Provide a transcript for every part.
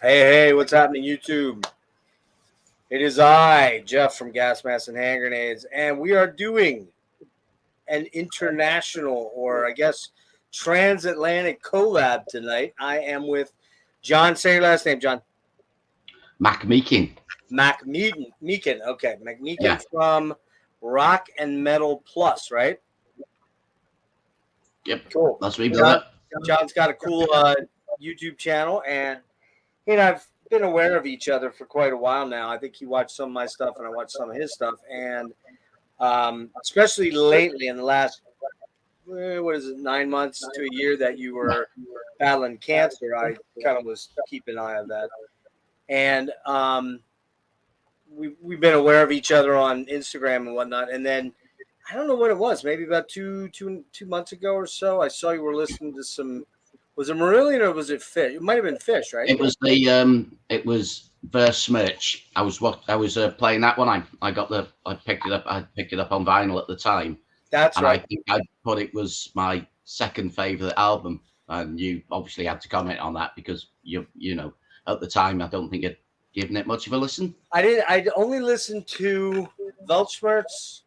Hey, what's happening, YouTube? It is I, Jeff from Gas Masks and Hand Grenades, and we are doing an international, or I guess transatlantic collab tonight. I am with John. Say your last name, John. McMeikan. McMeikan. Okay, McMeikan Yeah. from Rock and Metal Plus, right? Yep. Cool. That's me, brother. John's got a cool YouTube channel, and I've been aware of each other for quite a while now. I think he watched some of my stuff, and I watched some of his stuff, and especially lately in the last 9 months to a year that you were battling cancer, I kind of was keeping an eye on that, and we've been aware of each other on Instagram and whatnot, and then I don't know what it was, maybe about two months ago or so, I saw you were listening to some. Was it Marillion or was it Fish? It might have been Fish, right? It was it was Verse Smirch. I was playing that one. I picked it up on vinyl at the time. That's right. I think I thought it was my second favorite album, and you obviously had to comment on that because you know at the time I don't think I'd given it much of a listen. I did. I'd only listened to Weltschmerz,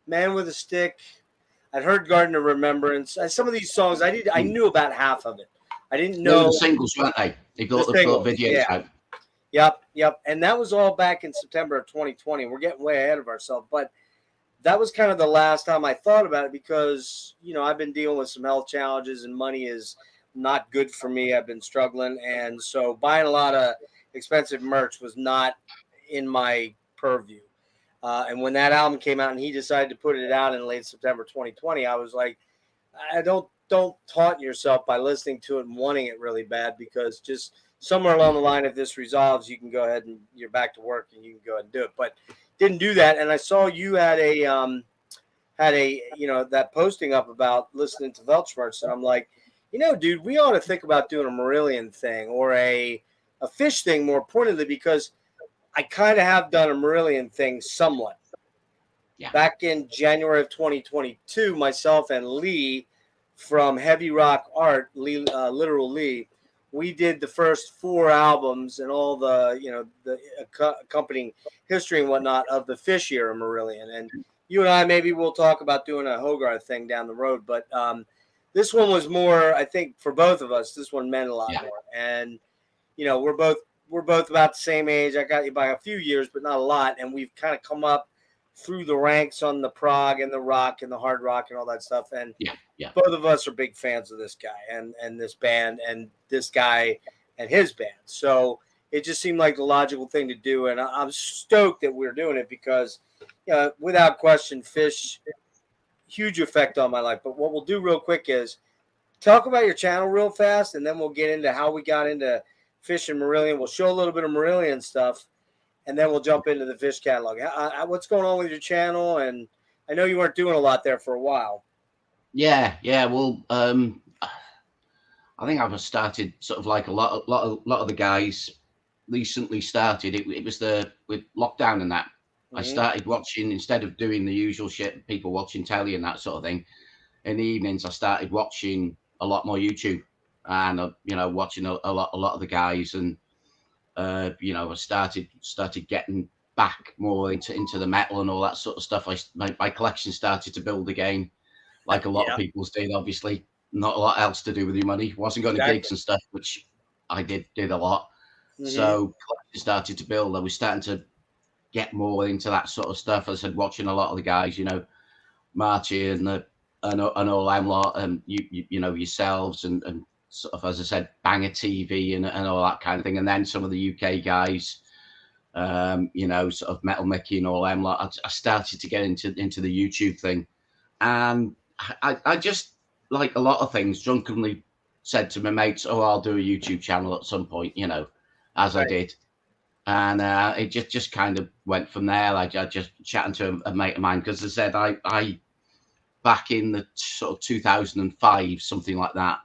Man with a Stick. I'd heard Garden of Remembrance. Some of these songs I knew about half of it. I didn't know the singles, weren't they? They got the videos out. Yep. And that was all back in September of 2020. We're getting way ahead of ourselves, but that was kind of the last time I thought about it because, I've been dealing with some health challenges and money is not good for me. I've been struggling. And so buying a lot of expensive merch was not in my purview. And when that album came out and he decided to put it out in late September 2020, I was like, I don't taunt yourself by listening to it and wanting it really bad, because just somewhere along the line, if this resolves, you can go ahead and you're back to work and you can go ahead and do it. But didn't do that. And I saw you had a that posting up about listening to Weltschmerz, and I'm like, dude, we ought to think about doing a Marillion thing or a Fish thing, more pointedly, because I kind of have done a Marillion thing somewhat. Yeah. Back in January of 2022, myself and Lee from Heavy Rock Art, Literal Lee, we did the first 4 albums and all the, the accompanying history and whatnot of the Fish era Marillion. And you and I, maybe we'll talk about doing a Hogarth thing down the road. But this one was more, I think, for both of us, this one meant a lot more. And, we're both about the same age. I got you by a few years, but not a lot. And we've kind of come up through the ranks on the prog and the rock and the hard rock and all that stuff. And both of us are big fans of this guy and this band and this guy and his band. So it just seemed like the logical thing to do. And I'm stoked that we're doing it because, without question, Fish, huge effect on my life. But what we'll do real quick is talk about your channel real fast, and then we'll get into how we got into Fish and Marillion. We'll show a little bit of Marillion stuff, and then we'll jump into the Fish catalog. What's going on with your channel? And I know you weren't doing a lot there for a while. Yeah. Well, I think I've started sort of like a lot of the guys recently started. It was with lockdown and that. Mm-hmm. I started watching, instead of doing the usual shit, people watching telly and that sort of thing. In the evenings, I started watching a lot more YouTube. And watching a lot of the guys, and I started getting back more into the metal and all that sort of stuff. My collection started to build again, like a lot of people's did. Obviously, not a lot else to do with your money. Wasn't going to gigs and stuff, which I did a lot. Mm-hmm. So collection started to build. I was starting to get more into that sort of stuff. As I said, watching a lot of the guys, Marty and all them lot, and yourselves and sort of, as I said, Banger TV and all that kind of thing. And then some of the UK guys, sort of Metal Mickey and all them lot. I started to get into the YouTube thing. And I just, like a lot of things, drunkenly said to my mates, oh, I'll do a YouTube channel at some point, as I did. And it just kind of went from there. I just chatting to a mate of mine, because as I said, I back in the sort of 2005, something like that,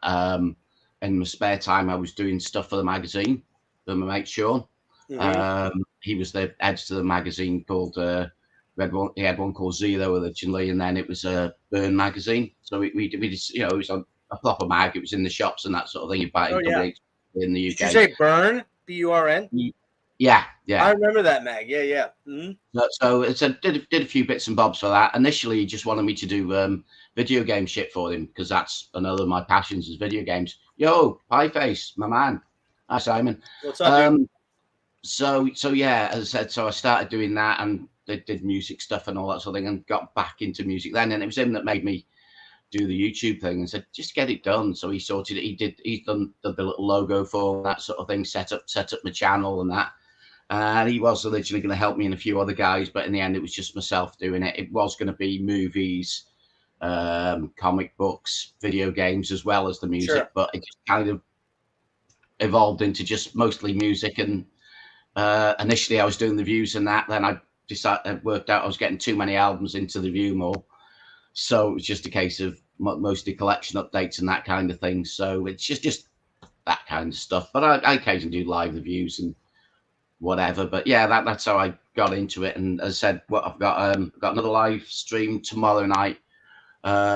in my spare time, I was doing stuff for the magazine with my mate Sean. Mm-hmm. He was the editor of the magazine called he had one called Zero originally, and then it was a Burn magazine. So we just, it was a proper mag. It was in the shops and that sort of thing. You buy it in in the UK. Did you say Burn? B-U-R-N? Yeah, yeah. I remember that mag. Yeah, yeah. Mm-hmm. So it's did a few bits and bobs for that. Initially, he just wanted me to do video game shit for him because that's another of my passions is video games. Yo, Pieface, my man. Hi, Simon. What's up, dude? So yeah, as I said, so I started doing that and did music stuff and all that sort of thing and got back into music then. And it was him that made me do the YouTube thing and said, just get it done. So he sorted it. He's done the little logo for that sort of thing, set up my channel and that. And he was originally going to help me and a few other guys, but in the end, it was just myself doing it. It was going to be movies, comic books, video games, as well as the music, Sure. but it just kind of evolved into just mostly music. And initially, I was doing the views and that. Then I worked out I was getting too many albums into the view more. So it was just a case of mostly collection updates and that kind of thing. So it's just that kind of stuff. But I occasionally do live reviews and whatever. But yeah, that's how I got into it. And as I said, I've got another live stream tomorrow night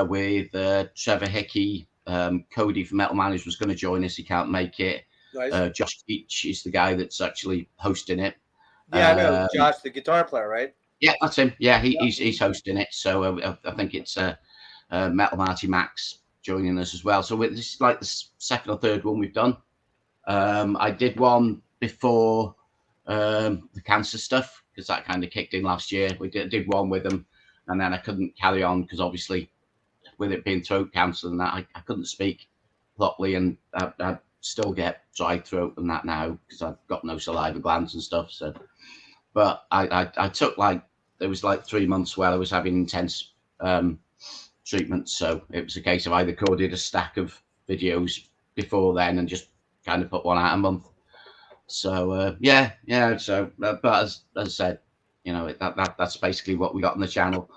with Trevor Hickey. Cody from Metal Manage was going to join us. He can't make it. Nice. Josh Keach is the guy that's actually hosting it. Yeah, I know. Josh, the guitar player, right? Yeah, that's him. Yeah, he's hosting it. So I think it's Metal Marty Max joining us as well. So this is like the second or third one we've done. I did one before the cancer stuff because that kind of kicked in last year. We did one with them, and then I couldn't carry on because obviously with it being throat cancer and that, I couldn't speak properly, and I still get dry throat and that now because I've got no saliva glands and stuff. So, but I took there was 3 months where I was having intense treatment. So it was a case of I recorded a stack of videos before then and just kind of put one out a month. So yeah. So, but as I said, that's basically what we got on the channel.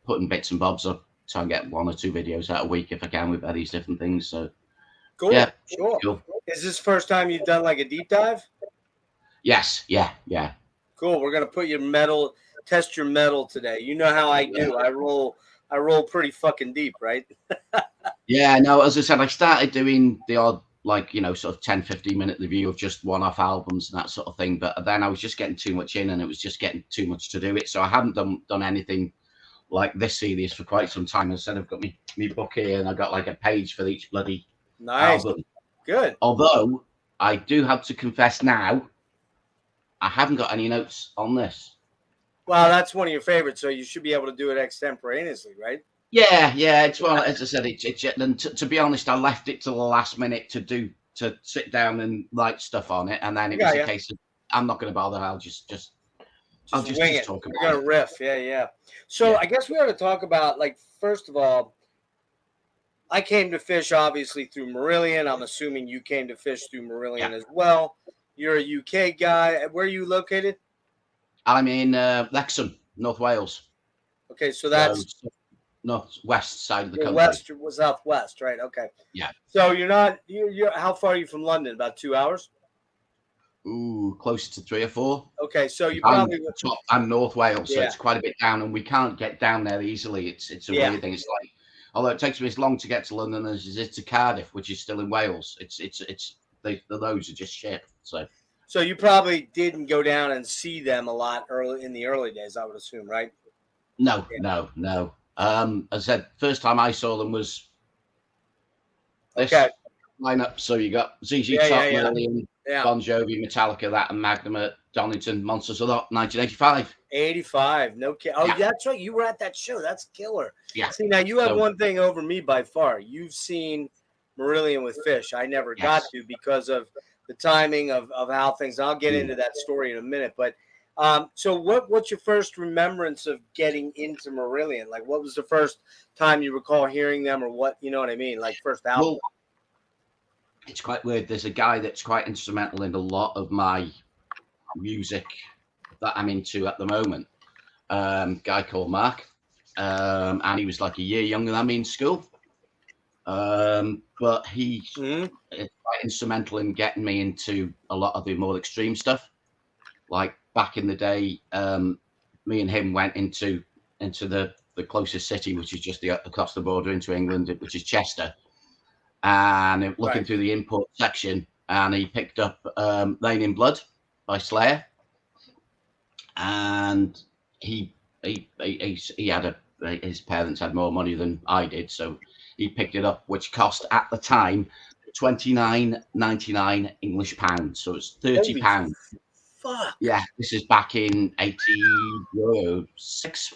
Putting bits and bobs up, try and get 1 or 2 videos out a week if I can with these different things. So cool. Yeah, Sure. cool. Is this the first time you've done like a deep dive? Yes. Yeah. Cool. We're gonna put test your metal today. You know how I do. I roll pretty fucking deep, right? Yeah. No, as I said, I started doing the odd sort of 10-15 minute review of just one-off albums and that sort of thing. But then I was just getting too much in and it was just getting too much to do it. So I haven't done anything like this series for quite some time. Instead, I've got me book here and I've got a page for each bloody album. Good. Although I do have to confess now, I haven't got any notes on this. Well, that's one of your favorites, so you should be able to do it extemporaneously, right? Yeah. It's well, as I said, and to be honest, I left it to the last minute to sit down and write stuff on it, and then it was a case of I'm not going to bother. I'll just wing it. Talk about We're gonna riff, yeah. So Yeah. I guess we ought to talk about first of all, I came to Fish obviously through Marillion. I'm assuming you came to Fish through Marillion as well. You're a UK guy. Where are you located? I'm in Wrexham, North Wales. Okay, so that's northwest side of the country. West or southwest, right? Okay. Yeah. So you're how far are you from London? About 2 hours? Ooh, closer to 3 or 4. Okay, so you I'm North Wales, so Yeah. it's quite a bit down, and we can't get down there easily. It's a weird thing. It's although it takes me as long to get to London as it is to Cardiff, which is still in Wales. The roads are just shit. So you probably didn't go down and see them a lot in the early days, I would assume, right? No. As I said, first time I saw them was this lineup. So you got ZZ Top, Marillion, Bon Jovi, Metallica, that, and Magnum at Donington, Monsters of Rock, 1985. 85, no kidding. Oh, that's right. You were at that show. That's killer. Yeah. See, now you have one thing over me by far. You've seen Marillion with Fish. I never got to because of the timing of how things. I'll get into that story in a minute. But so what's your first remembrance of getting into Marillion? What was the first time you recall hearing them, or what? You know what I mean? First album. Well, it's quite weird. There's a guy that's quite instrumental in a lot of my music that I'm into at the moment. Guy called Mark, and he was a year younger than me in school. But he's quite instrumental in getting me into a lot of the more extreme stuff. Back in the day, me and him went into the closest city, which is just across the border into England, which is Chester. and looking Right. through the import section, and he picked up Rain in Blood by Slayer, and he had his parents had more money than I did, so he picked it up, which cost at the time £29.99 English pounds, so it's £30. Holy fuck. Yeah, this is back in 86.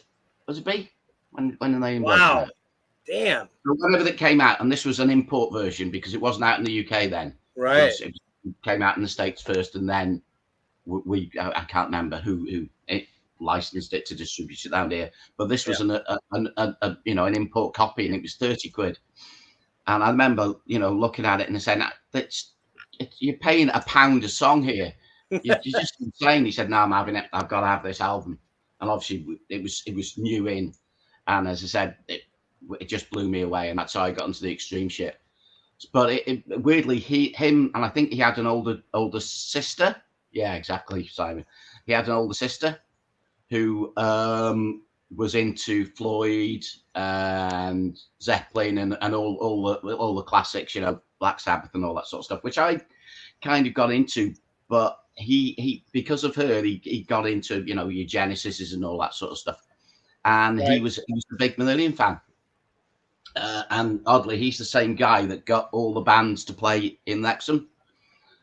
Was it be when they in Blood came Wow. out? Damn. Whenever that came out, and this was an import version because it wasn't out in the UK then. Right. It came out in the States first, and then I can't remember who it licensed it to distribute it down here. But this was an import copy, and it was 30 quid. And I remember looking at it and saying you're paying £1 a song here. You're just insane. He said, "No, I'm having it. I've got to have this album." And obviously it was new in, and as I said, it just blew me away, and that's how I got into the extreme shit. But weirdly, him, and I think he had an older sister. Yeah, exactly, Simon. He had an older sister who was into Floyd and Zeppelin and all the classics, Black Sabbath and all that sort of stuff, which I kind of got into. But he because of her, he got into your Genesises and all that sort of stuff, and Right. he was a big Marillion fan. And oddly, he's the same guy that got all the bands to play in Wrexham.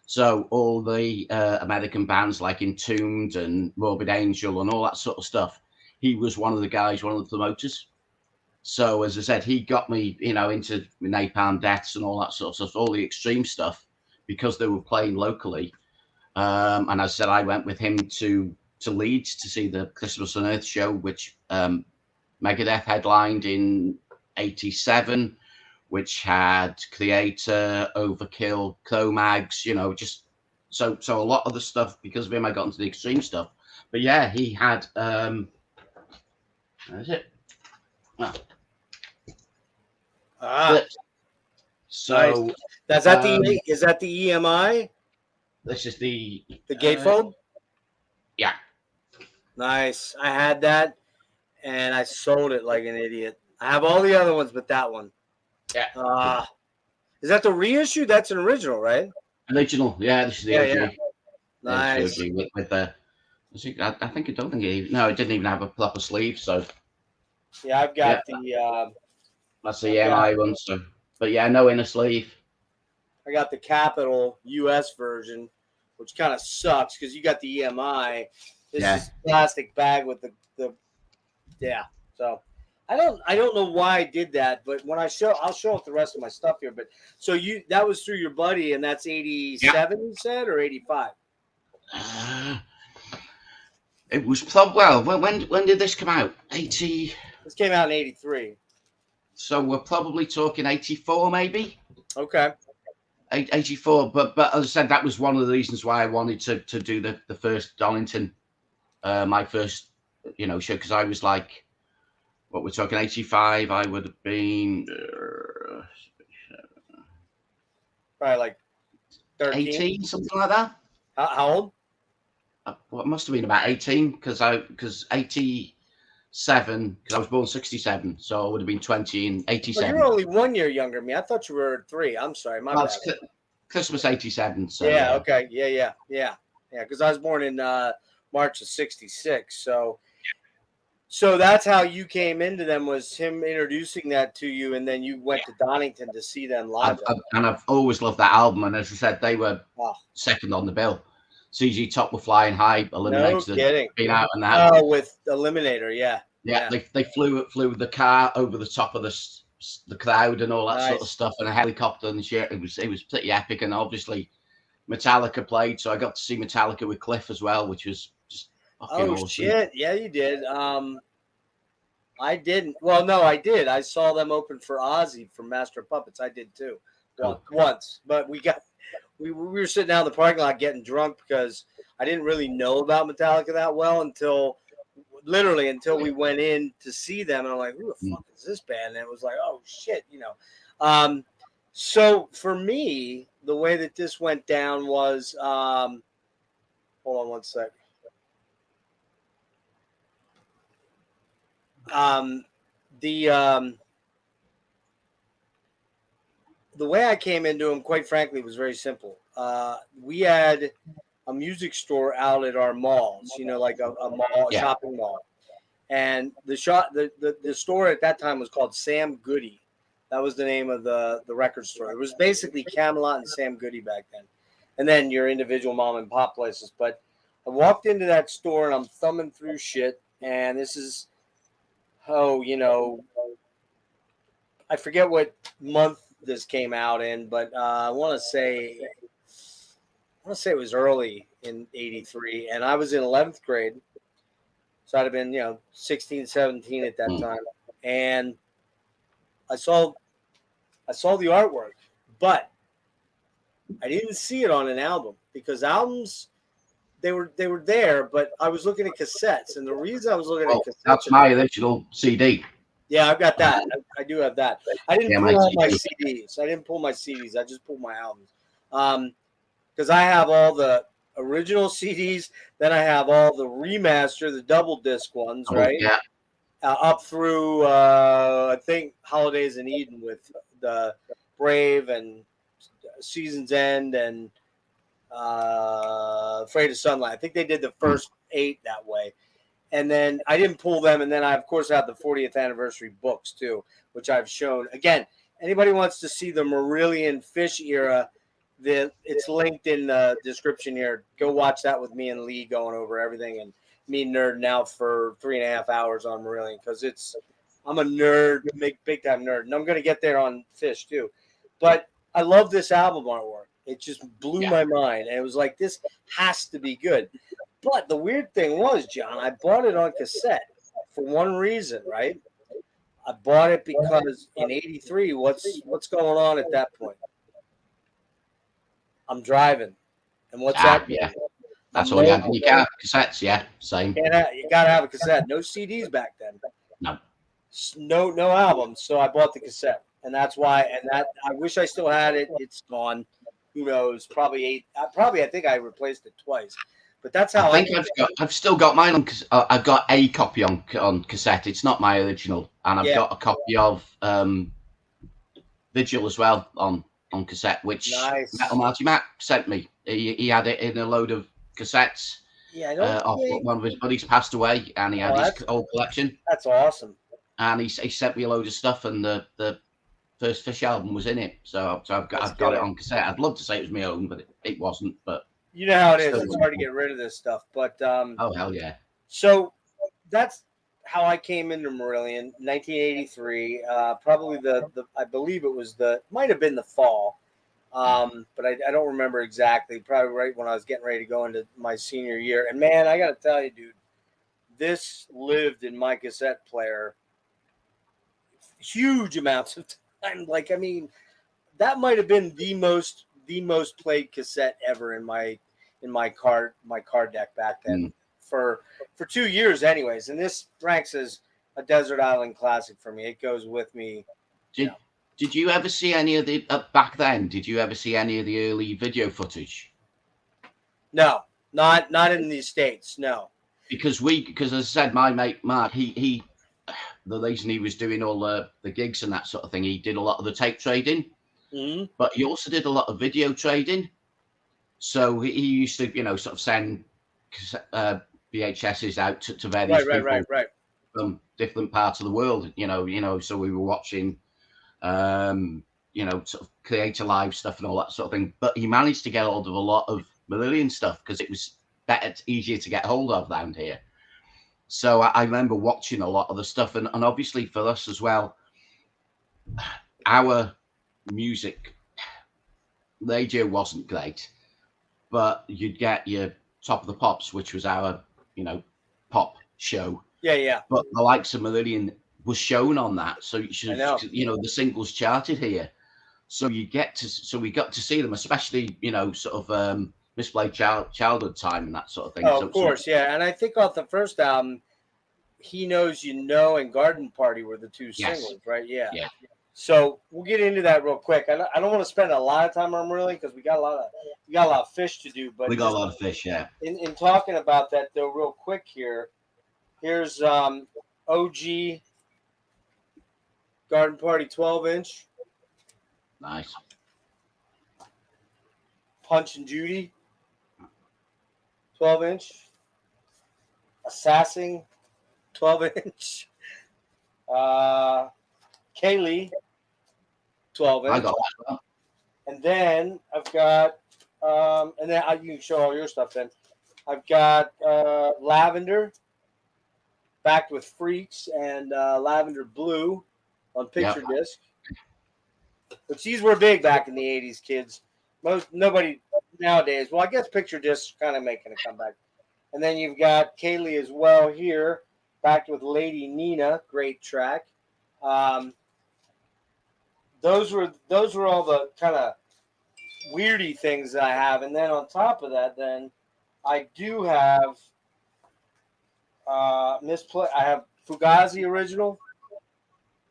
So all the American bands like Entombed and Morbid Angel and all that sort of stuff, he was one of the guys, one of the promoters. So as I said, he got me, into Napalm Deaths and all that sort of stuff, all the extreme stuff, because they were playing locally. And as I said, I went with him to Leeds to see the Christmas on Earth show, which Megadeth headlined in 87, which had Creator, Overkill, Chromags, just so a lot of the stuff, because of him, I got into the extreme stuff. But yeah, he had where is it? Oh. So nice. Is that the EMI? This is the gatefold? Yeah. Nice. I had that and I sold it like an idiot. I have all the other ones but that one. Yeah. Is that the reissue? That's an original, right? Original. Yeah, this is the OG. Yeah. Nice. The OG with the I don't think it didn't even have a proper sleeve, so yeah, I've got the that's the EMI one, so but yeah, no inner sleeve. I got the Capital US version, which kind of sucks because you got the EMI. This is plastic bag with the So I don't know why I did that, but when I'll show off the rest of my stuff here. But so that was through your buddy, and that's 87, you said, or 85? It was when did this come out? 80. This came out in 83. So we're probably talking 84, maybe. Okay. 84, but as I said, that was one of the reasons why I wanted to do the first Donington, my first show, because I was like, what we're talking 85, I would have been probably like 13, 18, something like that. How old? Well, it must have been about 18 because 87, because I was born 67, so I would have been 20 in 87. Well, you're only 1 year younger than me. I thought you were 3. I'm sorry, my bad. Christmas 87. So yeah. Okay. Yeah. Because I was born in March of 66. So that's how you came into them, was him introducing that to you, and then you went to Donington to see them live. And I've always loved that album, and as I said, they were second on the bill. CG Top were flying high, Eliminator, no kidding. Been out and that. Oh, with Eliminator, yeah. They flew the car over the top of the crowd and all that sort of stuff, and a helicopter and shit. It was pretty epic, and obviously Metallica played, so I got to see Metallica with Cliff as well, which was just fucking awesome. Shit, yeah, you did. I didn't. Well, no, I did. I saw them open for Ozzy from Master of Puppets. I did too, once. But we were sitting out in the parking lot getting drunk because I didn't really know about Metallica that well until we went in to see them, and I'm like, who the fuck is this band? And it was like, oh shit, So for me, the way that this went down was, hold on one sec. the way I came into them, quite frankly, was very simple. We had a music store out at our malls, you know, like a mall, a Yeah. shopping mall. And the store at that time was called Sam Goody. That was the name of the record store. It was basically Camelot and Sam Goody back then. And then your individual mom and pop places. But I walked into that store and I'm thumbing through shit. And this is, you know, I forget what month this came out in, but I want to say it was early in '83, and I was in 11th grade, so I'd have been 16, 17 at that time, and I saw the artwork, but I didn't see it on an album because albums they were there, but I was looking at cassettes, and the reason I was looking at cassettes. That's my original CD. Yeah, I've got that. I do have that. I didn't pull all my CDs. I didn't pull my CDs. I just pulled my albums. Because I have all the original CDs, then I have all the remaster, the double disc ones, right? Yeah. Up through I think Holidays in Eden with the Brave and Season's End and Afraid of Sunlight. I think they did the first 8 that way. And then I didn't pull them. And then I, of course, have the 40th anniversary books, too, which I've shown. Again, anybody wants to see the Marillion Fish era, it's linked in the description here. Go watch that with me and Lee going over everything and me nerding out for 3.5 hours on Marillion because I'm a nerd, big time nerd. And I'm going to get there on Fish, too. But I love this album artwork. It just blew my mind. And it was like, this has to be good. But the weird thing was, John, I bought it on cassette for one reason, right? I bought it because in '83, what's going on at that point? I'm driving, and what's that? Yeah, that's all you have. You can't have cassettes, yeah, same. You gotta have a cassette. No CDs back then. No albums. So I bought the cassette, and that's why. And that I wish I still had it. It's gone. Who knows? Probably 8. I think I replaced it twice. But that's how I've still got mine on. I've got a copy on cassette. It's not my original, and I've got a copy of Vigil as well on cassette, which Metal Marty Mac sent me. He had it in a load of cassettes. Yeah, I don't one of his buddies passed away, and he had his whole collection. That's awesome. And he sent me a load of stuff, and the first Fish album was in it. So I've got it on cassette. I'd love to say it was my own, but it wasn't. But you know how it is. It's hard to get rid of this stuff. But oh hell yeah! So that's how I came into Marillion, 1983. Probably I believe it was might have been the fall, but I don't remember exactly. Probably right when I was getting ready to go into my senior year. And man, I got to tell you, dude, this lived in my cassette player huge amounts of time. Like, I mean, that might have been the most played cassette ever in my card deck back then for 2 years anyways. And this ranks as a desert island classic for me. It goes with me. Did you ever see any of the back then? Did you ever see any of the early video footage? No, not in the States. No, because as I said, my mate Mark, he the reason he was doing all the gigs and that sort of thing, he did a lot of the tape trading. But he also did a lot of video trading. So he used to, sort of send VHSs out to various people from different parts of the world. So we were watching, sort of Creator Live stuff and all that sort of thing. But he managed to get hold of a lot of Marillion stuff because it was easier to get hold of down here. So I remember watching a lot of the stuff, and obviously for us as well, our music radio wasn't great, but you'd get your Top of the Pops, which was our pop show. Yeah. But the likes of Marillion was shown on that, so the singles charted here. So we got to see them, especially sort of Misplayed Childhood Time and that sort of thing. Oh, of course, yeah. And I think off the first album, He Knows You Know and Garden Party were the two singles, right? Yeah. So we'll get into that real quick. I don't want to spend a lot of time on Marillion because we got a lot of Fish to do. But we got a lot of Fish, yeah. In talking about that though, real quick here's OG Garden Party 12-inch. Nice. Punch and Judy, 12-inch. Assassin, 12-inch. Kaylee, 12-inch. I got that as well. And then I've got, and then you can show all your stuff then. I've got Lavender, backed with Freaks, and Lavender Blue on picture disc. But these were big back in the 80s, kids. Nobody nowadays. Well, I guess picture discs kind of making a comeback. And then you've got Kaylee as well here, backed with Lady Nina. Great track. Those were all the kind of weirdy things that I have. And then on top of that, then I do have I have Fugazi original,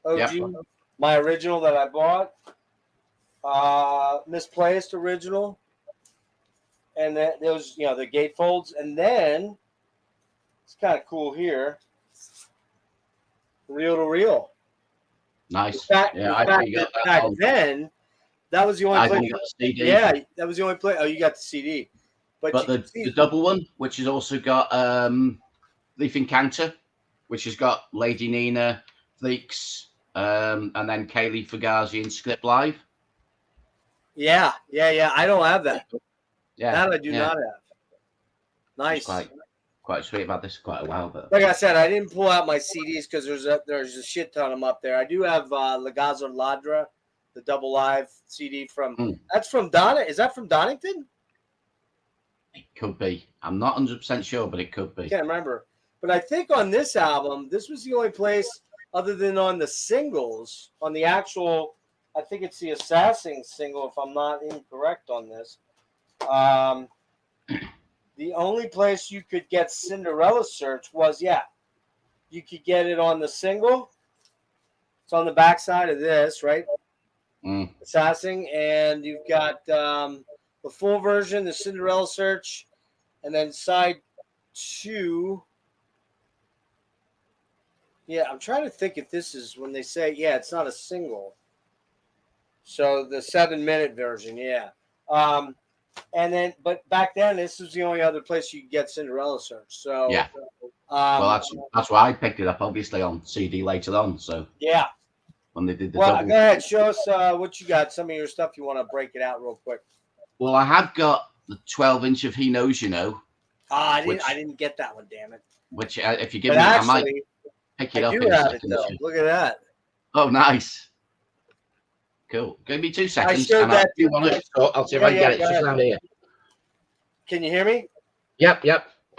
OG, my original that I bought. Misplaced original, and then those, the gatefolds, and then it's kind of cool here. Reel to reel. Nice. Back that then, that was the only place. You got the CD. Yeah, that was the only place. Oh, you got the CD. But the double one, which has also got Leaf Encounter, which has got Lady Nina, Freaks, and then Kaylee Fugazi and Script Live. Yeah. I don't have that. Yeah, that I do not have. Nice. Quite sweet about this for quite a while, but like I said, I didn't pull out my CDs because there's a shit ton of them up there. I do have Legazo Ladra, the double live CD from. That's from Donna. Is that from Donington? It could be. I'm not 100% sure, but it could be. I can't remember. But I think on this album, this was the only place other than on the singles, on the actual. I think it's the Assassin single, if I'm not incorrect on this. The only place you could get Cinderella Search was, you could get it on the single. It's on the backside of this, right? Assassin. And you've got the full version, the Cinderella Search, and then side 2. Yeah, I'm trying to think if this is when they say, it's not a single. So the 7-minute version, and then, but back then, this was the only other place you could get Cinderella Search. So well, that's why I picked it up, obviously on CD later on. So when they did the double. Go ahead, show us what you got. Some of your stuff you want to break it out real quick. Well, I have got the 12-inch of He Knows You Know. I didn't get that one, damn it. Which if you give me, I might pick it up. I do have it though. Look at that. Oh, nice. Cool. Give me 2 seconds. I showed that. I'll see if I can get it just around here. Can you hear me? Yep.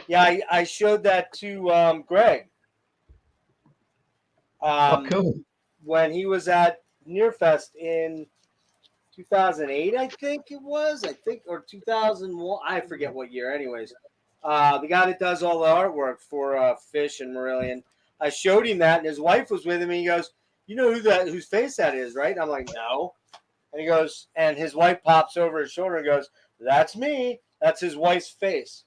Yeah, I showed that to Greg. Cool. When he was at Nearfest in 2008, I think it was. Or 2001. I forget what year. Anyways, the guy that does all the artwork for Fish and Marillion, I showed him that, and his wife was with him, and he goes, "You know whose face that is, right?" And I'm like, "No." And he goes, and his wife pops over his shoulder and goes, "That's me. That's his wife's face."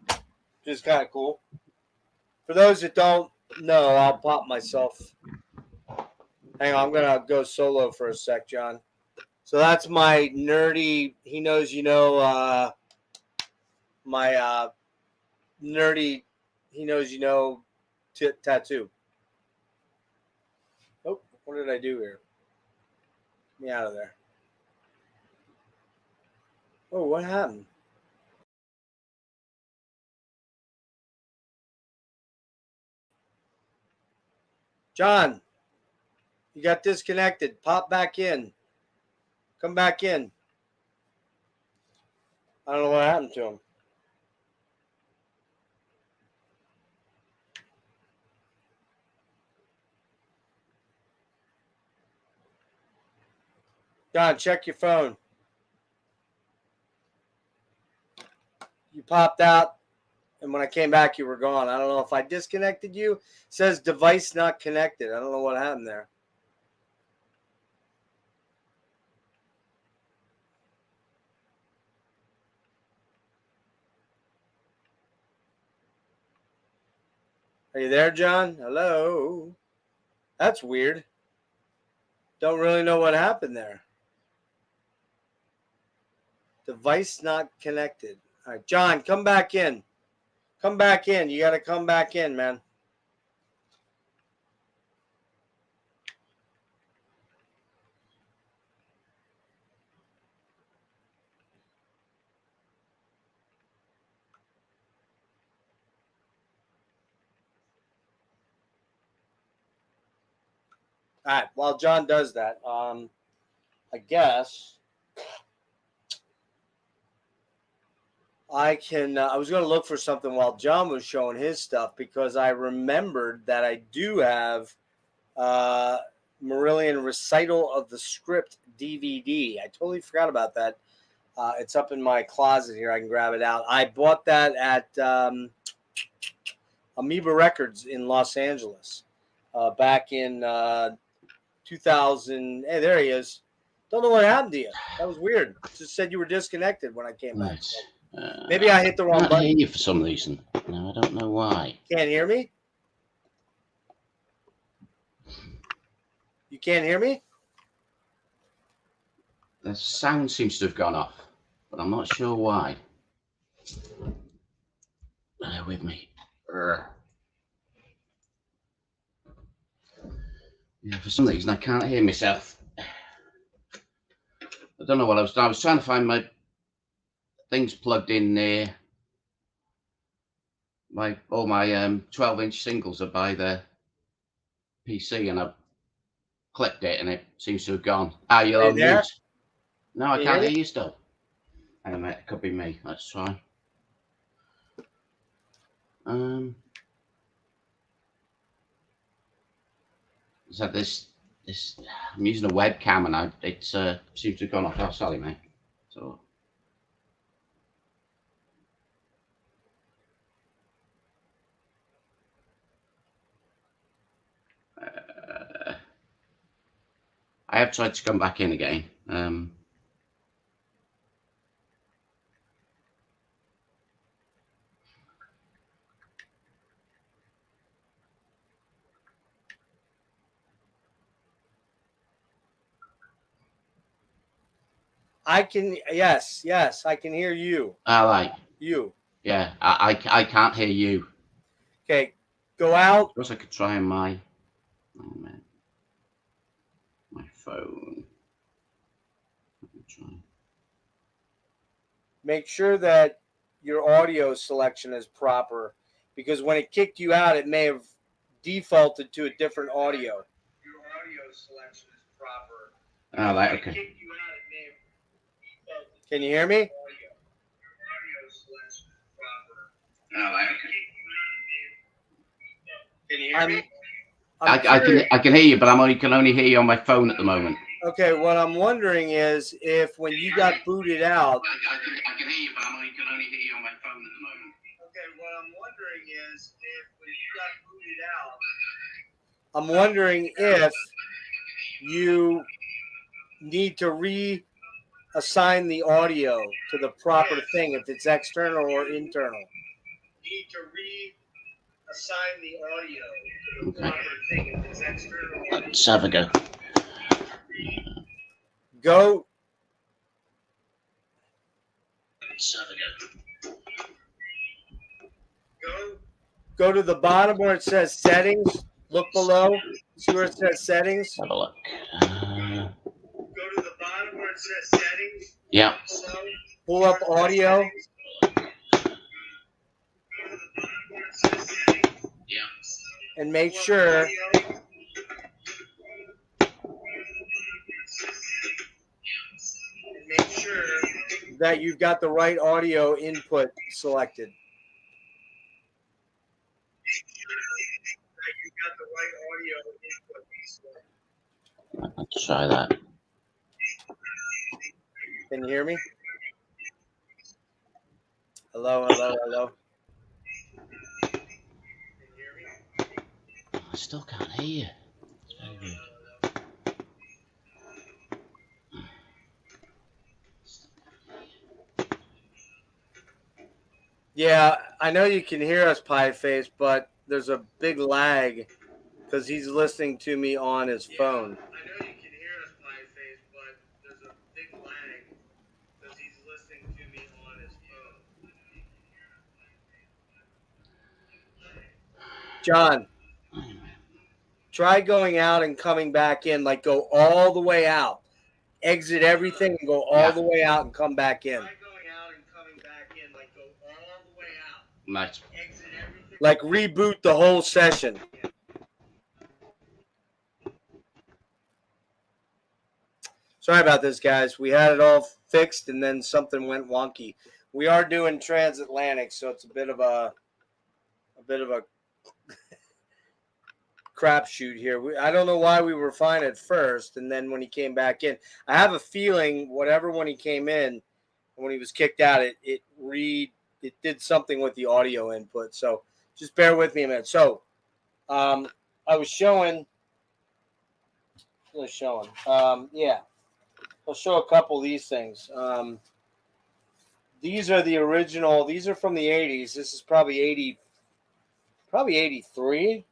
Which is kind of cool. For those that don't know, I'll pop myself. Hang on, I'm going to go solo for a sec, John. So that's my nerdy, He Knows You Know, my nerdy, He Knows You Know tattoo. Oh, what did I do here? Get me out of there. Oh, what happened? John, you got disconnected. Pop back in. Come back in. I don't know what happened to him. John, check your phone. You popped out, and when I came back, you were gone. I don't know if I disconnected you. It says device not connected. I don't know what happened there. Are you there, John? Hello? That's weird. Don't really know what happened there. Device not connected. All right, John, come back in. Come back in. You got to come back in, man. All right. While John does that, I guess I can. I was going to look for something while John was showing his stuff because I remembered that I do have Marillion Recital of the Script DVD. I totally forgot about that. It's up in my closet here. I can grab it out. I bought that at Amoeba Records in Los Angeles back in 2000. Hey, there he is. Don't know what happened to you. That was weird. Just said you were disconnected when I came back. Maybe I hit the wrong button. I can't hear you for some reason. No, I don't know why. Can't hear me? You can't hear me? The sound seems to have gone off, but I'm not sure why. Bear with me. Yeah, for some reason I can't hear myself. I don't know what I was doing. I was trying to find my things plugged in there. All my 12-inch singles are by the PC, and I clicked it, and it seems to have gone. Ah, you're on mute. No, I can't hear you still. Hang on a minute, it could be me. Let's try. So this I'm using a webcam, and it seems to have gone off. Oh, sorry, mate. So. I have tried to come back in again. I can, yes, I can hear you. All right. You. Yeah, I can't hear you. Okay, go out. I suppose I could try on my phone. Try. Make sure that your audio selection is proper, because when it kicked you out, it may have defaulted to a different audio. Your audio selection is proper. All right, okay. Can you hear me? All right, okay. Can you hear me? I can hear you, but I can only hear you on my phone at the moment. Okay, what I'm wondering is if when you got booted out. I can hear you, but I can only hear you on my phone at the moment. Okay, what I'm wondering is if when you got booted out. I'm wondering if you need to reassign the audio to the proper thing, if it's external or internal. Need to reassign the audio to the proper thing, if it's external or internal. Let's have a go. Go to the bottom where it says settings. Look below. See where it says settings? Have a look. Go to the bottom where it says settings. Yeah. Pull up audio. Yeah. And make sure that you've got the right audio input selected. Let's try that. Can you hear me? Hello, hello, hello. Can you hear me? I still can't hear you. It's very weird. Yeah, I know you can hear us, Pie Face, but there's a big lag because he's listening to me on his phone. I know you can hear us, Pie Face, but there's a big lag because he's listening John, try going out and coming back in. Like go all the way out, exit everything, and go all the way out and come back in. Right. Like reboot the whole session. Sorry about this, guys. We had it all fixed, and then something went wonky. We are doing Transatlantic, so it's a bit of a crapshoot here. I don't know why we were fine at first, and then when he came back in, I have a feeling whatever when he came in, when he was kicked out, it did something with the audio input. So just bear with me a minute. So I was showing. Yeah. I'll show a couple of these things. These are the original. These are from the 80s. This is probably 83,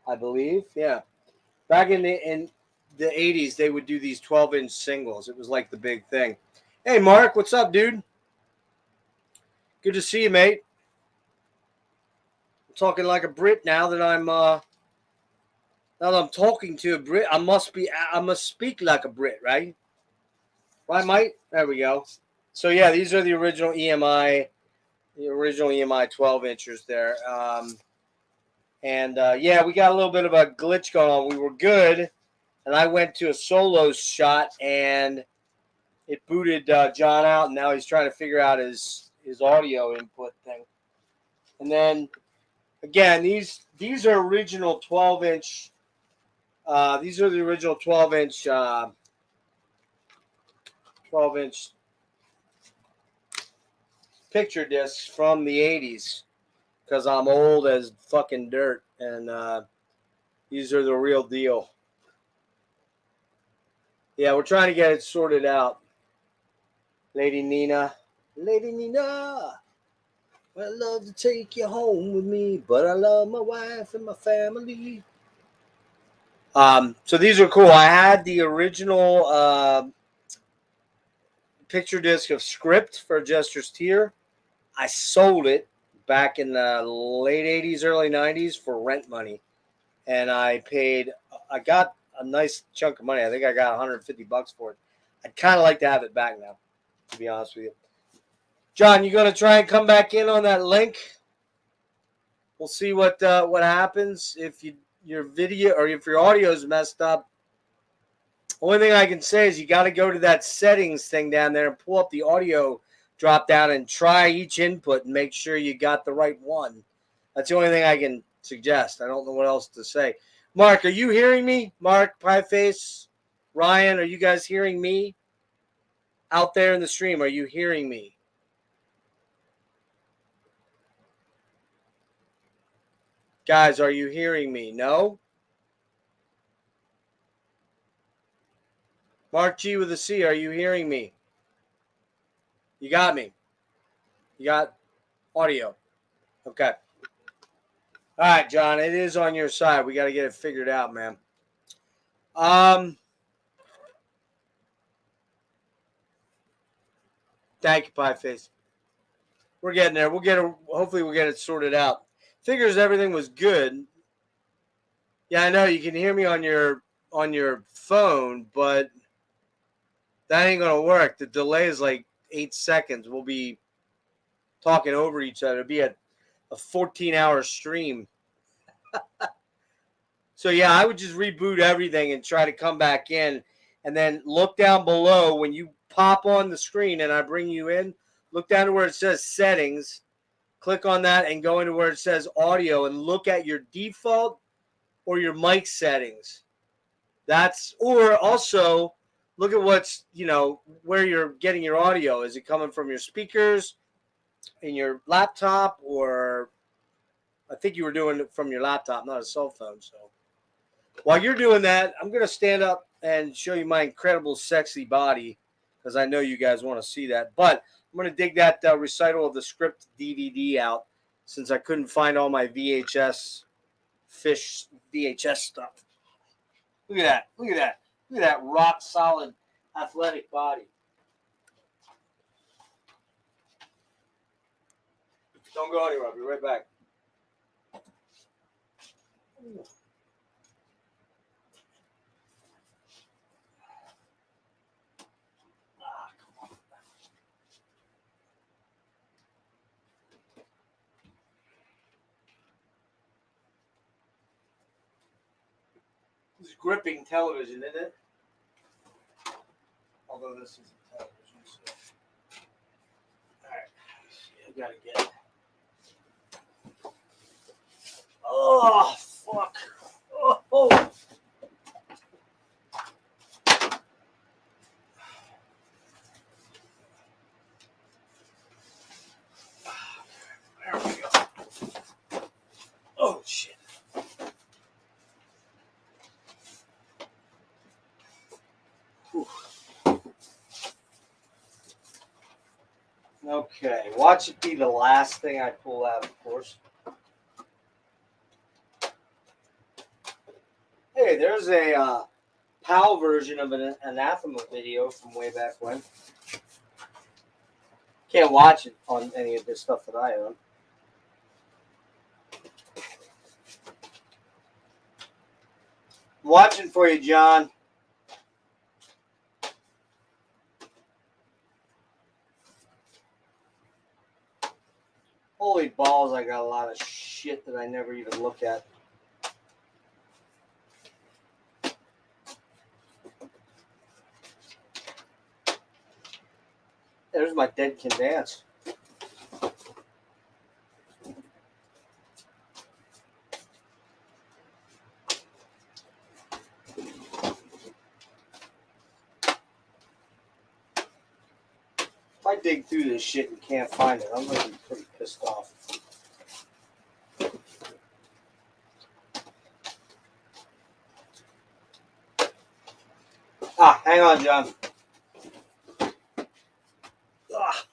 I believe. Yeah. Back in the 80s, they would do these 12-inch singles. It was like the big thing. Hey, Mark, what's up, dude? Good to see you, mate. I'm talking like a Brit now that I'm talking to a Brit. I must speak like a Brit, right? Right, mate? There we go. So yeah, these are the original EMI 12 inchers there. Yeah, we got a little bit of a glitch going on. We were good, and I went to a solo shot, and it booted John out, and now he's trying to figure out his audio input thing. And then again, these are original 12-inch. These are the original 12-inch 12-inch picture discs from the 80s because I'm old as fucking dirt, and these are the real deal. Yeah, we're trying to get it sorted out. Lady Nina, well, I'd love to take you home with me, but I love my wife and my family. So these are cool. I had the original picture disc of Script for Jester's Tear. I sold it back in the late 80s, early 90s for rent money. And I got a nice chunk of money. I think I got $150 for it. I'd kind of like to have it back now, to be honest with you. John, you going to try and come back in on that link? We'll see what happens if your video or if your audio is messed up. Only thing I can say is you got to go to that settings thing down there and pull up the audio drop down and try each input and make sure you got the right one. That's the only thing I can suggest. I don't know what else to say. Mark, are you hearing me? Mark, Pieface, Ryan, are you guys hearing me? Out there in the stream, are you hearing me? Guys, are you hearing me? No? Mark G with a C, are you hearing me? You got me. You got audio. Okay. All right, John, it is on your side. We got to get it figured out, man. Thank you, Pieface. We're getting there. Hopefully we'll get it sorted out. Figures everything was good. Yeah, I know you can hear me on your phone, but that ain't gonna work. The delay is like 8 seconds. We'll be talking over each other. It'll be a 14-hour stream. So yeah, I would just reboot everything and try to come back in, and then look down below when you pop on the screen and I bring you in. Look down to where it says settings. Click on that and go into where it says audio and look at your default or your mic settings. Or also look at what's, where you're getting your audio. Is it coming from your speakers in your laptop, or I think you were doing it from your laptop, not a cell phone. So while you're doing that, I'm going to stand up and show you my incredible sexy body because I know you guys want to see that. But I'm going to dig that recital of the Script DVD out since I couldn't find all my VHS stuff. Look at that. Look at that rock solid athletic body. Don't go anywhere. I'll be right back. This is gripping television, isn't it? Although this is a television, so. Alright. I gotta get it. Oh, fuck. Oh. There we go. Oh, shit. Whew. Okay, watch it be the last thing I pull out, of course. Hey, there's a PAL version of an Anathema video from way back when. Can't watch it on any of this stuff that I own. Watching for you, John. Holy balls, I got a lot of shit that I never even look at. There's my Dead Can Dance. If I dig through this shit and can't find it, I'm going to be pretty pissed off. Ah, hang on, John. Ah.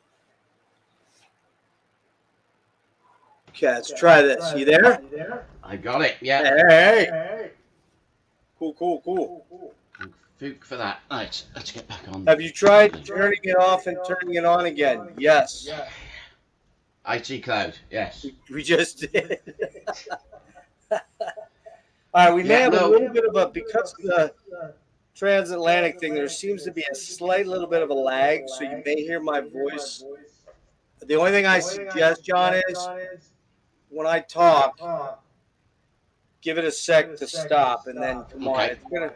Okay, let's try this. You there? I got it. Yeah. Hey. Cool. Fook for that. Right, let's get back on. Have you tried turning it off and turning it on again? Yes. IT Cloud, yes. We just did. All right, we may have a little bit of a, because of the transatlantic thing, there seems to be a slight little bit of a lag, so you may hear my voice. The only thing I suggest, John, is when I talk, give it a sec to stop, and then come on. It's gonna.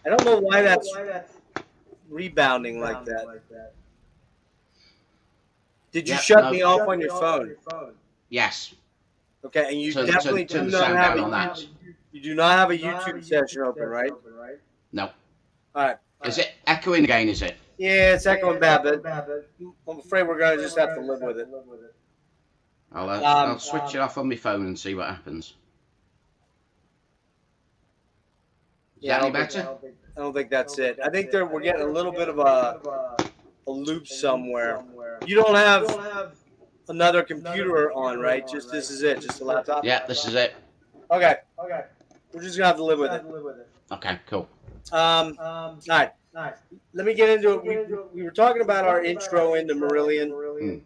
I don't know why that's rebounding like that. Did you shut me off on your phone? Yes. Okay, and you definitely do not have you do not have a YouTube session open, right? No. All right. Is it echoing again? Is it? Yeah, it's echoing bad, but I'm afraid we're gonna just have to live with it. I'll switch it off on my phone and see what happens. Is that any better? I don't think that's it. I think we're getting a little bit of a loop somewhere. You don't have another computer on, right? Just this is it, just a laptop? Yeah, this is it. Okay. We're just gonna have to live with it. Okay, cool. All right. Let me get into it. We were talking about our intro into Marillion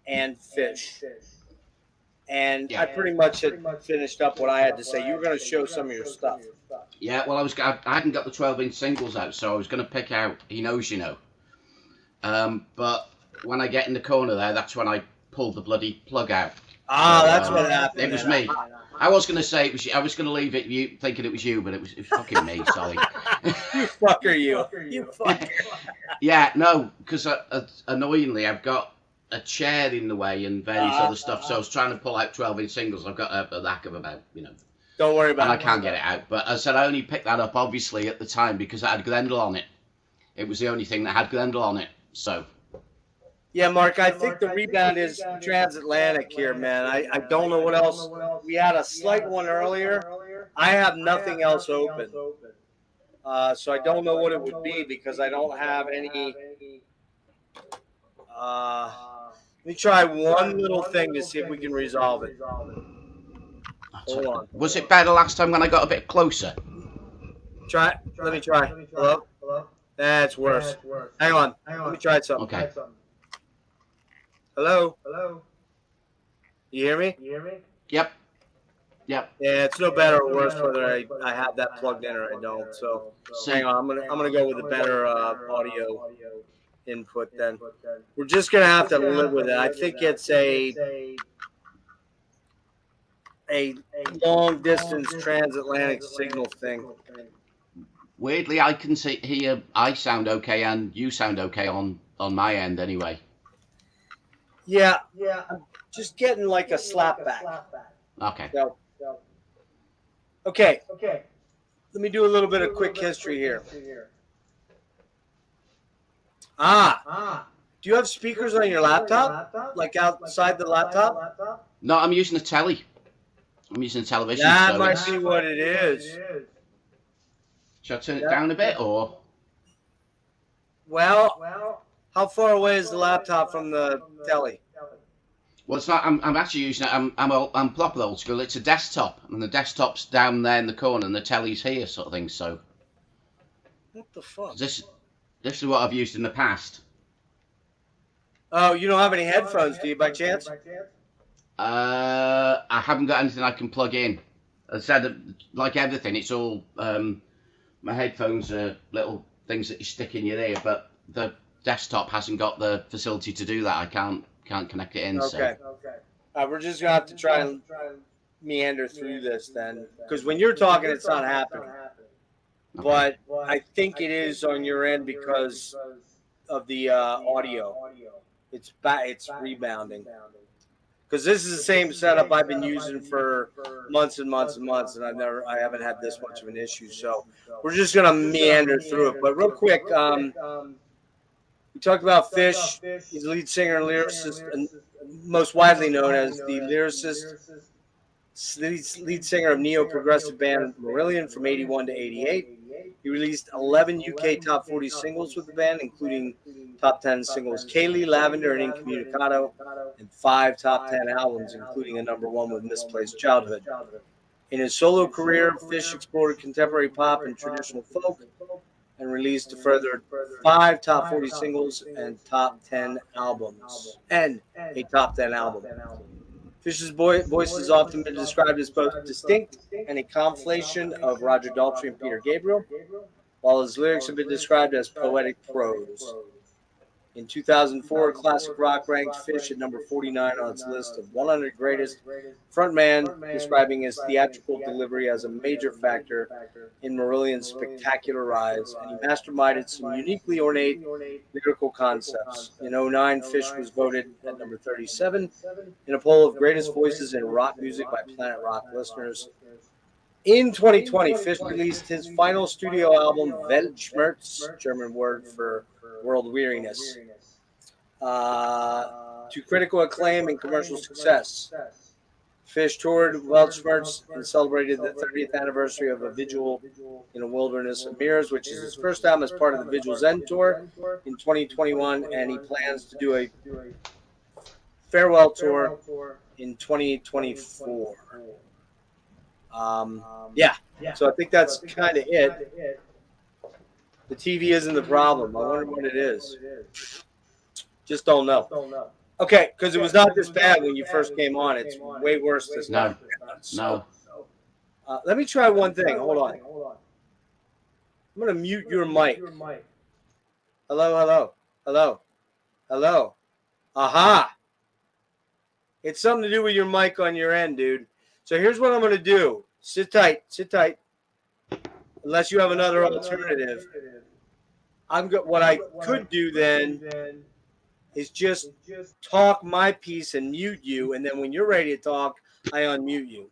and fish. And I pretty much had finished up what I had to say. You were going to show some of your stuff. Yeah, well, I hadn't got the 12-inch singles out, so I was going to pick out He Knows You Know. But when I get in the corner there, that's when I pulled the bloody plug out. Ah, so, that's what happened. It was me. I was going to say it was. I was going to leave it you, thinking it was you, but it was fucking me. Sorry. You fucker, you. You fucker. Yeah, no, because annoyingly, I've got a chair in the way and various other stuff. So I was trying to pull out 12-inch singles. I've got a lack of about, Don't worry about it. And I can't get it out. But I said I only picked that up, obviously, at the time because it had Glendale on it. It was the only thing that had Glendale on it. So. Yeah, Mark, I think the rebound is Transatlantic here, man. I don't know what else. We had a slight one earlier. I have nothing else open. So I don't know what it would be because I don't have any. Let me try one little thing to see if we can resolve it. Hold on. Was it better last time when I got a bit closer? Let me try. Hello? That's worse. Hang on. Let me try something. Okay. Hello? You hear me? Yep. Yep. Yeah, it's no better or worse whether I have that plugged in or I don't. So hang on, I'm gonna go with a better audio input then. We're just gonna have to live with it. I think it's a long distance transatlantic signal thing. Weirdly, I can hear I sound okay and you sound okay on my end anyway. Yeah, I'm just getting like a slap back. Okay. So, okay. Let me do a little bit of quick history here. Do you have speakers on your laptop? Like outside the laptop? No, I'm using a telly. I'm using a television. That might be what it is. Should I turn it down a bit or? Well, how far away is the laptop from the telly? Well, it's not. I'm actually using it. I'm proper old school. It's a desktop, and the desktop's down there in the corner, and the telly's here, sort of thing. So. What the fuck? This is what I've used in the past. Oh, you don't have any headphones, do you, by chance? I haven't got anything I can plug in. As I said, like everything, it's all my headphones are little things that you stick in your ear, but the desktop hasn't got the facility to do that. I can't connect it in. Okay. So. We're just gonna have to try and meander through this then, because when you're talking, it's not happening. Okay. But I think it is on your end because of the audio. It's rebounding. Because this is the same setup I've been using for months and months and months, and I haven't had this much of an issue. So we're just gonna meander through it. But real quick, we talked about Fish. He's the lead singer and lyricist, and most widely known as the lead singer of neo-progressive band Marillion from '81 to '88. He released 11 UK top 40 singles with the band, including top 10 singles Kaylee, Lavender, and Incommunicado, and 5 top 10 albums, including a #1 with Misplaced Childhood. In his solo career, Fish explored contemporary pop and traditional folk, and released a further 5 top 40 singles and top 10 albums, and a top 10 album. Fish's voice has often been described as both distinct and a conflation of Roger Daltrey and Peter Gabriel, while his lyrics have been described as poetic prose. In 2004, Classic Rock ranked Fish at number 49 on its list of 100 greatest frontman, describing his theatrical delivery as a major factor in Marillion's spectacular rise, and he masterminded some uniquely ornate lyrical concepts. In 2009, Fish was voted at number 37 in a poll of greatest voices in rock music by Planet Rock listeners. In 2020, Fish released his final studio album, Weltschmerz, German word for world weariness, to critical acclaim and commercial success. Fish toured Weltschmerz and celebrated the 30th anniversary of a Vigil in a Wilderness of Mirrors, which is his first album as part of the Vigil Zen Tour in 2021, and he plans to do a farewell tour in 2024. So I think that's kind of it. The TV isn't the problem. I wonder what it is. Just don't know. Okay, because it was not this bad when you first came on. It's way worse this time. No. Let me try one thing. Hold on. I'm going to mute your mic. Hello. Aha. It's something to do with your mic on your end, dude. So here's what I'm going to do. Sit tight. Unless you have another alternative. What I could do then is just talk my piece and mute you, and then when you're ready to talk, I unmute you.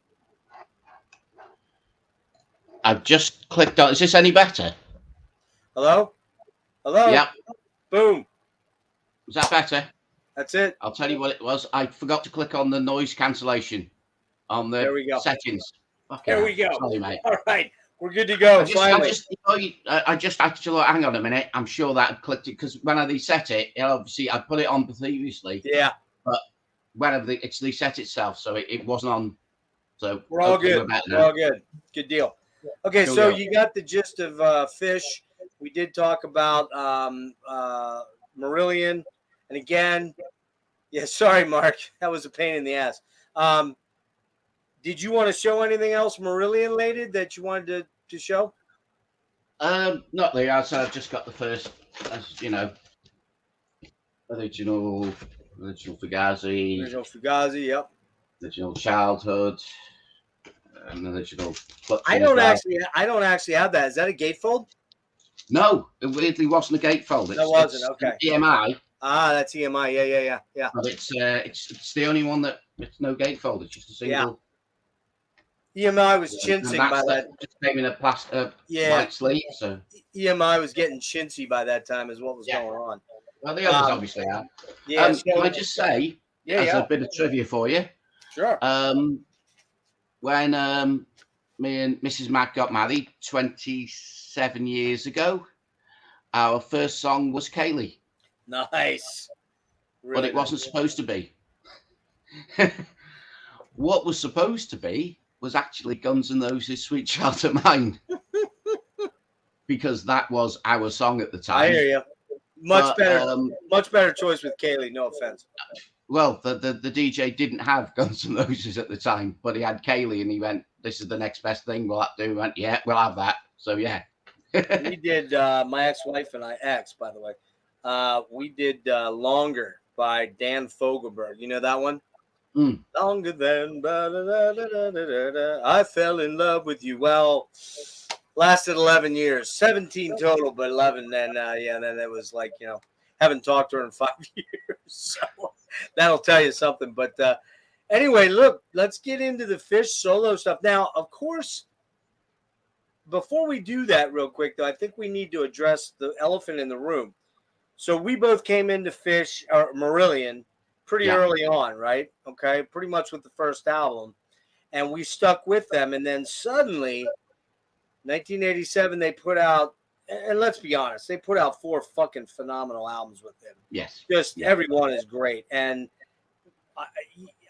I've just clicked on. Is this any better? Hello? Yeah. Boom. Was that better? That's it. I'll tell you what it was. I forgot to click on the noise cancellation on the settings. There we go. Sorry, mate. All right. We're good to go. I just actually, hang on a minute. I'm sure that I clicked it because when I reset it, obviously I put it on previously. Yeah. But whenever it's reset itself, so it wasn't on. So we're all good. We're all good. Good deal. Okay, so you got the gist of Fish. We did talk about Marillion, and again, yeah. Sorry, Mark, that was a pain in the ass. Did you want to show anything else Marillion related that you wanted to show? Not really. I've just got the first, as you know, original Fugazi, Original Fugazi, yep. original Childhood, and original. I don't actually have that. Is that a gatefold? No, it weirdly wasn't a gatefold. That wasn't, okay. EMI. Ah, that's EMI. Yeah. But it's the only one that it's no gatefold. It's just a single. Yeah. EMI was chintzy by that. Just came in a plastic white sleeve. So EMI was getting chintzy by that time, is what was going on. Well, the others obviously are. Yeah. Can I just say, as a bit of trivia for you? Sure. When me and Mrs. Mac got married 27 years ago, our first song was Kaylee. Nice. Really but it wasn't supposed to be. What was supposed to be was actually Guns N' Roses' Sweet Child of Mine. Because that was our song at the time. I hear you. Much better choice with Kaylee, no offense. Well, the DJ didn't have Guns N' Roses at the time, but he had Kaylee, and he went, "This is the next best thing we'll have to do." We went, "Yeah, we'll have that." So yeah. We did my ex-wife and I, by the way. We did "Longer" by Dan Fogelberg. You know that one? Longer than I fell in love with you. Well, lasted 11 years, 17 total, but 11. Then then it was like, haven't talked to her in 5 years. So that'll tell you something. But anyway, look, let's get into the Fish solo stuff. Now, of course, before we do that real quick, though, I think we need to address the elephant in the room. So we both came into Fish, or Marillion, pretty early on, right? Okay, pretty much with the first album. And we stuck with them. And then suddenly, 1987, they put out, and let's be honest, they put out 4 fucking phenomenal albums with them. Yes. Just every one is great. And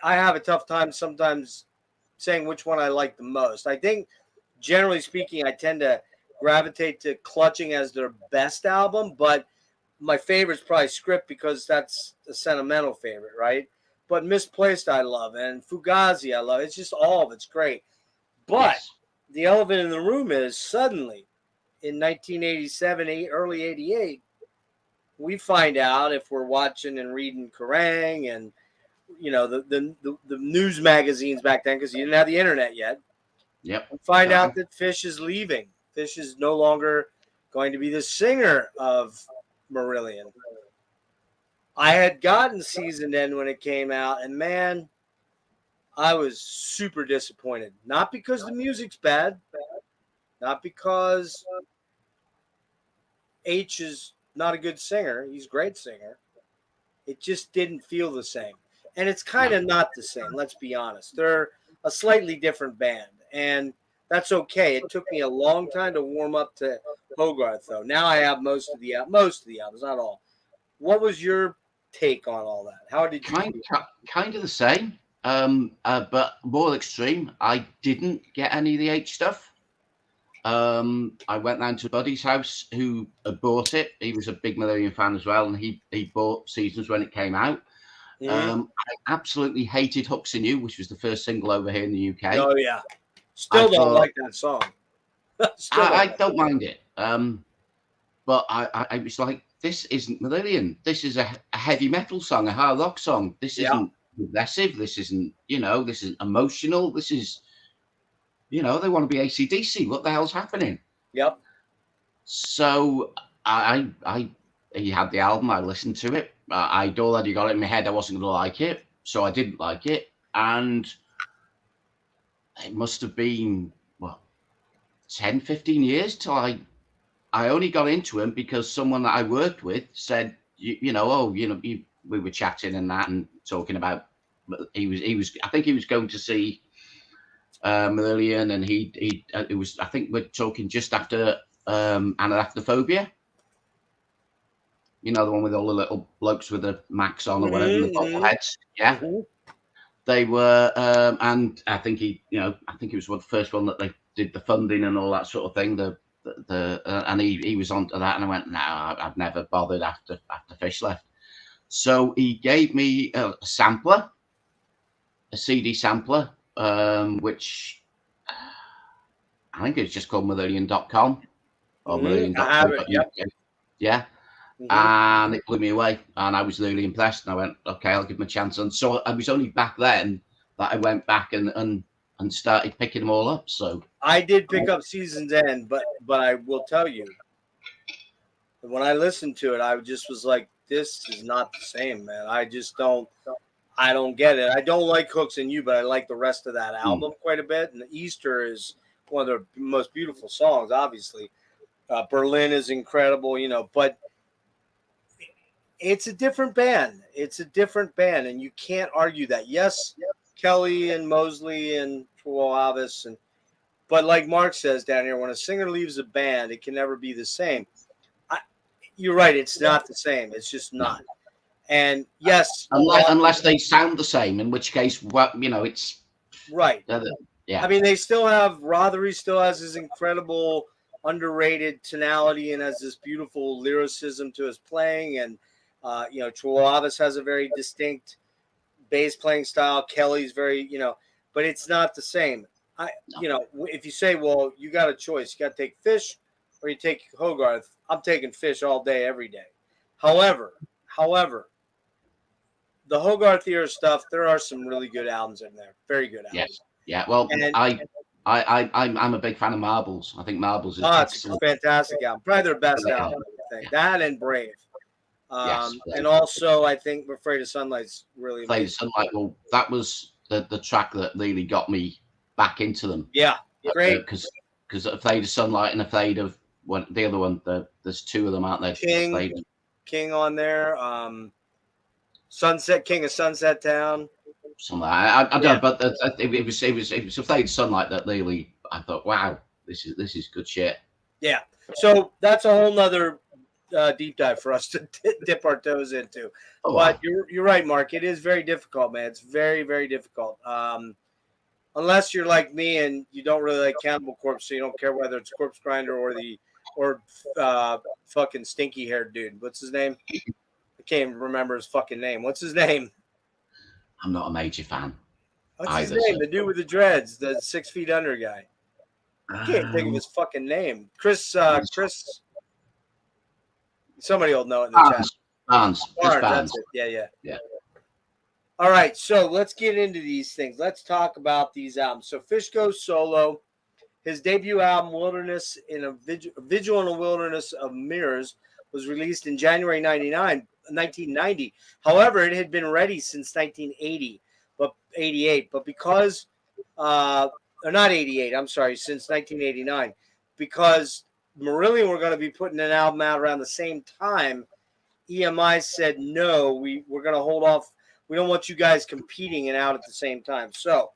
I have a tough time sometimes saying which one I like the most. I think, generally speaking, I tend to gravitate to Clutching as their best album, but my favorite is probably Script because that's a sentimental favorite, right? But Misplaced I love, and Fugazi I love. It's just all of it's great. But the elephant in the room is suddenly in 1987, early 88, we find out, if we're watching and reading Kerrang and the news magazines back then, because you didn't have the internet yet. Yep. We find out that Fish is leaving. Fish is no longer going to be the singer of Marillion. I had gotten Seasoned End when it came out, and man, I was super disappointed. Not because the music's bad, not because H is not a good singer. He's a great singer. It just didn't feel the same. And it's kind of not the same, let's be honest. They're a slightly different band, and that's okay. It took me a long time to warm up to Hogarth, though. Now I have most of the albums, not all. What was your take on all that? How did you kind of the same, but more extreme. I didn't get any of the H stuff. I went down to a buddy's house who had bought it. He was a big Marillion fan as well, and he bought Seasons when it came out. I absolutely hated Hooks in You, which was the first single over here in the UK. Oh yeah, still don't like that song. I don't mind it, but I was like, this isn't Marillion. This is a heavy metal song, a hard rock song. This isn't aggressive. This isn't, this is emotional. This is, they want to be AC/DC. What the hell's happening? Yep. So he had the album. I listened to it. I'd already got it in my head I wasn't going to like it, so I didn't like it. And it must have been, 10, 15 years till I only got into him because someone that I worked with said, we were chatting and that and talking about, I think he was going to see Marillion, and it was, I think we're talking just after Anarachnophobia. The one with all the little blokes with the Macs on or whatever, the bobbleheads. Yeah. They were, and I think I think it was the first one that they did the funding and all that sort of thing, the and he was on to that, and I went, no, I've never bothered after Fish left. So he gave me a sampler, a CD sampler, which I think it's just called Marillion.com or Marillion.co.uk. Yep. Yeah. And it blew me away, and I was really impressed. And I went, okay, I'll give him a chance. And so I was only back then that I went back and started picking them all up. So I did pick up Season's End, but I will tell you, when I listened to it, I just was like, this is not the same, man. I don't get it. I don't like Hooks and You, but I like the rest of that album quite a bit. And Easter is one of the most beautiful songs, obviously. Berlin is incredible, but it's a different band. It's a different band, and you can't argue that. Yes, Kelly and Mosley and Travis, but like Mark says down here, when a singer leaves a band, it can never be the same. You're right. It's not the same. It's just not. And yes, unless they sound the same, in which case, it's right. Yeah. I mean, they still have Rothery still has his incredible underrated tonality and has this beautiful lyricism to his playing, and Travis has a very distinct bass playing style. Kelly's very, but it's not the same. If you say, well, you got a choice, you got to take Fish or you take Hogarth. I'm taking Fish all day, every day. However, the Hogarth era stuff, there are some really good albums in there. Very good albums. Yes. Yeah. Well, I'm a big fan of Marbles. I think Marbles is it's a fantastic album. Probably their best album. I think. That and Brave. And also, I think Afraid of Sunlight's really Afraid of Sunlight. Well, that was the track that really got me back into them. Yeah, great. Because Afraid of Sunlight and Afraid of the other one. There's two of them, aren't there? King on there. Sunset King of Sunset Town. Something like I don't know, but it was Afraid of Sunlight that really I thought, wow, this is good shit. Yeah. So that's a whole nother deep dive for us to dip our toes into. But you're right, Mark. It is very difficult, man. It's very, very difficult. Unless you're like me and you don't really like Cannibal Corpse, so you don't care whether it's Corpse Grinder or fucking stinky haired dude. What's his name? I can't even remember his fucking name. What's his name? I'm not a major fan. What's his name? The dude with the dreads, the 6 feet under guy. I can't think of his fucking name. Chris. Somebody will know it in the chat. Barnes. That's it. Yeah. All right, so let's get into these things. Let's talk about these albums. So Fish goes solo. His debut album, Wilderness in a Vigil in a Wilderness of Mirrors, was released in January 1990. However, it had been ready since 1980, but 88. But because, or not 88, I'm sorry, since 1989, because Marillion were going to be putting an album out around the same time, EMI said, no, we're going to hold off. We don't want you guys competing and out at the same time. So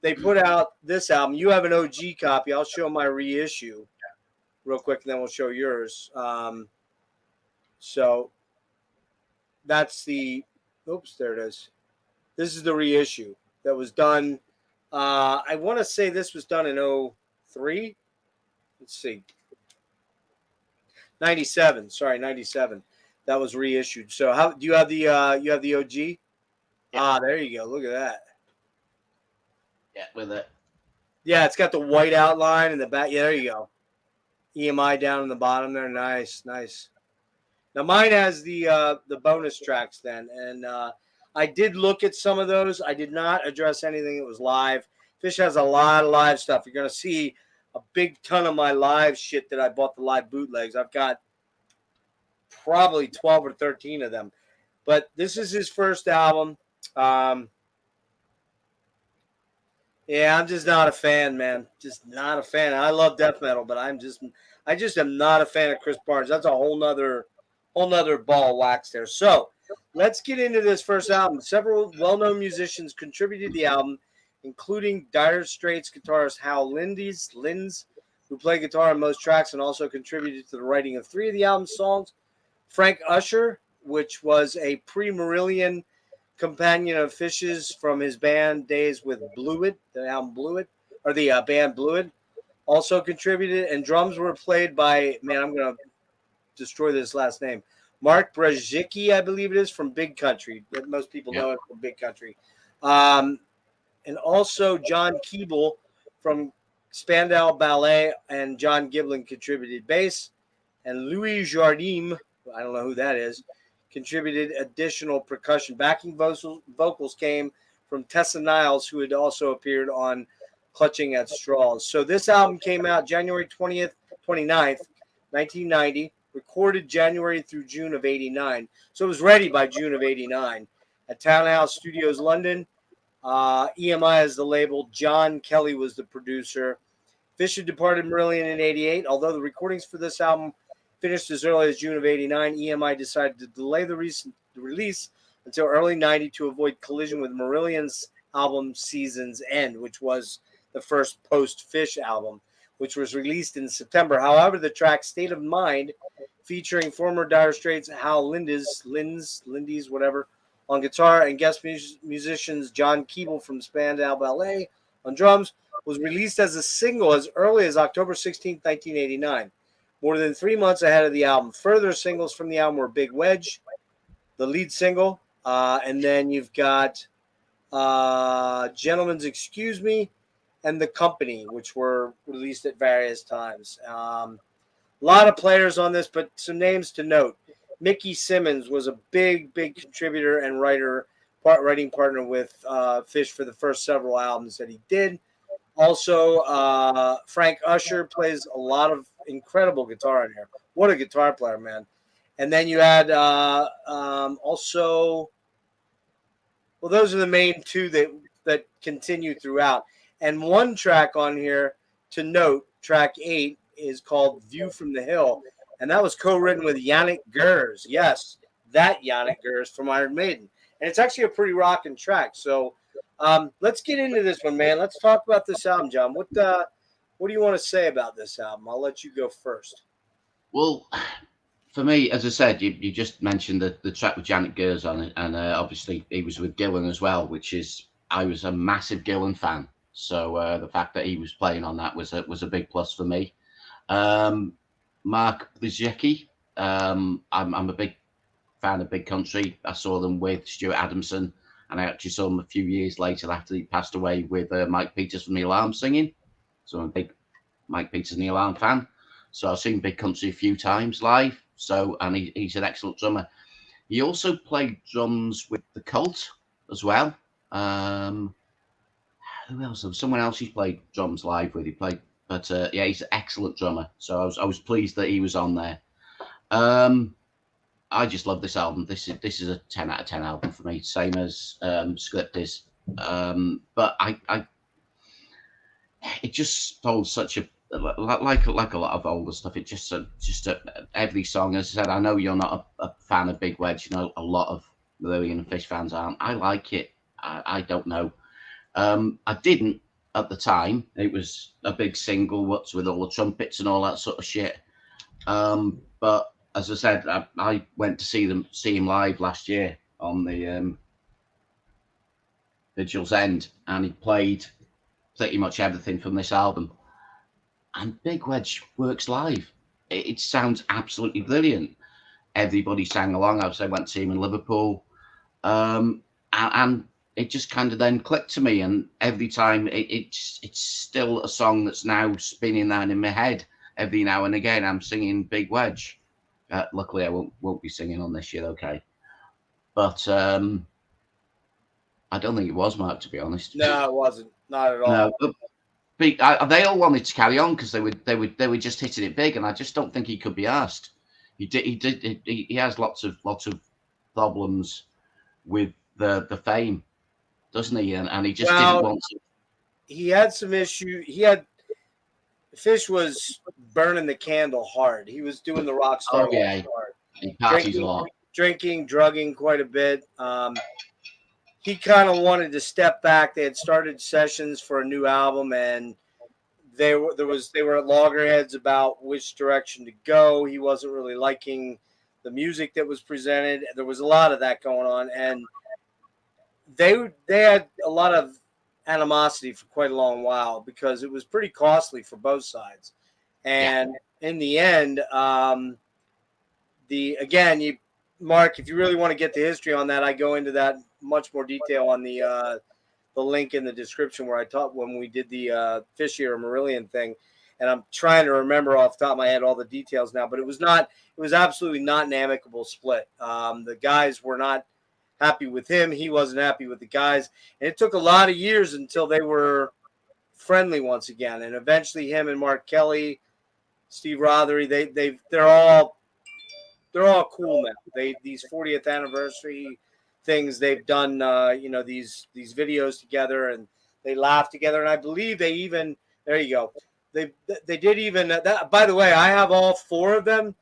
they put out this album. You have an OG copy. I'll show my reissue real quick, and then we'll show yours. So that's there it is. This is the reissue that was done. I want to say this was done in 03. Let's see. 97. Sorry, 97. That was reissued. So how do you have the OG? Yeah. There you go. Look at that. Yeah, with it. Yeah, it's got the white outline in the back. Yeah, there you go. EMI down in the bottom there. Nice. Now mine has the bonus tracks then, and I did look at some of those. I did not address anything that was live. Fish has a lot of live stuff. You're gonna see a big ton of my live shit that I bought the live bootlegs. I've got probably 12 or 13 of them. But this is his first album. Yeah, I'm just not a fan, man. Just not a fan. I love death metal, but I just am not a fan of Chris Barnes. That's a whole nother ball of wax there. So let's get into this first album. Several well-known musicians contributed to the album, including Dire Straits guitarist Hal Linds, who played guitar on most tracks and also contributed to the writing of 3 of the album's songs. Frank Usher, which was a pre-Marillion companion of Fish's from his band days with Blewett, the album Blewett, or the band Blewett. also contributed, and drums were played by, man, I'm going to destroy this last name, Mark Brzezicki, I believe it is, from Big Country. Most people know it from Big Country. And also John Keeble from Spandau Ballet, and John Giblin contributed bass, and Louis Jardim, I don't know who that is, contributed additional percussion. Backing vocals came from Tessa Niles, who had also appeared on Clutching at Straws. So this album came out January 29th, 1990, recorded January through June of 89. So it was ready by June of 89 at Townhouse Studios, London. EMI is the label. John Kelly was the producer. Fish had departed Marillion in 88. Although the recordings for this album finished as early as June of 89, EMI decided to delay the release until early 90 to avoid collision with Marillion's album Season's End, which was the first post-Fish album, which was released in September. However, the track State of Mind, featuring former Dire Straits Hal Lindes, whatever, on guitar, and guest musicians John Keeble from Spandau Ballet on drums, was released as a single as early as October 16, 1989, more than 3 months ahead of the album. Further singles from the album were Big Wedge, the lead single, and then you've got Gentlemen's Excuse Me and The Company, which were released at various times. A lot of players on this, but some names to note. Mickey Simmons was a big contributor and writing partner with Fish for the first several albums that he did. Also, Frank Usher plays a lot of incredible guitar in here. What a guitar player, man. And then you had also, well, those are the main two that continue throughout. And one track on here to note, track 8, is called View from the Hill. And that was co-written with Yannick Gers. Yes, that Yannick Gers from Iron Maiden. And it's actually a pretty rocking track. So let's get into this one, man. Let's talk about this album, John. What do you want to say about this album? I'll let you go first. Well, for me, as I said, you just mentioned the track with Yannick Gers on it. And obviously he was with Gillan as well, I was a massive Gillan fan. So the fact that he was playing on that was a big plus for me. Mark Brzezicki, I'm a big fan of Big Country. I saw them with Stuart Adamson, and I actually saw them a few years later after he passed away with Mike Peters from The Alarm singing. So I'm a big Mike Peters and The Alarm fan. So I've seen Big Country a few times live. And he's an excellent drummer. He also played drums with The Cult as well. Who else? Someone else he's played drums live with. But yeah, he's an excellent drummer. So I was pleased that he was on there. I just love this album. This is a 10 out of 10 album for me, same as Script is. But it just told such a like a lot of older stuff. It just every song. As I said, I know you're not a fan of Big Wedge. You know, a lot of Marillion and Fish fans aren't. I like it. I don't know. I didn't at the time. It was a big single, what's with all the trumpets and all that sort of shit. But as I said, I went to see him live last year on the Vigil's End, and he played pretty much everything from this album. And Big Wedge works live. It sounds absolutely brilliant. Everybody sang along. I went to see him in Liverpool, and it just kind of then clicked to me. And every time, it's still a song that's now spinning down in my head. Every now and again, I'm singing Big Wedge. Luckily, I won't be singing on this year, okay? But I don't think it was, Mark, to be honest. No, it wasn't. Not at all. No, they all wanted to carry on because they were just hitting it big, and I just don't think he could be asked. He has lots of problems with the fame, doesn't he? And he just didn't want to. He had some issues. Fish was burning the candle hard. He was doing the rock star hard. He parties a lot. Drinking, drugging quite a bit. He kind of wanted to step back. They had started sessions for a new album, and they were at loggerheads about which direction to go. He wasn't really liking the music that was presented. There was a lot of that going on, and they had a lot of animosity for quite a long while because it was pretty costly for both sides. And in the end, Mark, if you really want to get the history on that, I go into that much more detail on the link in the description where I taught when we did the Fish Ear Marillion thing. And I'm trying to remember off the top of my head all the details now, but it was absolutely not an amicable split. The guys were not happy with him. He wasn't happy with the guys. And it took a lot of years until they were friendly once again. And eventually him and Mark Kelly, Steve Rothery, they're all cool now. These 40th anniversary things they've done, these videos together, and they laugh together. And I believe they even, there you go. They did even that. By the way, I have all 4 of them.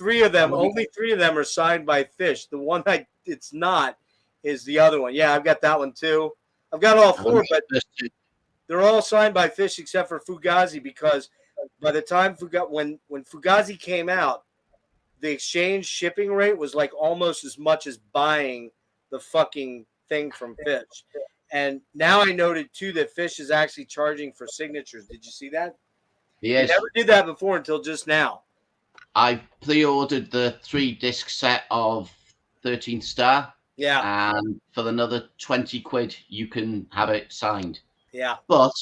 Only 3 of them are signed by Fish. The one that it's not is the other one. Yeah, I've got that one too. I've got all 4, but they're all signed by Fish except for Fugazi, because by the time when Fugazi came out, the exchange shipping rate was like almost as much as buying the fucking thing from Fish. And now I noted too that Fish is actually charging for signatures. Did you see that? Yes. They never did that before until just now. I pre-ordered the 3-disc set of 13th Star. Yeah. And for another 20 quid, you can have it signed. Yeah. But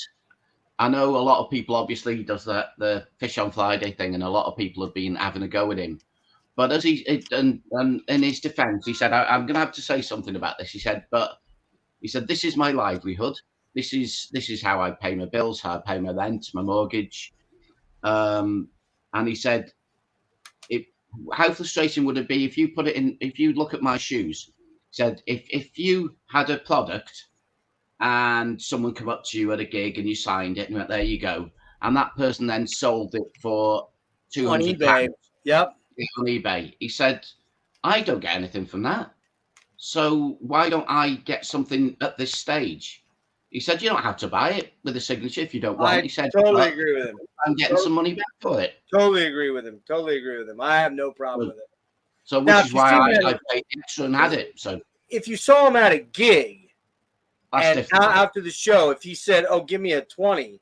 I know a lot of people obviously does the Fish on Friday thing, and a lot of people have been having a go at him. But as and in his defense, he said, I'm going to have to say something about this. He said, this is my livelihood. This is how I pay my bills, how I pay my rent, my mortgage. And he said, how frustrating would it be if you look at my shoes? He said, if you had a product and someone come up to you at a gig and you signed it and went, there you go, and that person then sold it for £200 on eBay. Yep. On eBay. He said, I don't get anything from that. So why don't I get something at this stage? He said, you don't have to buy it with a signature if you don't want. He said, totally agree with him. I'm getting some money back for it. Totally agree with him. I have no problem with it. So which is why I paid extra and had it. So if you saw him at a gig and different. After the show, if he said, oh, give me a 20,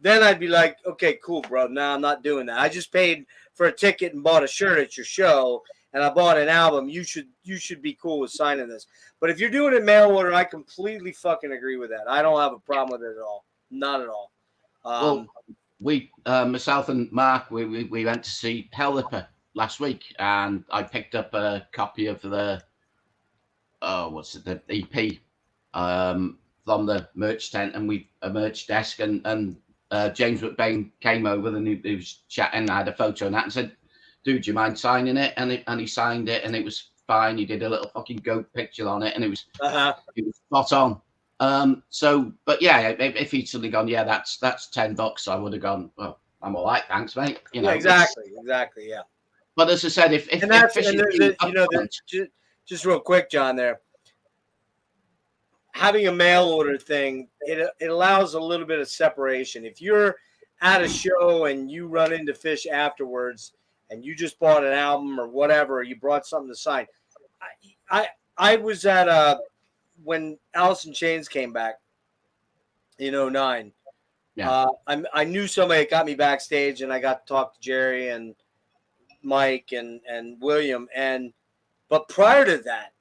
then I'd be like, okay, cool, bro. No, I'm not doing that. I just paid for a ticket and bought a shirt at your show, and I bought an album. You should be cool with signing this. But if you're doing it mail order, I completely fucking agree with that. I don't have a problem with it at all. Not at all. Well, we, myself and Mark, we went to see Hellripper last week, and I picked up a copy of the the EP from the merch tent, and a merch desk, and James McBain came over and he was chatting. I had a photo and that, and said, dude, do you mind signing it? And he signed it, and it was fine. He did a little fucking goat picture on it, and it was spot on. But yeah, if he'd suddenly gone, yeah, that's $10, I would have gone, well, I'm all right, thanks, mate. You know, yeah, exactly, yeah. But as I said, just real quick, John, there, having a mail order thing, it allows a little bit of separation. If you're at a show and you run into Fish afterwards, and you just bought an album or whatever, or you brought something to sign. I was at when Alice in Chains came back in 2009. Yeah. I knew somebody that got me backstage, and I got to talk to Jerry and Mike and William. But prior to that,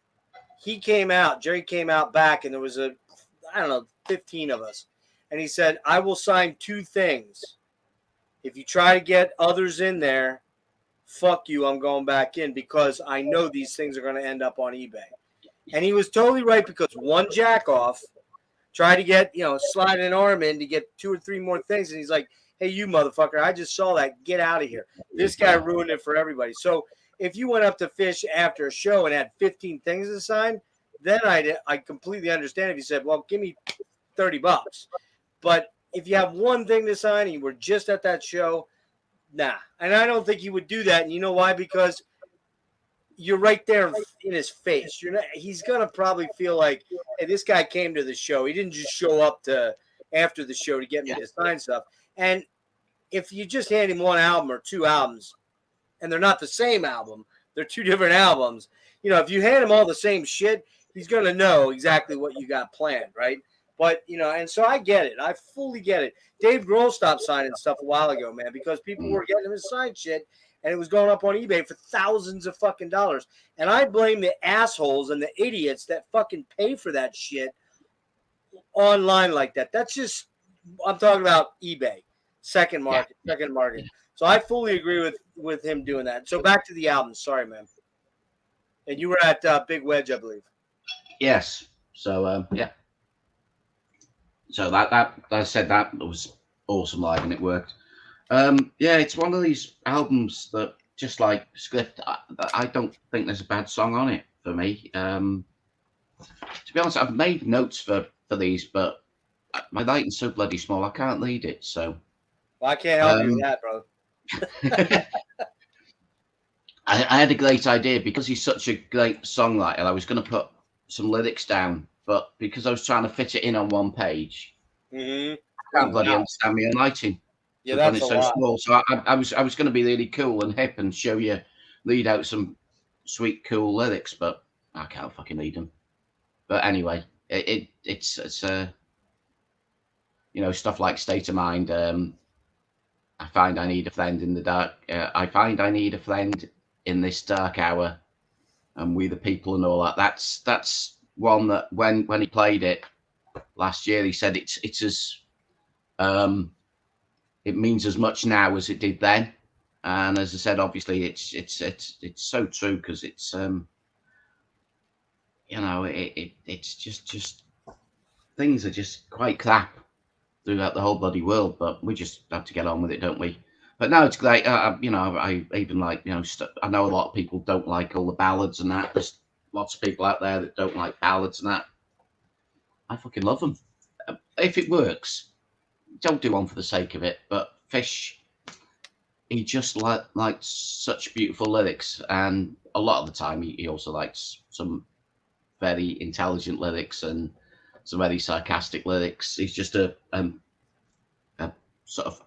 Jerry came out back, and there was 15 of us. And he said, I will sign 2 things. If you try to get others in there, fuck you, I'm going back in, because I know these things are going to end up on eBay. And he was totally right, because one jack-off tried to get, slide an arm in to get 2 or 3 more things. And he's like, hey, you motherfucker, I just saw that. Get out of here. This guy ruined it for everybody. So if you went up to Fish after a show and had 15 things to sign, then I completely understand if you said, well, give me $30. But if you have one thing to sign and you were just at that show, nah. And I don't think he would do that. And you know why? Because you're right there in his face. He's going to probably feel like, hey, this guy came to the show. He didn't just show up after the show to get me to sign stuff. And if you just hand him 1 album or 2 albums, and they're not the same album, they're 2 different albums, if you hand him all the same shit, he's going to know exactly what you got planned, right? But, you know, and so I get it. I fully get it. Dave Grohl stopped signing stuff a while ago, man, because people were getting him to sign shit, and it was going up on eBay for thousands of fucking dollars. And I blame the assholes and the idiots that fucking pay for that shit online like that. That's just, I'm talking about eBay, second market. So I fully agree with him doing that. So back to the album. Sorry, man. And you were at Big Wedge, I believe. Yes. So yeah. So that I said that was awesome live and it worked. Yeah, it's one of these albums that just like Script. I don't think there's a bad song on it for me. To be honest, I've made notes for these, but my writing's so bloody small I can't read it. So well, I can't help you with that, bro. I had a great idea because he's such a great songwriter. I was going to put some lyrics down, but because I was trying to fit it in on one page, I can't bloody understand me on writing. Yeah, I've done that's it so small. So I was going to be really cool and hip and show you, read out some sweet, cool lyrics, but I can't fucking read them. But anyway, it's you know, stuff like State of Mind. I find I need a friend in the dark. I find I need a friend in this dark hour, and We the People and all that. That's one that when he played it last year, he said it's as it means as much now as it did then. And as I said, obviously it's so true because it's you know, it's just things are just quite crap throughout the whole bloody world, but we just have to get on with it, don't we? But no, it's great. You know, I even like, you know, I know a lot of people don't like all the ballads and that. There's lots of people out there that don't like ballads and that. I fucking love them. If it works, don't do one for the sake of it. But Fish, he just likes such beautiful lyrics, and a lot of the time he also likes some very intelligent lyrics and some very sarcastic lyrics. He's just a sort of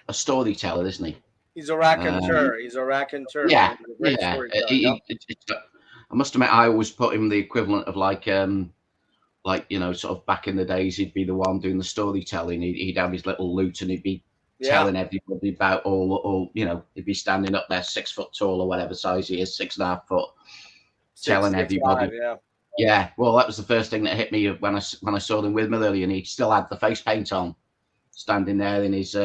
a storyteller, isn't he? He's a raconteur. He's a raconteur. Yeah, Great yeah. storyteller. I must admit, I always put him the equivalent of like you know, sort of back in the days, he'd be the one doing the storytelling. He'd have his little lute and he'd be telling everybody about all, you know, he'd be standing up there 6 foot tall or whatever size he is, 6.5 foot, telling everybody. Yeah, well, that was the first thing that hit me when I saw him with Marillion. He still had the face paint on, standing there in his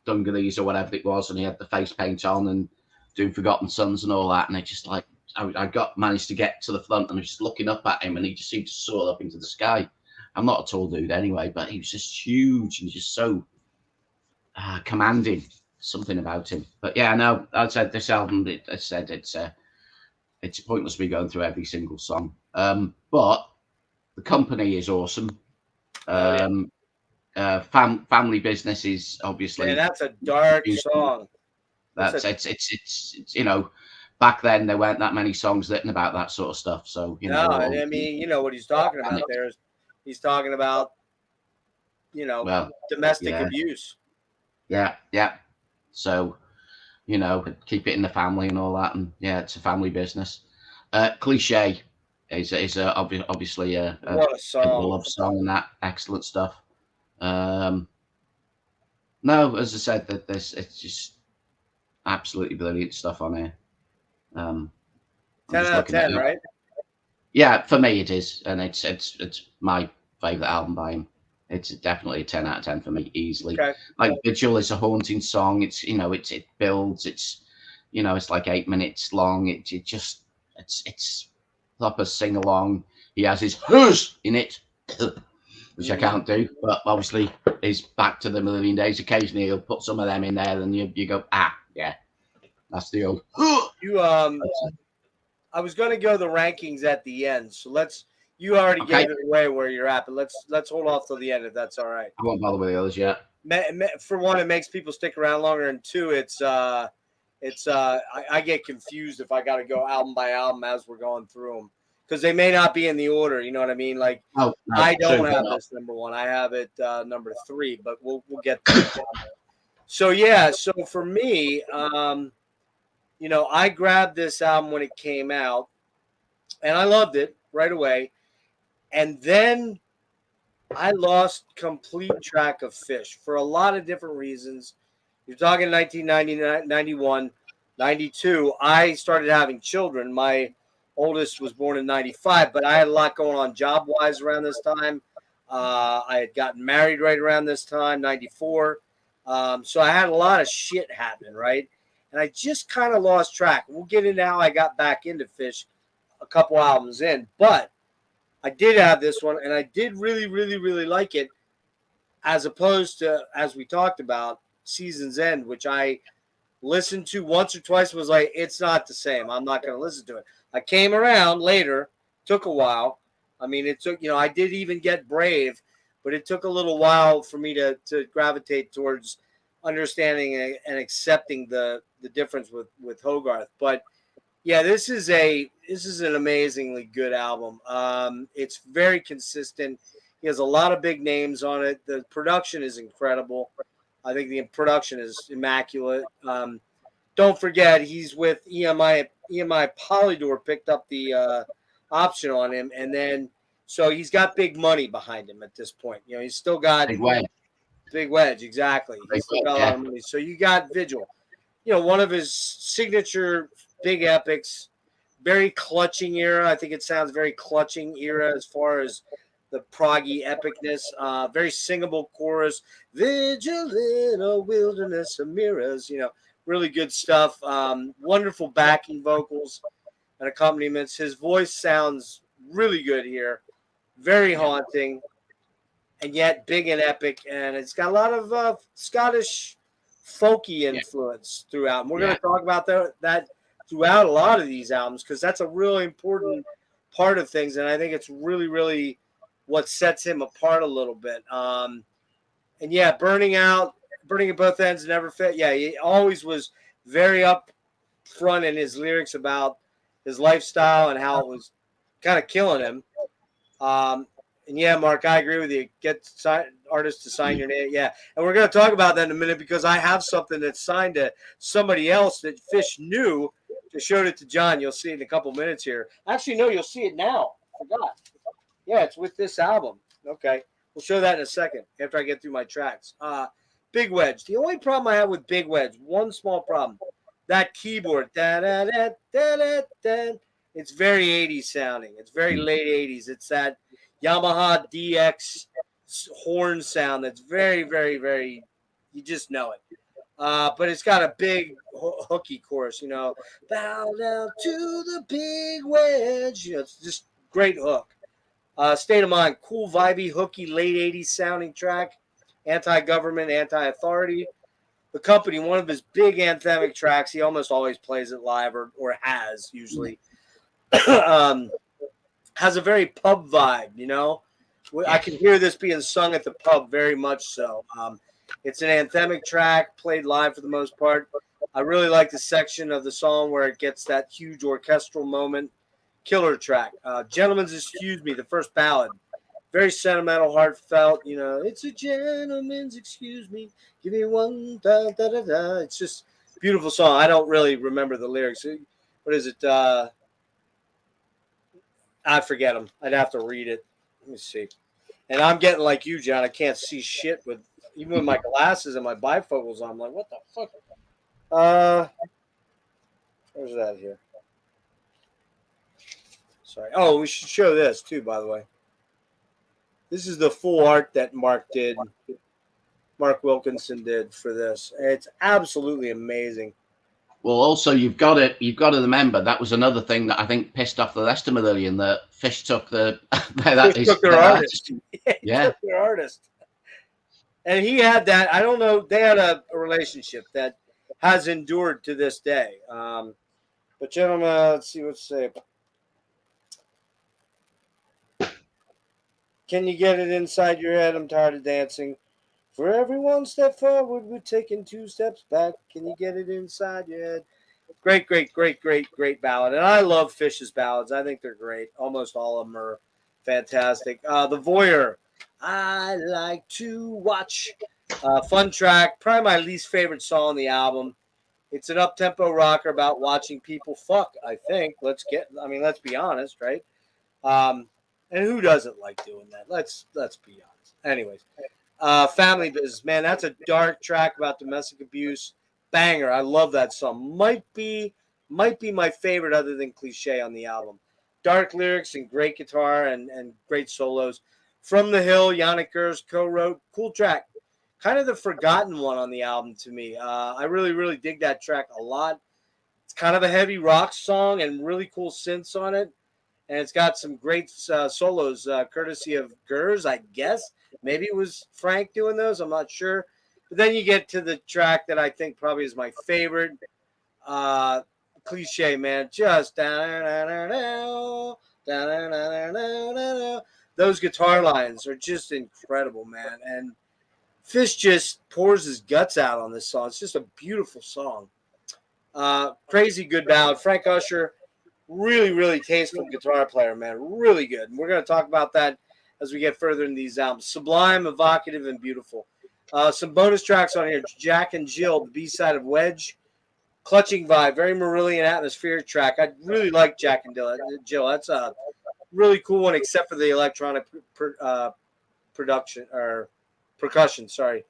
dungarees or whatever it was, and he had the face paint on and doing Forgotten Sons and all that. And it just like I managed to get to the front and I was just looking up at him, and he just seemed to soar up into the sky. I'm not a tall dude anyway, but he was just huge and just so commanding. Something about him. But yeah, no, I said this album. It's pointless me going through every single song. But the company is awesome. Family Business is obviously. Yeah, that's a dark song. It's you know, back then there weren't that many songs written about that sort of stuff. So you know, I mean, you know what he's talking about there is he's talking about, you know, domestic abuse. Yeah. So, you know, keep it in the family and all that, and yeah, it's a family business. Cliche is obviously a love song and that excellent stuff. No, as I said, that it's just absolutely brilliant stuff on here. 10 out of 10, right? Yeah, for me it is, and it's my favorite album by him. It's definitely a 10 out of 10 for me, easily. Okay. Like Vigil is a haunting song. It's, you know, it builds. It's, you know, it's like 8 minutes long. It's proper sing along. He has his "hers" in it, which I can't do, but obviously he's back to the Marillion days. Occasionally he'll put some of them in there, and you go, yeah, that's the old. I was going to go the rankings at the end, so you already gave it away where you're at, but let's hold off till the end if that's all right. I won't bother with the others yet. For one, it makes people stick around longer, and two, I get confused if I got to go album by album as we're going through them, because they may not be in the order. You know what I mean? Like, I don't have this number one. I have it number 3, but we'll get there. So yeah, so for me, you know, I grabbed this album when it came out, and I loved it right away. And then I lost complete track of Fish for a lot of different reasons. You're talking 1999, 91, 92. I started having children. My oldest was born in 95, but I had a lot going on job wise around this time. I had gotten married right around this time, 94. So I had a lot of shit happening, right? And I just kind of lost track. We'll get into how I got back into Fish a couple albums in, but I did have this one, and I did really, really, really like it, as opposed to, as we talked about, Season's End, which I listened to once or twice, was like, it's not the same. I'm not going to listen to it. I came around later, took a while. I mean, it took, I did even get Brave, but it took a little while for me to gravitate towards understanding and accepting the difference with Hogarth. But yeah, this is an amazingly good album. It's very consistent. He has a lot of big names on it. The production is incredible. I think the production is immaculate. Don't forget, he's with EMI. EMI Polydor picked up the option on him, and then so he's got big money behind him at this point. He's still got Big Wedge. Big Wedge, exactly. He's still got a lot of money. So you got Vigil. One of his signature big epics, very clutching era. I think it sounds very clutching era as far as the proggy epicness. Very singable chorus. Vigil in a wilderness of mirrors. Really good stuff. Wonderful backing vocals and accompaniments. His voice sounds really good here. Very haunting, and yet big and epic. And it's got a lot of Scottish folky influence throughout. And we're going to talk about that throughout a lot of these albums, because that's a really important part of things. And I think it's really, really what sets him apart a little bit. And yeah, burning at both ends never fit. Yeah, he always was very up front in his lyrics about his lifestyle and how it was kind of killing him. And yeah, Mark, I agree with you. Get artists to sign your name. Yeah. And we're going to talk about that in a minute, because I have something that's signed to somebody else that Fish knew. Just showed it to John. You'll see it in a couple minutes here. Actually, no, you'll see it now. Forgot. Yeah, it's with this album. Okay. We'll show that in a second after I get through my tracks. Big Wedge. The only problem I have with Big Wedge, one small problem, that keyboard. It's very 80s sounding. It's very late 80s. It's that Yamaha DX horn sound that's very, very, very, you just know it. But it's got a big hooky chorus, bow down to the big wedge. It's just great hook. State of Mind, cool, vibey, hooky, late 80s sounding track. Anti-government, anti-authority. The Company, one of his big anthemic tracks. He almost always plays it live, or has usually. Has a very pub vibe, I can hear this being sung at the pub very much so. It's an anthemic track, played live for the most part. I really like the section of the song where it gets that huge orchestral moment. Killer track. Gentlemen's Excuse Me, the first ballad. Very sentimental, heartfelt. It's a gentleman's excuse me. Give me one, da, da, da, da. It's just a beautiful song. I don't really remember the lyrics. What is it? I forget them. I'd have to read it. Let me see. And I'm getting like you, John. I can't see shit even with my glasses and my bifocals on. I'm like, what the fuck? Where's that here? Sorry. Oh, we should show this too, by the way. This is the full art that Mark Wilkinson did for this. It's absolutely amazing. Well, also you've got to remember that was another thing that I think pissed off the rest of Marillion, that Fish took their artist. Yeah, their artist. And he had that. I don't know. They had a relationship that has endured to this day. But gentlemen, let's see what's say. Can you get it inside your head? I'm tired of dancing. For every one step forward, we're taking 2 steps back. Can you get it inside your head? Great, great, great, great, great ballad. And I love Fish's ballads. I think they're great. Almost all of them are fantastic. The Voyeur. I like to watch. Fun track. Probably my least favorite song on the album. It's an up-tempo rocker about watching people fuck, I think. Let's be honest, right? And who doesn't like doing that? Let's be honest. Anyways, Family Business, man, that's a dark track about domestic abuse. Banger. I love that song. Might be my favorite other than Cliche on the album. Dark lyrics and great guitar and great solos. From the Hill, Yannick Gers co-wrote. Cool track. Kind of the forgotten one on the album to me. I really, really dig that track a lot. It's kind of a heavy rock song and really cool synths on it. And it's got some great solos, courtesy of Gers, I guess. Maybe it was Frank doing those. I'm not sure. But then you get to the track that I think probably is my favorite. Cliche, man. Just those guitar lines are just incredible, man. And Fish just pours his guts out on this song. It's just a beautiful song. Crazy good ballad. Frank Usher, really, really tasteful guitar player, man. Really good. And we're going to talk about that as we get further in these albums. Sublime, evocative, and beautiful. Some bonus tracks on here. Jack and Jill, the B-side of Wedge. Clutching Vibe, very Marillion atmospheric track. I really like Jack and Jill. That's a really cool one, except for the electronic production or percussion. Sorry.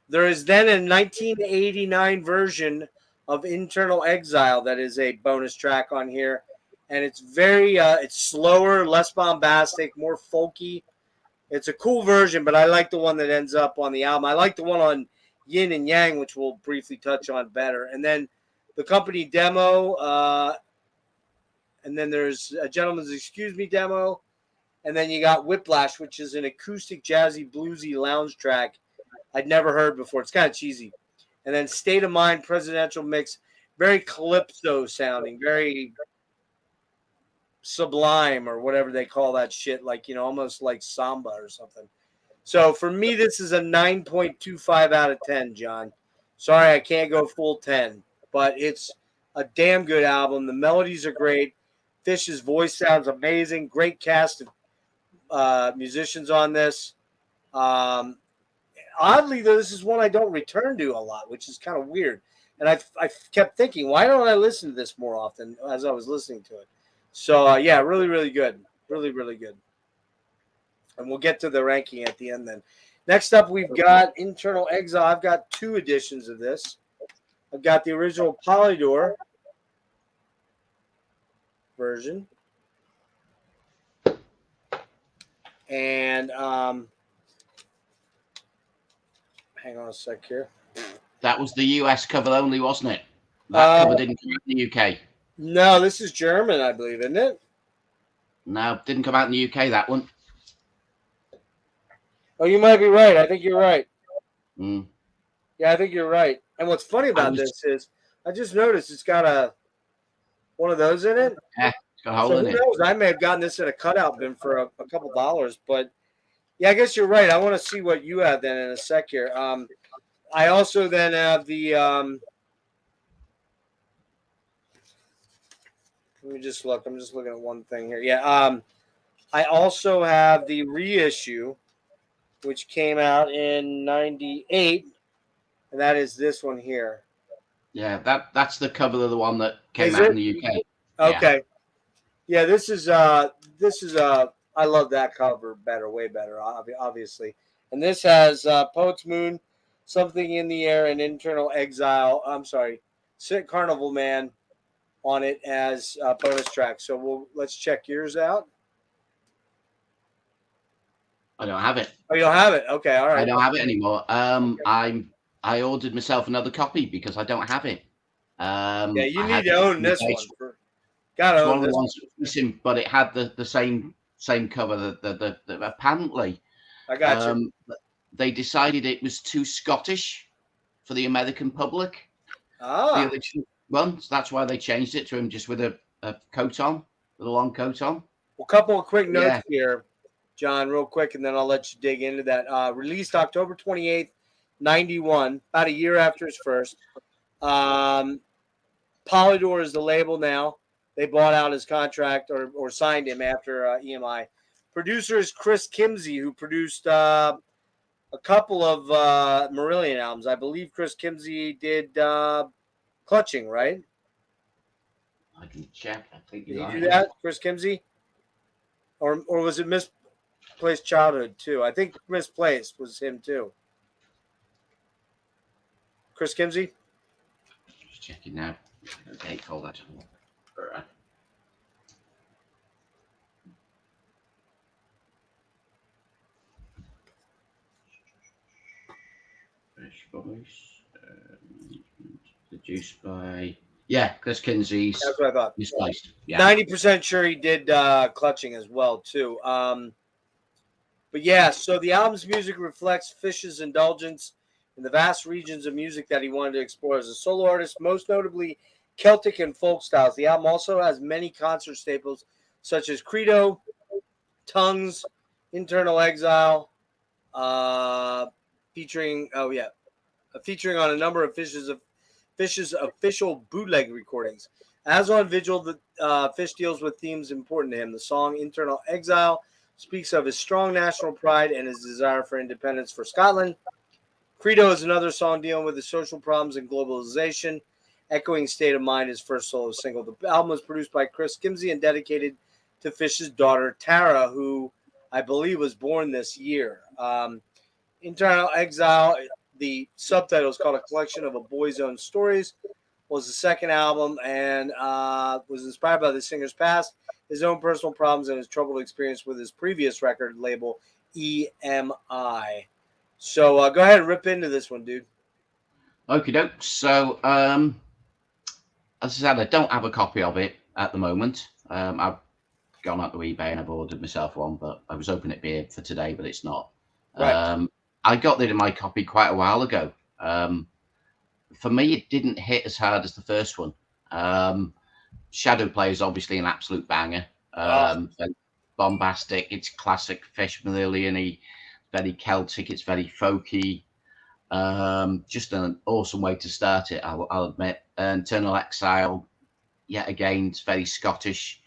There is then a 1989 version of Internal Exile that is a bonus track on here, and it's very it's slower, less bombastic, more folky. It's a cool version, but I like the one that ends up on the album. I like the one on Yin and Yang, which we'll briefly touch on better. And then the company demo, and then there's a Gentleman's Excuse Me demo, and then you got Whiplash, which is an acoustic, jazzy, bluesy lounge track I'd never heard before. It's kind of cheesy. And then State of Mind presidential mix, very calypso sounding, very sublime or whatever they call that shit, like, you know, almost like samba or something. So for me, this is a 9.25 out of 10, John. Sorry, I can't go full 10, but it's a damn good album. The melodies are great. Fish's voice sounds amazing. Great cast of musicians on this. Oddly, though, this is one I don't return to a lot, which is kind of weird. And I kept thinking, why don't I listen to this more often as I was listening to it? So, yeah, really, really good. Really, really good. And we'll get to the ranking at the end then. Next up, we've got Internal Exile. I've got 2 editions of this. I've got the original Polydor version. And hang on a sec here. That was the US cover only, wasn't it? That cover didn't come out in the UK. No, this is German, I believe, isn't it? No, didn't come out in the UK, that one. Oh, you might be right. I think you're right. Mm. Yeah, I think you're right. And what's funny about this is I just noticed it's got one of those in it. Yeah, it's got a hole in it. Who knows? I may have gotten this in a cutout bin for a couple dollars, but yeah, I guess you're right. I want to see what you have then in a sec here. I also then have the let me just look. I'm just looking at one thing here. Yeah, I also have the reissue, which came out in '98, and that is this one here. Yeah, that's the cover of the one that came out in the UK. Okay. Yeah, this is I love that cover better, way better, obviously. And this has Poet's Moon, Something in the Air, and Internal Exile. I'm sorry, Sit Carnival Man on it as bonus track. So let's check yours out. I don't have it. Oh, you don't have it? Okay, all right. I don't have it anymore. I ordered myself another copy because I don't have it. Yeah, you need to own this one. Gotta own this one. Missing, but it had the same cover. The apparently, I got you. They decided it was too Scottish for the American public. Ah. The original one, so that's why they changed it to him just with a coat on, with a long coat on. Well, a couple of quick notes here, John, real quick, and then I'll let you dig into that. Released October 28th, 91, about a year after his first. Polydor is the label now. They bought out his contract or signed him after EMI. Producer is Chris Kimsey, who produced a couple of Marillion albums. I believe Chris Kimsey did Clutching, right? I can check. I think did he do that, Chris Kimsey? Or was it Miss? Misplaced Childhood too. I think Misplaced was him too. Chris Kimsey. Just checking now. Okay, call that. Fresh Voice. Produced by Chris Kinsey's. That's what I thought. Misplaced. 90% sure he did Clutching as well too. But yeah, so the album's music reflects Fish's indulgence in the vast regions of music that he wanted to explore as a solo artist, most notably Celtic and folk styles. The album also has many concert staples such as Credo, Tongues, Internal Exile, featuring on a number of Fish's official bootleg recordings. As on Vigil, the Fish deals with themes important to him. The song Internal Exile speaks of his strong national pride and his desire for independence for Scotland. Credo is another song dealing with his social problems and globalization, echoing State of Mind, his first solo single. The album was produced by Chris Kimsey and dedicated to Fish's daughter, Tara, who I believe was born this year. Internal Exile, the subtitle is called A Collection of a Boy's Own Stories, was the second album and was inspired by the singer's past, his own personal problems, and his troubled experience with his previous record label, EMI. So go ahead and rip into this one, dude. Okie doke. So, as I said, I don't have a copy of it at the moment. I've gone out to eBay and I've ordered myself one, but I was hoping it'd be here for today, but it's not. Right. I got rid of my copy quite a while ago. For me, it didn't hit as hard as the first one. Shadow Play is obviously an absolute banger. Bombastic. It's classic Fish, Marillion-y, very Celtic. It's very folky. Just an awesome way to start it, I'll admit. Internal Exile, yet again, it's very Scottish.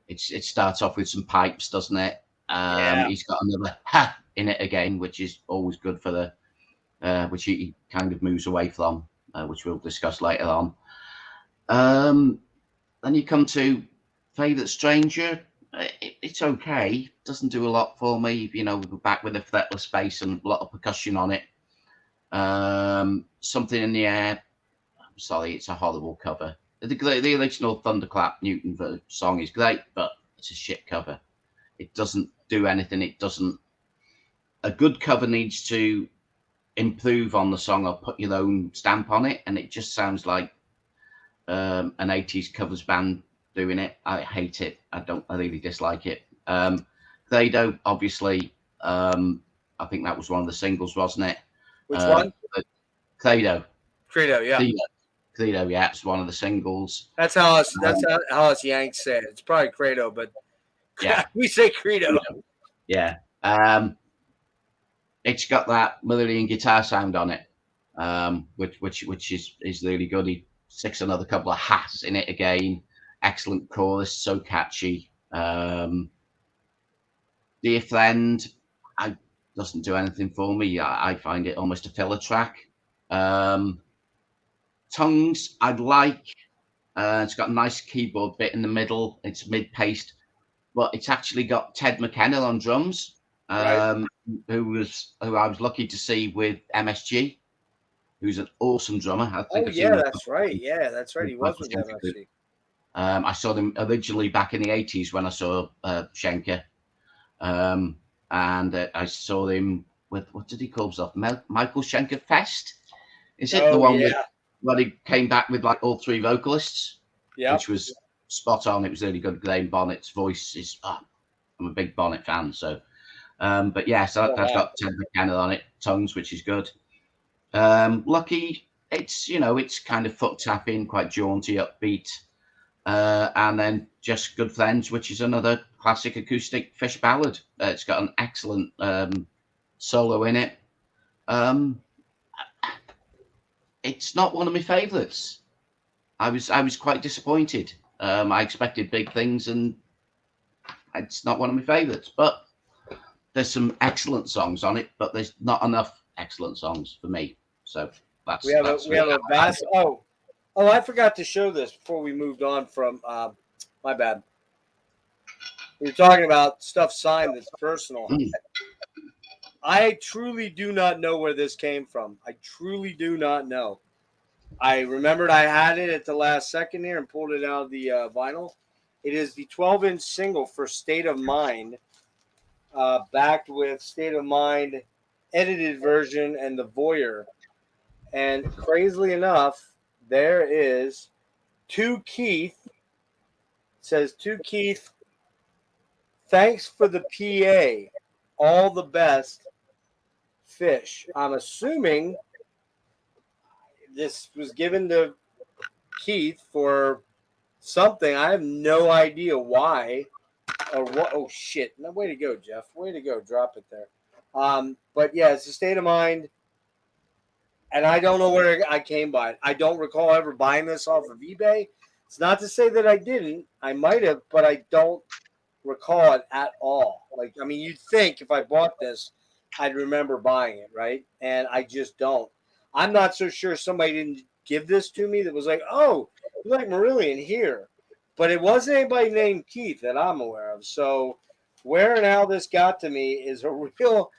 It starts off with some pipes, doesn't it? He's got another ha in it again, which is always good for the which he kind of moves away from, which we'll discuss later on. Then you come to Favourite Stranger. It's okay. Doesn't do a lot for me. You know, we're back with a fretless bass and a lot of percussion on it. Something in the Air. I'm sorry, it's a horrible cover. The original Thunderclap Newton song is great, but it's a shit cover. It doesn't do anything. It doesn't. A good cover needs to improve on the song or put your own stamp on it, and it just sounds like an 80s covers band doing it. I hate it. I really dislike it. Credo, obviously, I think that was one of the singles, wasn't it? Which one? Credo, yeah. Credo, yeah, it's one of the singles. That's how us Yanks say it. It's probably Credo, but yeah, we say Credo. Yeah. It's got that Marillion guitar sound on it, which is really good. He sticks another couple of hats in it again. Excellent chorus, so catchy. Dear Friend, doesn't do anything for me. I find it almost a filler track. Tongues, I'd like. It's got a nice keyboard bit in the middle. It's mid-paced, but it's actually got Ted McKenna on drums, right. who I was lucky to see with MSG, who's an awesome drummer. That's right. Yeah, that's right. He was with MSG. I saw them originally back in the 80s when I saw Schenker. And I saw him with, what did he call himself? Michael Schenker Fest? Is it the one where he came back with like all three vocalists? Yeah. Which was spot on. It was really good. Graham Bonnet's voice is, I'm a big Bonnet fan. So, but yeah, so that's got Ted McKenna on it, Tongues, which is good. Lucky, it's kind of foot tapping, quite jaunty, upbeat. And then Just Good Friends, which is another classic acoustic Fish ballad. It's got an excellent solo in it. It's not one of my favourites. I was quite disappointed. I expected big things, and it's not one of my favourites. But there's some excellent songs on it, but there's not enough excellent songs for me. So we have a vast. Oh, I forgot to show this before we moved on from. My bad. You're talking about stuff signed that's personal. Mm. I truly do not know where this came from. I truly do not know. I remembered I had it at the last second here and pulled it out of the vinyl. It is the 12-inch single for State of Mind, backed with State of Mind edited version and the Voyeur. And crazily enough, there is To Keith. It says To Keith, thanks for the PA. All the best, Fish. I'm assuming this was given to Keith for something. I have no idea why or what. Oh shit! No, way to go, Jeff. Way to go. Drop it there. But yeah, it's a State of Mind, and I don't know where I came by it. I don't recall ever buying this off of eBay. It's not to say that I didn't. I might have, but I don't recall it at all. Like, I mean, you'd think if I bought this, I'd remember buying it, right? And I just don't. I'm not so sure somebody didn't give this to me that was like, oh, you like Marillion here. But it wasn't anybody named Keith that I'm aware of. So where and how this got to me is a real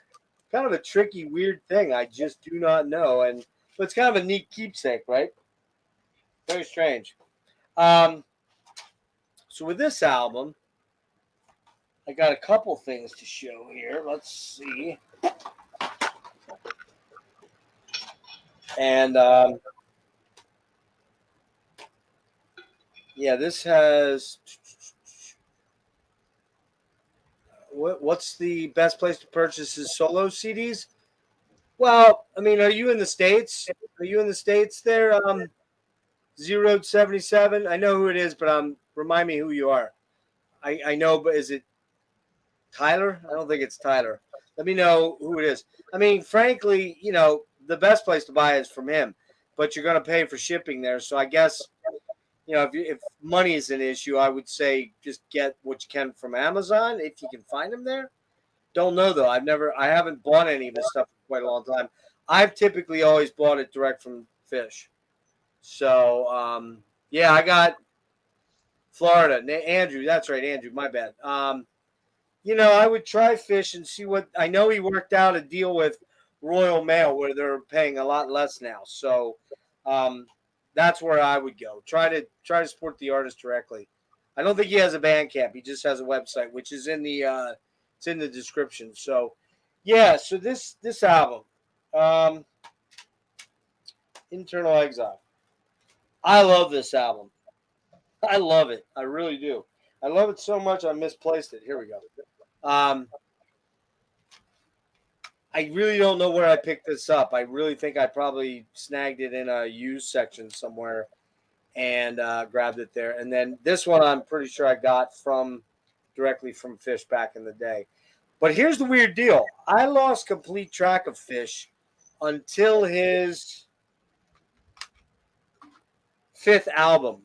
kind of a tricky, weird thing. I just do not know. And but it's kind of a neat keepsake, right? Very strange. Um, so with this album, I got a couple things to show here. Let's see. And yeah, this has. What's the best place to purchase his solo CDs? Well, I mean, are you in the States? Are you in the States there? Zero 77. I know who it is, but remind me who you are. I know, but is it Tyler? I don't think it's Tyler. Let me know who it is. I mean, frankly, you know, the best place to buy is from him, but you're going to pay for shipping there. So I guess, you know, if money is an issue, I would say just get what you can from Amazon if you can find them there. Don't know though. I haven't bought any of this stuff for quite a long time. I've typically always bought it direct from Fish. So yeah, I got Florida. Andrew, that's right, Andrew. My bad. You know, I would try Fish and see what. I know he worked out a deal with Royal Mail where they're paying a lot less now. So that's where I would go. Try to support the artist directly. I don't think he has a Bandcamp. He just has a website, which is in the it's in the description. So yeah, so this album, Internal Exile. I love this album. I love it. I really do. I love it so much I misplaced it. Here we go. I really don't know where I picked this up. I really think I probably snagged it in a used section somewhere and grabbed it there. And then this one I'm pretty sure I got directly from Fish back in the day. But here's the weird deal. I lost complete track of Fish until his 5th album,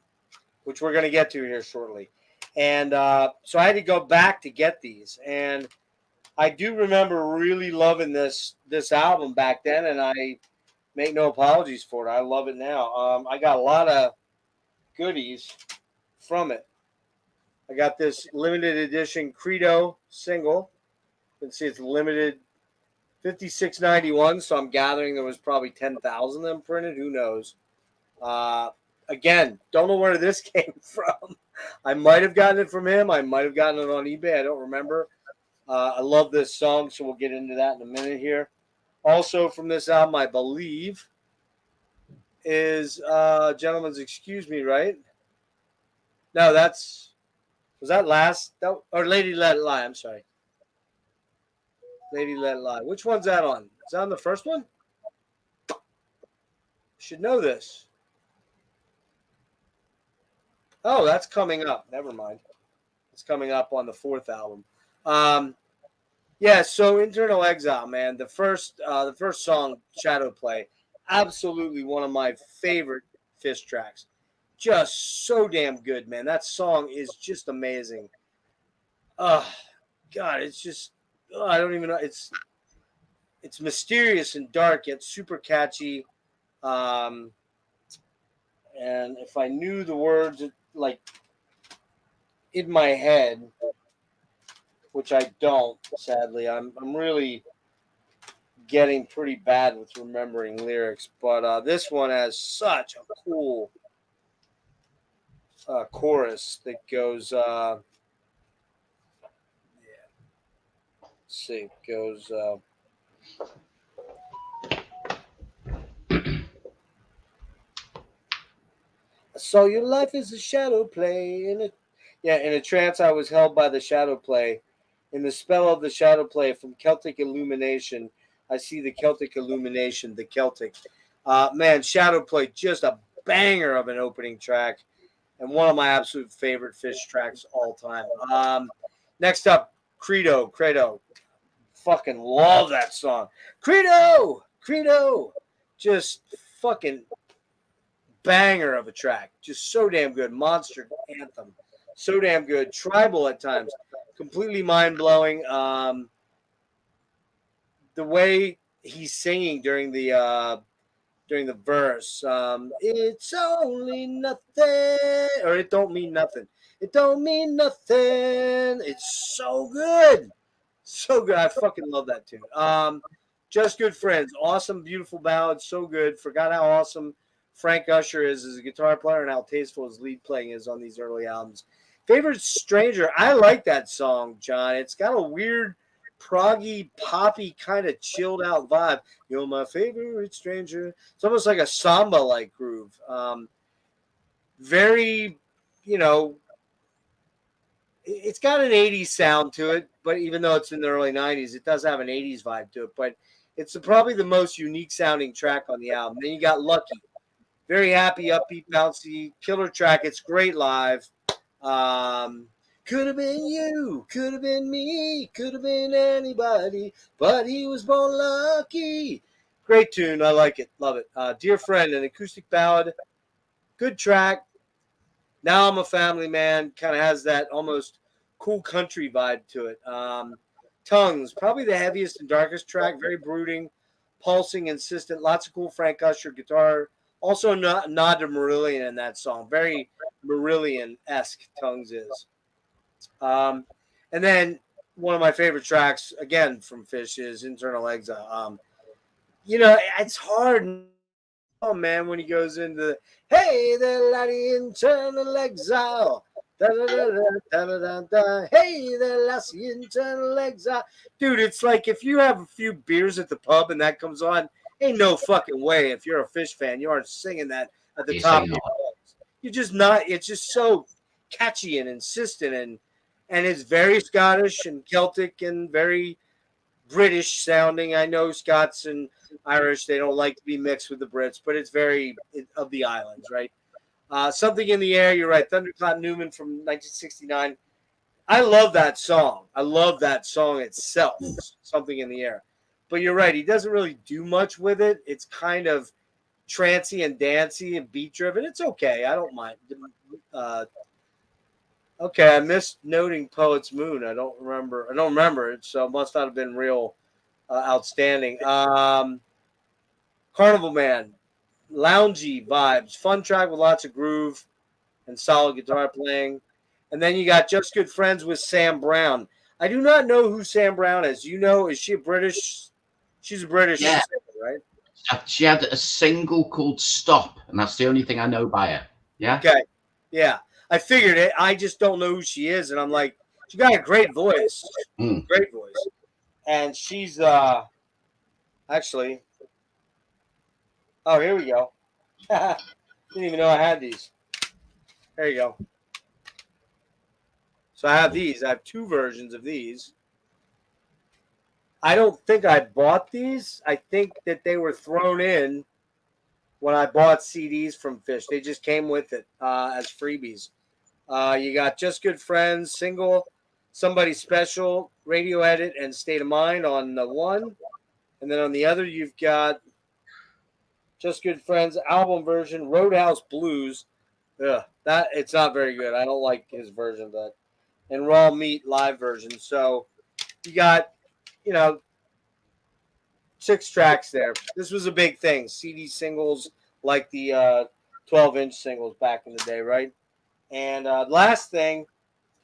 which we're going to get to here shortly. And so I had to go back to get these. And I do remember really loving this album back then, and I make no apologies for it. I love it now. I got a lot of goodies from it. I got this limited edition Credo single. You can see it's limited 56.91, so I'm gathering there was probably 10,000 of them printed. Who knows? Again, don't know where this came from. I might have gotten it from him. I might have gotten it on eBay. I don't remember. I love this song, so we'll get into that in a minute here. Also from this album, I believe, is Gentleman's Excuse Me, right? No, was that last? Or Lady Let It Lie, I'm sorry. Lady Let It Lie. Which one's that on? Is that on the first one? Should know this. Oh, that's coming up. Never mind. It's coming up on the 4th album. Yeah, so Internal Exile, man. The first song, Shadow Play, absolutely one of my favorite Fish tracks. Just so damn good, man. That song is just amazing. God, it's just I don't even know. It's mysterious and dark yet super catchy. And if I knew the words like in my head, which I don't. Sadly, I'm really getting pretty bad with remembering lyrics. But this one has such a cool chorus that goes. Let's see, goes. I saw your life as a shadow play in a trance I was held by the shadow play. In the spell of the shadow play from Celtic illumination, I see the Celtic illumination, the Celtic. Man, shadow play, just a banger of an opening track, and one of my absolute favorite Fish tracks all time. Next up, Credo. Fucking love that song. Credo. Just fucking banger of a track. Just so damn good. Monster anthem. So damn good. Tribal at times. Completely mind blowing. The way he's singing during the verse. It's only nothing, or it don't mean nothing. It don't mean nothing. It's so good. So good. I fucking love that tune. Just Good Friends. Awesome, beautiful ballad. So good. Forgot how awesome Frank Usher is as a guitar player and how tasteful his lead playing is on these early albums. Favorite Stranger. I like that song, John. It's got a weird, proggy, poppy, kind of chilled out vibe. You're my favorite stranger. It's almost like a samba-like groove. Very, you know, it's got an 80s sound to it, but even though it's in the early 90s, it does have an 80s vibe to it. But it's probably the most unique sounding track on the album. Then you got Lucky. Very happy, upbeat, bouncy, killer track. It's great live. Could have been you, could have been me, could have been anybody, but he was born lucky. Great tune. I like it. Love it. Dear Friend, an acoustic ballad. Good track. Now I'm a Family Man. Kind of has that almost cool country vibe to it. Tongues, probably the heaviest and darkest track. Very brooding, pulsing, insistent. Lots of cool Frank Usher guitar. Also, nod to Marillion in that song. Very Marillion-esque Tongues is. And then one of my favorite tracks, again from Fish, is Internal Exile. It's hard. Oh man, when he goes into hey there, laddie, internal exile. Da, da, da, da, da, da, da. Hey there, lassie, internal exile. Dude, it's like if you have a few beers at the pub and that comes on, ain't no fucking way. If you're a Fish fan, you aren't singing that at the top of your lungs. You're just not. It's just so catchy and insistent, and it's very Scottish and Celtic and very British sounding. I know Scots and Irish, they don't like to be mixed with the Brits, but it's very of the islands, right? Something in the Air, you're right. Thunderclap Newman from 1969. I love that song. I love that song itself, Something in the Air. But you're right, he doesn't really do much with it. It's kind of trancy and dancey and beat driven. It's okay. I don't mind. Okay, I missed noting Poet's Moon. I don't remember it, so it must not have been real outstanding. Carnival Man, loungy vibes, fun track with lots of groove and solid guitar playing. And then you got Just Good Friends with Sam Brown. I do not know who Sam Brown is. You know, is she a British? She's a British singer, right? She had a single called Stop, and that's the only thing I know by her. Yeah. Okay. Yeah. I figured it. I just don't know who she is. And I'm like, she got a great voice. Great voice. And she's actually, oh, here we go. Didn't even know I had these. There you go. So I have these. I have two versions of these. I don't think I bought these. I think that they were thrown in when I bought CDs from Fish. They just came with it as freebies. You got Just Good Friends, single, Somebody Special, Radio Edit, and State of Mind on the one. And then on the other, you've got Just Good Friends album version, Roadhouse Blues. Ugh, that it's not very good. I don't like his version of that. And Raw Meat live version. So you got, 6 tracks there. This was a big thing. CD singles like the 12-inch singles back in the day, right? And last thing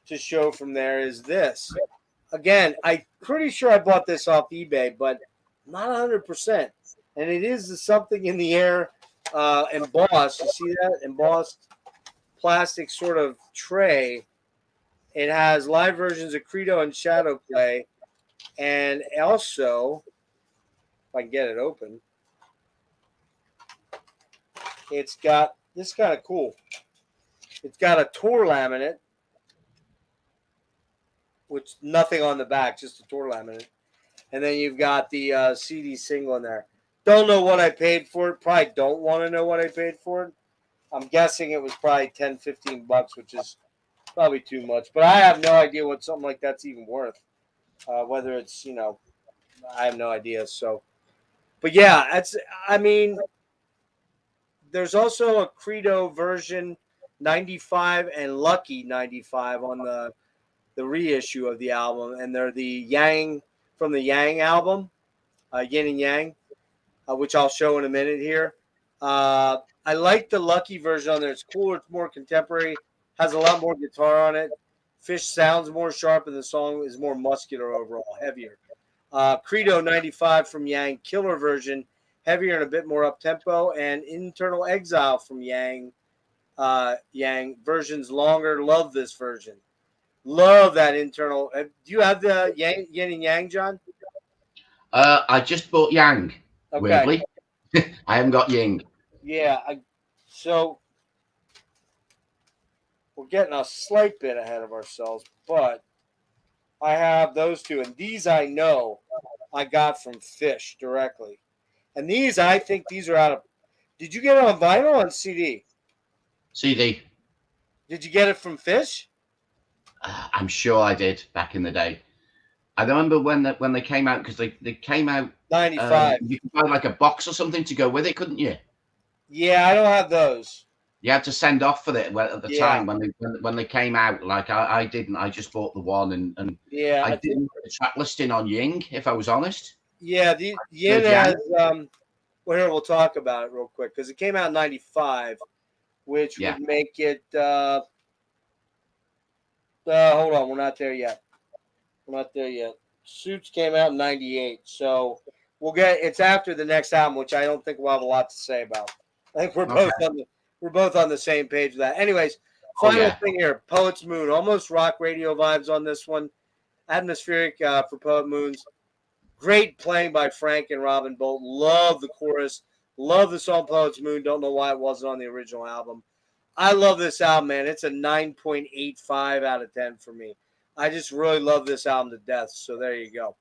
to show from there is this. again, I'm pretty sure I bought this off eBay, but not 100%. And it is the Something in the Air embossed. You see that? Embossed plastic sort of tray. It has live versions of Credo and Shadow Play. And also, if I can get it open, it's got this kind of cool. It's got a tour laminate, which nothing on the back, just a tour laminate. And then you've got the CD single in there. Don't know what I paid for it. Probably don't want to know what I paid for it. I'm guessing it was probably 10, 15 bucks, which is probably too much. But I have no idea what something like that's even worth. Whether it's, I have no idea. So, but yeah, I mean, there's also a Credo version 95 and Lucky 95 on the reissue of the album. And they're the Yang from the Yang album, Yin and Yang, which I'll show in a minute here. I like the Lucky version on there. It's cooler. It's more contemporary. Has a lot more guitar on it. Fish sounds more sharp, and the song is more muscular overall, heavier. Credo 95 from Yang, killer version, heavier and a bit more up-tempo. And Internal Exile from Yang, version's longer. Love this version. Love that internal. Do you have the Yin and Yang, John? I just bought Yang. Okay. Weirdly, I haven't got Ying. Yeah. So we're getting a slight bit ahead of ourselves, but I have those two, and these I know I got from Fish directly. And these, I think these are out of. Did you get it on vinyl or on CD? CD. Did you get it from Fish? I'm sure I did back in the day. I remember when they came out, because they came out 95. You could buy like a box or something to go with it, couldn't you? Yeah, I don't have those. You had to send off for it at the time when they came out. Like I didn't. I just bought the one, and yeah, I didn't put the track listing on Ying, if I was honest. Yeah, the Yin has. Well, here we'll talk about it real quick because it came out in 95, which would make it. Hold on, we're not there yet. Suits came out in 98, so it's after the next album, which I don't think we'll have a lot to say about. I think we're both on the same page with that. Anyways, final thing here, Poet's Moon, almost rock radio vibes on this one. Atmospheric for Poet Moons. Great playing by Frank and Robin Bolt. Love the chorus. Love the song Poet's Moon. Don't know why it wasn't on the original album. I love this album, man. It's a 9.85 out of 10 for me. I just really love this album to death. So there you go.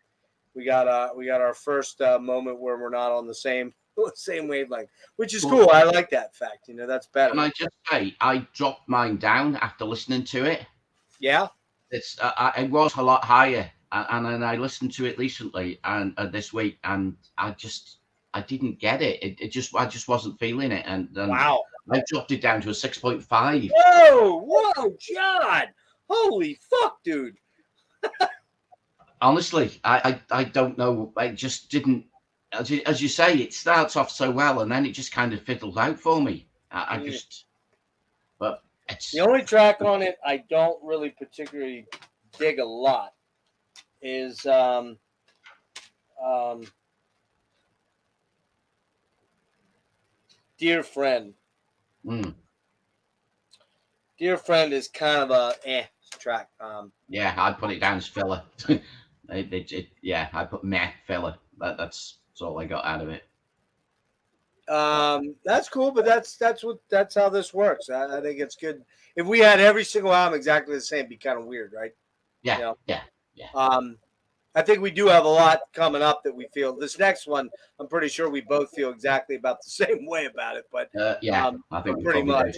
We got our first moment where we're not on the same wavelength, which is cool. I like that fact. That's better. Can I just say, I dropped mine down after listening to it. Yeah. It was a lot higher, and then I listened to it recently and this week, and I didn't get it. I just wasn't feeling it, and wow. I dropped it down to a 6.5. Whoa, John! Holy fuck, dude! Honestly, I don't know. I just didn't. As you say, it starts off so well, and then it just kind of fiddles out for me. But it's the only track on it I don't really particularly dig a lot is Dear Friend. Dear Friend is kind of a track. Yeah, I'd put it down as filler. I put meh filler. That's all I got out of it. That's cool, but that's how this works. I think it's good. If we had every single album exactly the same, it'd be kind of weird, right? Yeah. I think we do have a lot coming up that we feel. This next one, I'm pretty sure we both feel exactly about the same way about it. But I think pretty much.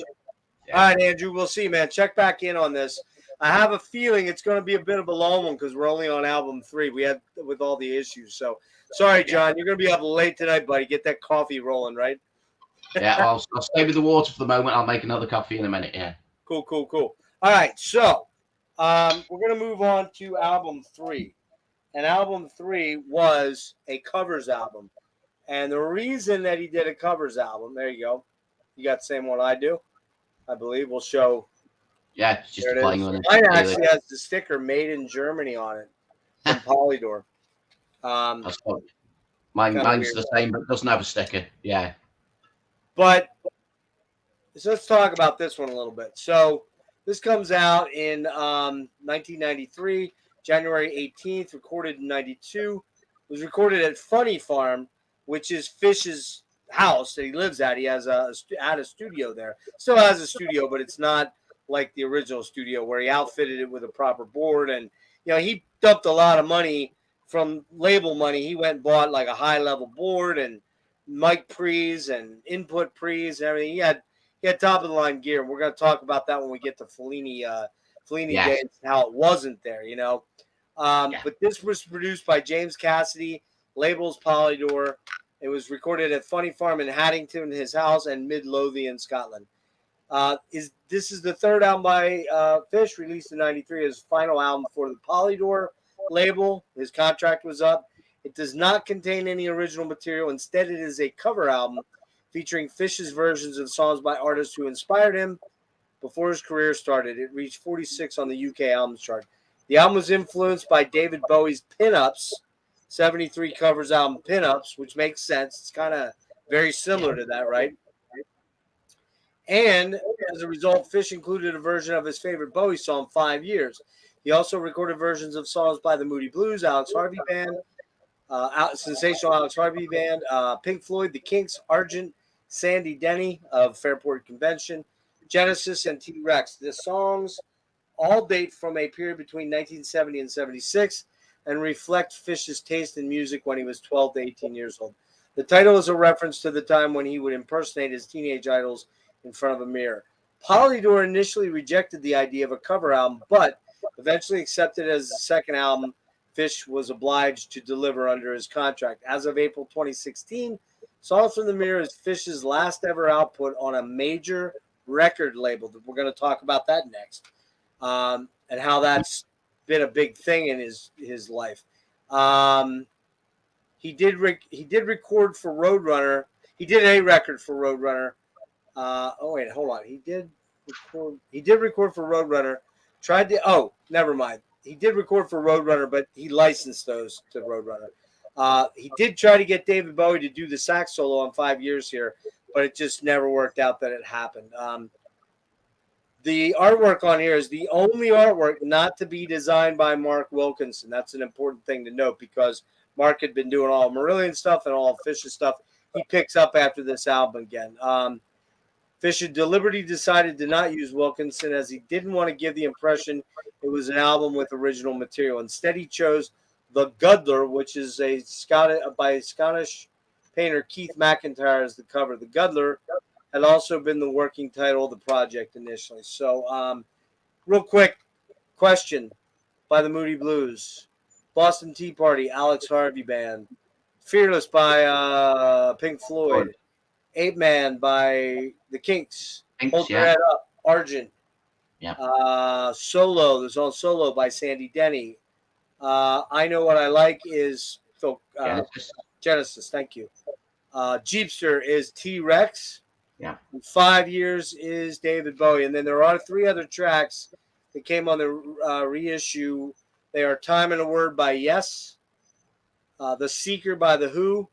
Yeah. All right, Andrew, we'll see, man. Check back in on this. I have a feeling it's going to be a bit of a long one because we're only on album 3. We had with all the issues. So sorry, John, you're going to be up late tonight, buddy. Get that coffee rolling, right? Yeah, I'll stay with the water for the moment. I'll make another coffee in a minute. Yeah. Cool. All right, so we're going to move on to album 3. And album 3 was a covers album. And the reason that he did a covers album, there you go. You got the same one I do, I believe. We'll show. Yeah, just playing on it. Mine actually has the sticker "Made in Germany" on it. from Polydor. That's what, Kind of mine's weird. the same, but doesn't have a sticker. Yeah. But so let's talk about this one a little bit. So this comes out in 1993, January 18th, recorded in 92. It was recorded at Funny Farm, which is Fish's house that he lives at. He has had a studio there. Still has a studio, but it's not like the original studio where he outfitted it with a proper board. And, you know, he dumped a lot of money from label money. He went and bought like a high-level board and mic pre's and input pre's and everything. He had top of the line gear. We're going to talk about that when we get to Fellini Yes. days, how it wasn't there, you know. But this was produced by James Cassidy, labels Polydor. It was recorded at Funny Farm in Haddington, his house, and Midlothian, Scotland. This is the third album by Fish, released in '93, his final album for the Polydor label. His contract was up. It does not contain any original material. Instead, it is a cover album featuring Fish's versions of songs by artists who inspired him before his career started. It reached 46 on the UK albums chart. The album was influenced by David Bowie's Pinups, 73 covers album Pinups, which makes sense. It's kind of very similar to that, right? And as a result, Fish included a version of his favorite Bowie song, 5 Years. He also recorded versions of songs by the Moody Blues, Alex Harvey Band, sensational Alex Harvey Band, Pink Floyd, The Kinks, Argent, Sandy Denny of Fairport Convention, Genesis, and T-Rex. The songs all date from a period between 1970 and 76 and reflect Fish's taste in music when he was 12 to 18 years old. The title is a reference to the time when he would impersonate his teenage idols in front of a mirror. Polydor initially rejected the idea of a cover album, but eventually accepted it as the second album Fish was obliged to deliver under his contract. As of April 2016, Songs from the Mirror is Fish's last ever output on a major record label. We're going to talk about that next, and how that's been a big thing in his life. He did record for Roadrunner. He did a record for Roadrunner. Hold on. He did record for Roadrunner. Never mind. He did record for Roadrunner, but he licensed those to Roadrunner. He did try to get David Bowie to do the sax solo on 5 Years here, but it just never worked out that it happened. The artwork on here is the only artwork not to be designed by Mark Wilkinson. That's an important thing to note because Mark had been doing all Marillion stuff and all Fish's stuff. He picks up after this album again. Fish had deliberately decided to not use Wilkinson as he didn't want to give the impression it was an album with original material. Instead, he chose The Guddler, which is by Scottish painter Keith McIntyre as the cover. The Guddler had also been the working title of the project initially. So, real quick question by the Moody Blues, Boston Tea Party, Alex Harvey Band, Fearless by Pink Floyd, Ape Man by the Kinks, Hold Your Head Up, Argent, Solo, there's all Solo by Sandy Denny. I Know What I Like is Genesis, thank you. Jeepster is T-Rex. Yeah. 5 Years is David Bowie. And then there are 3 other tracks that came on the reissue. They are Time and a Word by Yes, The Seeker by The Who,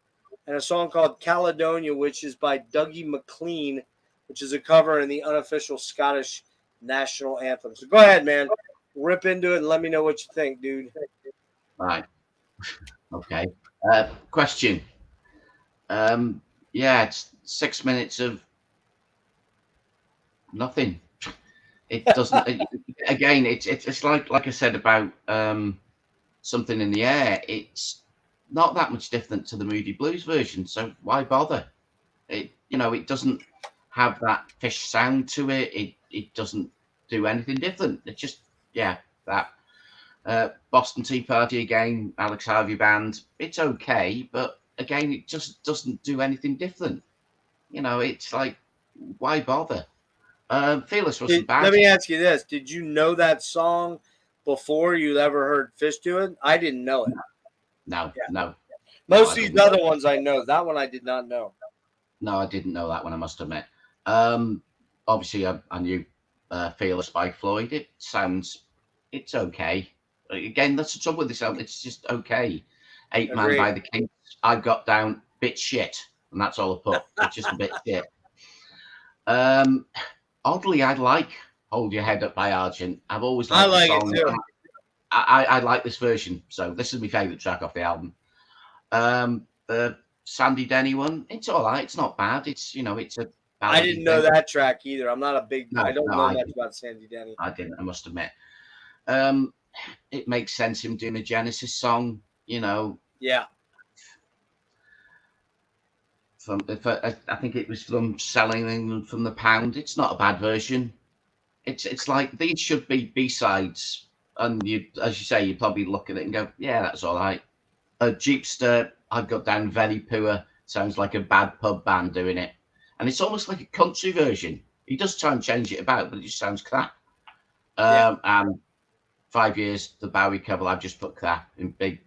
and a song called Caledonia, which is by Dougie MacLean, which is a cover in the unofficial Scottish national anthem. So go ahead, man. Rip into it and let me know what you think, dude. Right. Okay. Question. It's 6 minutes of nothing. It doesn't. Again, it's like I said about Something in the Air. It's not that much different to the Moody Blues version, so why bother? It doesn't have that Fish sound to it. It doesn't do anything different. It's just that. Boston Tea Party again, Alex Harvey Band. It's okay, but again, it just doesn't do anything different. It's like, why bother? Fearless wasn't bad. Let me ask you this: did you know that song before you ever heard Fish do it? I didn't know it. No. Most of these other ones I know. That one I did not know. No, I didn't know that one, I must admit. Obviously, I knew Fearless by Floyd. It's okay. Again, that's the trouble with this album. It's just okay. 8 Man Agreed. by the Kinks. I've got down bit shit, and that's all I put. It's just a bit shit. Oddly, I like Hold Your Head Up by Argent. I've always liked the song. It too. I like this version, so this is my favourite track off the album. The Sandy Denny one, it's all right. It's not bad. It's it's a. I didn't know that track either. I'm not a big. I don't know much about Sandy Denny. I didn't. I must admit. It makes sense him doing a Genesis song. Yeah. I think it was from Selling England from the Pound. It's not a bad version. It's like these should be B-sides, and as you say, you probably look at it and go, yeah, that's all right. Jeepster, I've got down very poor. Sounds like a bad pub band doing it, and it's almost like a country version. He does try and change it about, but it just sounds crap. And 5 years, the Bowie cover, I've just put crap in big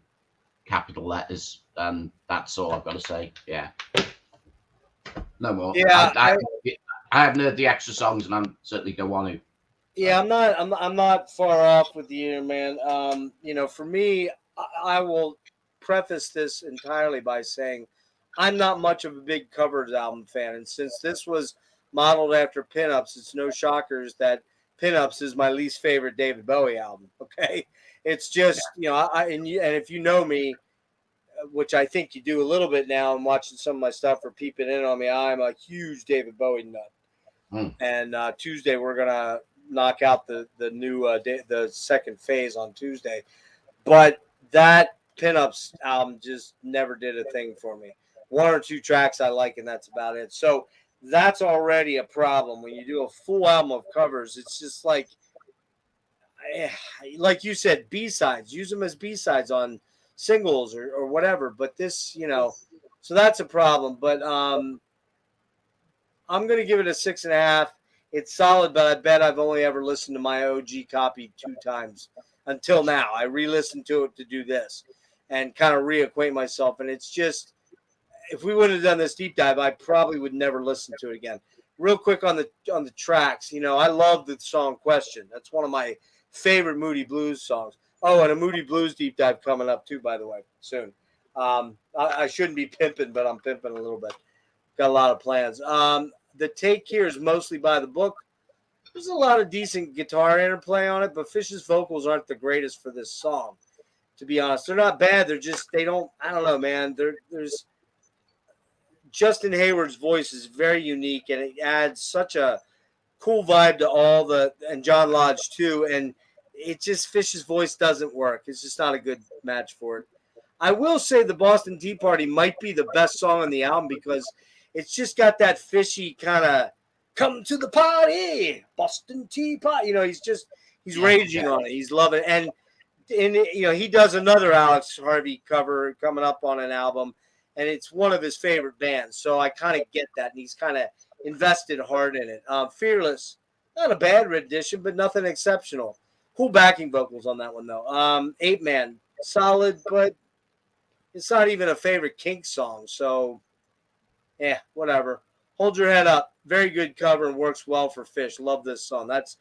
capital letters, and that's all I've got to say. Yeah. No more. Yeah, I haven't heard the extra songs, and I'm certainly don't want to. Yeah, I'm not far off with you, man. For me, I will preface this entirely by saying I'm not much of a big covers album fan, and since this was modeled after Pinups, it's no shockers that Pinups is my least favorite David Bowie album. Okay, it's just and if you know me, which I think you do a little bit now, and watching some of my stuff or peeping in on me, I'm a huge David Bowie nut. And Tuesday we're gonna knock out the new the second phase on Tuesday, but that Pinups album just never did a thing for me. One or two tracks I like, and that's about it. So that's already a problem when you do a full album of covers. It's just like you said, B-sides. Use them as B-sides on singles or whatever. But this, so that's a problem. But I'm going to give it a 6.5. It's solid, but I bet I've only ever listened to my OG copy 2 times until now. I re-listened to it to do this and kind of reacquaint myself. And it's just, if we wouldn't have done this deep dive, I probably would never listen to it again. Real quick on the tracks, I love the song Question. That's one of my favorite Moody Blues songs. Oh, and a Moody Blues deep dive coming up too, by the way, soon. I shouldn't be pimping, but I'm pimping a little bit. Got a lot of plans. The take here is mostly by the book. There's a lot of decent guitar interplay on it, but Fish's vocals aren't the greatest for this song, to be honest. They're not bad. They're just, I don't know, man. There's Justin Hayward's voice is very unique, and it adds such a cool vibe to and John Lodge too. And it just, Fish's voice doesn't work. It's just not a good match for it. I will say the Boston Tea Party might be the best song on the album because it's just got that fishy kind of come to the party, Boston Tea Party. He's raging on it. He's loving it. And he does another Alex Harvey cover coming up on an album, and it's one of his favorite bands. So I kind of get that, and he's kind of invested hard in it. Fearless, not a bad rendition, but nothing exceptional. Cool backing vocals on that one, though. 8 Man, solid, but it's not even a favorite Kinks song. So, whatever. Hold Your Head Up. Very good cover and works well for Fish. Love this song. That's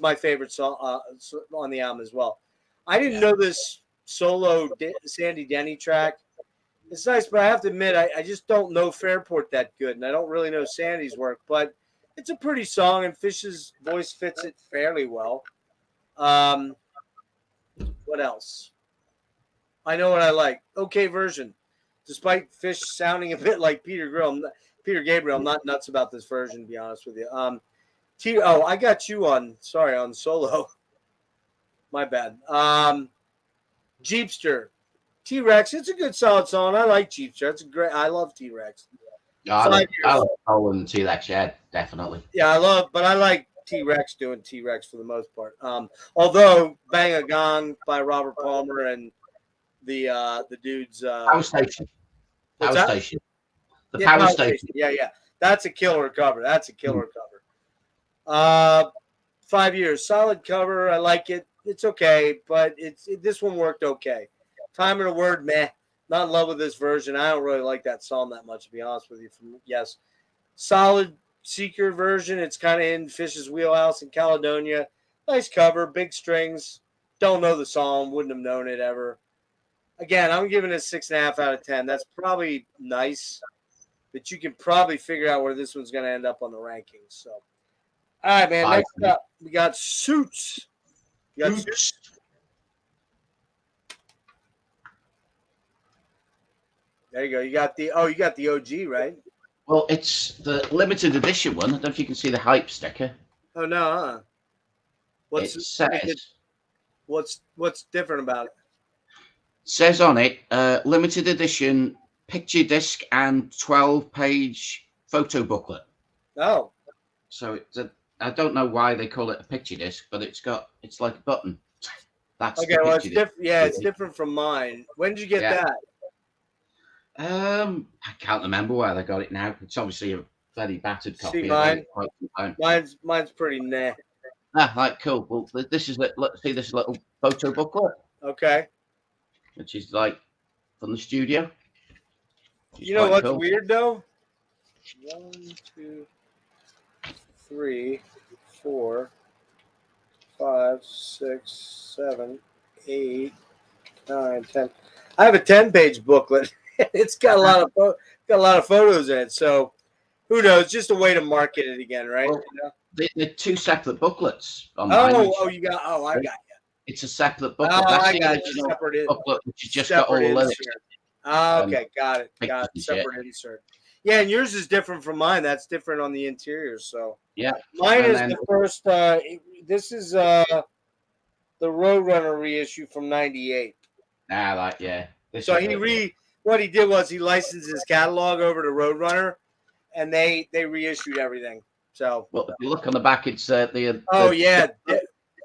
my favorite song on the album as well. I didn't know this solo Sandy Denny track. It's nice, but I have to admit, I just don't know Fairport that good, and I don't really know Sandy's work, but it's a pretty song, and Fish's voice fits it fairly well. What else? I know what I like. Okay version. Despite Fish sounding a bit like Peter Gabriel, I'm not nuts about this version, to be honest with you. I got you on solo. My bad. Jeepster. T-Rex, it's a good solid song. I like Jeepster. I love T-Rex. I love Colin and T-Rex, yeah, definitely. Yeah, I like T-Rex doing T-Rex for the most part. Although Bang a Gong by Robert Palmer and the dudes Power Station. Power Station. The Power Station. Yeah. That's a killer cover. 5 years. Solid cover. I like it. It's okay, but this one worked okay. Time and a Word, meh. Not in love with this version. I don't really like that song that much, to be honest with you. Yes. Solid Seeker version. It's kind of in Fish's wheelhouse in Caledonia. Nice cover. Big strings. Don't know the song, wouldn't have known it ever. Again, I'm giving it a 6.5 out of 10. That's probably nice, but you can probably figure out where this one's going to end up on the rankings. So, all right, man. 5. Next up, we got Suits. You got Suits. There you go. You got the OG, right? Well, it's the limited edition one. I don't know if you can see the hype sticker. Oh no, huh? What's different about it? Says on it, limited edition picture disc and 12-page photo booklet. Oh. So I don't know why they call it a picture disc, but it's like a button. That's okay. Well, it's different. Yeah, it's different from mine. When did you get that? I can't remember where they got it now. It's obviously a very battered copy. See mine? Mine's pretty nah. Like cool. Well, this is let's see this little photo booklet. Okay. Which is like from the studio. You know what's weird though? 1, 2, 3, 4, 5, 6, 7, 8, 9, 10. I have a 10-page booklet. It's got a lot of photos in it. So who knows? Just a way to market it again, right? Well, they're 2 separate booklets. I got you. It's a separate booklet. I got you. Separate booklet, which has just got all the lyrics. Okay, got it. Separate insert. Yeah, and yours is different from mine. That's different on the interior. So yeah, mine is the first. This is the Roadrunner reissue from '98. So what he did was he licensed his catalog over to Roadrunner, and they reissued everything. So well, if you look on the back, it's the.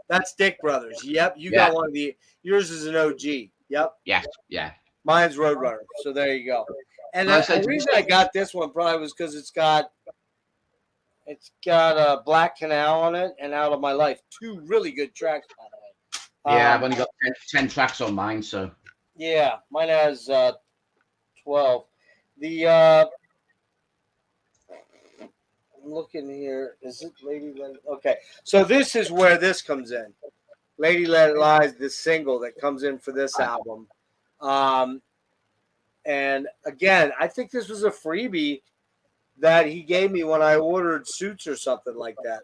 That's Dick Brothers. Yep, you got one of the. Yours is an OG. Yep. Yeah. Mine's Roadrunner. So there you go. And the reason I got this one probably was because it's got a Black Canal on it and Out of My Life. 2 really good tracks on it. Yeah, I've only got 10 tracks on mine, so. Yeah, mine has 12. I'm looking here. Is it Lady Let It? Okay, so this is where this comes in. Lady Let It Lie is the single that comes in for this album. And again, I think this was a freebie that he gave me when I ordered Suits or something like that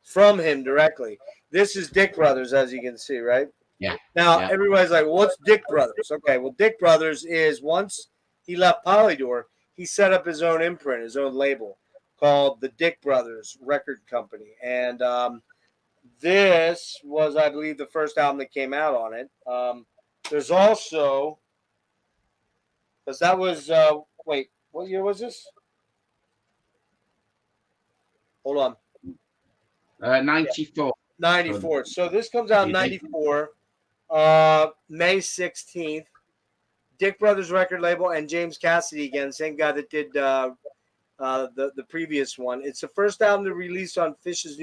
from him directly. This is Dick Brothers, as you can see, right? Yeah. Now, everybody's like, what's Dick Brothers? Okay, well, Dick Brothers is once he left Polydor, he set up his own imprint, his own label called the Dick Brothers Record Company. And this was, I believe, the first album that came out on it. There's also, because that was, wait, what year was this? Hold on. 94. 94. So this comes out in 94, May 16th. Dick Brothers record label and James Cassidy again, same guy that did the previous one. It's the first album to release on Fish's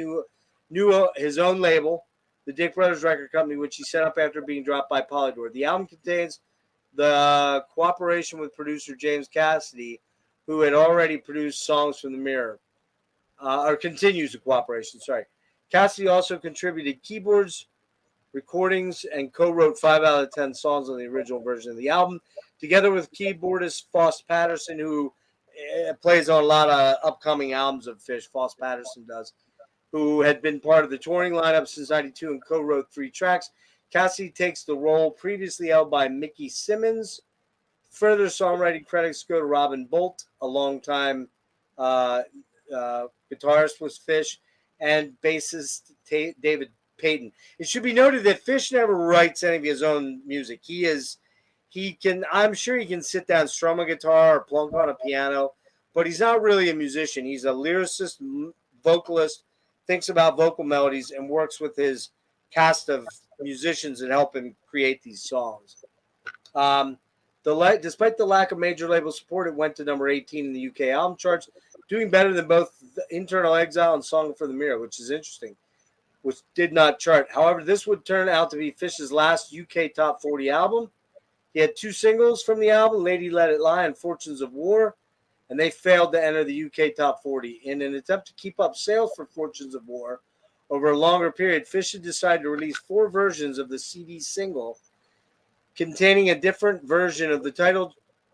his own label, the Dick Brothers Record Company, which he set up after being dropped by Polydor. The album contains the cooperation with producer James Cassidy, who had already produced songs from The Mirror, or continues the cooperation. Sorry. Cassidy also contributed keyboards, recordings, and co-wrote 5 out of 10 songs on the original version of the album, together with keyboardist Foss Patterson, who plays on a lot of upcoming albums of Fish. Foss Patterson does, who had been part of the touring lineup since '92 and co-wrote 3 tracks. Cassidy takes the role previously held by Mickey Simmons. Further songwriting credits go to Robin Bolt, a longtime guitarist with Fish, and bassist David Payton. It should be noted that Fish never writes any of his own music. I'm sure he can sit down, strum a guitar, or plunk on a piano, but he's not really a musician. He's a lyricist, vocalist, thinks about vocal melodies, and works with his cast of musicians that help him create these songs. Despite the lack of major label support, it went to number 18 in the UK album charts, doing better than both Internal Exile and Song for the Mirror, which is interesting, which did not chart. However, this would turn out to be Fish's last UK Top 40 album. He had 2 singles from the album, Lady Let It Lie and Fortunes of War, and they failed to enter the UK Top 40. In an attempt to keep up sales for Fortunes of War, Over a longer period, Fish had decided to release 4 versions of the CD single, containing a different version of the title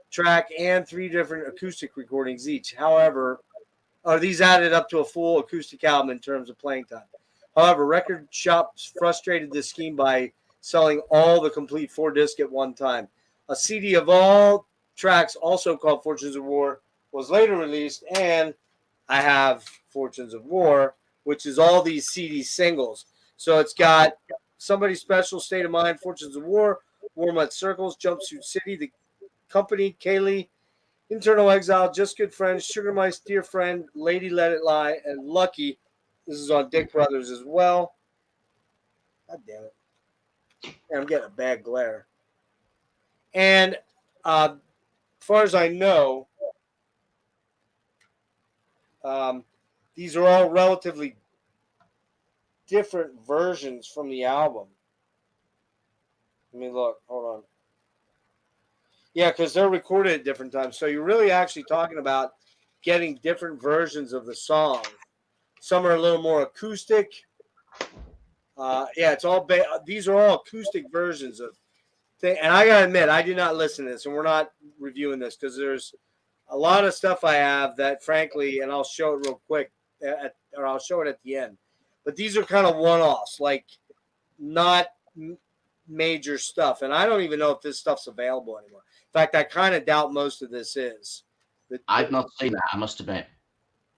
track and 3 different acoustic recordings each. However, these added up to a full acoustic album in terms of playing time. However, record shops frustrated this scheme by selling all the complete 4 discs at one time. A CD of all tracks, also called Fortunes of War, was later released, and I have Fortunes of War, which is all these CD singles. So it's got Somebody Special, State of Mind, Fortunes of War, Warm Up Circles, Jumpsuit City, The Company, Kaylee, Internal Exile, Just Good Friends, Sugar Mice, Dear Friend, Lady Let It Lie, and Lucky. This is on Dick Brothers as well. God damn it. I'm getting a bad glare. And as far as I know, these are all relatively different versions from the album. Let me look. Hold on. Yeah, because they're recorded at different times. So you're really actually talking about getting different versions of the song. Some are a little more acoustic. Yeah, it's all these are all acoustic versions of things. And I gotta admit, I did not listen to this, and we're not reviewing this because there's a lot of stuff I have that, frankly, and I'll show it real quick, or I'll show it at the end. But these are kind of one-offs, like not major stuff, and I don't even know if this stuff's available anymore. In fact, I kind of doubt most of this is. I've not seen that, I must admit.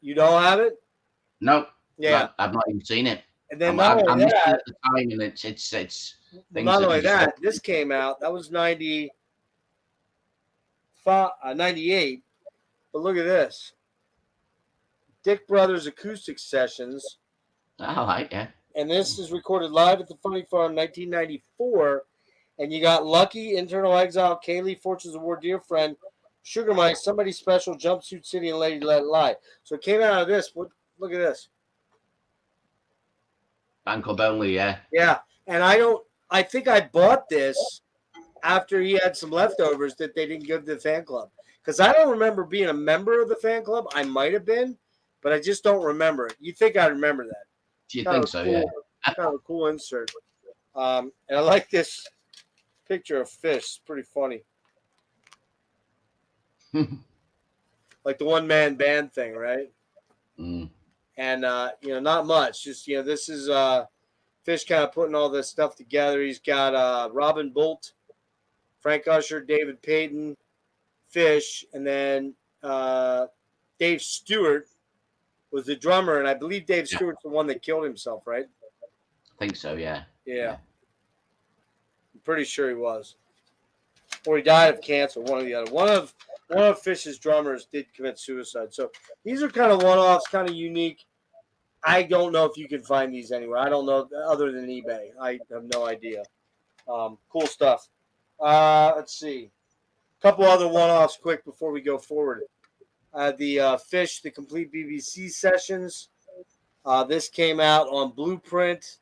You don't have it? No. Yeah. I've not even seen it. And then I'm not only that, at the time, and it's not only that, this came out. That was 98. But look at this. Dick Brothers Acoustic Sessions. All right, yeah. And this is recorded live at the Funny Farm, 1994. And you got Lucky, Internal Exile, Kaylee, Fortunes of War, Dear Friend, Sugar Mice, Somebody Special, Jumpsuit City, and Lady Let It Lie. So it came out of this. Look at this. Fan club only, yeah. Yeah. And I think I bought this after he had some leftovers that they didn't give to the fan club. Because I don't remember being a member of the fan club. I might have been, but I just don't remember it. You think I remember that? Do you think so? Yeah. Kind of a cool insert. And I like this picture of Fish. It's pretty funny. Like the one-man band thing, right? Mm. And, not much. Just, this is Fish kind of putting all this stuff together. He's got Robin Bolt, Frank Usher, David Payton, Fish, and then Dave Stewart was the drummer, and I believe Dave Stewart's the one that killed himself, right? I think so, yeah. Yeah. I'm pretty sure he was. Or he died of cancer, one or the other. One of Fish's drummers did commit suicide. So these are kind of one-offs, kind of unique. I don't know if you can find these anywhere. I don't know, other than eBay. I have no idea. Cool stuff. Let's see. A couple other one-offs quick before we go forward. The Fish, the complete BBC sessions. This came out on Blueprint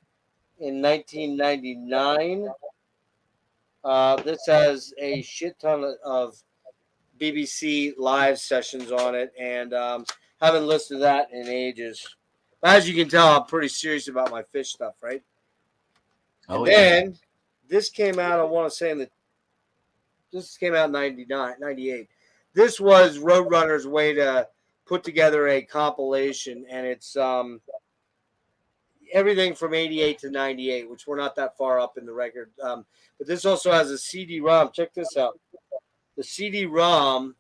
in 1999. This has a shit ton of BBC live sessions on it, and haven't listened to that in ages. As you can tell, I'm pretty serious about my Fish stuff, right? Oh, and then this came out, I want to say, this came out in 98. This was Roadrunner's way to put together a compilation, and it's everything from 88 to 98, which we're not that far up in the record. But this also has a CD-ROM. Check this out. The CD-ROM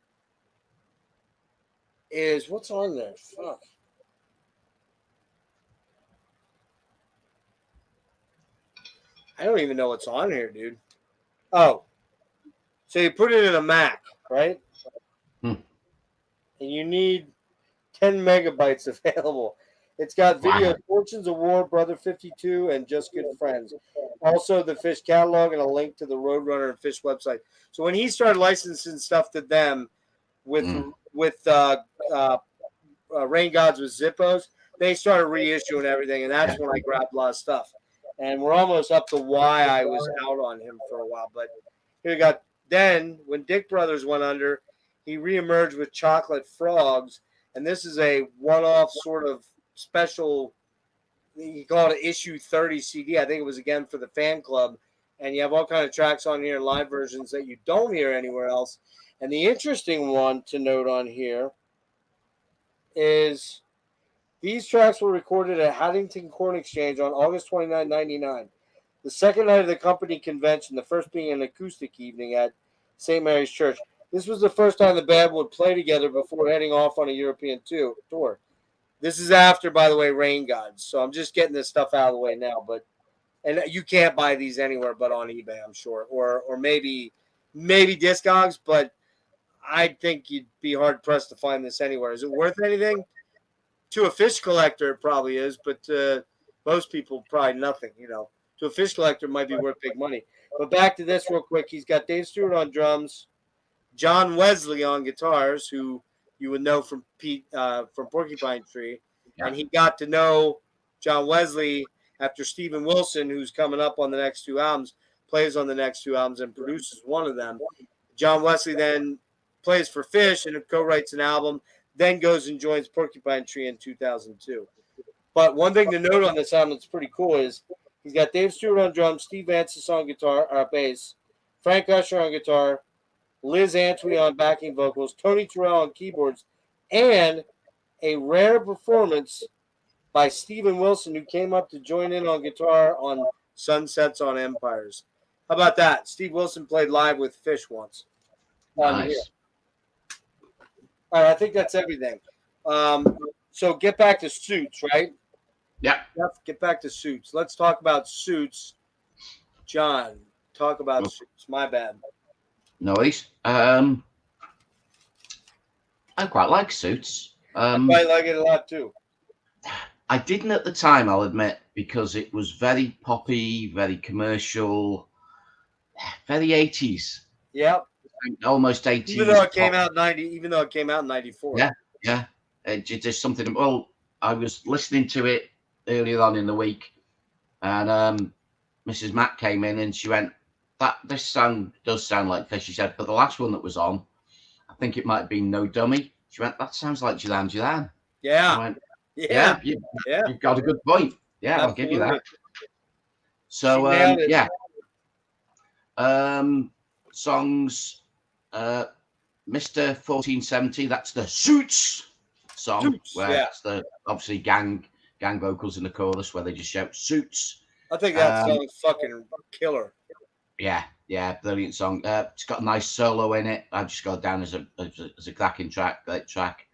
is, what's on there? Fuck. I don't even know what's on here, dude. Oh. So you put it in a Mac, right? And you need 10 megabytes available. It's got video, Fortunes of War, Brother 52, and Just Good Friends. Also, the Fish catalog and a link to the Roadrunner and Fish website. So when he started licensing stuff to them with Raingods with Zippos, they started reissuing everything, and that's when I grabbed a lot of stuff. And we're almost up to why I was out on him for a while. But here we got. Then, when Dick Brothers went under, he reemerged with Chocolate Frogs, and this is a one-off sort of special he called it Issue 30 CD. I think it was again for the fan club. And you have all kind of tracks on here, live versions that you don't hear anywhere else. And the interesting one to note on here is these tracks were recorded at Haddington Corn Exchange on August 29, 99. The second night of the company convention, the first being an acoustic evening at St. Mary's Church. This was the first time the band would play together before heading off on a European tour. This is after, by the way, Raingods. So I'm just getting this stuff out of the way now. And you can't buy these anywhere but on eBay, I'm sure, or maybe Discogs. But I think you'd be hard pressed to find this anywhere. Is it worth anything? To a fish collector, it probably is, but to most people, probably nothing. To a fish collector, it might be worth big money. But back to this real quick. He's got Dave Stewart on drums, John Wesley on guitars, who you would know from from Porcupine Tree, and he got to know John Wesley after Steven Wilson, who's coming up on the next two albums, plays on the next two albums and produces one of them. John Wesley then plays for Fish and co-writes an album, then goes and joins Porcupine Tree in 2002. But one thing to note on this album that's pretty cool is he's got Dave Stewart on drums, Steve Ancis on bass, Frank Usher on guitar, Liz Antwi on backing vocals, Tony Terrell on keyboards, and a rare performance by Steven Wilson, who came up to join in on guitar on Sunsets on Empires. How about that? Steve Wilson played live with Fish once. Nice. All right, I think that's everything. So get back to Suits, right? Yeah. Yep, get back to Suits. Let's talk about Suits. John, talk about Suits. My bad. No worries. I quite like Suits. I quite like it a lot too. I didn't at the time, I'll admit, because it was very poppy, very commercial, very 80s. Yep. Almost 80s. Even though it came out in 94. Yeah. Just something. Well, I was listening to it earlier on in the week, and Mrs. Matt came in and she went, this song does sound like Fish. She said, but the last one that was on, I think it might have been No Dummy. She went, that sounds like Duran Duran. Yeah. I went, yeah, you've got a good point. Yeah, absolutely. I'll give you that. So songs, Mr. 1470, that's the Suits song, where it's the obviously gang vocals in the chorus where they just shout Suits. I think that song's fucking killer. Yeah, brilliant song. It's got a nice solo in it. I've just got it down as a cracking track, great track.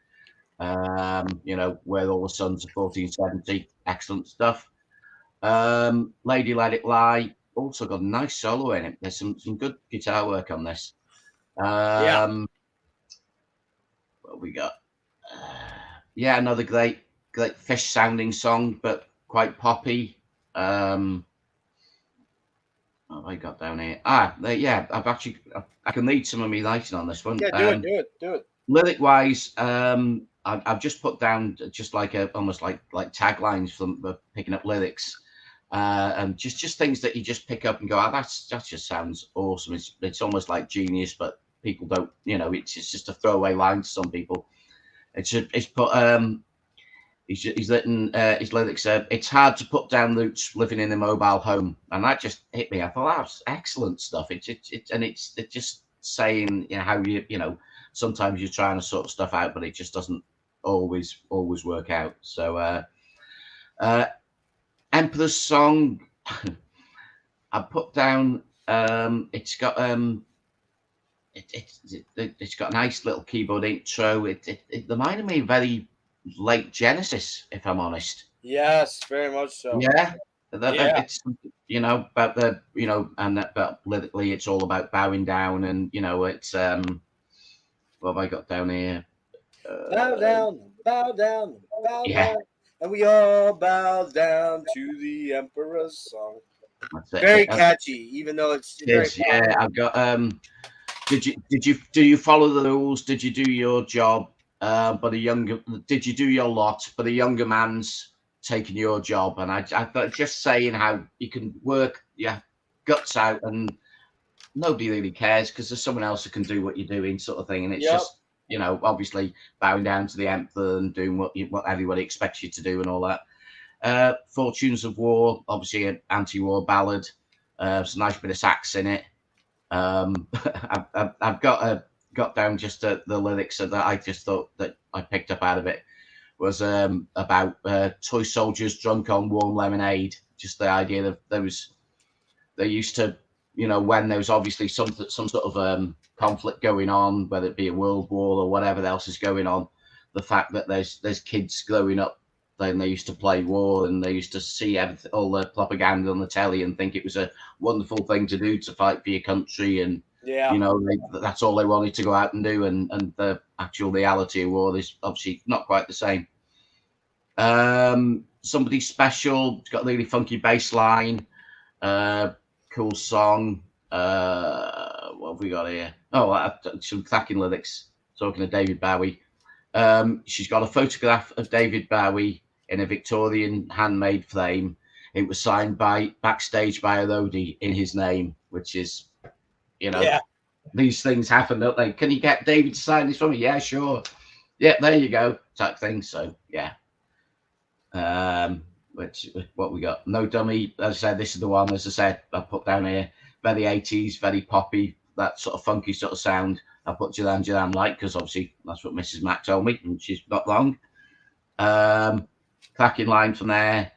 Where All the Suns are 1470, excellent stuff. Lady Let It Lie, also got a nice solo in it. There's some good guitar work on this. What we got? Another great Fish sounding song, but quite poppy. What have I got down here? I can read some of me writing on this one. Yeah, do it. Lyric wise, I've just put down just like almost like taglines from picking up lyrics, and just things that you just pick up and go, that just sounds awesome. It's almost like genius, but people don't, it's just a throwaway line to some people. It's put he's written his lyrics. It's hard to put down roots living in a mobile home, and that just hit me. I thought that was excellent stuff. It's just saying how sometimes you're trying to sort stuff out, but it just doesn't always work out. So Emperor's Song, I put down. It's got a nice little keyboard intro. It reminded me very late Genesis, if I'm honest. Yes, very much so. Yeah. It's about the and that, but lyrically it's all about bowing down, and it's what have I got down here? Bow down, down, and we all bow down to the Emperor's Song. Very catchy, even though it's very yeah. I've got do you follow the rules? Did you do your job? Did you do your lot? But a younger man's taking your job, and I thought just saying how you can work your guts out and nobody really cares because there's someone else who can do what you're doing, sort of thing. And it's just obviously bowing down to the emperor and doing what everybody expects you to do and all that. Fortunes of War, obviously an anti-war ballad. It's a nice bit of sax in it. I've got down just the lyrics that I just thought that I picked up out of it was about toy soldiers drunk on warm lemonade. Just the idea that they used to, when there was obviously some sort of conflict going on, whether it be a world war or whatever else is going on, the fact that there's kids growing up, then they used to play war and they used to see all the propaganda on the telly and think it was a wonderful thing to do to fight for your country, and that's all they wanted to go out and do, and the actual reality of war is obviously not quite the same. Somebody Special, it's got a really funky bass line, cool song. What have we got here? Oh, some cracking lyrics. Talking of David Bowie, she's got a photograph of David Bowie in a Victorian handmade frame. It was signed backstage by a roadie in his name, which is, these things happen, don't they? Can you get David to sign this for me? Yeah, sure. Yeah, there you go, type thing. So yeah. What we got? No Dummy. As I said, this is the one. As I said, I put down here. Very 80s, very poppy, that sort of funky sort of sound. I put Jalan Light because obviously that's what Mrs. Mac told me, and she's not wrong. Cracking line from there.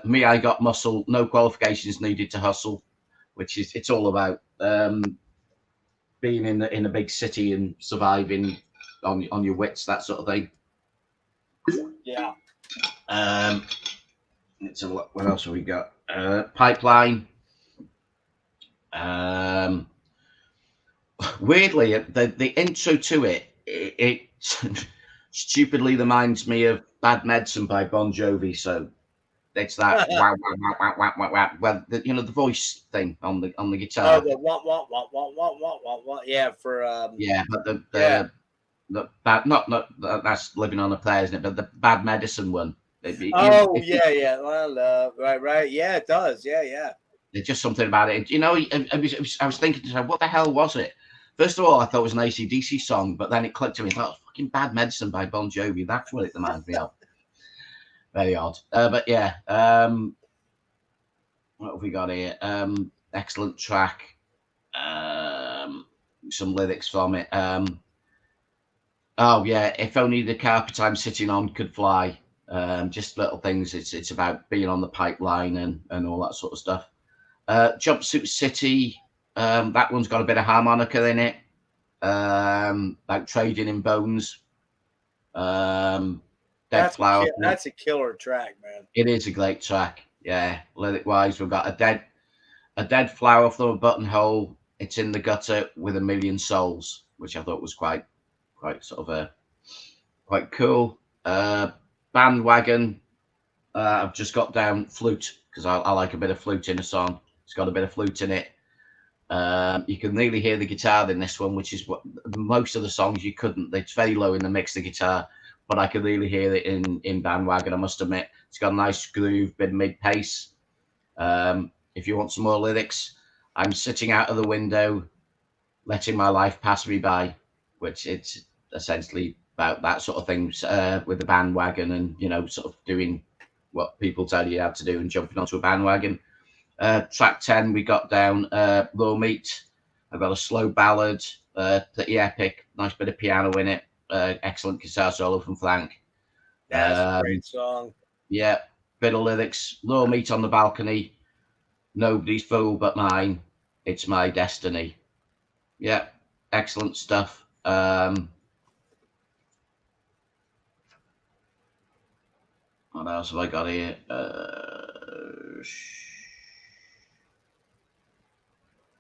Me, I Got Muscle. No qualifications needed to hustle, which is it's all about being in a big city and surviving on your wits, that sort of thing. Yeah. Let's have a look. What else have we got? Pipeline. Weirdly, the intro to it stupidly reminds me of Bad Medicine by Bon Jovi. So it's that wow, wow, wow, wow, wow, wow, wow. Well, the voice thing on the guitar. Oh, the what. Yeah, for yeah, but the bad, not that's Living on a Prayer, isn't it? But the Bad Medicine one. Yeah. Well, right. Yeah, it does. Yeah. There's just something about it. I was thinking to myself, what the hell was it? First of all, I thought it was an AC/DC song, but then it clicked to me. I thought, it's fucking Bad Medicine by Bon Jovi. That's what it reminds me of. Very odd. But yeah. What have we got here? Excellent track. Some lyrics from it. Oh yeah, if only the carpet I'm sitting on could fly. Just little things. It's about being on the pipeline and all that sort of stuff. Jumpsuit City. That one's got a bit of harmonica in it. Like Trading in Bones. Dead Flower. That's a killer track, man. It is a great track. Yeah, lyric wise, we've got a dead flower from a buttonhole. It's in the gutter with a million souls, which I thought was quite sort of quite cool. Bandwagon. I've just got down flute because I like a bit of flute in a song. It's got a bit of flute in it. You can really hear the guitar in this one, which is what most of the songs you couldn't. It's very low in the mix, the guitar, but I could really hear it in Bandwagon. I must admit, it's got a nice groove, bit mid pace. If you want some more lyrics, I'm sitting out of the window, letting my life pass me by, which it's essentially about that sort of thing with the bandwagon and sort of doing what people tell you how to do and jumping onto a bandwagon. Track 10 we got down Raw Meat. I've got a slow ballad, pretty epic, nice bit of piano in it, excellent guitar solo from Frank. That's a great song. Yeah, bit of lyrics. Raw Meat on the balcony. Nobody's fool but mine. It's my destiny. Yeah, excellent stuff. What else have I got here?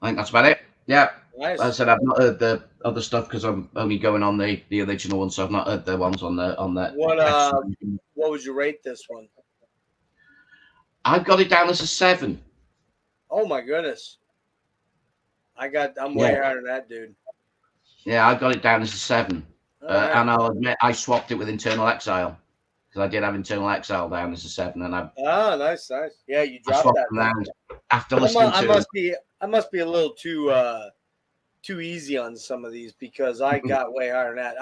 I think that's about it. Yeah. Nice. As I said, I've not heard the other stuff because I'm only going on the original one, so I've not heard the ones on that. What would you rate this one? I've got it down as a 7. Oh my goodness. I'm way higher than that, dude. Yeah, I got it down as a 7. Right. And I'll admit I swapped it with Internal Exile because I did have Internal Exile down as a 7, and nice. Yeah, you dropped that down after listening to. I must be a little too easy on some of these because I got way higher than that.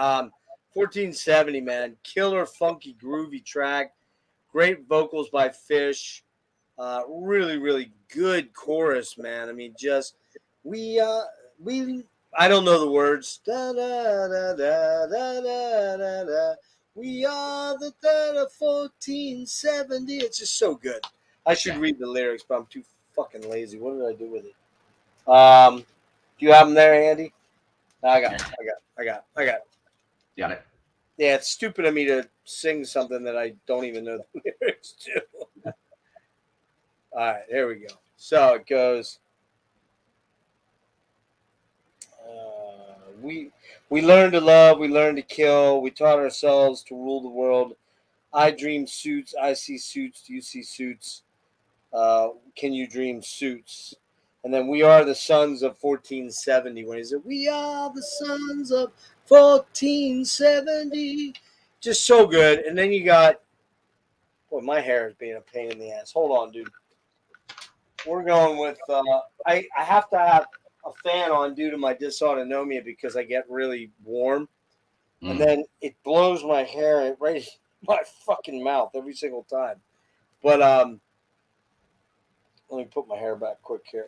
1470, man, killer, funky, groovy track. great vocals by Fish. Really, really good chorus, man. I mean, just we I don't know the words. Da, da, da, da, da, da, da, da. We are the 1470. It's just so good. I should read the lyrics, but I'm too fucking lazy. What did I do with it? Do you have them there, Andy? I got it. Got it. Yeah, it's stupid of me to sing something that I don't even know the lyrics to. All right, here we go. So it goes. We learned to love, we learned to kill, we taught ourselves to rule the world. I dream suits, I see suits, do you see suits? Can you dream suits? And then we are the sons of 1470. When he said, we are the sons of 1470. Just so good. And then you got, boy, my hair is being a pain in the ass. Hold on, dude. We're going with, I have to have a fan on due to my dysautonomia because I get really warm. And then it blows my hair right in my fucking mouth every single time. But let me put my hair back quick here.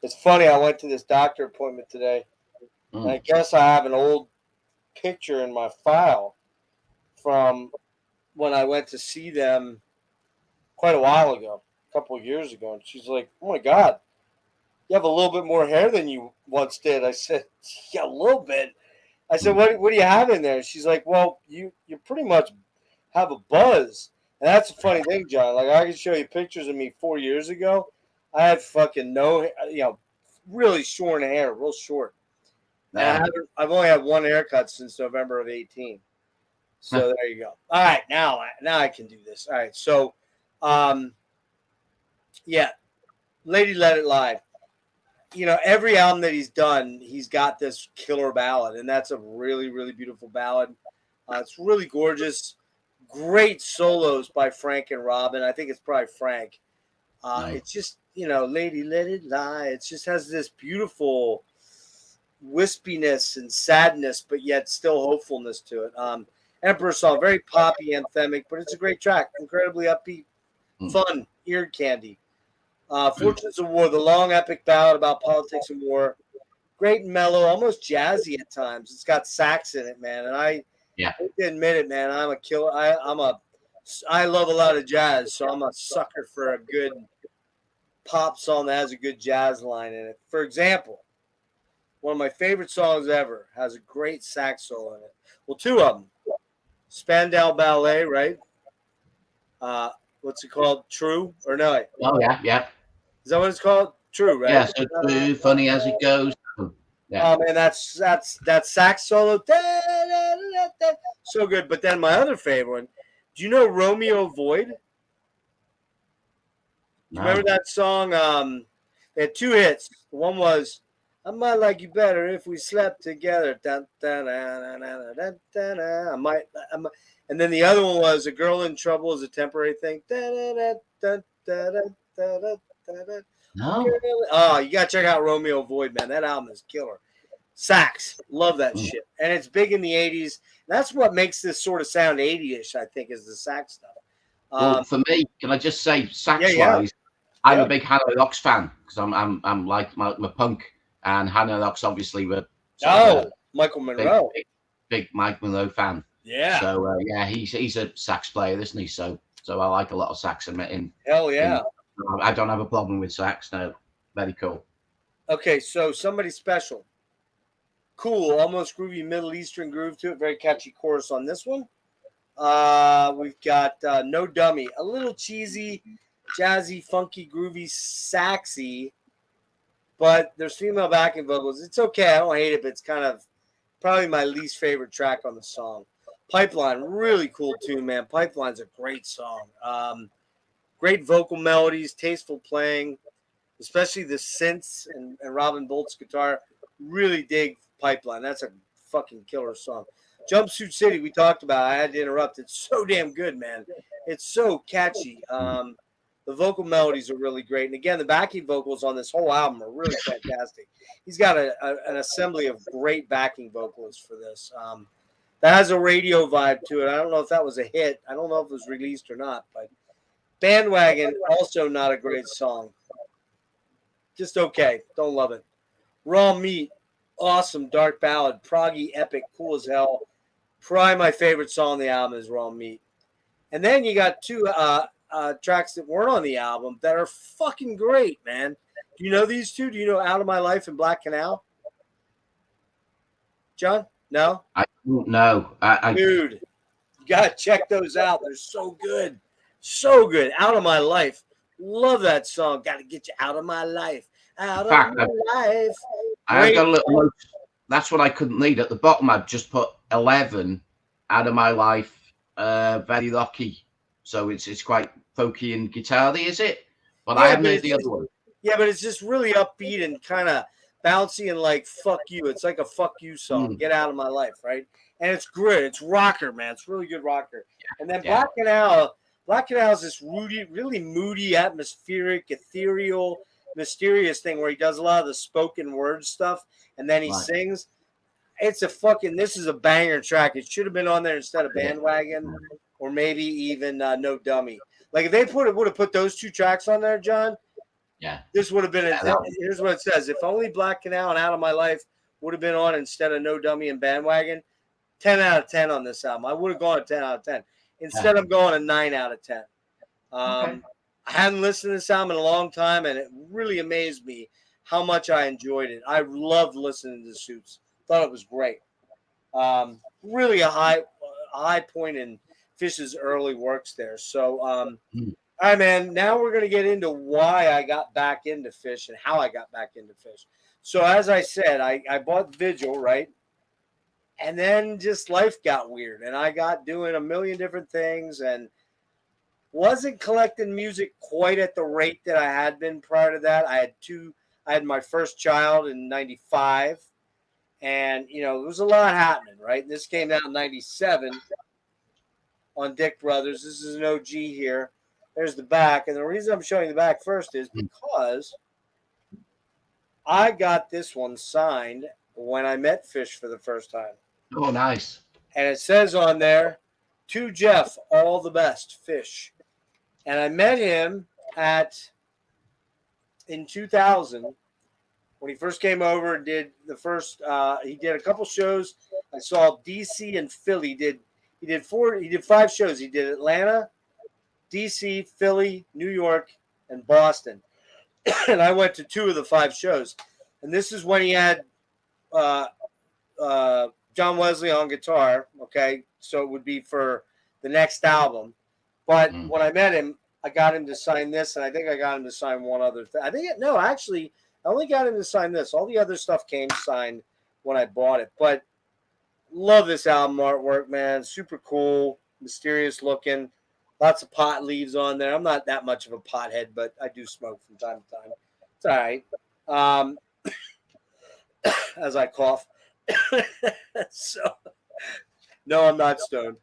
It's funny, I went to this doctor appointment today, and I guess I have an old picture in my file from when I went to see them quite a while ago, a couple of years ago. And she's like, oh my God, you have a little bit more hair than you once did. I said, yeah, a little bit. I said, what do you have in there? She's like, well, you pretty much have a buzz. And that's a funny thing, John. Like, I can show you pictures of me 4 years ago. I had fucking really short hair, real short. And I've only had one haircut since November of 18. So there you go. All right, now I can do this. All right, so, Lady Let It Lie. You know, every album that he's done, he's got this killer ballad, and that's a really, really beautiful ballad. It's really gorgeous. Great solos by Frank and Robin. I think it's probably Frank. It's just, Lady Let It Lie. It just has this beautiful wispiness and sadness, but yet still hopefulness to it. Emperor Song, very poppy, anthemic, but it's a great track. Incredibly upbeat, fun, ear candy. Fortunes of War, the long epic ballad about politics and war. Great and mellow, almost jazzy at times. It's got sax in it, man. And I have to admit it, man. I'm a killer. I love a lot of jazz, so I'm a sucker for a good pop song that has a good jazz line in it. For example, one of my favorite songs ever has a great sax solo in it. Well, two of them. Spandau Ballet, right? What's it called? True or no? Oh, yeah. Is that what it's called? True, right? Yeah, so true, funny as it goes. Yeah. Oh man, that's that sax solo, so good. But then my other favorite one, do you know Romeo Void? Do you remember that song? They had two hits. One was I might like you better if we slept together. I might, and then the other one was A Girl in Trouble is a Temporary Thing. No. Oh, you gotta check out Romeo Void, man. That album is killer. Sax, love that shit, and it's big in the '80s. That's what makes this sort of sound '80ish, I think, is the sax stuff. Well, for me, can I just say, sax-wise, I'm a big Hannah Locks fan because I'm like my punk, and Hannah Locks obviously were Michael Monroe, big Mike Monroe fan. Yeah. So he's a sax player, isn't he? So I like a lot of sax in. Hell yeah. I don't have a problem with sax. No, very cool. Okay, so somebody special. Cool, almost groovy Middle Eastern groove to it. Very catchy chorus on this one. We've got No Dummy. A little cheesy, jazzy, funky, groovy, saxy. But there's female backing vocals. It's okay. I don't hate it, but it's kind of probably my least favorite track on the song. Pipeline, really cool tune, man. Pipeline's a great song. Great vocal melodies, tasteful playing, especially the synths and Robin Bolt's guitar. Really dig Pipeline. That's a fucking killer song. Jumpsuit City, we talked about. I had to interrupt. It's so damn good, man. It's so catchy. The vocal melodies are really great. And again, the backing vocals on this whole album are really fantastic. He's got an assembly of great backing vocalists for this. That has a radio vibe to it. I don't know if that was a hit. I don't know if it was released or not, but Bandwagon, also not a great song. Just okay. Don't love it. Raw Meat, awesome dark ballad, proggy epic, cool as hell. Probably my favorite song on the album is Raw Meat. And then you got two tracks that weren't on the album that are fucking great, man. Do you know these two? Do you know Out of My Life and Black Canal? John? No? I don't know. Dude, you got to check those out. They're so good. So good. Out of My Life. Love that song. Got to get you out of my life. Out of my life. I've got a little note. That's what I couldn't read. At the bottom, I've just put 11, Out of My Life, very lucky. So it's quite folky and guitar-y, is it? But yeah, I haven't heard the other one. Yeah, but it's just really upbeat and kind of bouncy and like fuck you. It's like a fuck you song. Get out of my life, right? And it's great. It's rocker, man. It's really good rocker. And then Black Canal is this really moody, atmospheric, ethereal, mysterious thing where he does a lot of the spoken word stuff and then he sings. It's a fucking, this is a banger track. It should have been on there instead of Bandwagon or maybe even No Dummy. Like if they would have put those two tracks on there, John. Yeah. This would have been here's what it says. If only Black Canal and Out of My Life would have been on instead of No Dummy and Bandwagon, 10 out of 10 on this album. I would have gone a 10 out of 10. Instead, I'm going a 9 out of 10. I hadn't listened to this album in a long time, and it really amazed me how much I enjoyed it. I loved listening to Suits. Thought it was great. Really a high point in Fish's early works there. So, all right, man, now we're going to get into why I got back into Fish and how I got back into Fish. So, as I said, I bought Vigil, right? And then just life got weird, and I got doing a million different things and wasn't collecting music quite at the rate that I had been prior to that. I had my first child in 95, and, you know, there was a lot happening, right? This came out in 97 on Dick Brothers. This is an OG here. There's the back, and the reason I'm showing the back first is because I got this one signed when I met Fish for the first time. Oh, nice. And it says on there, to Jeff, all the best, Fish. And I met him in 2000 when he first came over and did the first, he did a couple shows. I saw DC and Philly. He did 5 shows. He did Atlanta, DC, Philly, New York, and Boston. And I went to 2 of the 5 shows. And this is when he had John Wesley on guitar, okay? So it would be for the next album. But when I met him, I got him to sign this, and I think I got him to sign one other thing. Actually, I only got him to sign this. All the other stuff came signed when I bought it. But love this album artwork, man. Super cool, mysterious looking. Lots of pot leaves on there. I'm not that much of a pothead, but I do smoke from time to time. It's all right. As I cough. So, no, I'm not stoned.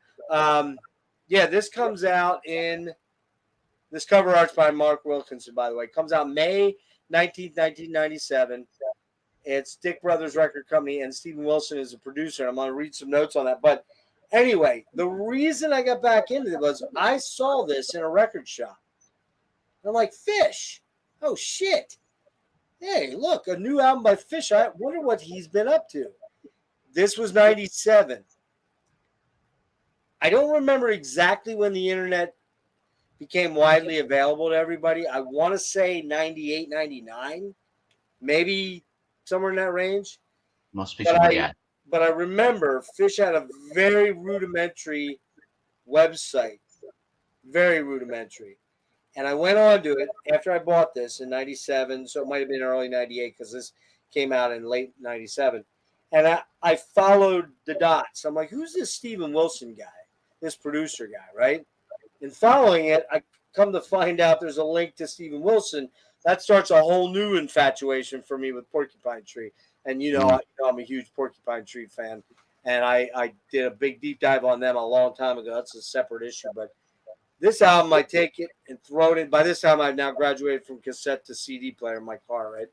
This comes out in this cover art's by Mark Wilkinson, by the way. It comes out May 19th, 1997. It's Dick Brothers Record Company, and Steven Wilson is a producer. I'm going to read some notes on that. But anyway, the reason I got back into it was I saw this in a record shop. I'm like, Fish. Oh, shit. Hey, look, a new album by Fish. I wonder what he's been up to. This was 97. I don't remember exactly when the internet became widely available to everybody. I want to say 98, 99, maybe somewhere in that range. Must be somebody. But I remember Fish had a very rudimentary website, very rudimentary. And I went on to it after I bought this in 97, so it might have been early 98 because this came out in late 97. And I followed the dots. I'm like, who's this Steven Wilson guy, this producer guy, right? And following it, I come to find out there's a link to Steven Wilson. That starts a whole new infatuation for me with Porcupine Tree. And you know I'm a huge Porcupine Tree fan. And I did a big deep dive on them a long time ago. That's a separate issue. But this album, I take it and throw it in. By this time, I've now graduated from cassette to CD player in my car, right?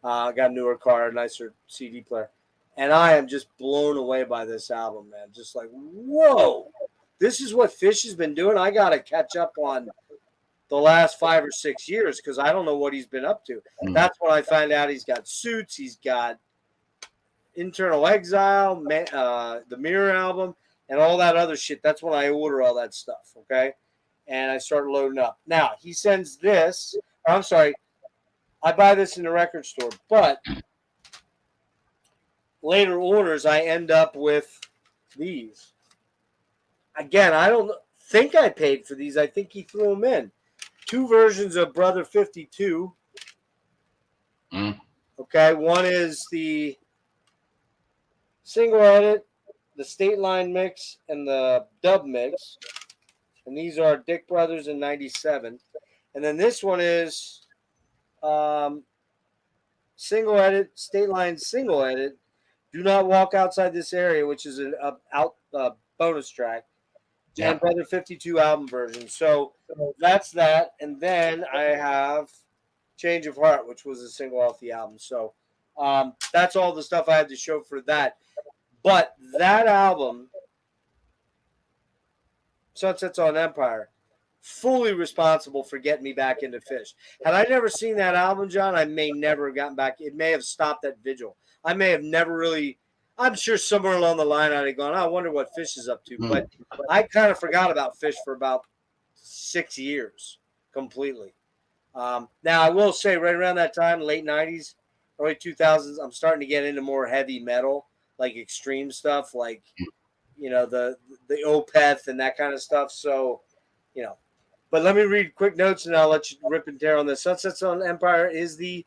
I got a newer car, a nicer CD player. And I am just blown away by this album, man. Just like, whoa, this is what Fish has been doing. I got to catch up on the last 5 or 6 years because I don't know what he's been up to. That's when I find out he's got Suits, he's got Internal Exile, the Mirror album, and all that other shit. That's when I order all that stuff, okay? And I start loading up. Now, he sends this. I'm sorry. I buy this in the record store, but later orders, I end up with these. Again, I don't think I paid for these. I think he threw them in. 2 versions of Brother 52. Okay, one is the single edit, the State Line mix, and the dub mix. And these are Dick Brothers in 97. And then this one is single edit, State Line single edit. Do not walk outside this area, which is a bonus track. Yeah. And Brother 52 album version. So that's that. And then I have Change of Heart, which was a single off the album. So that's all the stuff I had to show for that. But that album, Sunsets on Empire, fully responsible for getting me back into Fish. Had I never seen that album, John, I may never have gotten back. It may have stopped at Vigil. I may have never really, I'm sure somewhere along the line I'd have gone, I wonder what Fish is up to. But I kind of forgot about Fish for about 6 years completely. Now, I will say right around that time, late 90s, early 2000s, I'm starting to get into more heavy metal, like extreme stuff, like, you know, the Opeth and that kind of stuff. So, you know, but let me read quick notes and I'll let you rip and tear on this. Sunsets on Empire is the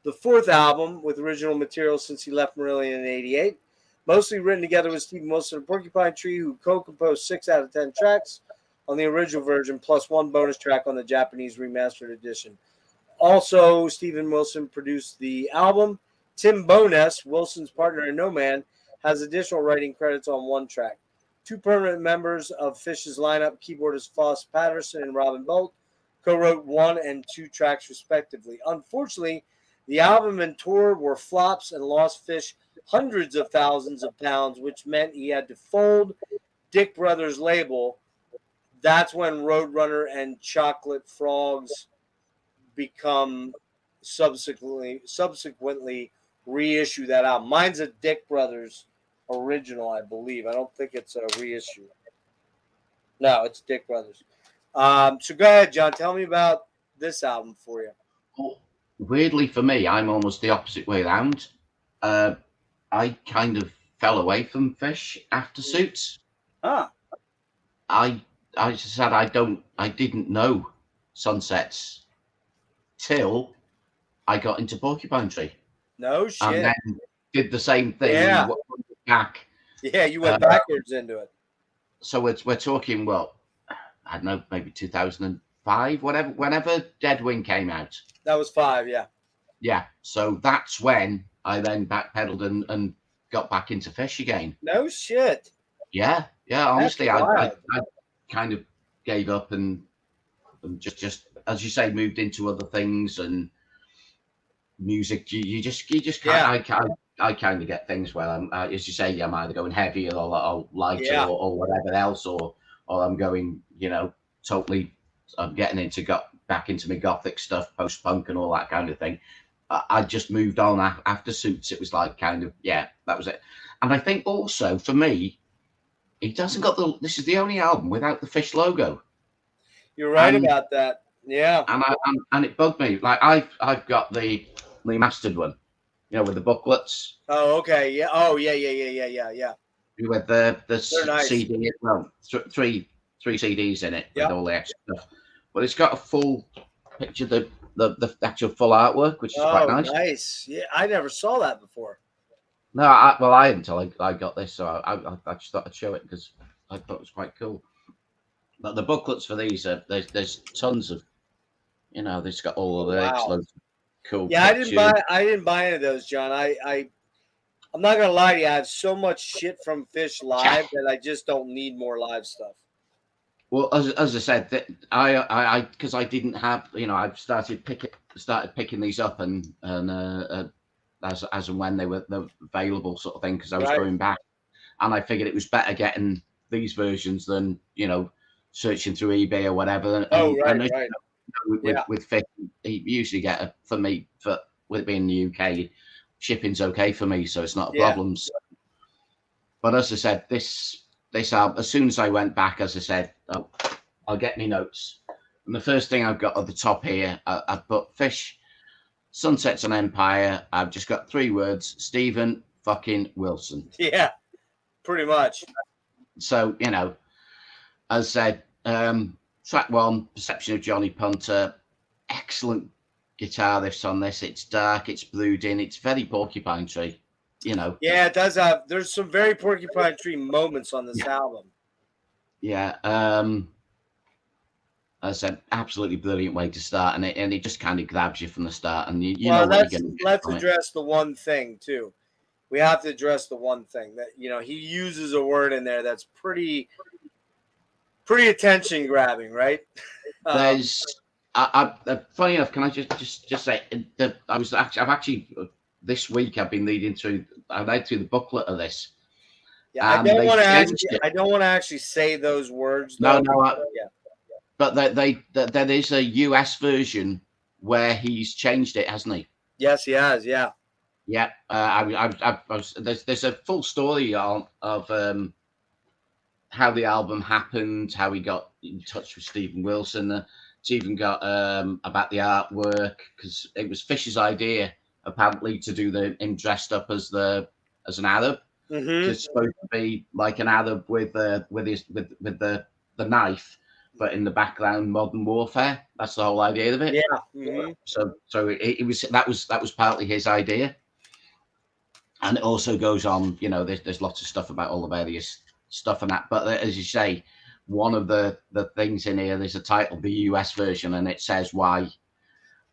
4th album with original material since he left Marillion in 88. Mostly written together with Stephen Wilson and Porcupine Tree, who co-composed 6 out of 10 tracks on the original version, plus 1 bonus track on the Japanese remastered edition. Also, Stephen Wilson produced the album. Tim Bowness, Wilson's partner in No Man, has additional writing credits on 1 track. 2 permanent members of Fish's lineup, keyboardist Foss Patterson and Robin Bolt, co-wrote 1 and 2 tracks respectively. Unfortunately, the album and tour were flops and lost Fish hundreds of thousands of pounds, which meant he had to fold Dick Brothers' label. That's when Roadrunner and Chocolate Frogs become subsequently reissue that album. Mine's a Dick Brothers original, I believe. I don't think it's a reissue. No, it's Dick Brothers. So go ahead, John. Tell me about this album for you. Well, weirdly for me, I'm almost the opposite way around. I kind of fell away from Fish after Suits. I just said I didn't know Sunsets till I got into Porcupine Tree. No shit. And then did the same thing. Yeah. Back. Yeah, you went backwards into it. So we're talking, well, I don't know, maybe 2005, whenever Dead Wing came out. That was 5, yeah. Yeah. So that's when I then backpedaled and got back into Fish again. No shit. Yeah. Honestly, I kind of gave up and just as you say, moved into other things and music. You just can't. Yeah. I kind of get things where I'm, as you say, I'm either going heavy or lighter or whatever else, or I'm going, you know, totally. I'm getting back into my gothic stuff, post punk and all that kind of thing. I just moved on after Suits. It was like kind of, yeah, that was it. And I think also for me, it doesn't got this is the only album without the Fish logo. You're right about that. Yeah. And it bugged me. Like I've got the remastered one, you know, with the booklets. Oh, okay. Yeah. Oh, yeah. With the nice. CD, well, three CDs in it with all the extra stuff. But it's got a full picture, the actual full artwork, which is quite nice. Nice. Yeah, I never saw that before. No, I hadn't until I got this, so I just thought I'd show it because I thought it was quite cool. But the booklets for these there's tons of, you know, they've got all of the excellent cool. Yeah, pictures. I didn't buy any of those, John. I'm not gonna lie to you. I have so much shit from Fish live that I just don't need more live stuff. Well, as I said, that I because I didn't have, you know, I've started picking these up and as and when they were available, sort of thing, because I was Right. going back, and I figured it was better getting these versions than, you know, searching through eBay or whatever. And, Oh, right, and right. with Fish, you usually get for me, for with it being in the UK, shipping's okay for me, so it's not a problem. So, but as I said, this album, as soon as I went back, as I said, I'll get me notes. And the first thing I've got at the top here, I've put Fish, Sunsets on Empire. I've just got 3 words: Stephen fucking Wilson. Yeah, pretty much. So, you know, as I said, track 1, Perception of Johnny Punter. Excellent guitar riffs on this. It's dark, it's brooding, it's very Porcupine Tree, you know. Yeah, it does have. There's some very Porcupine Tree moments on this album. Yeah. As I said, absolutely brilliant way to start, and it just kind of grabs you from the start, and you know what you're going to get. Let's address the one thing too. We have to address the one thing that, you know, he uses a word in there that's pretty attention grabbing, right? There's, funny enough, can I just say that I've actually this week I've been read through the booklet of this. Yeah, I don't want to actually say those words. Though. No. But there is a US version where he's changed it, hasn't he? Yes, he has. Yeah. Yeah. There's a full story of how the album happened, how he got in touch with Stephen Wilson. It's even got about the artwork, because it was Fish's idea apparently to do him dressed up as an Arab. Mm-hmm. It's supposed to be like an Arab with the knife, but in the background, modern warfare. That's the whole idea of it. Yeah. Mm-hmm. So that was partly his idea, and it also goes on. You know, there's lots of stuff about all the various stuff and that. But as you say, one of the things in here, there's a title, the US version, and it says why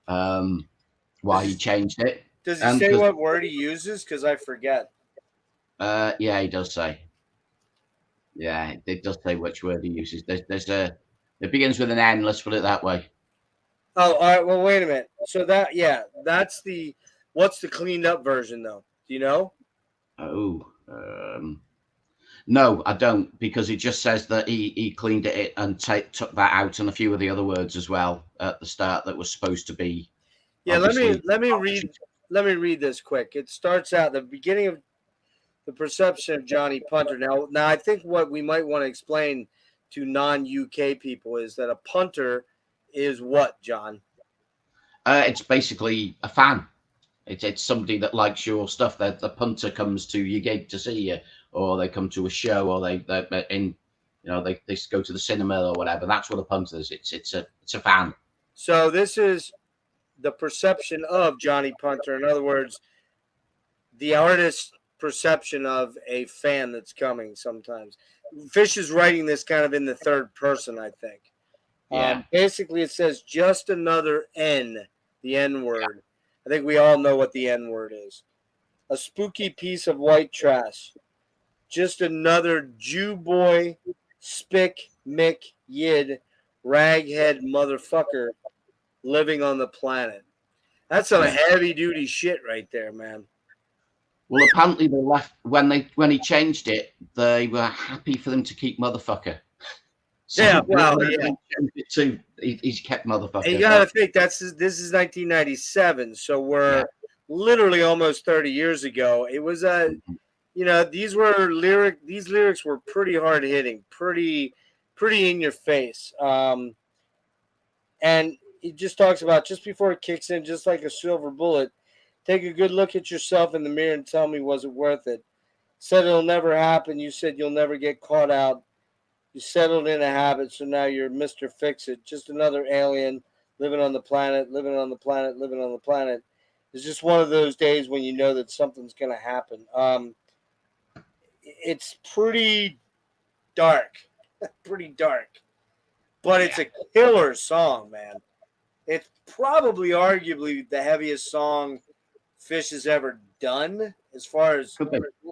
he changed it. Does he say what word he uses? Because I forget. Yeah, he does say. Yeah, it does say which word he uses. It begins with an N. Let's put it that way. Oh, all right. Well, wait a minute. So that's what's the cleaned up version though? Do you know? Oh, no, I don't, because it just says that he cleaned it and took that out, and a few of the other words as well at the start that was supposed to be. Yeah, let me read this quick. It starts out the beginning of the Perception of Johnny Punter. Now I think what we might want to explain to non-UK people is that a punter is what, John? It's basically a fan. It's somebody that likes your stuff. That the punter comes to your gig to see you, or they come to a show, or they go to the cinema or whatever. That's what a punter is. It's a fan. So this is the perception of Johnny Punter. In other words, the artist's perception of a fan that's coming sometimes. Fish is writing this kind of in the third person, I think. Yeah. Basically, it says just another N, the N word. Yeah. I think we all know what the N word is. A spooky piece of white trash. Just another Jew boy, spick, mick, yid, raghead motherfucker living on the planet. That's some heavy duty shit right there, man. Well, apparently they left when he changed it. They were happy for them to keep motherfucker. So yeah, well, yeah. He's kept motherfucker. And you gotta think this is 1997, so we're literally almost 30 years ago. It was these lyrics were pretty hard hitting, pretty in your face. And it just talks about, just before it kicks in, just like a silver bullet, take a good look at yourself in the mirror and tell me, was it worth it? Said it'll never happen. You said you'll never get caught out. You settled in a habit, so now you're Mr. Fix-It. Just another alien living on the planet, living on the planet, living on the planet. It's just one of those days when you know that something's going to happen. It's pretty dark. But it's a killer song, man. It's probably arguably the heaviest song Fish has ever done, as far as,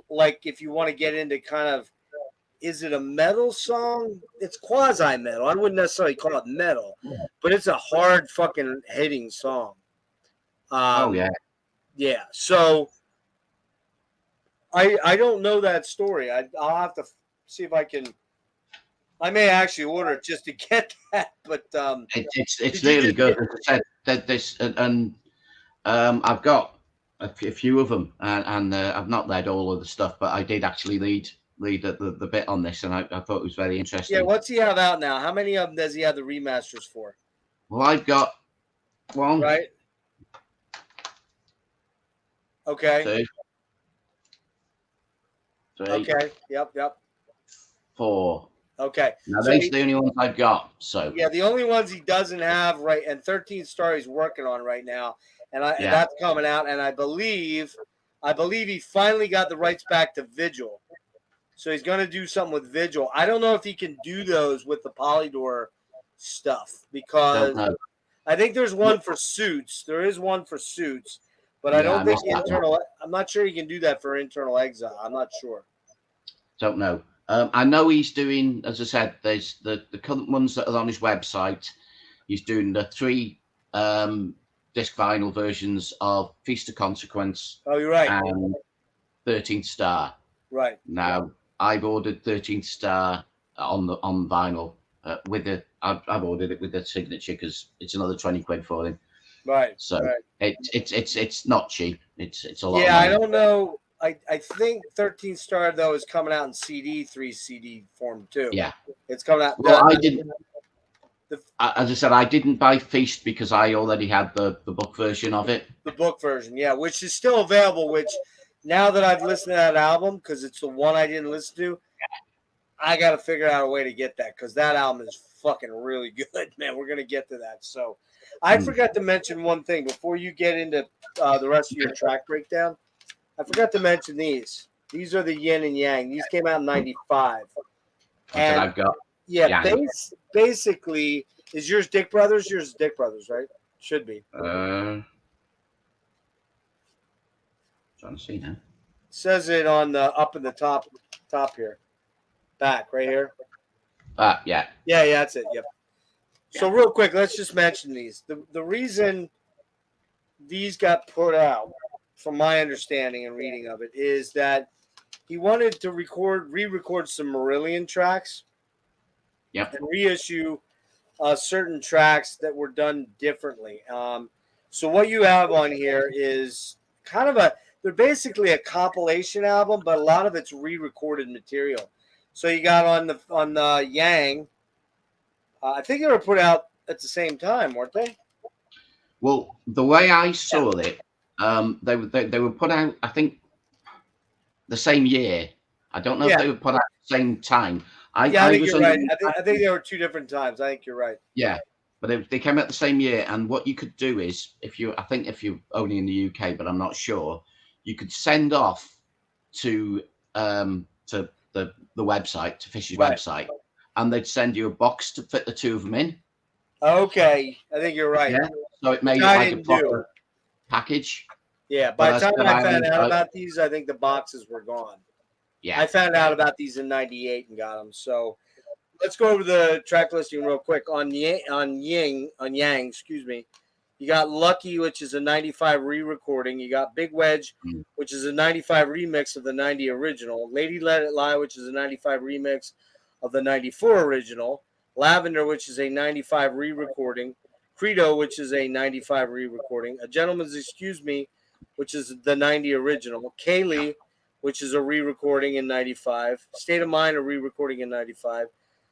like, if you want to get into kind of, is it a metal song? It's quasi-metal. I wouldn't necessarily call it metal, but it's a hard fucking hitting song. Yeah. So I don't know that story. I'll have to see if I can. I may actually order it just to get that. But It's did you really just good. get? As I said, that this and I've got a few of them, and I've not read all of the stuff, but I did actually read the bit on this, and I thought it was very Yeah. interesting. What's he have out now? How many of them does he have the remasters for? Well, I've got one, Right. Okay. two, three, Okay. Yep. Yep. 4. Okay. Now So these are the only ones I've got. So yeah, the only ones he doesn't have right, and 13th Star he's working on right now, and yeah, that's coming out, and I believe he finally got the rights back to Vigil, so he's going to do something with Vigil. I don't know if he can do those with the Polydor stuff don't because know. I think there's one for Suits. There is one for Suits, but I Yeah, don't I think missed that one. internal. I'm not sure he can do that for Internal Exile. I'm not sure. Don't know. I know he's doing, as I said, there's the current ones that are on his website. He's doing the 3 disc vinyl versions of Feast of Consequence Oh, you're right. and 13th Star. Right. Now I've ordered 13th Star on vinyl with the. I've ordered it with the signature because it's another 20 quid for him. Right. So Right. it's not cheap. It's a lot of Yeah, I money. don't know. I think 13th Star though is coming out in 3 CD form too. Yeah. It's coming out. Well, I didn't. As I said, I didn't buy Feast because I already had the book version of it. The book version, yeah, which is still available. Which now that I've listened to that album, because it's the one I didn't listen to, I got to figure out a way to get that because that album is fucking really good, man. We're gonna get to that. So, I forgot to mention one thing before you get into the rest of your track breakdown. I forgot to mention these. These are the Yin and Yang. These came out in '95. And I've got Basically, is yours Dick Brothers? Yours is Dick Brothers, right? Should be. trying to see now. Says it on the up in the top here, back right here. Yeah. Yeah, that's it. Yep. So real quick, let's just mention these. The reason these got put out, from my understanding and reading of it, is that he wanted to re-record some Marillion tracks. Yep. And reissue certain tracks that were done differently. So what you have on here is kind of they're basically a compilation album, but a lot of it's re-recorded material. So you got on the Yang, I think they were put out at the same time, weren't they? Well, the way I saw it, they were put out, I think, the same year. I don't know if they were put out at the same time. I think you're right. I think they were 2 different times. I think you're right. Yeah, but they came out the same year. And what you could do is, if you're only in the UK, but I'm not sure, you could send off to the website, to Fish's website, and they'd send you a box to fit the 2 of them in. Okay, I think you're right. Yeah, so it made it like a proper package. Yeah, by the time I found out about these, I think the boxes were gone. Yeah, I found out about these in '98 and got them. So let's go over the track listing real quick. On Yang, excuse me. You got Lucky, which is a '95 re-recording. You got Big Wedge, which is a '95 remix of the '90 original. Lady Let It Lie, which is a '95 remix of the '94 original. Lavender, which is a '95 re-recording. Credo, which is a '95 re-recording. A Gentleman's Excuse Me, which is the '90 original. Kaylee, which is a re-recording in '95. State of Mind, a re-recording in '95.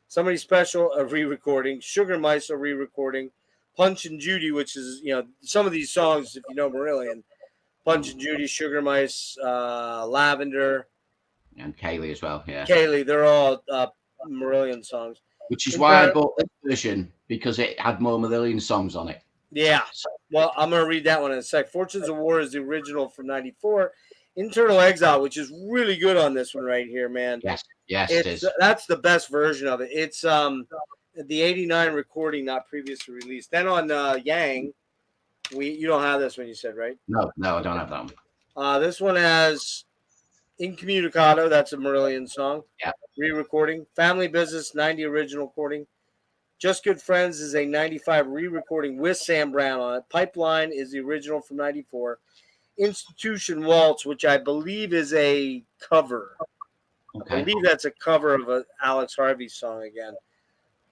Somebody Special, a re-recording. Sugar Mice, a re-recording. Punch and Judy, which is, some of these songs, if you know Marillion, Punch and Judy, Sugar Mice, Lavender. And Kaylee as well, yeah. Kaylee, they're all Marillion songs. Which is why I bought this version, because it had more Marillion songs on it. Yeah. Well, I'm going to read that one in a sec. Fortunes of War is the original from '94. Internal Exile, which is really good on this one right here, man. Yes, it is. That's the best version of it. It's the '89 recording, not previously released. Then on Yang, you don't have this one, you said, right? No, I don't have that one. This one has Incommunicado. That's a Marillion song. Yeah. Re-recording. Family Business, '90 original recording. Just Good Friends is a '95 re-recording with Sam Brown on it. Pipeline is the original from '94. Institution Waltz, which I believe is a cover. Okay. I believe that's a cover of a Alex Harvey song again.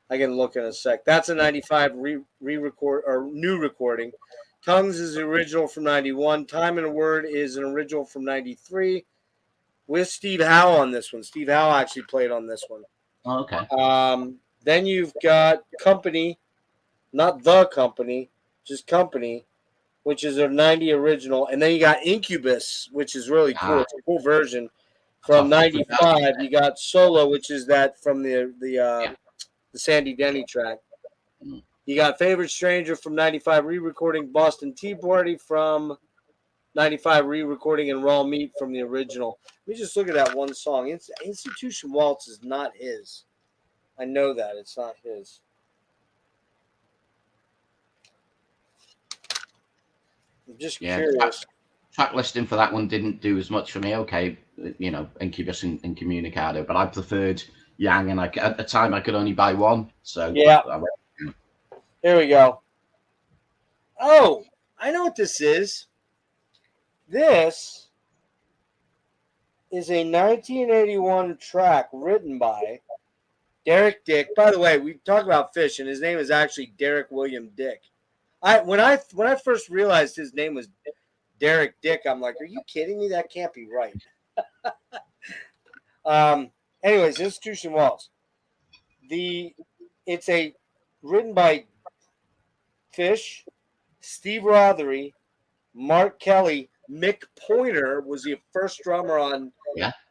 I can look in a sec. That's a 95 re-record or new recording. Tongues is the original from 91. Time and a Word is an original from 93 with Steve Howe on this one. Steve Howe actually played on this one. Oh, okay. Then you've got Company, not The Company, just Company, which is a 90 original. And then you got Incubus, which is really cool. It's a cool version from 95. You got Solo, which is that from the Sandy Denny track. You got Favorite Stranger from 95 re-recording, Boston Tea Party from 95 re-recording, and Raw Meat from the original. Let me just look at that one song. Institution Waltz is not his. I know that. It's not his. I'm just curious. Track listing for that one didn't do as much for me. Okay, you know, Incubus and Communicado, but I preferred Yang, and at the time I could only buy one. So yeah. Here we go. Oh, I know what this is. This is a 1981 track written by Derek Dick. By the way, we talk about Fish, and his name is actually Derek William Dick. When I first realized his name was Derek Dick, I'm like, are you kidding me? That can't be right. Anyways, Institution Waltz. It's written by Fish, Steve Rothery, Mark Kelly. Mick Pointer was the first drummer on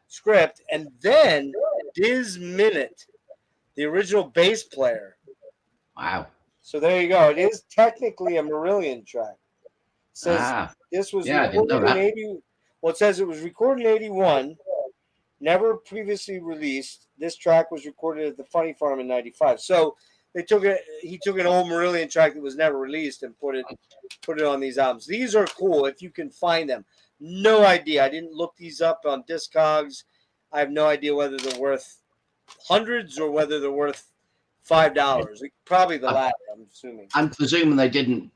script, and then Diz Minute, the original bass player. Wow. So there you go. It is technically a Marillion track. It says this was recorded in 80. Well, it says it was recorded in 81, never previously released. This track was recorded at the Funny Farm in 95. So he took an old Marillion track that was never released and put it on these albums. These are cool if you can find them. No idea. I didn't look these up on Discogs. I have no idea whether they're worth hundreds or whether they're worth $5. Probably the latter, I'm assuming. I'm presuming they didn't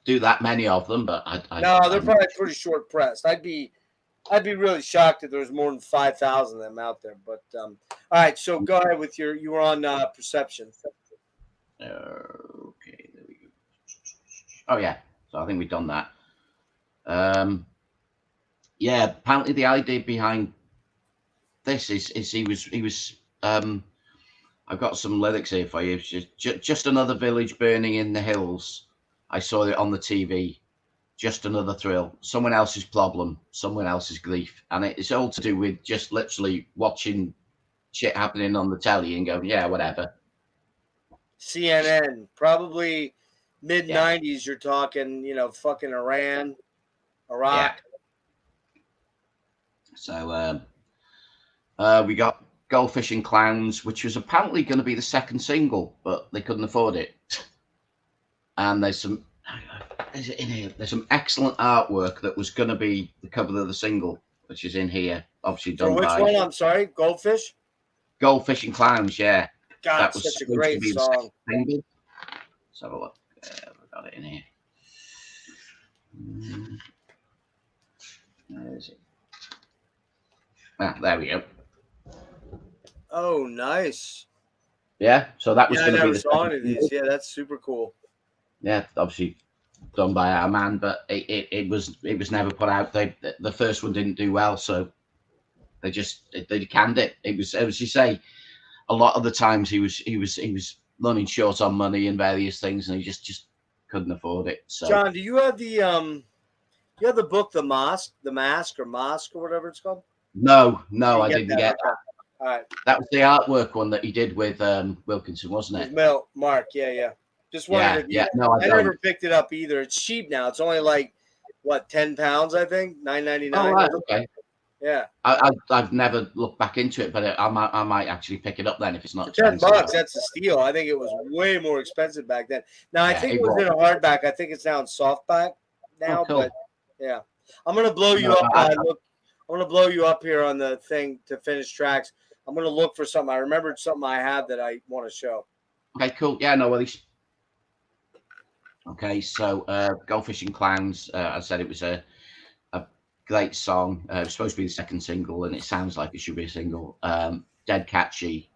do that many of them, but no, they're probably pretty short pressed. I'd be really shocked if there was more than 5,000 of them out there. But all right, so go ahead with you were on Perception. Okay, there we go. Oh yeah, so I think we've done that. Yeah, apparently the idea behind this is he was I've got some lyrics here for you. It's just another village burning in the hills. I saw it on the TV. Just another thrill. Someone else's problem. Someone else's grief. And it's all to do with just literally watching shit happening on the telly and going, yeah, whatever. CNN, probably mid-90s. You're talking, fucking Iran, Iraq. So we got Goldfish and Clowns, which was apparently going to be the second single, but they couldn't afford it. And there's some excellent artwork that was going to be the cover of the single, which is in here, obviously done by... which one? I'm sorry, Goldfish and Clowns, yeah. God, that was such a great song. Let's have a look. We've got it in here. Where is it? There we go. Oh, nice. Yeah, so that was going to be the song of these. Yeah, that's super cool. Yeah, obviously done by our man, but it was never put out. The first one didn't do well, so they canned it. It was, as you say, a lot of the times he was running short on money and various things, and he just couldn't afford it. So, John, do you have the book, The Mask or whatever it's called? No, I didn't get that. All right. That was the artwork one that he did with Wilkinson, wasn't it? Mark, yeah. Just wanted to. No, I never picked it up either. It's cheap now. It's only like what, £10? I think $9.99. Oh, right, okay. Yeah. I've never looked back into it, but I might actually pick it up then if it's not for $10. That's a steal. I think it was way more expensive back then. Now I think it was in a hardback. I think it's now in softback now, cool. But yeah, I'm gonna blow you up. I'm gonna blow you up here on the thing to finish tracks. I'm gonna look for something. I remembered something I have that I want to show. Okay, cool. Yeah, no worries. Okay, so Goldfish and Clowns. I said it was a great song. It's supposed to be the second single, and it sounds like it should be a single. Dead catchy.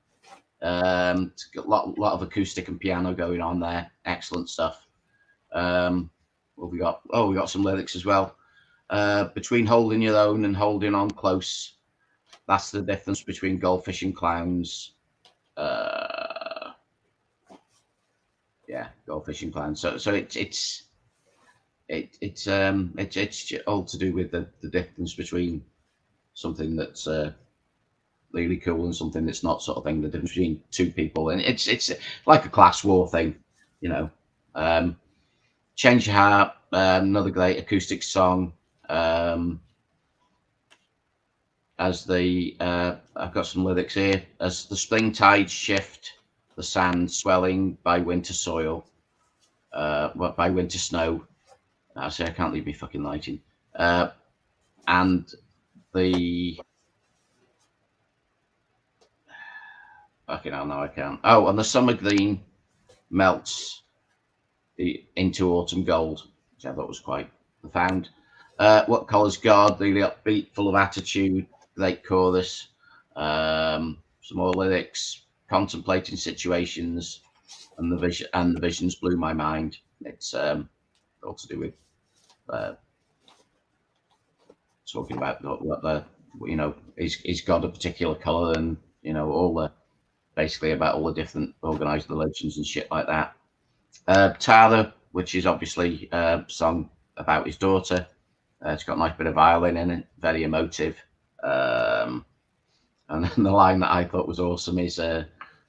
It's got a lot of acoustic and piano going on there. Excellent stuff. What we got? Oh, we got some lyrics as well. Between holding your own and holding on close, that's the difference between goldfish and clowns. Yeah, goldfish and clowns. So it's all to do with the difference between something that's really cool and something that's not, sort of thing. The difference between two people, and it's like a class war thing, you know. Change Your Heart, another great acoustic song. As the I've got some lyrics here. As the spring tides shift, the sand swelling by winter soil, by winter snow. I say I can't leave me fucking lighting. And the fucking hell, no, I can't. Oh, and the summer green melts into autumn gold, which I thought was quite profound. What colours God, really upbeat, full of attitude, great chorus. Some more lyrics, contemplating situations, and the visions blew my mind. It's all to do with talking about what the, you know, is God a particular colour, and, you know, all the, basically about all the different organised religions and shit like that. Tara, which is obviously a song about his daughter. It's got a nice bit of violin in it, very emotive. And then the line that I thought was awesome is,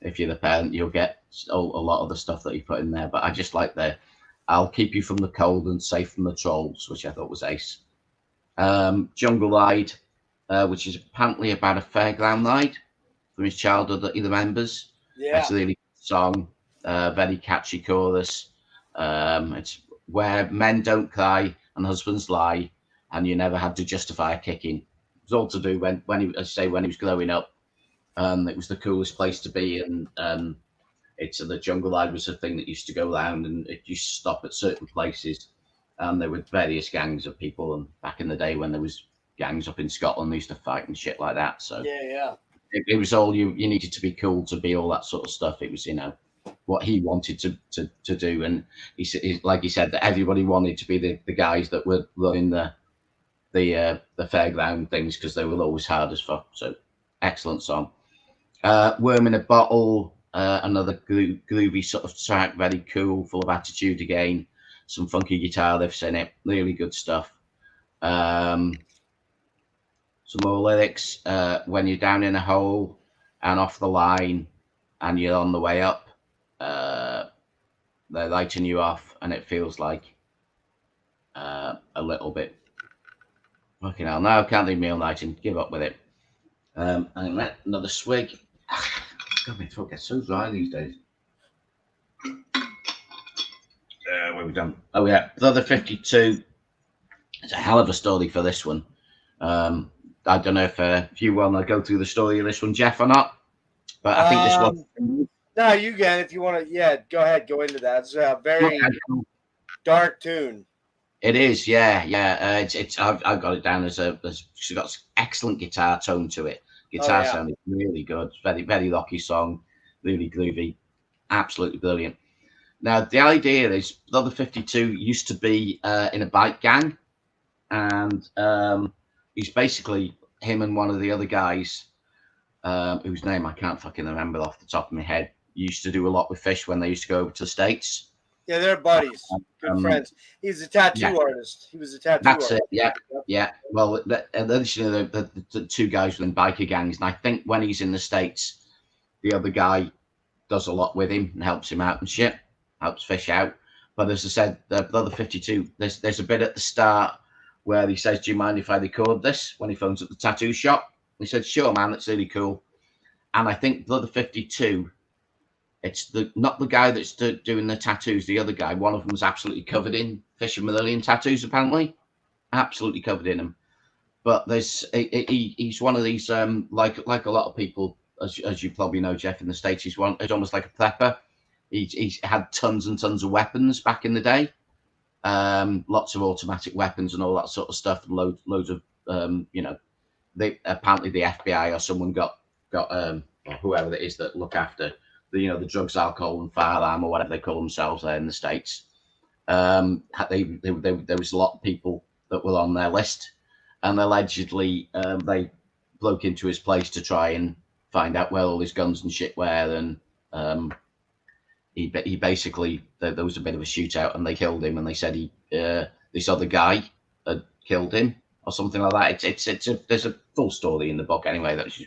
if you're the parent, you'll get a lot of the stuff that he put in there. But I just like the, I'll keep you from the cold and safe from the trolls, which I thought was ace. Jungle Ride, which is apparently about a fairground ride from his childhood that he remembers. Yeah. It's a really good song, very catchy chorus. It's where men don't cry and husbands lie, and you never had to justify a kicking. It was all to do when he, as I say, when he was growing up. It was the coolest place to be, and it's the Jungle Ride was a thing that used to go around, and it used to stop at certain places. And there were various gangs of people, and back in the day when there was gangs up in Scotland, they used to fight and shit like that. So yeah. It was all you needed to be cool to be all that sort of stuff. It was, you know, what he wanted to do, and he like he said, that everybody wanted to be the guys that were running the fairground things, because they were always hard as fuck. So excellent song. Worm in a Bottle, another groovy sort of track, very cool, full of attitude again. Some funky guitar riffs in it, really good stuff. Some more lyrics. When you're down in a hole and off the line and you're on the way up, they're lighting you off, and it feels like a little bit, fucking hell, no, can't leave me all night and give up with it. And let another swig. God, my throat gets so dry these days. What have we done? Oh yeah, Brother 52. It's a hell of a story for this one. I don't know if you want to go through the story of this one, Jeff, or not. But I think this one. No, you can if you want to. Yeah, go ahead, go into that. It's a very dark tune. It is, yeah. It's. I've got it down as she's got excellent guitar tone to it. Guitar sound is really good. Very, very rocky song, really groovy, absolutely brilliant. Now the idea is Brother 52 used to be in a bike gang, and he's basically, him and one of the other guys, whose name I can't fucking remember off the top of my head, used to do a lot with Fish when they used to go over to the States. Yeah, they're buddies, good friends. He's a tattoo artist. He was a tattoo artist. That's it, yeah. Well, additionally, the two guys were in biker gangs, and I think when he's in the States, the other guy does a lot with him and helps him out and shit, helps Fish out. But as I said, Brother 52, there's a bit at the start where he says, "Do you mind if I record this?" when he phones up the tattoo shop. He said, "Sure, man, that's really cool." And I think Brother 52, it's not the guy that's doing the tattoos, the other guy. One of them was absolutely covered in Fish and Marillion tattoos, apparently, absolutely covered in them. But he's one of these, like a lot of people, as you probably know, Jeff, in the States, he's almost like a prepper. He's had tons and tons of weapons back in the day, lots of automatic weapons and all that sort of stuff, and loads of you know, they apparently the FBI or someone got or whoever it is that look after the, you know, the drugs, alcohol, and firearm, or whatever they call themselves there in the States. There was a lot of people that were on their list, and allegedly they broke into his place to try and find out where all his guns and shit were, and he basically, there was a bit of a shootout, and they killed him, and they said this other guy had killed him or something like that. There's a full story in the book anyway. That's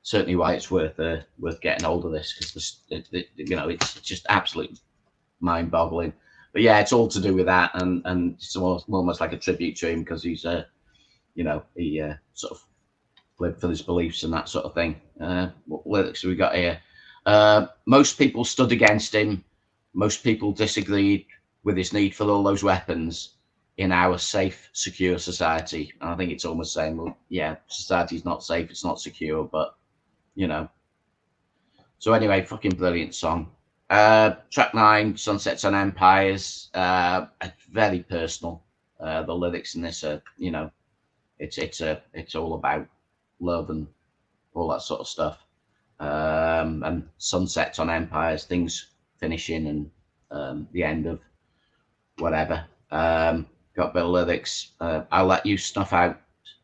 certainly why it's worth getting hold of this, because you know, it's just absolutely mind-boggling. But yeah, it's all to do with that, and it's almost like a tribute to him, because he's you know, he sort of lived for his beliefs and that sort of thing. What lyrics have we got here? Most people stood against him. Most people disagreed with his need for all those weapons in our safe, secure society. And I think it's almost saying, well, yeah, society's not safe, it's not secure, but, you know. So anyway, fucking brilliant song. Track 9, Sunsets on Empires. Very personal. The lyrics in this are, you know, it's all about love and all that sort of stuff. And sunsets on empires, things finishing, and the end of whatever. Got a bit of lyrics. I'll let you snuff out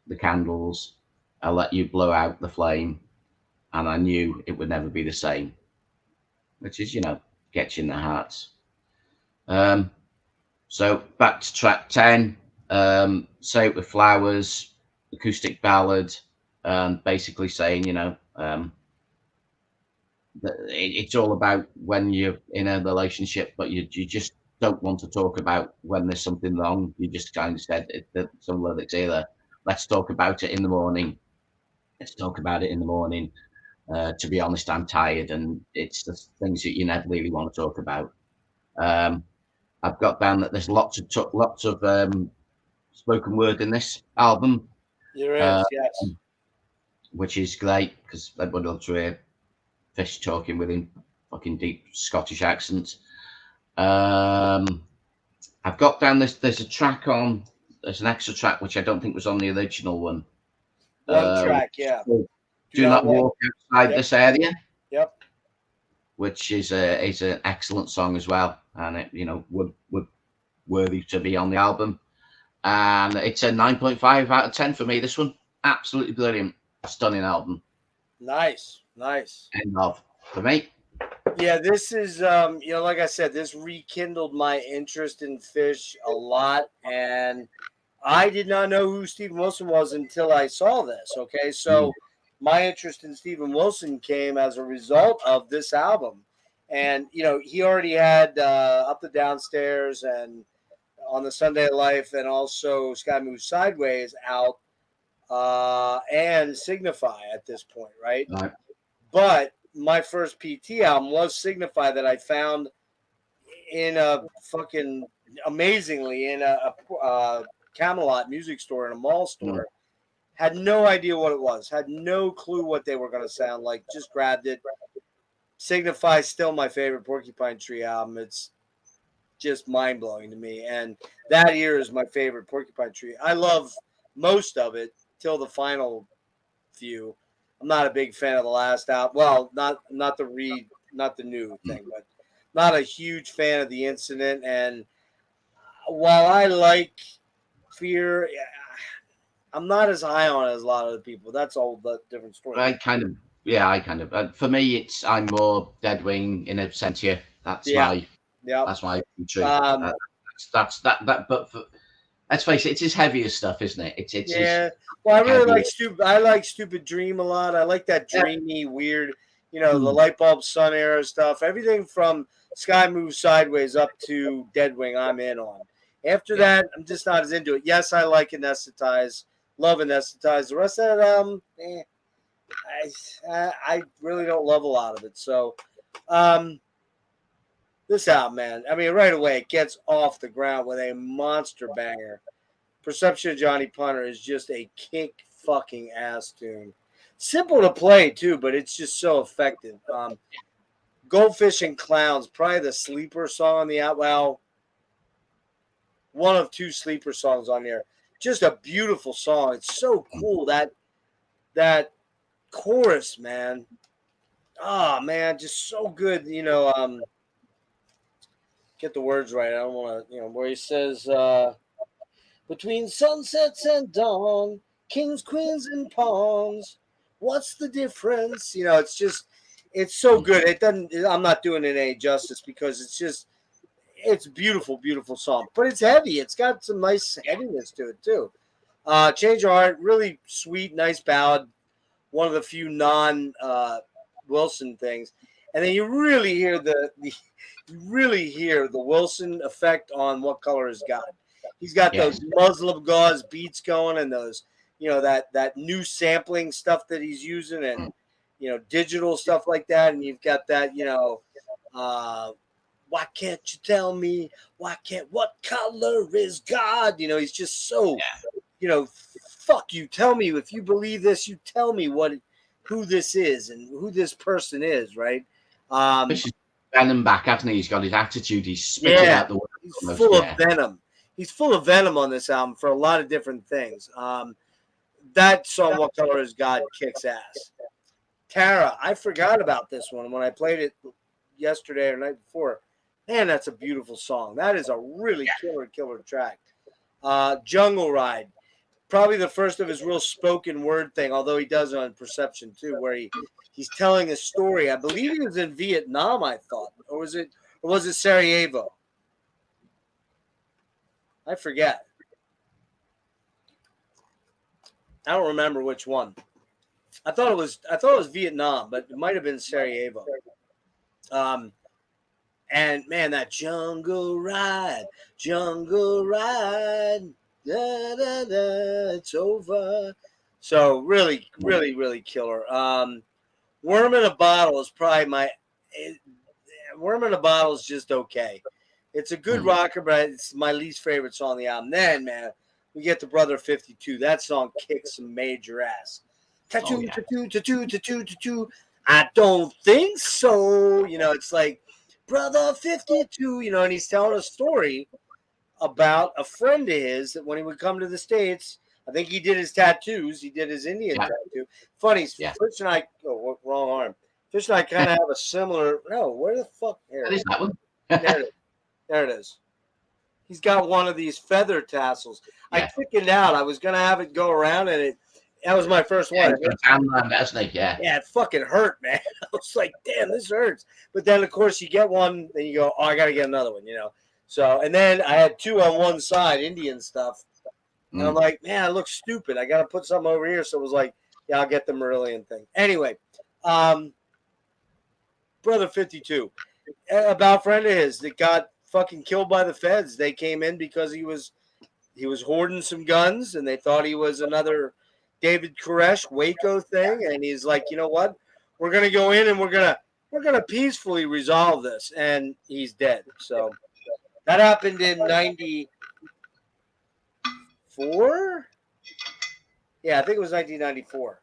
the candles. I'll let you blow out the flame. And I knew it would never be the same. Which is, you know, gets you in the hearts. So back to track 10. Say It With Flowers, acoustic ballad, basically saying, you know, it's all about when you're in a relationship, but you just don't want to talk about when there's something wrong. You just kind of said some lyrics here. Let's talk about it in the morning. Let's talk about it in the morning. To be honest, I'm tired, and it's the things that you never really want to talk about. I've got down that there's lots of spoken word in this album. There is, yes. Which is great, because everybody loves to hear Fish talking with him fucking deep Scottish accent. I've got down there's an extra track which I don't think was on the original one. One track, yeah. Do not walk outside this area. Yep. Which is an excellent song as well, and it, you know, would worthy to be on the album. And it's a 9.5 out of 10 for me. This one, absolutely brilliant, stunning album. Nice. End of for me. Yeah, this is you know, like I said, this rekindled my interest in Fish a lot, and I did not know who Steven Wilson was until I saw this. Okay, so my interest in Steven Wilson came as a result of this album, and you know, he already had Up the Downstairs and On the Sunday of Life, and also Sky Moves Sideways out, and Signify at this point, right? But my first PT album was Signify, that I found in a fucking amazingly in a Camelot music store, in a mall store. Had no idea what it was. Had no clue what they were going to sound like. Just grabbed it. Signify, still my favorite Porcupine Tree album. It's just mind blowing to me. And that year is my favorite Porcupine Tree. I love most of it till the final few. I'm not a big fan of the last album. Well, not the new thing, but not a huge fan of The Incident. And while I like Fear, I'm not as high on it as a lot of the people. That's all the different story. I kind of. For me, I'm more Deadwing in absentia. That's my truth. That's that. But let's face it, it's his heaviest stuff, isn't it? It's well, I really like Stupid. I like Stupid Dream a lot. I like that dreamy, weird, you know, the Light Bulb Sun era stuff. Everything from Sky Moves Sideways up to Deadwing, I'm in on. After that, I'm just not as into it. Yes, I like Anesthetize, love Anesthetize. The rest of it, I really don't love a lot of it. So, this album, man, I mean, right away, it gets off the ground with a monster banger. Perception of Johnny Punter is just a kick fucking ass tune. Simple to play, too, but it's just so effective. Goldfish and Clowns, probably the sleeper song on the album. Well, one of two sleeper songs on there. just a beautiful song. It's so cool that chorus, man. Oh man, just so good. Get the words right. I don't want to, where he says, between sunsets and dawn, kings, queens, and pawns. What's the difference? It's so good. It doesn't. I'm not doing it any justice because it's beautiful, beautiful song. But it's heavy. It's got some nice heaviness to it too. Change Your Heart, really sweet, nice ballad. One of the few non Wilson things, and then you really hear the Wilson effect on What Color Is God. He's got those Muslim gauze beats going, and those that new sampling stuff that he's using, and digital stuff like that, and you've got that why can't you tell me what color is God? He's just so fuck you. Tell me if you believe this. You tell me who this is and who this person is, right? This is Venom back, hasn't he? He's got his attitude. He's spitting out the words. He's full of venom. He's full of venom on this album for a lot of different things. That song, What Color Is God, kicks ass. Tara, I forgot about this one when I played it yesterday or the night before. Man, that's a beautiful song. That is a really killer track. Jungle Ride. Probably the first of his real spoken word thing, although he does it on Perception too, where he's telling a story. I believe he was in Vietnam, I thought. Or was it Sarajevo? I forget. I don't remember which one. I thought it was Vietnam, but it might have been Sarajevo. And man, that jungle ride, da, da, da, it's over. So really killer. Worm in a Bottle is probably Worm in a Bottle is just okay. It's a good rocker, but it's my least favorite song on the album. Then, man, we get to Brother 52. That song kicks some major ass. Tattoo. I don't think so. It's like Brother 52, and he's telling a story about a friend of his that when he would come to the States, I think he did his tattoos. He did his Indian tattoo. Funny, Fish and I, wrong arm. Fish and I kind of have a similar, where the fuck? Here That is that one. There it is. He's got one of these feather tassels. I took it out. I was going to have it go around, and that was my first one. Yeah, it fucking hurt, man. I was like, damn, this hurts. But then, of course, you get one, then you go, oh, I got to get another one, So, and then I had two on one side, Indian stuff. And I'm like, man, it looks stupid. I got to put something over here. So it was like, yeah, I'll get the Marillion thing. Anyway, Brother 52, about a friend of his that got fucking killed by the feds. They came in because he was hoarding some guns, and they thought he was another David Koresh Waco thing. And he's like, you know what? We're going to go in and we're going to peacefully resolve this. And he's dead. So that happened in 94. Yeah, I think it was 1994.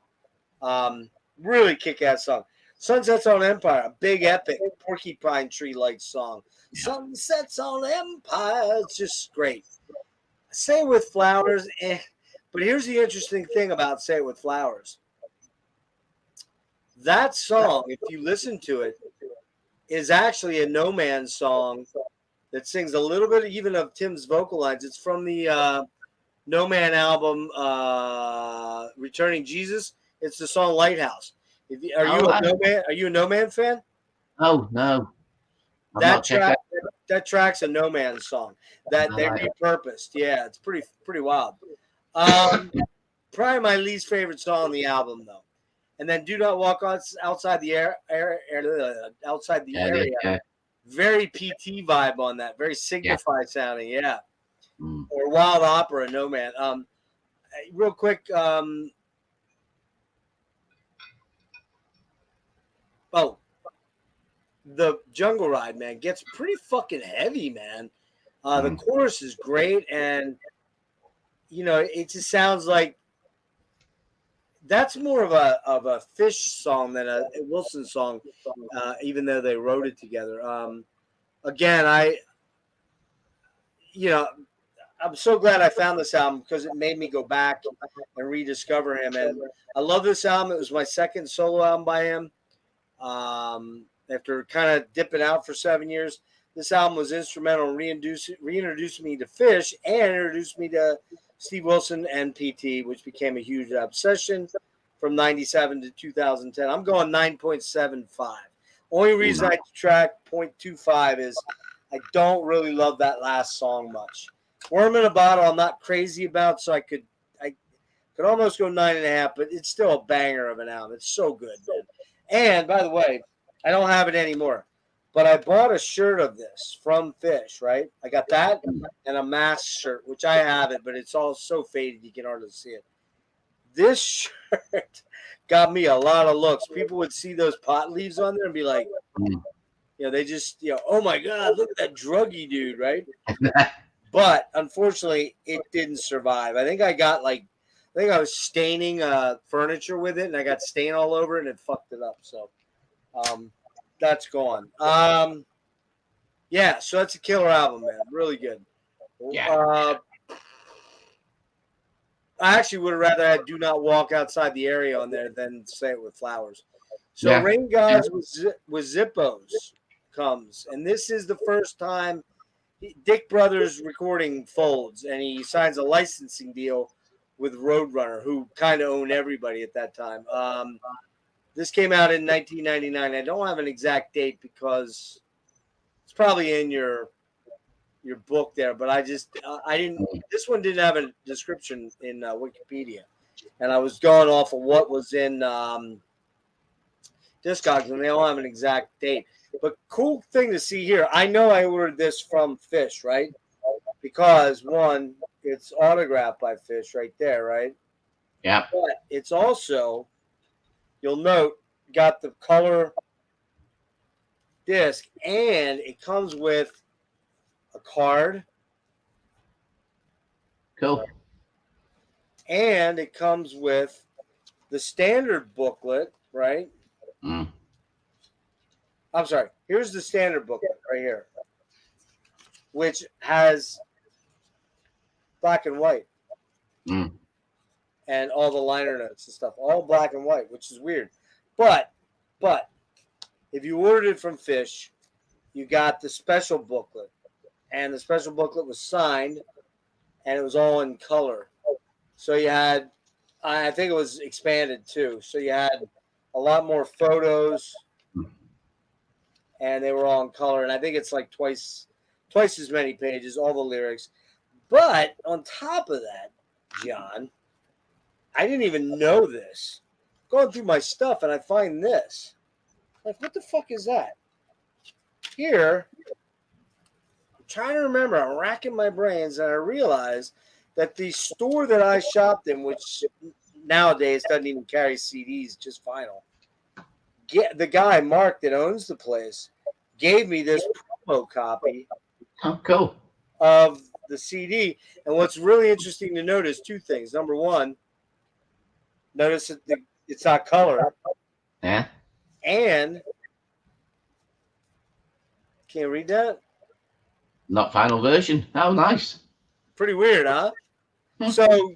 Really kick-ass song. Sunsets on Empire, a big epic Porcupine Tree-like song. Yeah. Sunsets on Empire, it's just great. Say It With Flowers, but here's the interesting thing about Say It With Flowers. That song, if you listen to it, is actually a No Man song that sings a little bit even of Tim's vocal lines. It's from the No Man album, Returning Jesus. It's the song Lighthouse. Are you a No Man fan? Oh no. That track's a No Man song that they repurposed. Yeah, it's pretty wild. Probably my least favorite song on the album though. And then Do Not Walk Outside the Area. Yeah. Very PT vibe on that. Very Signify sounding. Yeah. Or Wild Opera, No Man. Real quick. The Jungle Ride, man, gets pretty fucking heavy, man. The chorus is great, and it just sounds like that's more of a Fish song than a Wilson song, even though they wrote it together. Again, I'm so glad I found this album because it made me go back and rediscover him. And I love this album. It was my second solo album by him. After kind of dipping out for 7 years, this album was instrumental in reintroducing me to Fish and introduced me to Steve Wilson and PT, which became a huge obsession from 97 to 2010. I'm going 9.75. Only reason I detract 0.25 is I don't really love that last song much. Worm in a Bottle, I'm not crazy about, so I could almost go 9.5, but it's still a banger of an album. It's so good, man. And by the way, I don't have it anymore, but I bought a shirt of this from Fish, right? I got that and a mask shirt, which I have it, but it's all so faded you can hardly see it. This shirt got me a lot of looks. People would see those pot leaves on there and be like, they just, oh my God, look at that druggy dude, right? But unfortunately, it didn't survive. I think I was staining furniture with it, and I got stain all over it, and it fucked it up. So that's gone. Yeah, so that's a killer album, man. Really good. Yeah. I actually would have rather had Do Not Walk Outside the Area on there than Say It With Flowers. So Raingods with Zippos comes, and this is the first time Dick Brothers Recording folds, and he signs a licensing deal with Roadrunner, who kind of owned everybody at that time. This came out in 1999. I don't have an exact date because it's probably in your book there, but I didn't. This one didn't have a description in Wikipedia, and I was going off of what was in Discogs, and they don't have an exact date. But cool thing to see here. I know I ordered this from Fish, right? Because one, it's autographed by Fish right there, right? Yeah. But it's also, you'll note, got the color disc, and it comes with a card. Cool. And it comes with the standard booklet, right? I'm sorry. Here's the standard booklet right here, which has black and white. And all the liner notes and stuff, all black and white, which is weird. But if you ordered it from Fish, you got the special booklet, and the special booklet was signed, and it was all in color. So you had, I think it was expanded too. So you had a lot more photos, and they were all in color. And I think it's like twice as many pages, all the lyrics. But on top of that, John, I didn't even know this. Going through my stuff, and I find this. Like, what the fuck is that? Here, I'm trying to remember. I'm racking my brains, and I realize that the store that I shopped in, which nowadays doesn't even carry CDs, just vinyl, the guy, Mark, that owns the place, gave me this promo copy of the CD. And what's really interesting to note is two things. Number one, notice that it's not color. Yeah. And can you read that? Not final version. Oh, nice. Pretty weird, huh? So,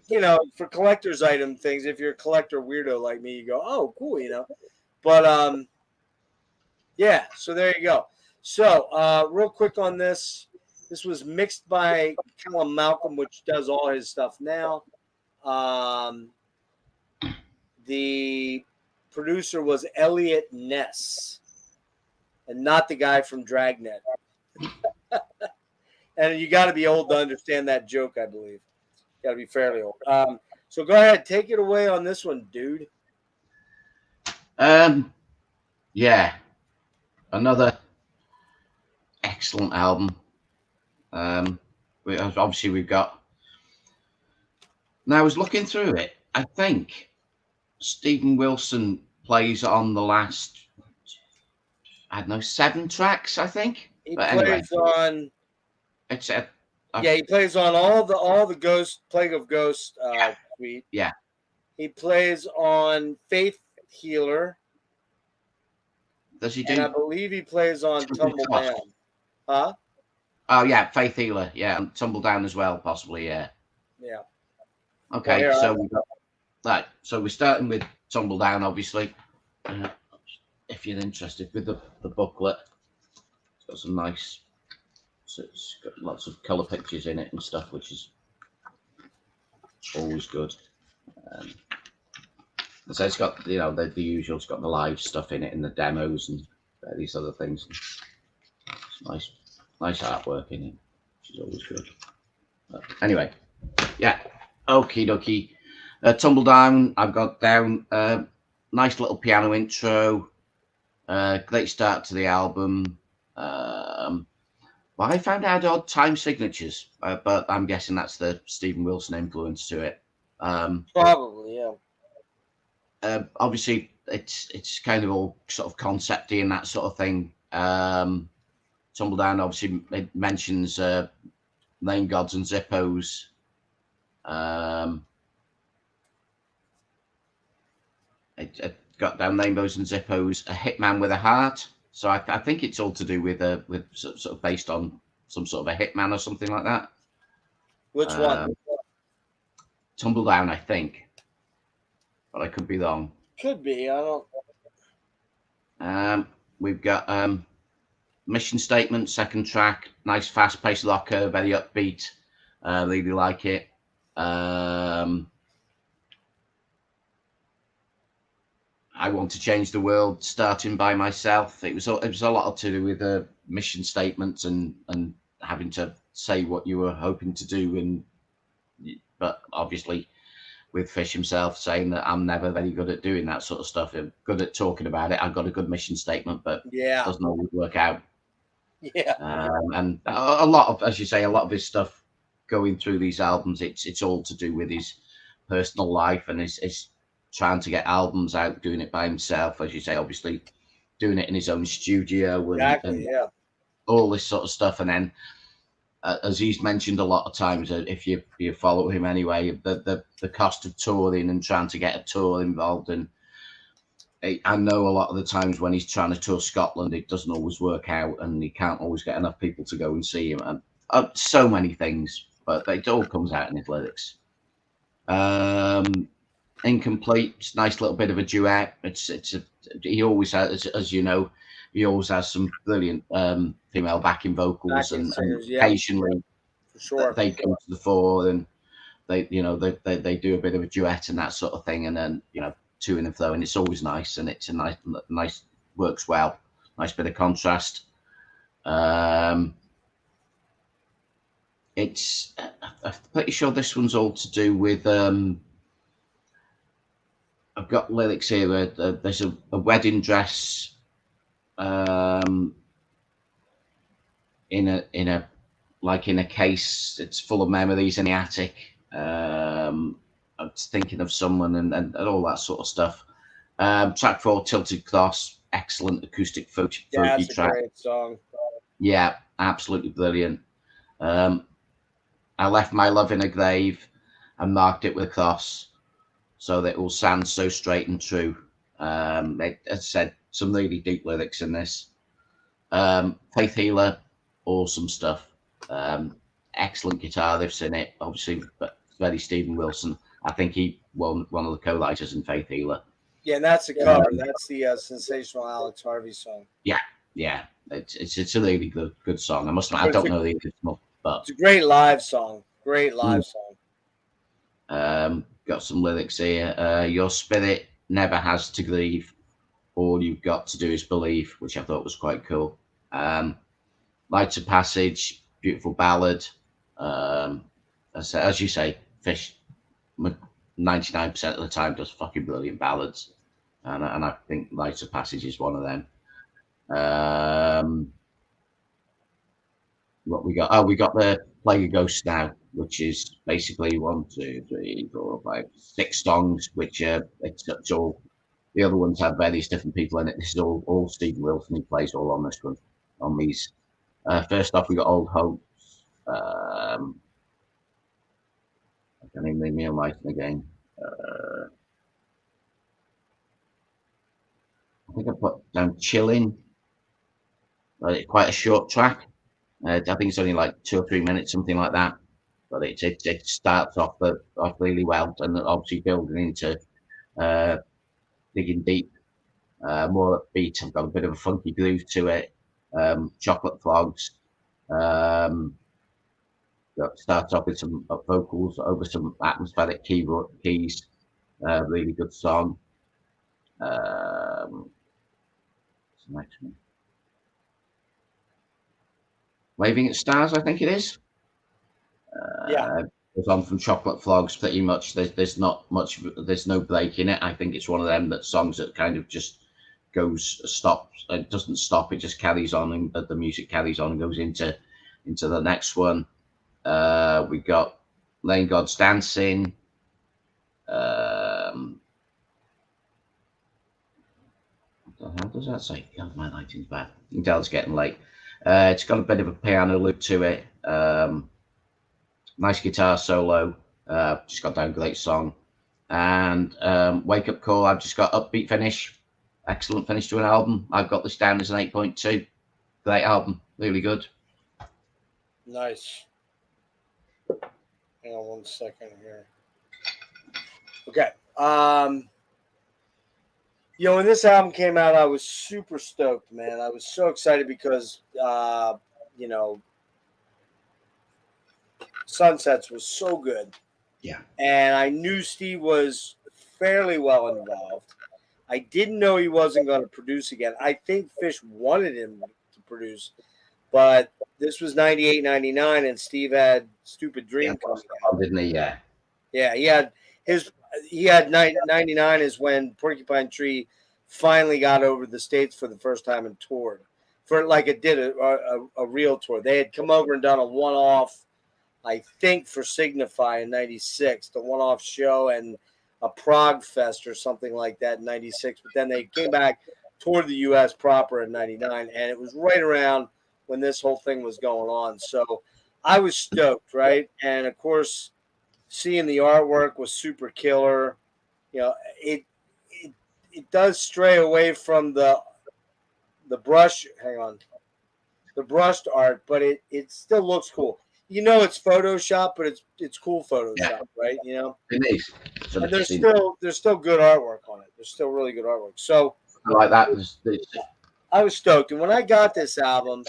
for collector's item things, if you're a collector weirdo like me, you go, oh, cool, But, yeah, so there you go. So, real quick on this. This was mixed by Callum Malcolm, which does all his stuff now. The producer was Elliot Ness, and not the guy from Dragnet. And you got to be old to understand that joke, I believe. Got to be fairly old. So go ahead, take it away on this one, dude. Yeah, another excellent album. Obviously we've got. Now I was looking through it. I think Stephen Wilson plays on the last, I don't know, 7 tracks. I think. He but plays anyway, on. it's he plays on all the Ghost Plague of Ghost suite. Yeah. He plays on Faith Healer. Does he do? And I believe he plays on Tumble Man. Huh? Oh yeah, Faith Healer, yeah, and Tumble Down as well, possibly, yeah. Yeah. Okay, Well, so we got right. So we're starting with Tumble Down, obviously. If you're interested with the booklet, it's got some nice. So it's got lots of color pictures in it and stuff, which is always good. So it's got the usual. It's got the live stuff in it and the demos and these other things. It's nice artwork in it, which is always good. But anyway, yeah, okie dokie. Tumble Down, I've got down. Nice little piano intro. Great start to the album. Well, I found out odd time signatures, but I'm guessing that's the Stephen Wilson influence to it. Probably, yeah. Obviously, it's kind of all sort of concepty and that sort of thing. Tumble Down, obviously, it mentions Raingods and Zippos. It got down Rainbows and Zippos, a hitman with a heart. So I think it's all to do with sort of based on some sort of a hitman or something like that. Which one? Tumble Down, I think, but I could be wrong. Could be. I don't. We've got mission statement, second track, nice fast-paced rocker, very upbeat. Really like it. I want to change the world, starting by myself. It was a lot to do with mission statements and having to say what you were hoping to do, but obviously with Fish himself saying that I'm never very good at doing that sort of stuff. I'm good at talking about it. I've got a good mission statement, but it doesn't always work out. Yeah. And a lot of, as you say, a lot of his stuff going through these albums, it's all to do with his personal life and his trying to get albums out, doing it by himself, as you say, obviously doing it in his own studio and all this sort of stuff. And then, as he's mentioned a lot of times, if you follow him anyway, the cost of touring and trying to get a tour involved. And I know a lot of the times when he's trying to tour Scotland, it doesn't always work out, and he can't always get enough people to go and see him, and so many things. But it all comes out in his lyrics. Incomplete, nice little bit of a duet. He always has, as you know, he always has some brilliant female backing vocals, and occasionally for sure they come to the fore and they do a bit of a duet and that sort of thing, and then to and fro, and it's always nice, and it's a nice works well, nice bit of contrast. It's I'm pretty sure this one's all to do with I've got lyrics here where there's a wedding dress in a case. It's full of memories in the attic. I was thinking of someone and all that sort of stuff. Track 4, Tilted Cross, excellent acoustic folky that's track. a great song. Yeah, absolutely brilliant. I left my love in a grave and marked it with a cross, so that it will stand so straight and true. As I said, some really deep lyrics in this. Faith Healer, awesome stuff. Excellent guitar riffs in it, obviously, but very Stephen Wilson. I think he won one of the co-writers in Faith Healer. Yeah, and that's a cover. That's the sensational Alex Harvey song. Yeah. It's a really good song. I must admit, I don't know the original, but it's a great live song. Got some lyrics here. Your spirit never has to grieve. All you've got to do is believe, which I thought was quite cool. Lights of Passage, beautiful ballad. As you say, Fish 99% of the time does fucking brilliant ballads, and I think Lights of Passage is one of them. What we got? Oh, we got the Plague of Ghosts now, which is basically 1, 2, 3, 4, 5, 6 songs, which it's all. The other ones have various different people in it. This is all Stephen Wilson. He plays all on this one, on these. First off, we got Old Hopes. I can't even leave me on lighting again. I think I put down Chilling. Quite a short track. I think it's only like 2 or 3 minutes, something like that. But it starts off really well, and obviously building into digging deep, more upbeat. I've got a bit of a funky groove to it. Chocolate Frogs. Starts off with some vocals over some atmospheric keys. Really good song. What's the next one? Waving at Stars, I think it is. Yeah. Goes on from Chocolate Frogs pretty much. There's not much. There's no break in it. I think it's one of them songs that kind of just stops. It doesn't stop. It just carries on, and the music carries on and goes into the next one. We got Raingods Dancing. How does that say? God, my lighting's bad. You can tell it's getting late. It's got a bit of a piano loop to it. Nice guitar solo. Just got down a great song. And Wake Up Call, I've just got upbeat finish. Excellent finish to an album. I've got this down as an 8.2. Great album. Really good. Nice. Hang on 1 second here. Okay. When this album came out, I was super stoked, man. I was so excited because, Sunsets was so good. Yeah. And I knew Steve was fairly well involved. I didn't know he wasn't going to produce again. I think Fish wanted him to produce, but this was 98, 99, and Steve had Stupid Dream coming out. Didn't he? Yeah. Yeah, he had 99 is when Porcupine Tree finally got over the States for the first time and toured. For like it did a real tour. They had come over and done a one-off, I think, for Signify in 96, the one-off show and a Prog Fest or something like that in 96. But then they came back, toured the U.S. proper in 99, and it was right around when this whole thing was going on. So I was stoked, right? And, of course, seeing the artwork was super killer. It does stray away from the brush. Hang on. The brushed art, but it still looks cool. It's Photoshop, but it's cool Photoshop, right? It is. And there's still good artwork on it. There's still really good artwork. So I like that. I was stoked, and when I got this album,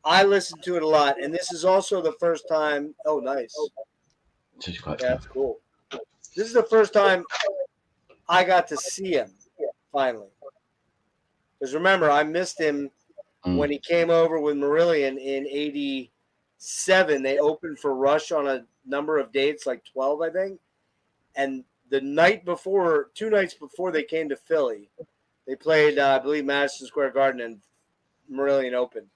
I listened to it a lot, and this is also the first time. Oh, nice. That's cool. This is the first time I got to see him finally. Because remember, I missed him when he came over with Marillion in '87. They opened for Rush on a number of dates, like 12, I think. And the night before, 2 nights before they came to Philly, they played, I believe, Madison Square Garden, and Marillion opened.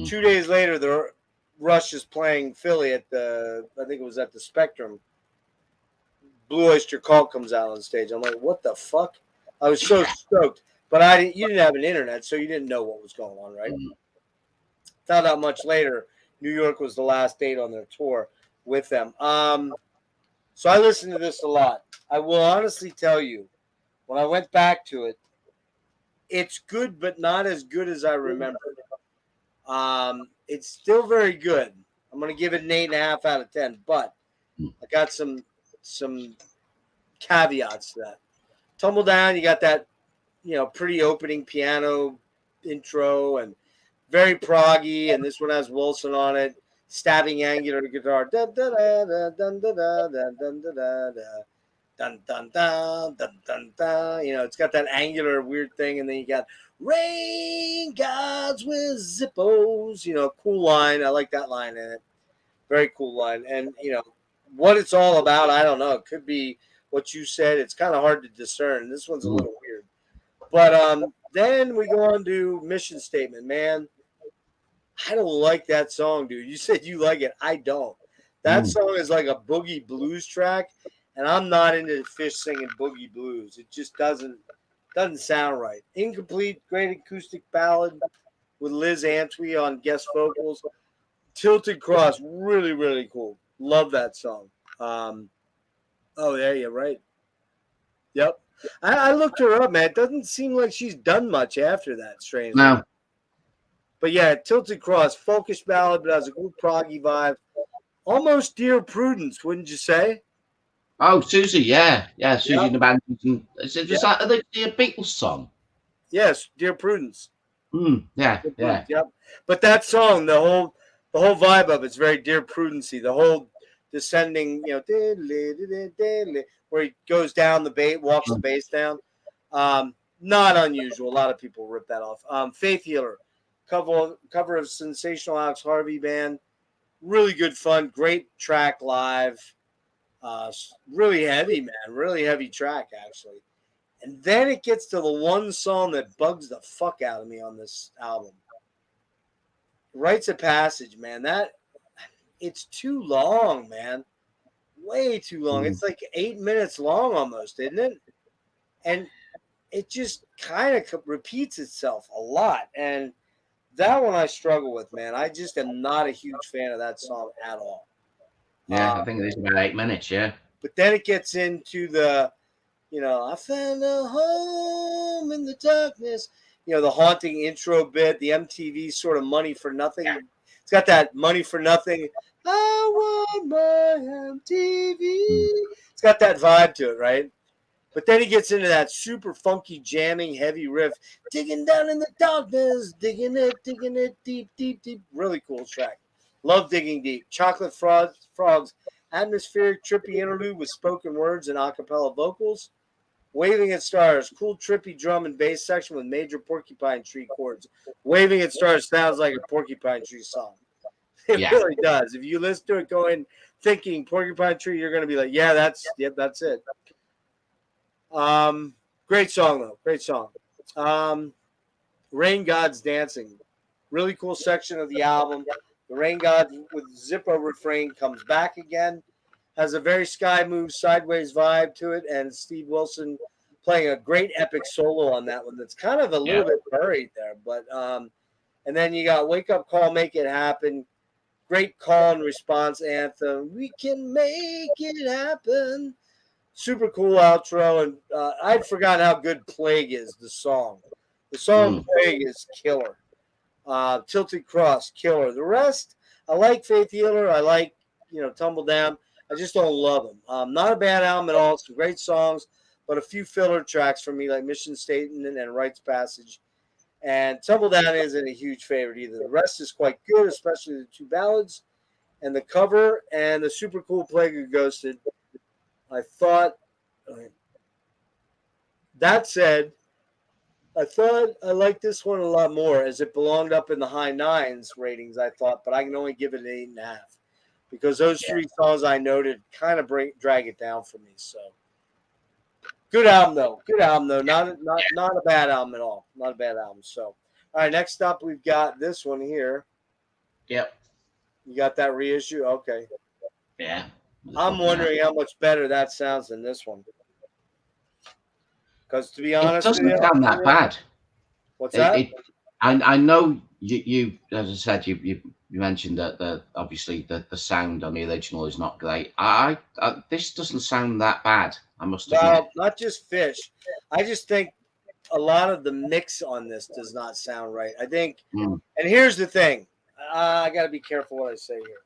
2 days later, the Rush is playing Philly I think it was at the Spectrum. Blue Oyster Cult comes out on stage. I'm like, what the fuck? I was so stoked. But you didn't have an internet, so you didn't know what was going on, right? Found out much later, New York was the last date on their tour with them. So I listened to this a lot. I will honestly tell you, when I went back to it, it's good, but not as good as I remembered. It's still very good. I'm going to give it an 8.5 out of 10, but I got some caveats to that. Tumble Down, you got that, pretty opening piano intro and very proggy, and this one has Wilson on it, stabbing angular guitar. Dun dun dun dun dun dun dun dun dun dun dun dun dun. It's got that angular weird thing, and then you got Raingods with Zippos. Cool line. I like that line in it. Very cool line. And what it's all about, I don't know. It could be what you said. It's kind of hard to discern. This one's a little weird. But then we go on to Mission Statement, man. I don't like that song, dude. You said you like it. I don't. That song is like a boogie blues track, and I'm not into Fish singing boogie blues. It just doesn't sound right. Incomplete, great acoustic ballad with Liz Antwi on guest vocals. Tilted Cross, really, really cool. Love that song. Oh, yeah, you're right. Yep. I looked her up, man. It doesn't seem like she's done much after that, strangely. No. But yeah, Tilted Cross, folkish ballad, but has a cool proggy vibe. Almost Dear Prudence, wouldn't you say? Oh, Susie, yeah, yeah, Susie Yep. and the Bandits. And is Yep. that a Beatles song? Yes, Dear Prudence. Yeah, Dear yeah, Prudence. Yep. But that song, the whole vibe of it's very Dear Prudency. The whole descending, where he goes down the bass, walks the bass down. Not unusual. A lot of people rip that off. Faith Healer, cover of Sensational Alex Harvey Band. Really good fun. Great track live. Really heavy, man. Really heavy track, actually. And then it gets to the one song that bugs the fuck out of me on this album. Rites of Passage, man. It's too long, man. Way too long. Mm. It's like 8 minutes long almost, isn't it? And it just kind of repeats itself a lot. And that one I struggle with, man. I just am not a huge fan of that song at all. yeah. I think it is about 8 minutes. Yeah, But then it gets into the, I found a home in the darkness. The haunting intro bit, the MTV sort of money for nothing. yeah, It's got that money for nothing. I want my MTV. It's got that vibe to it, right? But then he gets into that super funky, jamming, heavy riff. Digging down in the darkness, digging it deep, deep, deep. Really cool track. Love Digging Deep. Chocolate Frogs, atmospheric, trippy interlude with spoken words and a cappella vocals. Waving at Stars, cool, trippy drum and bass section with major Porcupine Tree chords. Waving at Stars sounds like a Porcupine Tree song. It yeah. really does. If you listen to it going thinking Porcupine Tree, you're going to be like, yeah, that's it. Great song though. Great song. Raingods Dancing. Really cool section of the album. The Raingods with Zippo refrain comes back again. Has a very Sky Move sideways vibe to it, and Steve Wilson playing a great epic solo on that one. That's kind of a little bit buried there, but and then you got Wake Up Call, Make It Happen. Great call and response anthem. We can make it happen. Super cool outro, and I'd forgotten how good Plague is. The song Plague is killer. Tilted Cross, killer. The rest, I like Faith Healer. I like Tumble Down. I just don't love them. Not a bad album at all. Some great songs, but a few filler tracks for me, like Mission Statement and Rites Passage. And Tumble Down isn't a huge favorite either. The rest is quite good, especially the two ballads and the cover and the super cool Plague of Ghosted. I thought, that said, I thought I liked this one a lot more as it belonged up in the high nines ratings, I thought, but I can only give it an 8.5 because those three songs I noted kind of drag it down for me. So good album though. Not a bad album at all. Not a bad album. So all right, next up we've got this one here. Yep. You got that reissue? Okay. Yeah. I'm wondering how much better that sounds than this one. Because to be honest, it doesn't sound that bad. What's that? I know you as I said you mentioned that obviously the sound on the original is not great. I this doesn't sound that bad. I must admit. No, not just Fish. I just think a lot of the mix on this does not sound right. I think, and here's the thing, I got to be careful what I say here.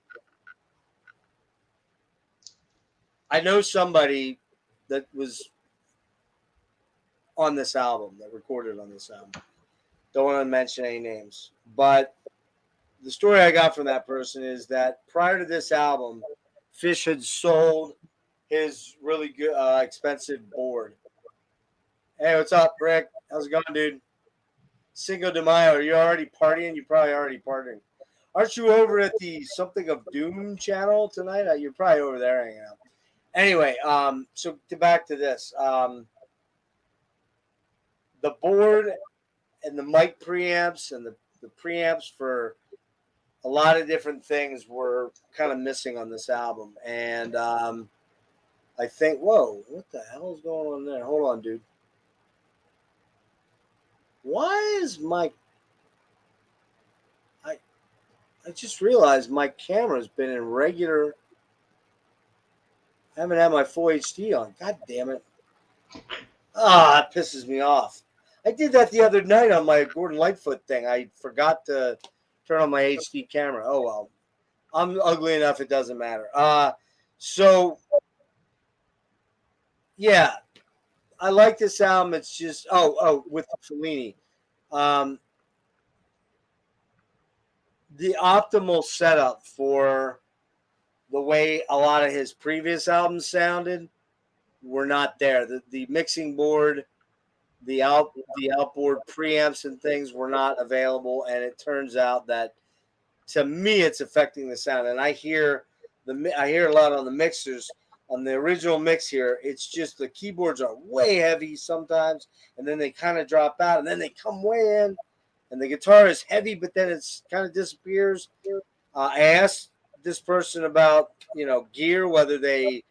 I know somebody that was on this album, that recorded on this album. Don't want to mention any names, but the story I got from that person is that prior to this album, Fish had sold his really good, expensive board. Hey, what's up, Rick? How's it going, dude? Cinco de Mayo. Are you already partying? You're probably already partying. Aren't you over at the Something of Doom channel tonight? You're probably over there hanging out. Anyway, so back to this. The board and the mic preamps and the preamps for a lot of different things were kind of missing on this album. And I think, whoa, what the hell is going on there? Hold on, dude. Why is my... I just realized my camera's been in regular... I haven't had my full HD on. God damn it. It pisses me off. I did that the other night on my Gordon Lightfoot thing. I forgot to turn on my HD camera. Oh well, I'm ugly enough; it doesn't matter. So yeah, I like this album. It's just with Fellini, um, the optimal setup for the way a lot of his previous albums sounded were not there. The mixing board, the outboard preamps and things were not available, and it turns out that to me it's affecting the sound. And I hear a lot on the mixers. On the original mix here, it's just the keyboards are way heavy sometimes, and then they kind of drop out, and then they come way in, and the guitar is heavy, but then it's kind of disappears. I asked this person about gear, whether they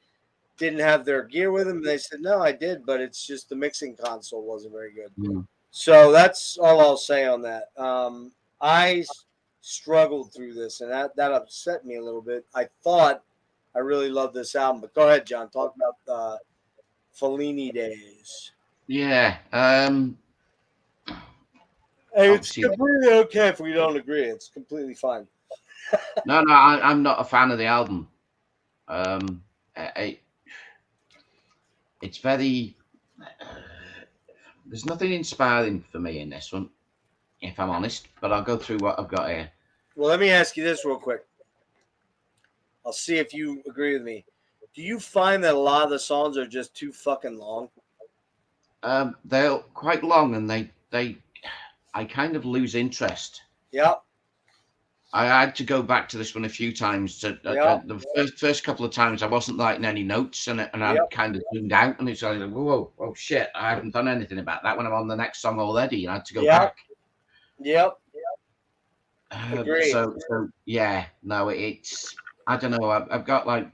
didn't have their gear with them. And they said no, I did, but it's just the mixing console wasn't very good. Mm. So that's all I'll say on that. I struggled through this, and that upset me a little bit. I thought I really loved this album, but go ahead, John. Talk about Fellini days. Yeah. Hey, it's completely okay if we don't agree. It's completely fine. No, I'm not a fan of the album. It's very. There's nothing inspiring for me in this one, if I'm honest. But I'll go through what I've got here. Well, let me ask you this real quick. I'll see if you agree with me. Do you find that a lot of the songs are just too fucking long? They're quite long, and I kind of lose interest. Yeah. I had to go back to this one a few times. The first couple of times, I wasn't writing any notes, and I kind of zoomed out, and it's like, whoa, oh shit, I haven't done anything about that when I'm on the next song already, and I had to go back. Yep. So yeah, no, it's, I don't know. I've got like,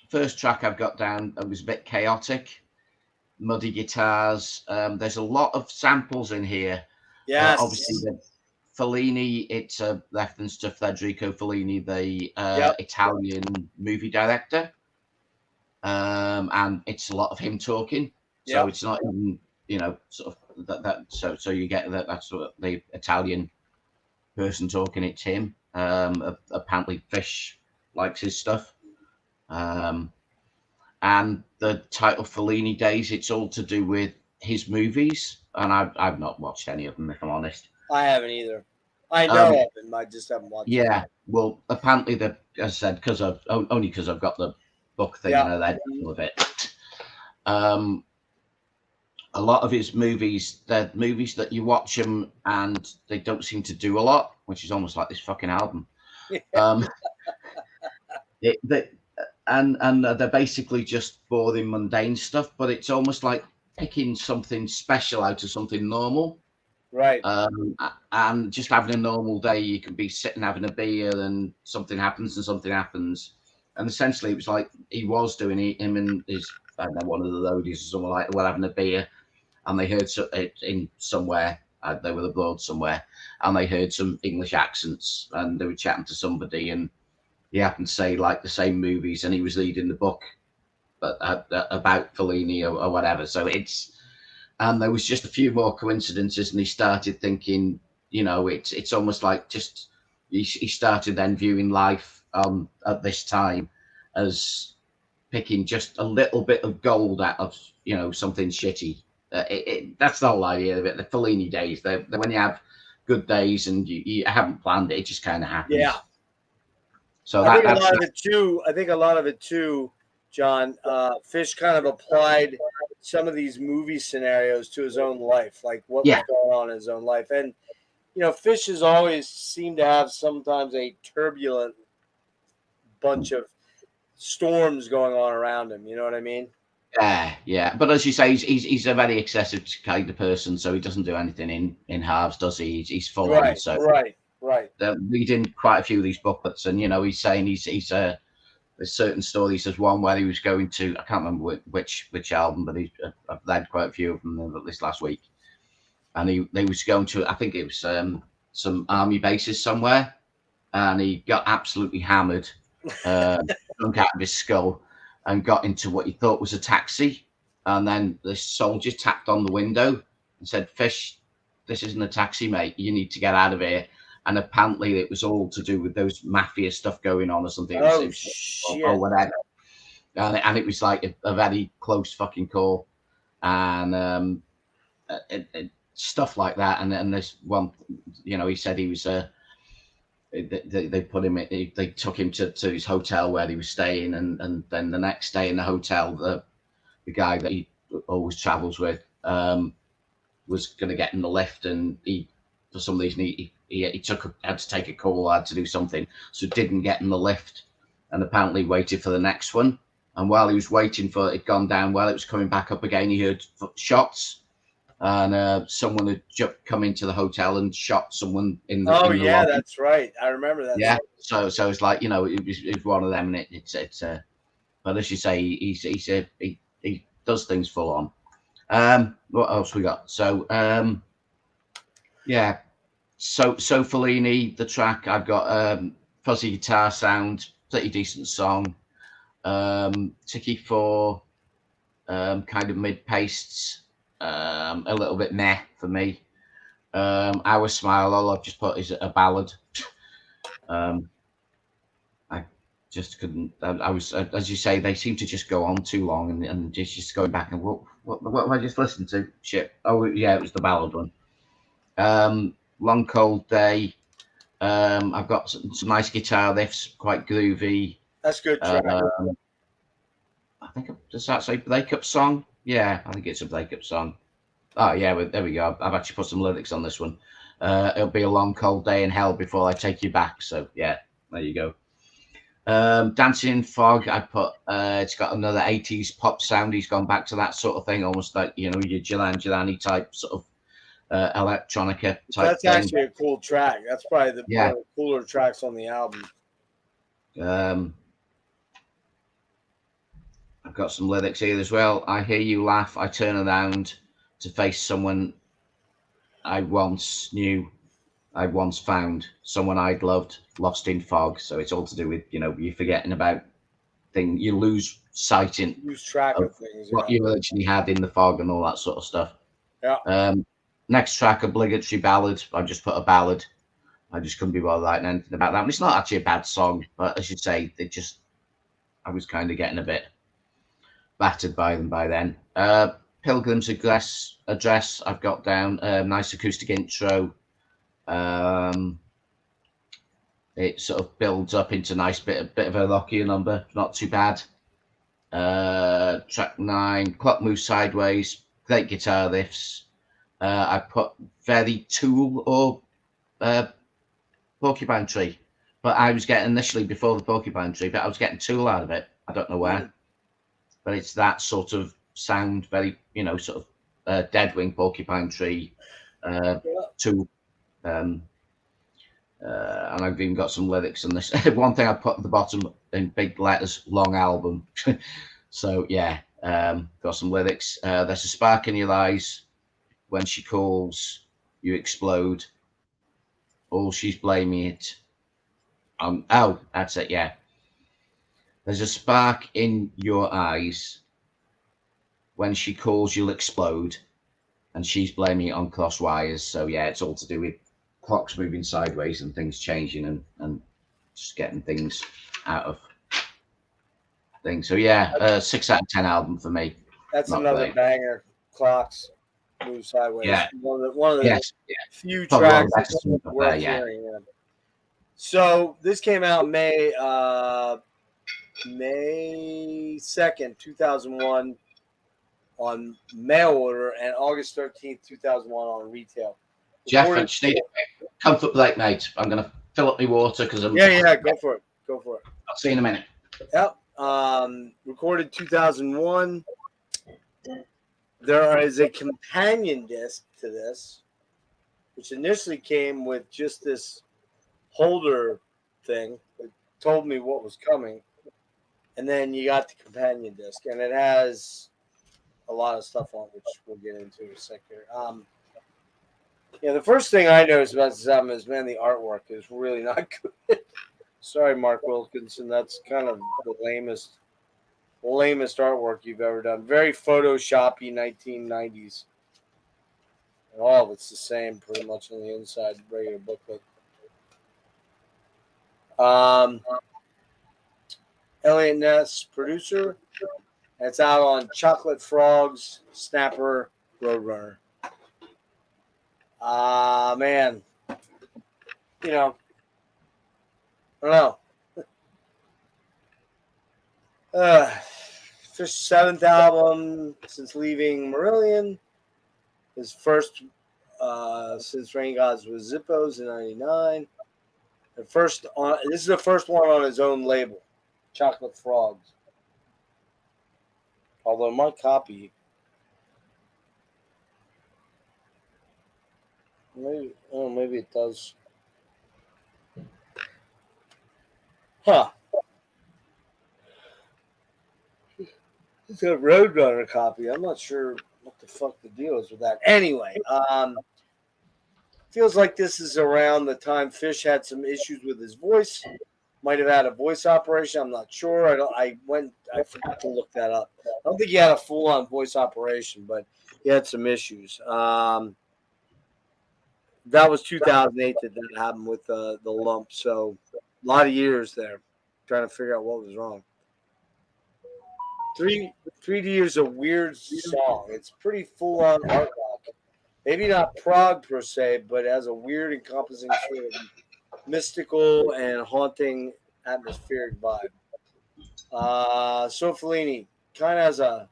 first track I've got down, it was a bit chaotic, muddy guitars. There's a lot of samples in here. Yes. Obviously, Fellini, it's a reference to Federico Fellini, the Italian movie director. And it's a lot of him talking. So it's not even, sort of that so you get that's sort of the Italian person talking, it's him. Apparently Fish likes his stuff. And the title Fellini Days, it's all to do with his movies, and I've not watched any of them, if I'm honest. I haven't either. I know of them, I just haven't watched them. Yeah, well, apparently, as I said, because I've got the book thing and I read all of it. A lot of his movies, they're movies that you watch them and they don't seem to do a lot, which is almost like this fucking album. And they're basically just boring, mundane stuff, but it's almost like picking something special out of something normal. Right. And just having a normal day, you can be sitting having a beer and something happens. And essentially it was like he was doing it, him and his, I don't know, one of the roadies or someone like, well, having a beer, and they heard it in somewhere, they were abroad somewhere, and they heard some English accents, and they were chatting to somebody, and he happened to say like the same movies, and he was reading the book about Fellini or whatever. So and there was just a few more coincidences, and he started thinking, it's almost like just he started then viewing life at this time as picking just a little bit of gold out of something shitty. That's the whole idea of it. The Fellini days, they're when you have good days and you haven't planned it, it just kind of happens. Yeah. So I think a lot of it too, John. Fish kind of applied some of these movie scenarios to his own life, like what was going on in his own life. And, Fish has always seemed to have sometimes a turbulent bunch of storms going on around him. You know what I mean? Yeah. But as you say, he's a very excessive kind of person, so he doesn't do anything in halves, does he? He's full on. So right. They're reading quite a few of these booklets, and he's saying there's certain stories. There's one where he was going to, I can't remember which album, but I've read quite a few of them this last week. And they was going to, I think it was some army bases somewhere, and he got absolutely hammered, drunk out of his skull, and got into what he thought was a taxi. And then the soldier tapped on the window, and said, "Fish, this isn't a taxi, mate. You need to get out of here." And apparently it was all to do with those mafia stuff going on or something. Oh, Or whatever. And it was like a very close fucking call. And stuff like that. And then this one, you know, he said he was they put him they took him to his hotel where he was staying, and then the next day in the hotel, the guy that he always travels with was going to get in the lift, and he, for some reason, he had to take a call, had to do something, so didn't get in the lift, and apparently waited for the next one. And while he was waiting for it gone down, while it was coming back up again, he heard shots, and someone had come into the hotel and shot someone in the. Oh, in the yeah, lobby. that's right. I remember that. Yeah, so it's like, you know, it was one of them, and it's but as you say, he does things full on. What else we got? So yeah, so Fellini, the track I've got fuzzy guitar sound, pretty decent song. Ticky 4, kind of mid-paced, a little bit meh for me. Our Smile, all I've just put is a ballad. I just couldn't. I was, as you say, they seem to just go on too long, and just going back and what have I just listened to? Shit. Oh yeah, it was the ballad one. Long Cold Day. I've got some nice guitar riffs, quite groovy. That's good track. I think, does that say breakup song? Yeah, I think it's a breakup song. Oh yeah, well, there we go. I've actually put some lyrics on this one. It'll be a long cold day in hell before I take you back. So yeah, there you go. Dancing in Fog, I put it's got another 80s pop sound. He's gone back to that sort of thing, almost like, you know, your Jelani type sort of electronica type That's thing. actually a cool track. That's probably one of the cooler tracks on the album. I've got some lyrics here as well. I hear you laugh, I turn around to face someone I once knew, I once found, someone I'd loved, lost in fog. So it's all to do with, you know, you forgetting about things, you lose sight in, lose track of things, what you originally had in the fog and all that sort of stuff. Yeah. Next track, obligatory ballad. I just put a ballad. I just couldn't be bothered writing anything about that. And it's not actually a bad song, but as you say, I was kind of getting a bit battered by them by then. Pilgrim's Address, I've got down. Nice acoustic intro. It sort of builds up into a nice bit of a rockier number. Not too bad. Track 9, Clock Moves Sideways. Great guitar riffs. I put very Tool or Porcupine Tree, but I was getting initially before the Porcupine Tree, but I was getting Tool out of it. I don't know where, but it's that sort of sound, very, you know, sort of Deadwing, Porcupine Tree, Tool. And I've even got some lyrics on this. One thing I put at the bottom in big letters, long album. So yeah, got some lyrics. There's a spark in your eyes. When she calls, you explode. All she's blaming it on. Oh, that's it. Yeah. There's a spark in your eyes. When she calls, you'll explode. And she's blaming it on cross wires. So yeah, it's all to do with clocks moving sideways and things changing and just getting things out of things. So yeah, 6 out of 10 album for me. That's Not another great. Banger. Clocks Move Sideways. Yeah. One of the few Probably tracks that's worth hearing. Yeah. So this came out May 2nd, 2001 on mail order, and August 13th, 2001 on retail. Jeff, I just need a comfort break, mate. I'm going to fill up my water because I'm. Yeah, go for it. I'll see you in a minute. Yep. Recorded 2001. There is a companion disc to this, which initially came with just this holder thing that told me what was coming. And then you got the companion disc, and it has a lot of stuff on, which we'll get into in a second. The first thing I noticed about this album is, man, the artwork is really not good. Sorry, Mark Wilkinson, that's kind of the lamest artwork you've ever done. Very Photoshoppy 1990s. All of it's the same pretty much on the inside, regular booklet. Elliot Ness, producer. It's out on Chocolate Frogs, Snapper, Roadrunner. Man. You know, I don't know. Fish's 7th album since leaving Marillion. His first since Raingods was Zippos in '99. This is the first one on his own label, Chocolate Frogs. Although my copy, maybe it does. Huh. It's a Roadrunner copy. I'm not sure what the fuck the deal is with that. Anyway, feels like this is around the time Fish had some issues with his voice. Might have had a voice operation. I'm not sure. I forgot to look that up. I don't think he had a full-on voice operation, but he had some issues. That was 2008 that happened with the lump. So a lot of years there trying to figure out what was wrong. 3D is a weird song. It's pretty full-on art rock. Maybe not prog per se, but has a weird encompassing sort of mystical and haunting atmospheric vibe. So Fellini kind of has a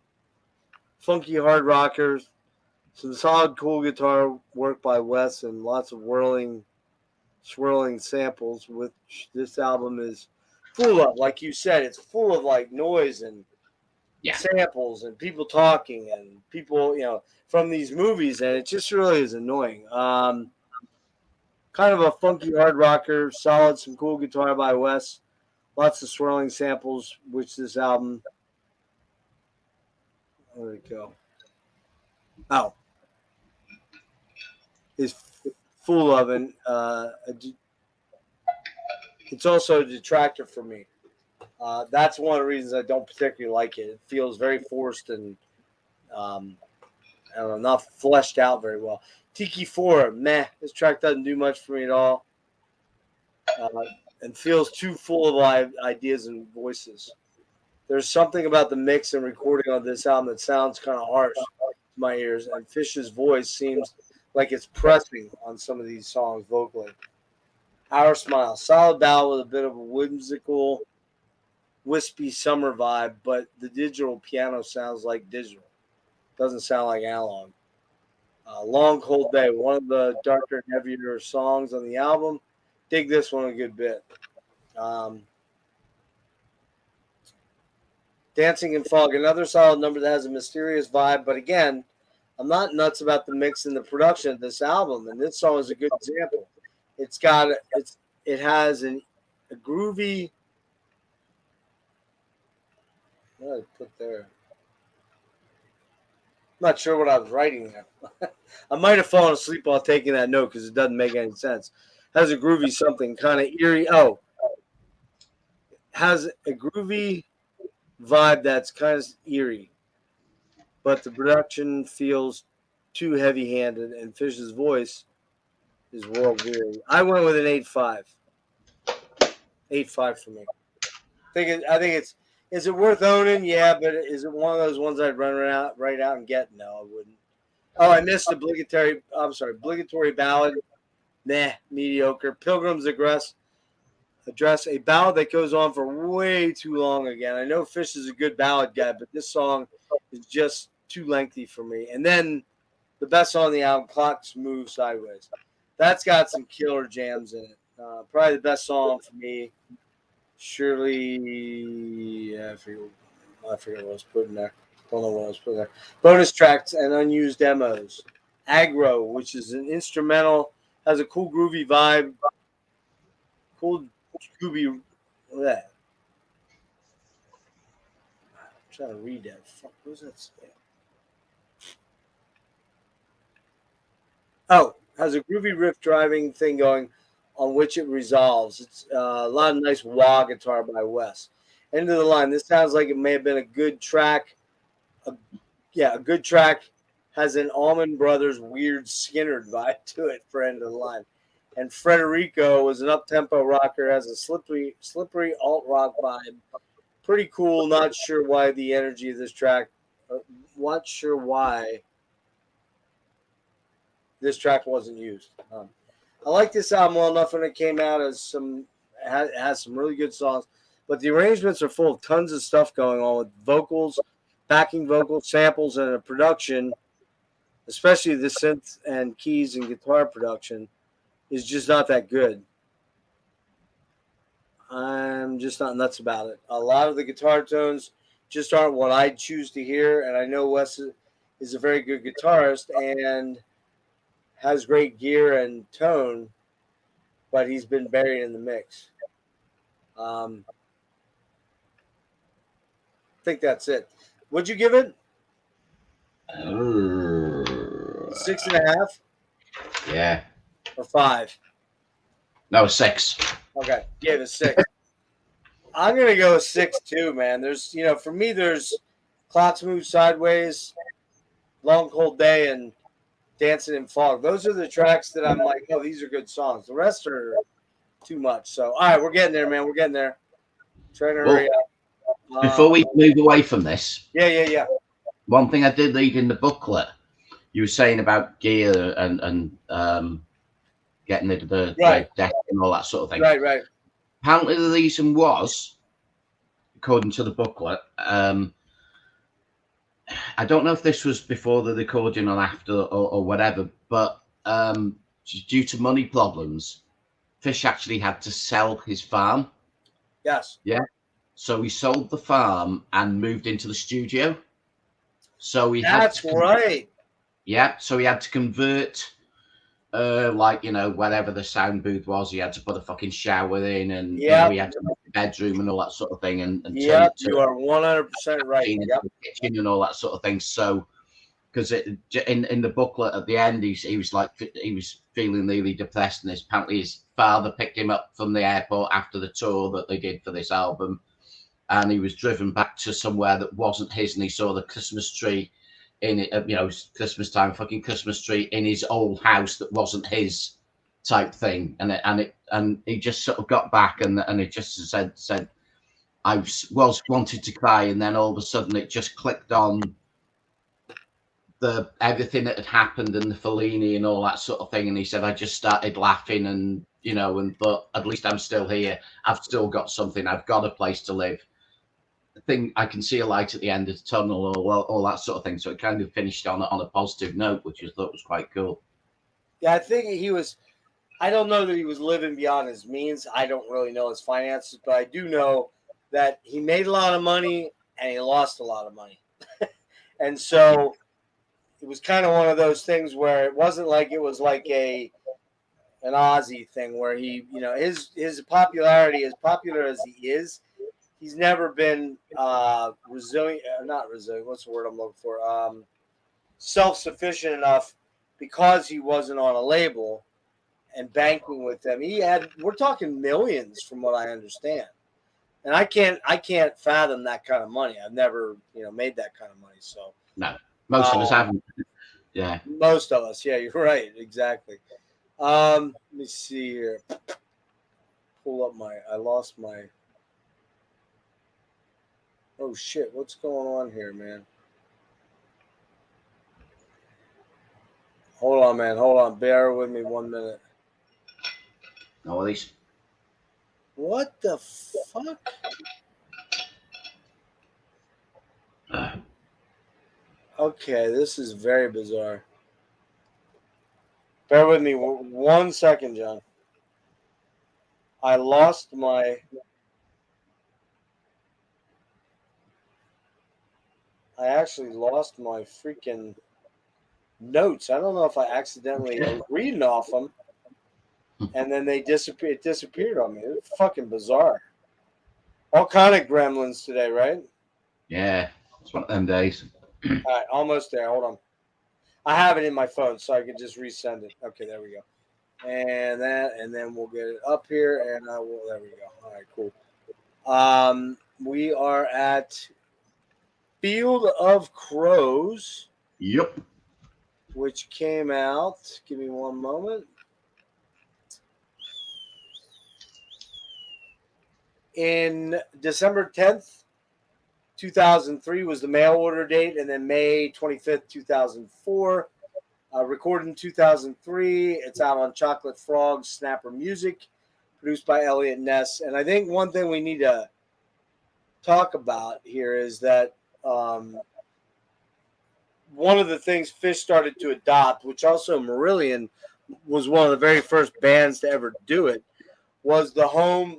funky hard rocker, some solid cool guitar work by Wes, and lots of swirling samples, which this album is full of. Like you said, it's full of like noise and samples and people talking and people, from these movies, and it just really is annoying. Kind of a funky hard rocker, solid, some cool guitar by Wes, lots of swirling samples, which this album, where'd it go? Oh, is full of, and it's also a detractor for me. That's one of the reasons I don't particularly like it. It feels very forced and I don't know, not fleshed out very well. Tiki 4, meh. This track doesn't do much for me at all, and feels too full of ideas and voices. There's something about the mix and recording on this album that sounds kind of harsh to my ears, and Fish's voice seems like it's pressing on some of these songs vocally. Our Smile, solid ballad with a bit of a whimsical, wispy summer vibe, but the digital piano sounds like digital. Doesn't sound like analog. Long Cold Day, one of the darker and heavier songs on the album. Dig this one a good bit. Dancing in Fog, another solid number that has a mysterious vibe, but again, I'm not nuts about the mix and the production of this album, and this song is a good example. It has a groovy. What did I put there? I'm not sure what I was writing there. I might have fallen asleep while taking that note because it doesn't make any sense. Has a groovy something, kind of eerie. Oh, has a groovy vibe that's kind of eerie, but the production feels too heavy-handed, and Fish's voice is world weary. I went with an 8.5. 8.5 for me. I think it's. Is it worth owning? Yeah, but is it one of those ones I'd run right out and get? No, I wouldn't. Oh, I missed obligatory ballad. Nah, mediocre. Pilgrim's Address, a ballad that goes on for way too long again. I know Fish is a good ballad guy, but this song is just too lengthy for me. And then the best song on the album, Clocks Move Sideways. That's got some killer jams in it. Probably the best song for me. Surely, I forget what I was putting there. Don't know what I was putting there. Bonus tracks and unused demos. Aggro, which is an instrumental, has a cool groovy vibe. Cool groovy. Yeah. I'm trying to read that. Fuck, what was that say? Oh, has a groovy riff driving thing going, on which it resolves. It's a lot of nice wah guitar by Wes. End of the line. This sounds like it may have been a good track. A good track has an Allman Brothers weird Skinner vibe to it for End of the Line. And Federico was an up-tempo rocker, has a slippery alt-rock vibe. Pretty cool. Not sure why the energy of this track, not sure why this track wasn't used. I like this album well enough when it came out. Has some really good songs, but the arrangements are full of tons of stuff going on with vocals, backing vocals, samples, and a production, especially the synth and keys and guitar production, is just not that good. I'm just not nuts about it. A lot of the guitar tones just aren't what I choose to hear, and I know Wes is a very good guitarist and has great gear and tone, but he's been buried in the mix. I think that's it. Would you give it 6.5? Yeah. Or 5? No, 6. Okay, gave it 6. I'm gonna go 6 too, man. There's, for me, there's Clocks Move Sideways, Long Cold Day, and Dancing in Fog. Those are the tracks that I'm like, oh, these are good songs. The rest are too much. So, all right, we're getting there, man. We're getting there. Trying to hurry up. Before we move away from this, yeah. One thing I did read in the booklet, you were saying about gear and getting the deck and all that sort of thing. Right. Apparently, the reason was, according to the booklet, I don't know if this was before the recording or after or whatever, but due to money problems, Fish actually had to sell his farm. Yes. Yeah. So he sold the farm and moved into the studio. So That's right. Yeah. So he had to convert, wherever the sound booth was, he had to put a fucking shower in, and he had to make a bedroom and all that sort of thing. And you are 100% right. Yep. Kitchen and all that sort of thing. So, because in the booklet at the end, he was feeling really depressed, and apparently his father picked him up from the airport after the tour that they did for this album, and he was driven back to somewhere that wasn't his, and he saw the Christmas tree in it, Christmas time, fucking Christmas tree in his old house that wasn't his, type thing, and he just sort of got back, and it just said I was wanted to cry, and then all of a sudden it just clicked on everything that had happened and the Fellini and all that sort of thing, and he said I just started laughing and thought, at least I'm still here. I've still got something. I've got a place to live. I can see a light at the end of the tunnel, or all that sort of thing. So it kind of finished on a positive note, which I thought was quite cool. Yeah, I think he was. I don't know that he was living beyond his means. I don't really know his finances, but I do know that he made a lot of money and he lost a lot of money. And so it was kind of one of those things where it wasn't like it was like an Ozzy thing where he, his popularity, as popular as he is, he's never been resilient. Not resilient. What's the word I'm looking for? Self-sufficient enough, because he wasn't on a label and banking with them. We're talking millions from what I understand. And I can't fathom that kind of money. I've never, made that kind of money. So no, most of us haven't. Yeah. Most of us. Yeah, you're right. Exactly. Let me see here. Pull up I lost my. Oh shit. What's going on here, man? Hold on, man. Hold on. Bear with me 1 minute. No worries. What the fuck? Okay, this is very bizarre. Bear with me 1 second, John. I lost my... I actually lost my freaking notes. I don't know if I accidentally was reading off them, and then they disappeared. It disappeared on me. It's fucking bizarre. All kind of gremlins today, right? Yeah, it's one of them days. All right, almost there. Hold on. I have it in my phone, so I can just resend it. Okay, there we go. And then we'll get it up here, and there we go. All right, cool. We are at Field of Crows. Yep. which came out, give me one moment, in December 10th, 2003 was the mail order date, and then May 25th, 2004. Recorded in 2003. It's out on Chocolate Frog Snapper Music, produced by Elliot Ness. And I think one thing we need to talk about here is that one of the things Fish started to adopt, which also Marillion was one of the very first bands to ever do it, was the home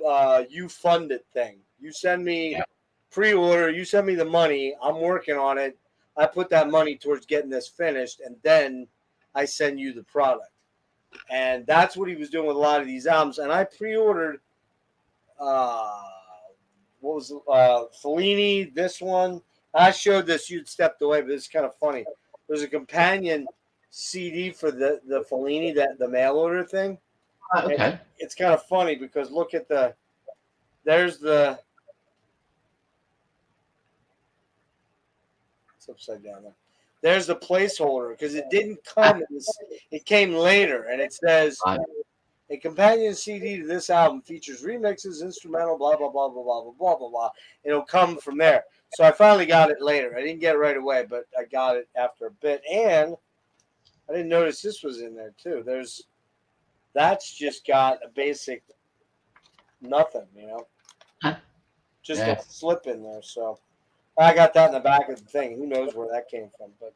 you fund it thing. You send me pre-order, you send me the money, I'm working on it. I put that money towards getting this finished, and then I send you the product. And that's what he was doing with a lot of these albums. And I pre-ordered what was Fellini, this one. I showed this, you'd stepped away, but it's kind of funny. There's a companion CD for the Fellini, that the mail order thing. Okay. It's kind of funny because look at it's upside down there. There's the placeholder because it didn't come. It came later, and it says a companion CD to this album features remixes, instrumental, blah blah blah blah blah blah blah blah blah. It'll come from there. So I finally got it later. I didn't get it right away, but I got it after a bit, and I didn't notice this was in there too. That's just got a basic nothing, just a slip in there. So I got that in the back of the thing. Who knows where that came from? But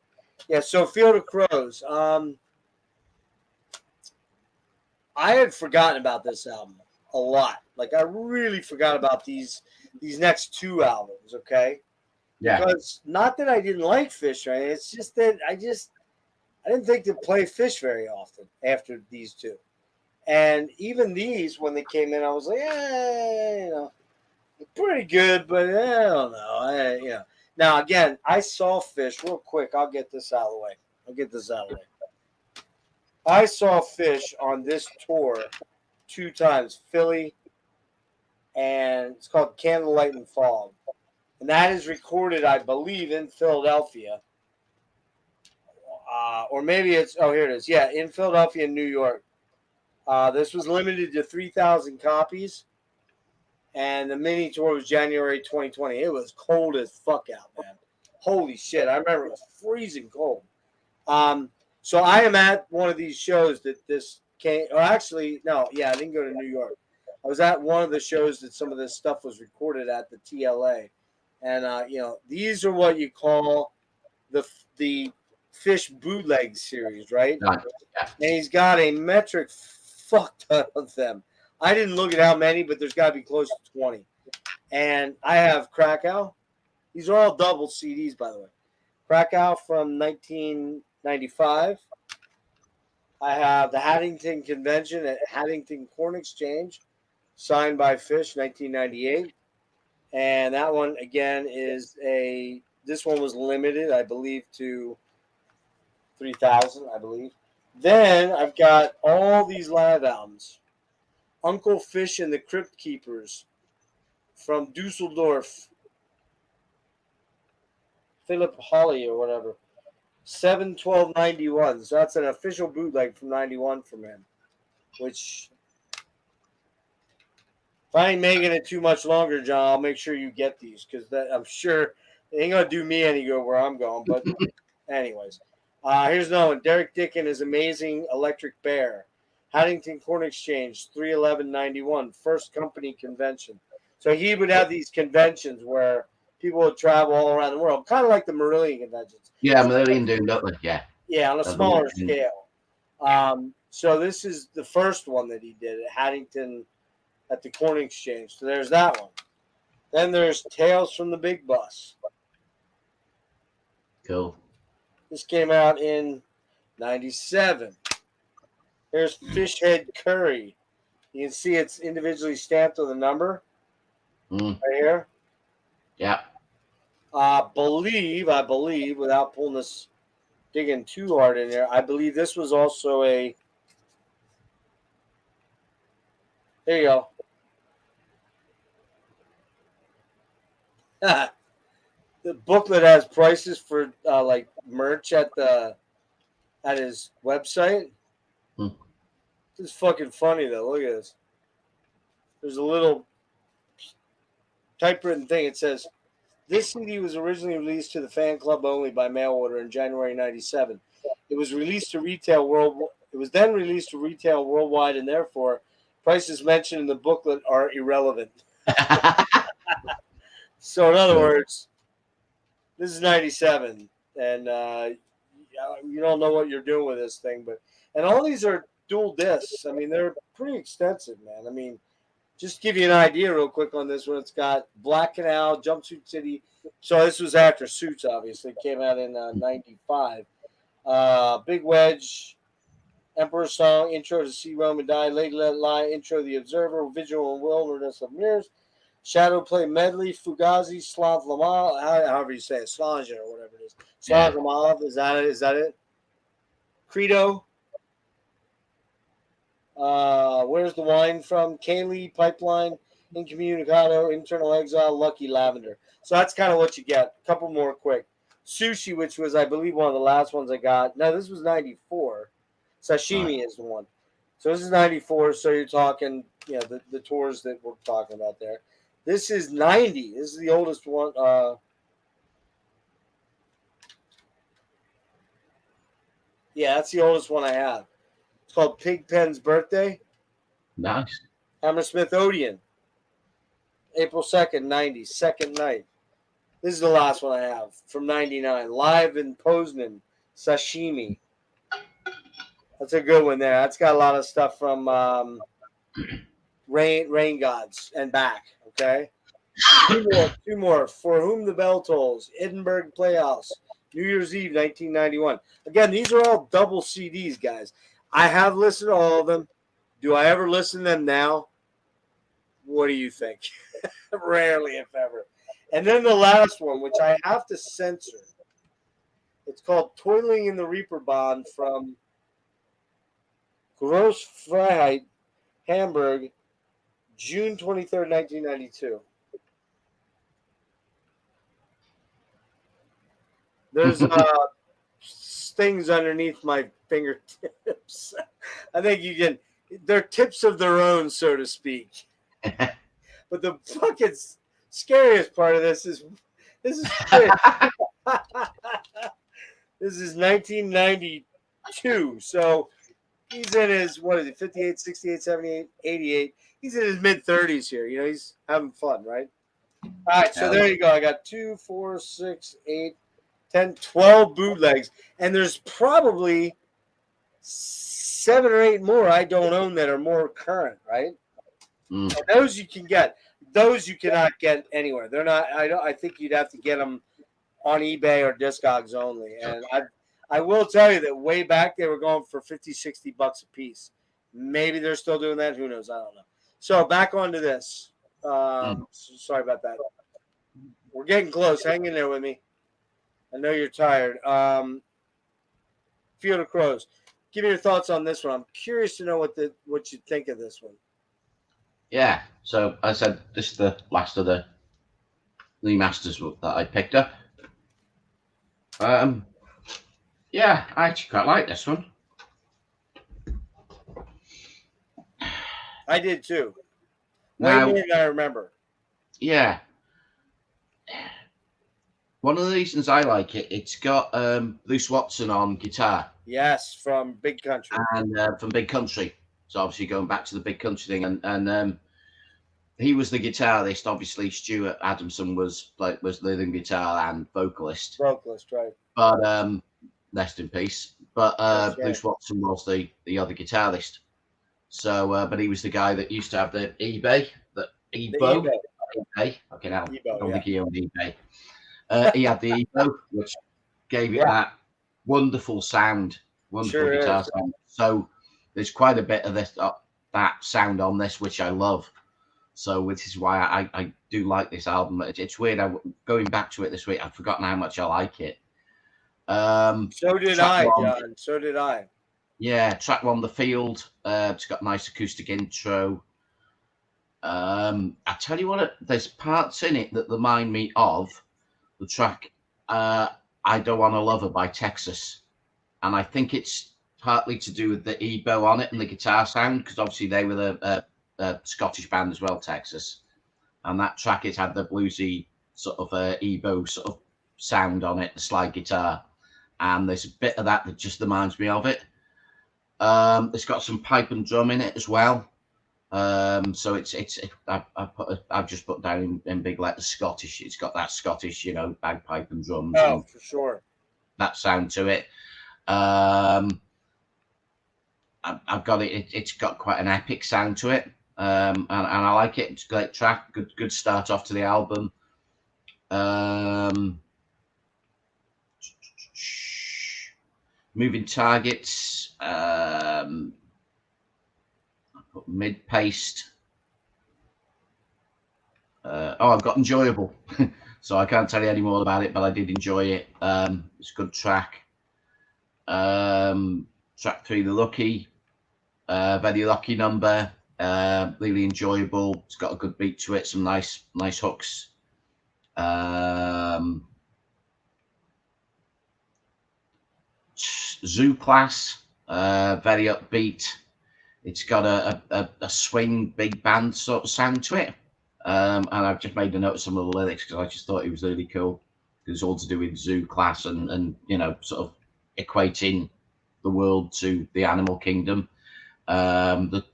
yeah, so Field of Crows. I had forgotten about this album a lot. Like I really forgot about these next two albums. Okay, because not that I didn't like Fish, right? It's just that I didn't think to play Fish very often after these two. And even these, when they came in, I was like, pretty good, but I don't know. Now, again, I saw Fish real quick. I'll get this out of the way. I saw Fish on this tour 2 times, Philly, and it's called Candlelight and Fog. And that is recorded, I believe, in Philadelphia. Or maybe here it is. Yeah, in Philadelphia and New York. This was limited to 3,000 copies, and the mini tour was January 2020. It was cold as fuck out, man. Holy shit. I remember it was freezing cold. So I am at one of these shows that this came, or actually, no, yeah, I didn't go to New York. I was at one of the shows that some of this stuff was recorded at, the TLA. And, these are what you call the Fish bootleg series, right? And he's got a metric fuck ton of them. I didn't look at how many, but there's got to be close to 20. And I have Krakow. These are all double CDs, by the way. Krakow from 1995. I have the Haddington Convention at Haddington Corn Exchange, signed by Fish, 1998. And that one, again, this one was limited, I believe, to 3,000, I believe. Then I've got all these live albums. Uncle Fish and the Crypt Keepers from Dusseldorf. Philip Holly or whatever. 7/12/91. So that's an official bootleg from 91 from him. Which, if I ain't making it too much longer, John, I'll make sure you get these. Because I'm sure it ain't going to do me any good where I'm going. But anyways. Here's another one. Derek Dick and His Amazing Electric Bear. Haddington Corn Exchange, 3/11/91. First company convention. So he would have these conventions where people would travel all around the world. Kind of like the Marillion conventions. Yeah, Marillion doing that one, yeah. Yeah, on a smaller scale. So this is the first one that he did at Haddington at the Corn Exchange. So there's that one. Then there's Tales from the Big Bus. Cool. This came out in 97. There's Fishhead Curry. You can see it's individually stamped with a number right here. Yeah. I believe, without pulling this, digging too hard in there, I believe this was also there you go. The booklet has prices for like merch at the at his website. This is fucking funny though. Look at this. There's a little typewritten thing. It says, "This CD was originally released to the fan club only by mail order in January '97. It was released to retail world. It was then released to retail worldwide, and therefore, prices mentioned in the booklet are irrelevant." So, in other words, this is '97, and you don't know what you're doing with this thing. And all these are dual discs. I mean, they're pretty extensive, man. I mean, just to give you an idea real quick on this one, it's got Black Canal, Jumpsuit City. So this was after Suits, obviously. It came out in '95. Big Wedge, Emperor Song, Intro to See Rome and Die, Lady Let Lie, Intro to The Observer, Vigil and Wilderness of Mirrors, Shadow Play Medley, Fugazi, Slav Lamal, however you say it, Slange or whatever it is. Slav Lamal, is that it? Is that it? Credo. Where's the Wine From? Kaylee, Pipeline, Incommunicado, Internal Exile, Lucky Lavender. So that's kind of what you get. A couple more quick. Sushi, which was, I believe, one of the last ones I got. No, this was 94. Sashimi is the one. So this is 94. So you're talking, the tours that we're talking about there. This is 90. This is the oldest one. Yeah, that's the oldest one I have. It's called Pigpen's Birthday. Nice. Hammersmith Odeon. April 2nd, 90. Second night. This is the last one I have from 99. Live in Poznan. Sashimi. That's a good one there. That's got a lot of stuff from Raingods and back. Okay. Two more. For Whom the Bell Tolls. Edinburgh Playhouse. New Year's Eve, 1991. Again, these are all double CDs, guys. I have listened to all of them. Do I ever listen to them now? What do you think? Rarely, if ever. And then the last one, which I have to censor. It's called Toiling in the Reaper Bond from Gross Freiheit, Hamburg, June 23rd, 1992. There's things underneath my fingertips. I think you can, they're tips of their own, so to speak. But the fucking scariest part of this is this is 1992. So he's in his, 58, 68, 78, 88. He's in his mid 30s here. He's having fun, right? All right, so there you go. I got 2, 4, 6, 8, 10, 12 bootlegs. And there's probably 7 or 8 more I don't own that are more current, right? And those you can get. Those you cannot get anywhere. They're not. I think you'd have to get them on eBay or Discogs only. And I will tell you that way back they were going for $50-$60 a piece. Maybe they're still doing that. Who knows? I don't know. So back onto this. Sorry about that. We're getting close. Hang in there with me. I know you're tired. Field of Crows. Give me your thoughts on this one. I'm curious to know what you think of this one. Yeah, so I said this is the last of the remasters that I picked up. Yeah, I actually quite like this one. I did too. Way more than I remember. Yeah. One of the reasons I like it, it's got Bruce Watson on guitar. Yes, from Big Country. And from Big Country. So obviously going back to the Big Country thing, and he was the guitarist. Obviously, Stuart Adamson was leading guitar and vocalist. Vocalist, right? But rest in peace. But Bruce Watson was the other guitarist. So, but he was the guy that used to have the eBay, the Evo. eBay. Okay, now I don't think he owned eBay. He had the Evo, which gave it that wonderful sound, wonderful guitar sound. So there's quite a bit of this that sound on this, which I love. So which is why I do like this album. It's weird. Going back to it this week, I've forgotten how much I like it. So did I, John. So did I. Yeah, track 1, The Field. It's got a nice acoustic intro. I tell you what, there's parts in it that remind me of the track I Don't Want to Love Her by Texas. I think it's partly to do with the EBO on it and the guitar sound, because obviously they were a Scottish band as well, Texas, and that track it had the bluesy sort of EBO sort of sound on it, the slide guitar, and there's a bit of that just reminds me of it. It's got some pipe and drum in it as well. So I've just put down in big letters Scottish. It's got that Scottish, you know, bagpipe and drums. Oh, and for sure. that sound to it. I've got it. It's got quite an epic sound to it, and I like it. It's a great track. Good start off to the album. Moving Targets. I put mid-paced. I've got Enjoyable. So I can't tell you any more about it, but I did enjoy it. It's a good track. Track 3, The Lucky. Very lucky number. Really enjoyable. It's got a good beat to it. Some nice hooks. Zoo Class. Very upbeat. It's got a swing big band sort of sound to it. And I've just made a note of some of the lyrics because I just thought it was really cool. It's all to do with zoo class and you know, sort of equating the world to the animal kingdom. The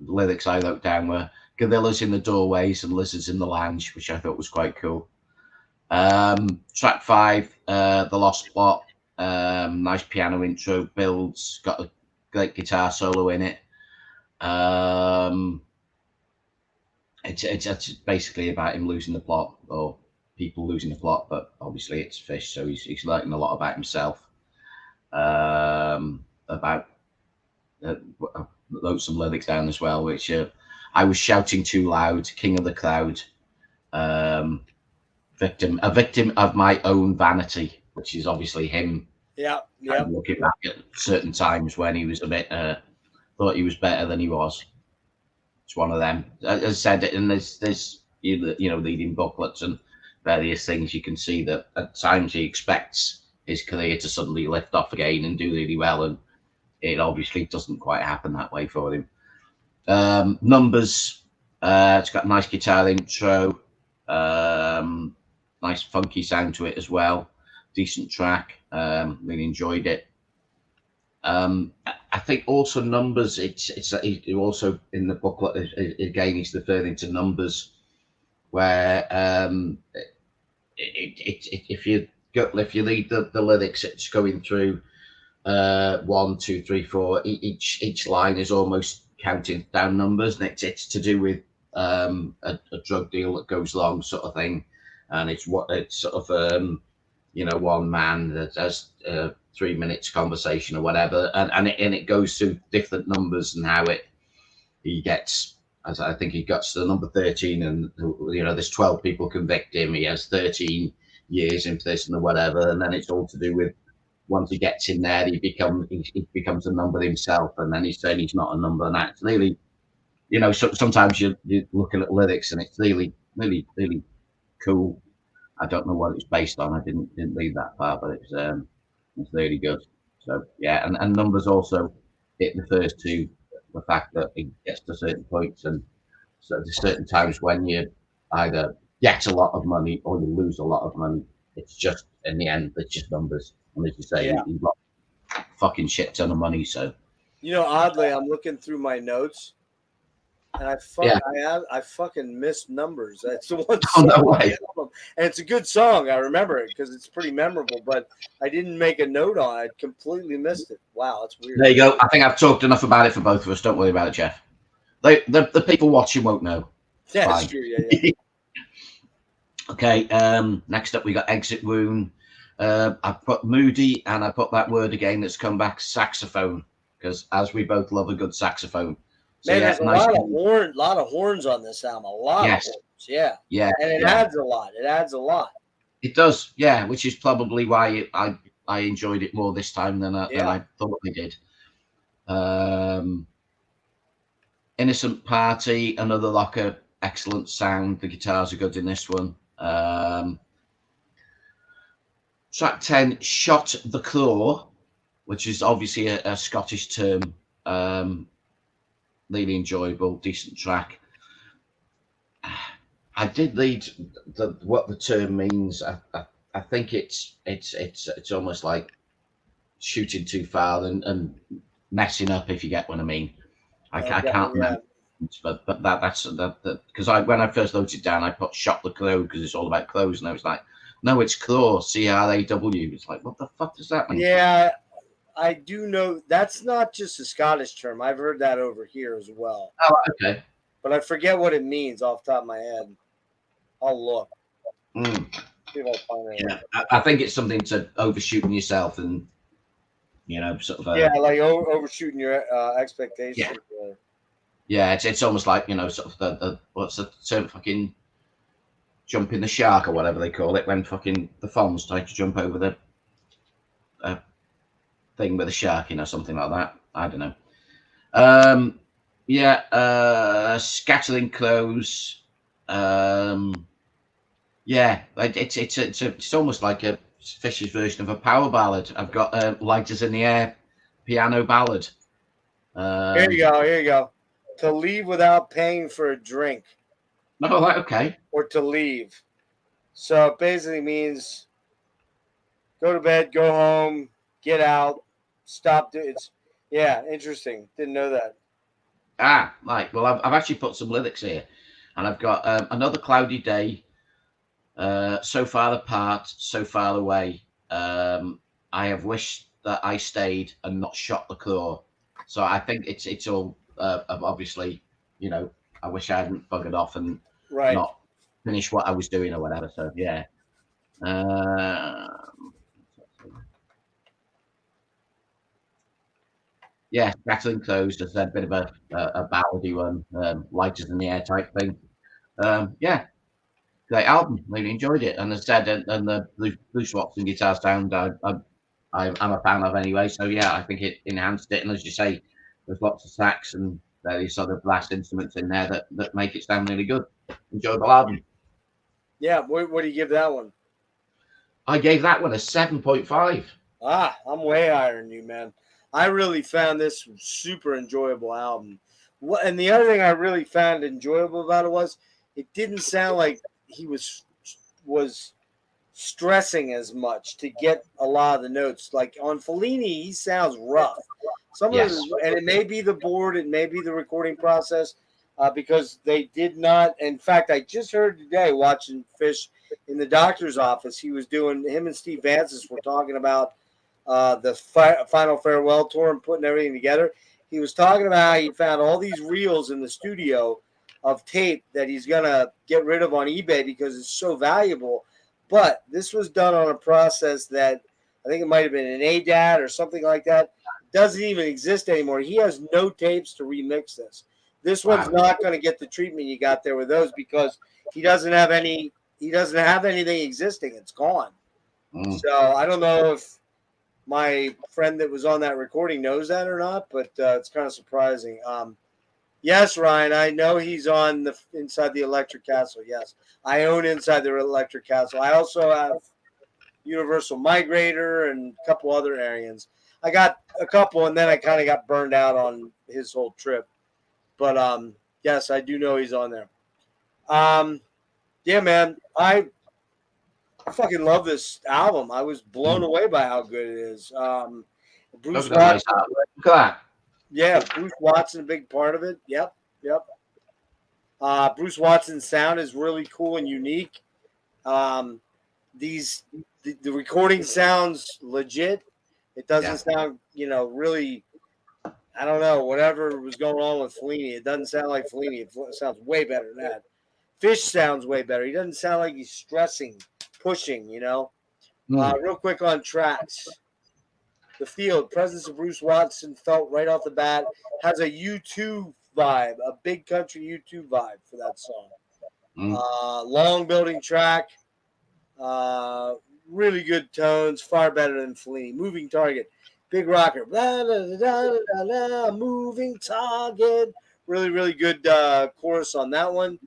lyrics I wrote down were gorillas in the doorways and lizards in the lounge, which I thought was quite cool. Track 5, The Lost Plot. Nice piano intro builds, got a great guitar solo in it. It's basically about him losing the plot, or people losing the plot, but obviously it's fish, so he's learning a lot about himself. Wrote some lyrics down as well, which I was shouting too loud, king of the crowd, a victim of my own vanity, which is obviously him. Yeah. Looking back at certain times when he was a bit thought he was better than he was. It's one of them. As I said, and there's you know, leading booklets and various things, you can see that at times he expects his career to suddenly lift off again and do really well, and it obviously doesn't quite happen that way for him. Numbers. It's got a nice guitar intro, nice funky sound to it as well. Decent track. Really enjoyed it. I think also Numbers. It's also in the booklet again. He's referring to Numbers, where if you read the lyrics, it's going through 1, 2, 3, 4. Each line is almost counting down numbers, and it's to do with a drug deal that goes wrong, sort of thing. And it's sort of you know, one man that has 3 minutes conversation or whatever, and it goes through different numbers and how he gets, as I think he gets to the number 13, and you know, there's 12 people convict him, he has 13 years in prison or whatever, and then it's all to do with once he gets in there, he becomes a number himself, and then he's saying he's not a number, and that's really, you know, sometimes you're looking at lyrics and it's really cool. I don't know what it's based on. I didn't read that far, but it's really good. So yeah, and Numbers also, it refers to the fact that it gets to certain points, and so there's certain times when you either get a lot of money or you lose a lot of money. It's just, in the end, it's just numbers. And as you say, you've got a fucking shit ton of money. So, you know, oddly, I'm looking through my notes, and I fucking missed Numbers. That's the one song no way. album. And it's a good song. I remember it because it's pretty memorable, but I didn't make a note on it. I completely missed it. Wow, that's weird. There you go. I think I've talked enough about it for both of us. Don't worry about it, Jeff. The people watching won't know. Yeah, that's true. Yeah. Okay, next up we got Exit Wound. I put Moody, and I put that word again that's come back, saxophone, because as we both love a good saxophone. So, man, there's a lot of horns on this album. A lot of horns. Yeah. And it adds a lot. It does, yeah, which is probably why I enjoyed it more this time than I thought I did. Innocent Party, another locker, excellent sound. The guitars are good in this one. Track 10, Shot the Claw. which is obviously a Scottish term. Really enjoyable, decent track. I did read what the term means. I think it's almost like shooting too far and messing up, if you get what I mean. I can't remember, but that's because when I first wrote it down, I put shot the crow because it's all about crows, and I was like, no, it's claw, CRAW. It's like, what the fuck does that mean? Yeah, I do know that's not just a Scottish term. I've heard that over here as well. Oh, okay. But I forget what it means off the top of my head. I'll look. Mm. See if I find it. Yeah, I think it's something to overshooting yourself and, sort of. Like overshooting your expectations. Yeah, it's almost like, sort of the what's the term, fucking jumping the shark or whatever they call it, when fucking the Fonz try to jump over the thing with a shark, something like that. I don't know. Scattering crows. It's almost like a Fish's version of a power ballad. I've got Lighters in the Air piano ballad. Here you go. To leave without paying for a drink. Oh, right, okay. Or to leave. So it basically means go to bed, go home, get out, stop. Interesting. Didn't know that. Right. Well, I've actually put some lyrics here, and I've got another cloudy day. So far apart, so far away. I have wished that I stayed and not shot the claw. So I think it's all obviously, I wish I hadn't buggered off and not finished what I was doing or whatever. So yeah. Scattering crows, just a bit of a ballady one, lighters in the air type thing. Great album. Really enjoyed it, and as I said, and the Bruce Watson guitar sound, I'm a fan of anyway. So yeah, I think it enhanced it, and as you say, there's lots of sax and various other blast instruments in there that make it sound really good. Enjoyable album. Yeah, what do you give that one? I gave that one a 7.5. I'm way higher than you, man. I really found this super enjoyable album. And the other thing I really found enjoyable about it was it didn't sound like he was stressing as much to get a lot of the notes. Like on Fellini, he sounds rough. And it may be the board, it may be the recording process, because they did not. In fact, I just heard today watching Fish in the doctor's office. Him and Steve Vancis were talking about the final farewell tour and putting everything together. He was talking about how he found all these reels in the studio of tape that he's going to get rid of on eBay because it's so valuable. But this was done on a process that I think it might have been an ADAT or something like that. It doesn't even exist anymore. He has no tapes to remix this. This one's not going to get the treatment you got there with those because he doesn't have anything existing. It's gone. So I don't know if my friend that was on that recording knows that or not, but it's kind of surprising. Yes, Ryan, I know he's on Inside the Electric Castle. Yes, I own Inside the Electric Castle. I also have Universal Migrator and a couple other Arians. I got a couple, and then I kind of got burned out on his whole trip. But yes, I do know he's on there. Yeah, man, I fucking love this album. I was blown away by how good it is. Bruce Watson. Yeah, Bruce Watson, a big part of it. Yep. Bruce Watson's sound is really cool and unique. The recording sounds legit. It doesn't sound, really, I don't know, whatever was going on with Fellini. It doesn't sound like Fellini. It sounds way better than that. Fish sounds way better. He doesn't sound like he's stressing, pushing, Real quick on tracks. The Field, presence of Bruce Watson felt right off the bat, has a U2 vibe, a big country U2 vibe for that song. Long building track, really good tones, far better than Fellini. Moving Target, big rocker, blah, blah, blah, blah, blah, moving target. Really, really good chorus on that one.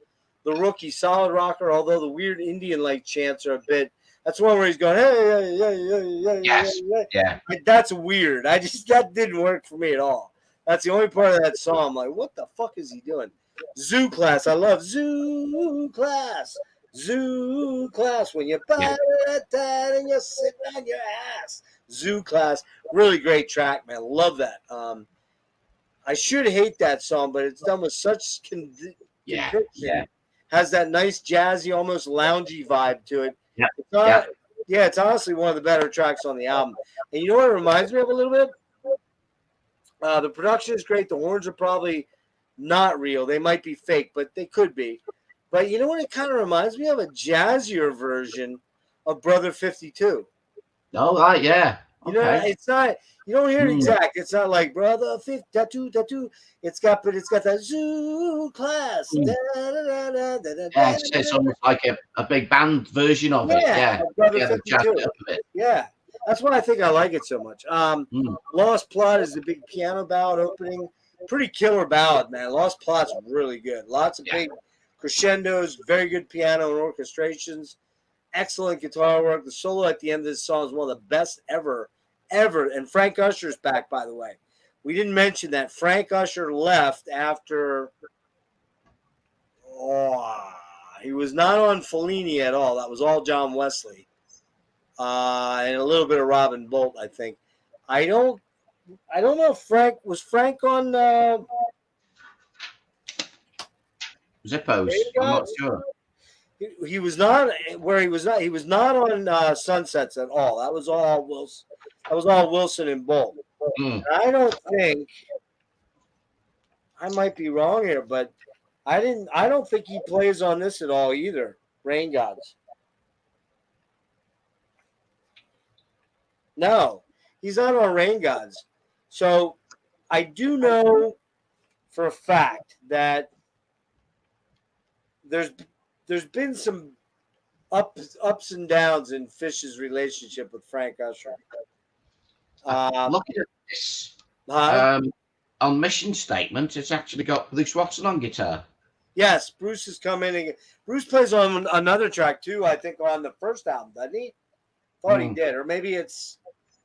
The Rookie, solid rocker, although the weird Indian-like chants are a bit That's one where he's going, hey, Yes. Yeah. That's weird. That didn't work for me at all. That's the only part of that song. I'm like, what the fuck is he doing? Zoo Class. I love Zoo Class. Zoo Class. When you're Yeah. that and you're sitting on your ass. Zoo Class. Really great track, man. Love that. I should hate that song, but it's done with such conviction. Yeah. Has that nice jazzy, almost loungy vibe to it. Yeah. Yeah, it's honestly one of the better tracks on the album. And you know what it reminds me of a little bit? The production is great. The horns are probably not real. They might be fake, but they could be. But you know what it kind of reminds me of? A jazzier version of Brother 52. Oh, right, yeah. You know, it's not. You don't hear it exact. It's not like Brother 50 tattoo. It's got that Zoo Class. Yeah, it's almost like a big band version of it. Yeah, Brother yeah, 52. Yeah, that's why I think I like it so much. Lost Plot is the big piano ballad opening. Pretty killer ballad, man. Lost Plot's really good. Lots of big crescendos, very good piano and orchestrations. Excellent guitar work. The solo at the end of this song is one of the best ever. And Frank Usher's back, by the way. We didn't mention that Frank Usher left after. He was not on Fellini at all. That was all John Wesley, and a little bit of Robin Bolt, I think. I don't know if Frank was on. Zippos. I'm not sure. He was not where he was not. He was not on Sunsets at all. That was all Wilson. That was all Wilson and Bolt. And I don't think. I might be wrong here, but I don't think he plays on this at all either. Raingods. No, he's not on Raingods. So I do know for a fact that there's been some ups and downs in Fish's relationship with Frank Usher. Looking at this, on mission statement, it's actually got Bruce Watson on guitar. Yes, Bruce has come in. And Bruce plays on another track too. I think on the first album, doesn't he? Thought he did, or maybe it's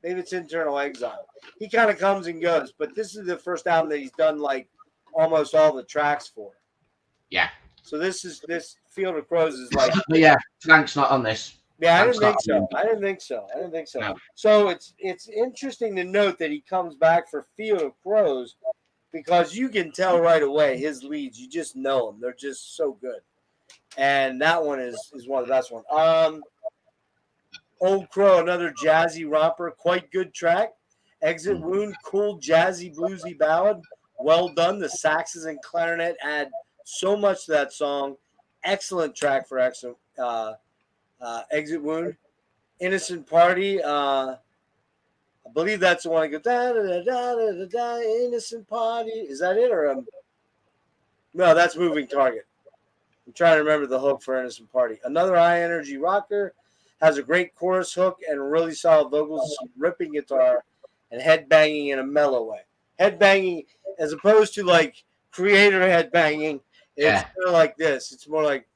Internal Exile. He kind of comes and goes, but this is the first album that he's done like almost all the tracks for. Yeah. So this Field of Crows is like. Yeah, Frank's not on this. Yeah, I didn't think so. No. So it's interesting to note that he comes back for Field of Crows because you can tell right away his leads. You just know them; they're just so good. And that one is one of the best ones. Old Crow, another jazzy romper, quite good track. Exit Wound, cool jazzy bluesy ballad, well done. The saxes and clarinet add so much to that song. Excellent track for Exit Wound. Innocent Party. I believe that's the one that goes da da da da da da. Innocent Party. Is that it or no? That's Moving Target. I'm trying to remember the hook for Innocent Party. Another high energy rocker. Has a great chorus hook and really solid vocals, some ripping guitar, and headbanging in a mellow way. Headbanging as opposed to like creator headbanging. It's kind of like this. It's more like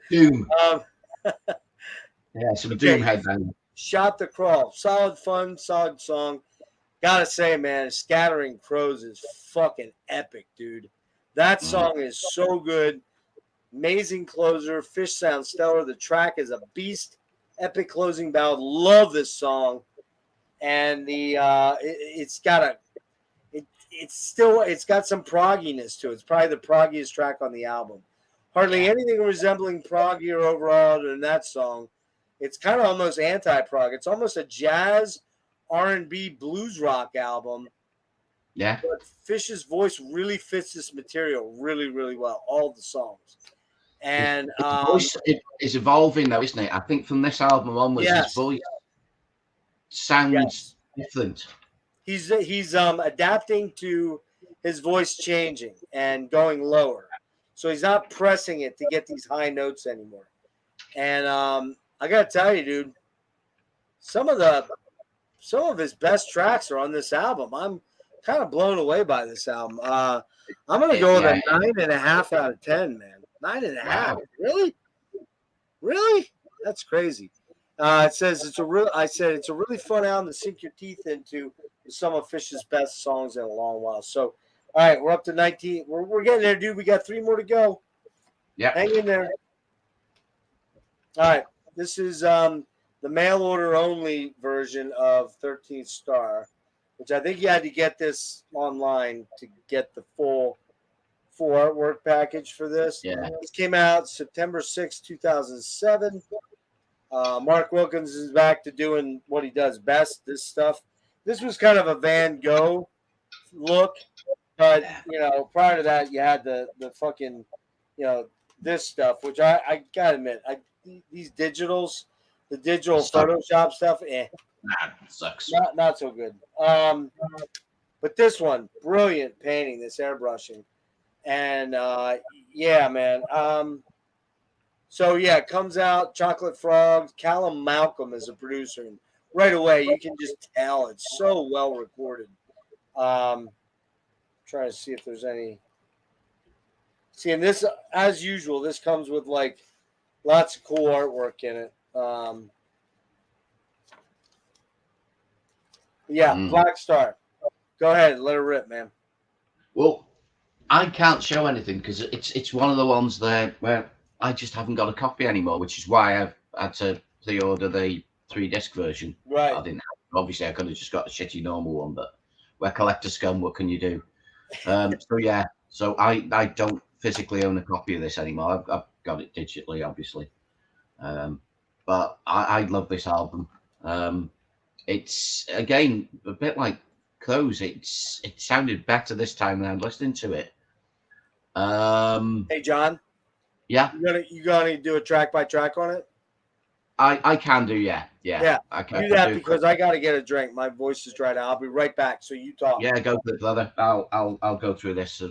Doom. Some Doom headbanging. Shot the Crawl. Solid fun, solid song. Gotta say, man, Scattering Crows is fucking epic, dude. That song is so good. Amazing closer. Fish sounds stellar. The track is a beast. Epic closing ballad. Love this song. And it's got some progginess to it. It's probably the proggiest track on the album. Hardly anything resembling proggy or overall than that song. It's kind of almost anti-prog. It's almost a jazz, R&B, blues rock album. Yeah. But Fish's voice really fits this material really, really well. All the songs. And his voice is evolving though, isn't it? I think from this album onwards, his voice sounds different. He's adapting to his voice changing and going lower, so he's not pressing it to get these high notes anymore. And I gotta tell you, dude, some of his best tracks are on this album. I'm kind of blown away by this album. I'm gonna go with a 9.5 out of 10, man. 9.5, really? Really? That's crazy. It says it's a real. I said it's a really fun album to sink your teeth into. With some of Fish's best songs in a long while. So, all right, we're up to 19. We're getting there, dude. We got 3 more to go. Yeah. Hang in there. All right, this is the mail order only version of 13th Star, which I think you had to get this online to get the full artwork package for this. Yeah. This came out September 6, 2007. Mark Wilkins is back to doing what he does best, this stuff. This was kind of a Van Gogh look, but, you know, prior to that, you had the fucking, you know, this stuff, which I gotta admit, these digitals, the digital Photoshop stuff, Nah, sucks. not so good. But this one, brilliant painting, this airbrushing. And yeah, man. So yeah, it comes out, Chocolate Frogs. Callum Malcolm is a producer, and right away you can just tell it's so well recorded. Trying to see if there's any. See, and this, as usual, this comes with like lots of cool artwork in it. Yeah, Black Star. Go ahead, let her rip, man. Well, I can't show anything because it's one of the ones there where I just haven't got a copy anymore, which is why I've had to pre-order the 3-disc version. Right. I didn't have, obviously I could have just got a shitty normal one, but we're collector scum. What can you do? So yeah, so I don't physically own a copy of this anymore. I've got it digitally, obviously. But I love this album. It's again a bit like Close. It sounded better this time around listening to it. Hey John. Yeah. You gonna do a track by track on it? I can do, yeah. I can do that because I gotta get a drink. My voice is dried out. I'll be right back. So you talk. Yeah, go for it, brother. I'll go through this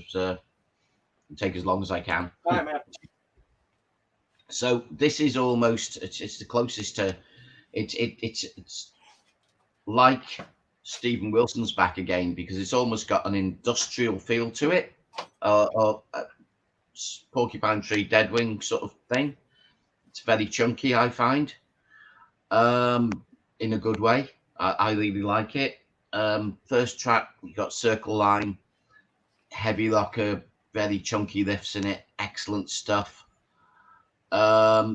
take as long as I can. All right, man. So this is almost it's the closest to it's like Stephen Wilson's back again because it's almost got an industrial feel to it, or Porcupine Tree Deadwing sort of thing. It's very chunky, I find, in a good way. I really like it. First track, we got Circle Line, heavy rocker, very chunky riffs in it, excellent stuff.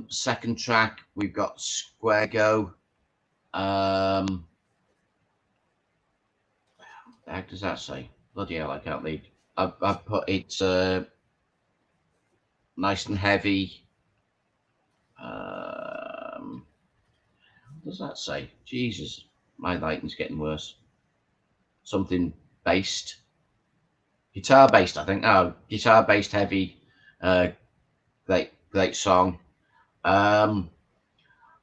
Second track, we've got Square Go. What the heck does that say? Bloody hell, I can't read. I've put it's nice and heavy. What does that say? Jesus, my lighting's getting worse. Something based. Guitar based, I think. Oh, guitar based heavy. Great song.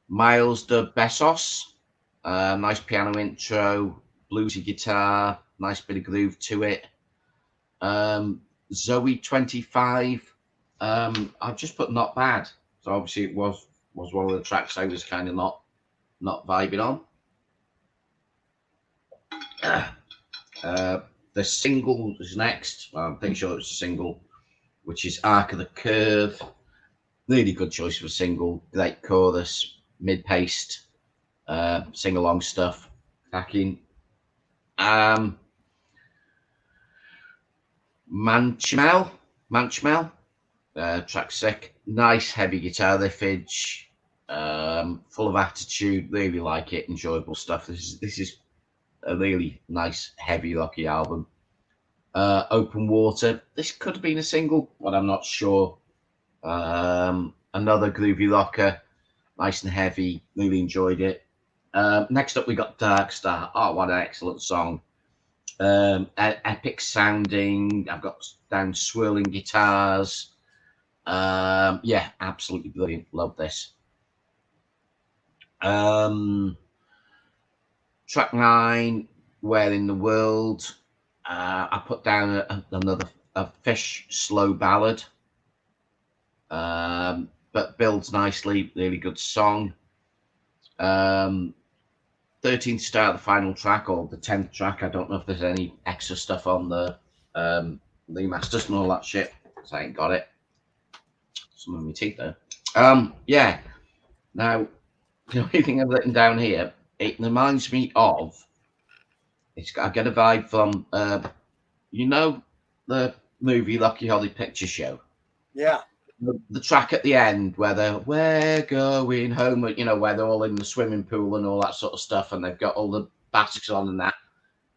Miles de Besos. Nice piano intro, bluesy guitar, nice bit of groove to it. Zoe 25. I've just put not bad. So obviously it was one of the tracks I was kind of not vibing on. The single is next. Well, I'm pretty sure it's a single, which is Arc of the Curve. Really good choice for a single. Great chorus, mid-paced, sing-along stuff. Cracking. Manchmel, track 6. Nice heavy guitar riffage, full of attitude. Really like it. Enjoyable stuff. This is a really nice heavy rocky album. Open Water. This could have been a single, but I'm not sure. Another groovy rocker, nice and heavy. Really enjoyed it. Next up, we got Dark Star. Oh, what an excellent song. Epic sounding. I've got down swirling guitars. Yeah, absolutely brilliant. Love this. Track 9, Where in the World. I put down another Fish slow ballad. But builds nicely. Really good song. 13th Star, the final track, or the 10th track. I don't know if there's any extra stuff on the remasters and all that shit, because I ain't got it. Some of my teeth there. Yeah, Now, the only thing I've written down here, it reminds me of. I get a vibe from, the movie Rocky Horror Picture Show. Yeah. The track at the end where we're going home, where they're all in the swimming pool and all that sort of stuff, and they've got all the baskets on and that.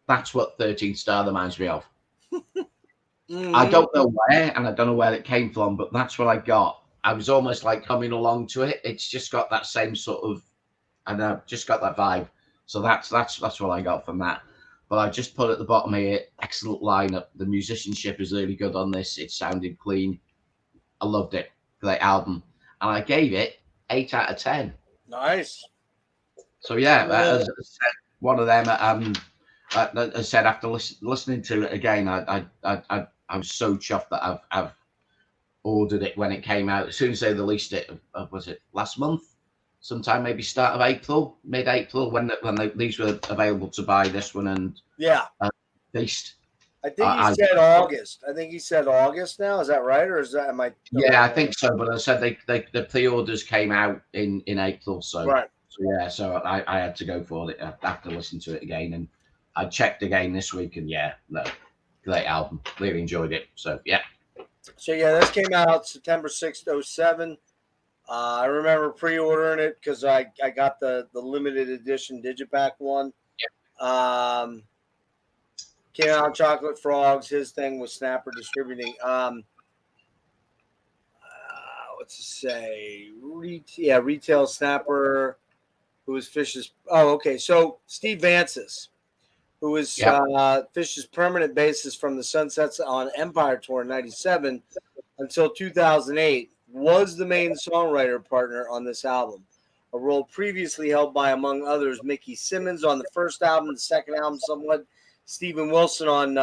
That's what 13 Star reminds me of. I don't know where, and I don't know where it came from, but that's what I got. I was almost like coming along to it. It's just got that same sort of, and I've just got that vibe. So that's what I got from that. But I just put at the bottom here, excellent lineup. The musicianship is really good on this. It sounded clean. I loved it. Great album. And I gave it 8 out of 10. Nice. So yeah, as I said, one of them. As I said, after listening to it again, I was so chuffed that I've ordered it when it came out. As soon as they released it, was it last month? Sometime maybe start of April, mid-April, when these were available to buy, this one and Beast. I think he said August. I think he said August now. Is that right, or is that am I? Yeah, I think so. But I said the pre-orders came out in April, so right. So yeah, so I had to go for it after listening to it again, and I checked again this week, and great album. Really enjoyed it. So yeah. So yeah, this came out September 6th, 2007. I remember pre-ordering it because I got the limited edition Digipack one. Yeah. Came out Chocolate Frogs. His thing was Snapper Distributing. What's it say? Retail Snapper, who was Fish's. Oh, okay. So Steve Vances, who was Fish's permanent bassist from the Sunsets on Empire Tour in '97 until 2008, was the main songwriter partner on this album. A role previously held by, among others, Mickey Simmons on the first album, the second album somewhat, Stephen Wilson on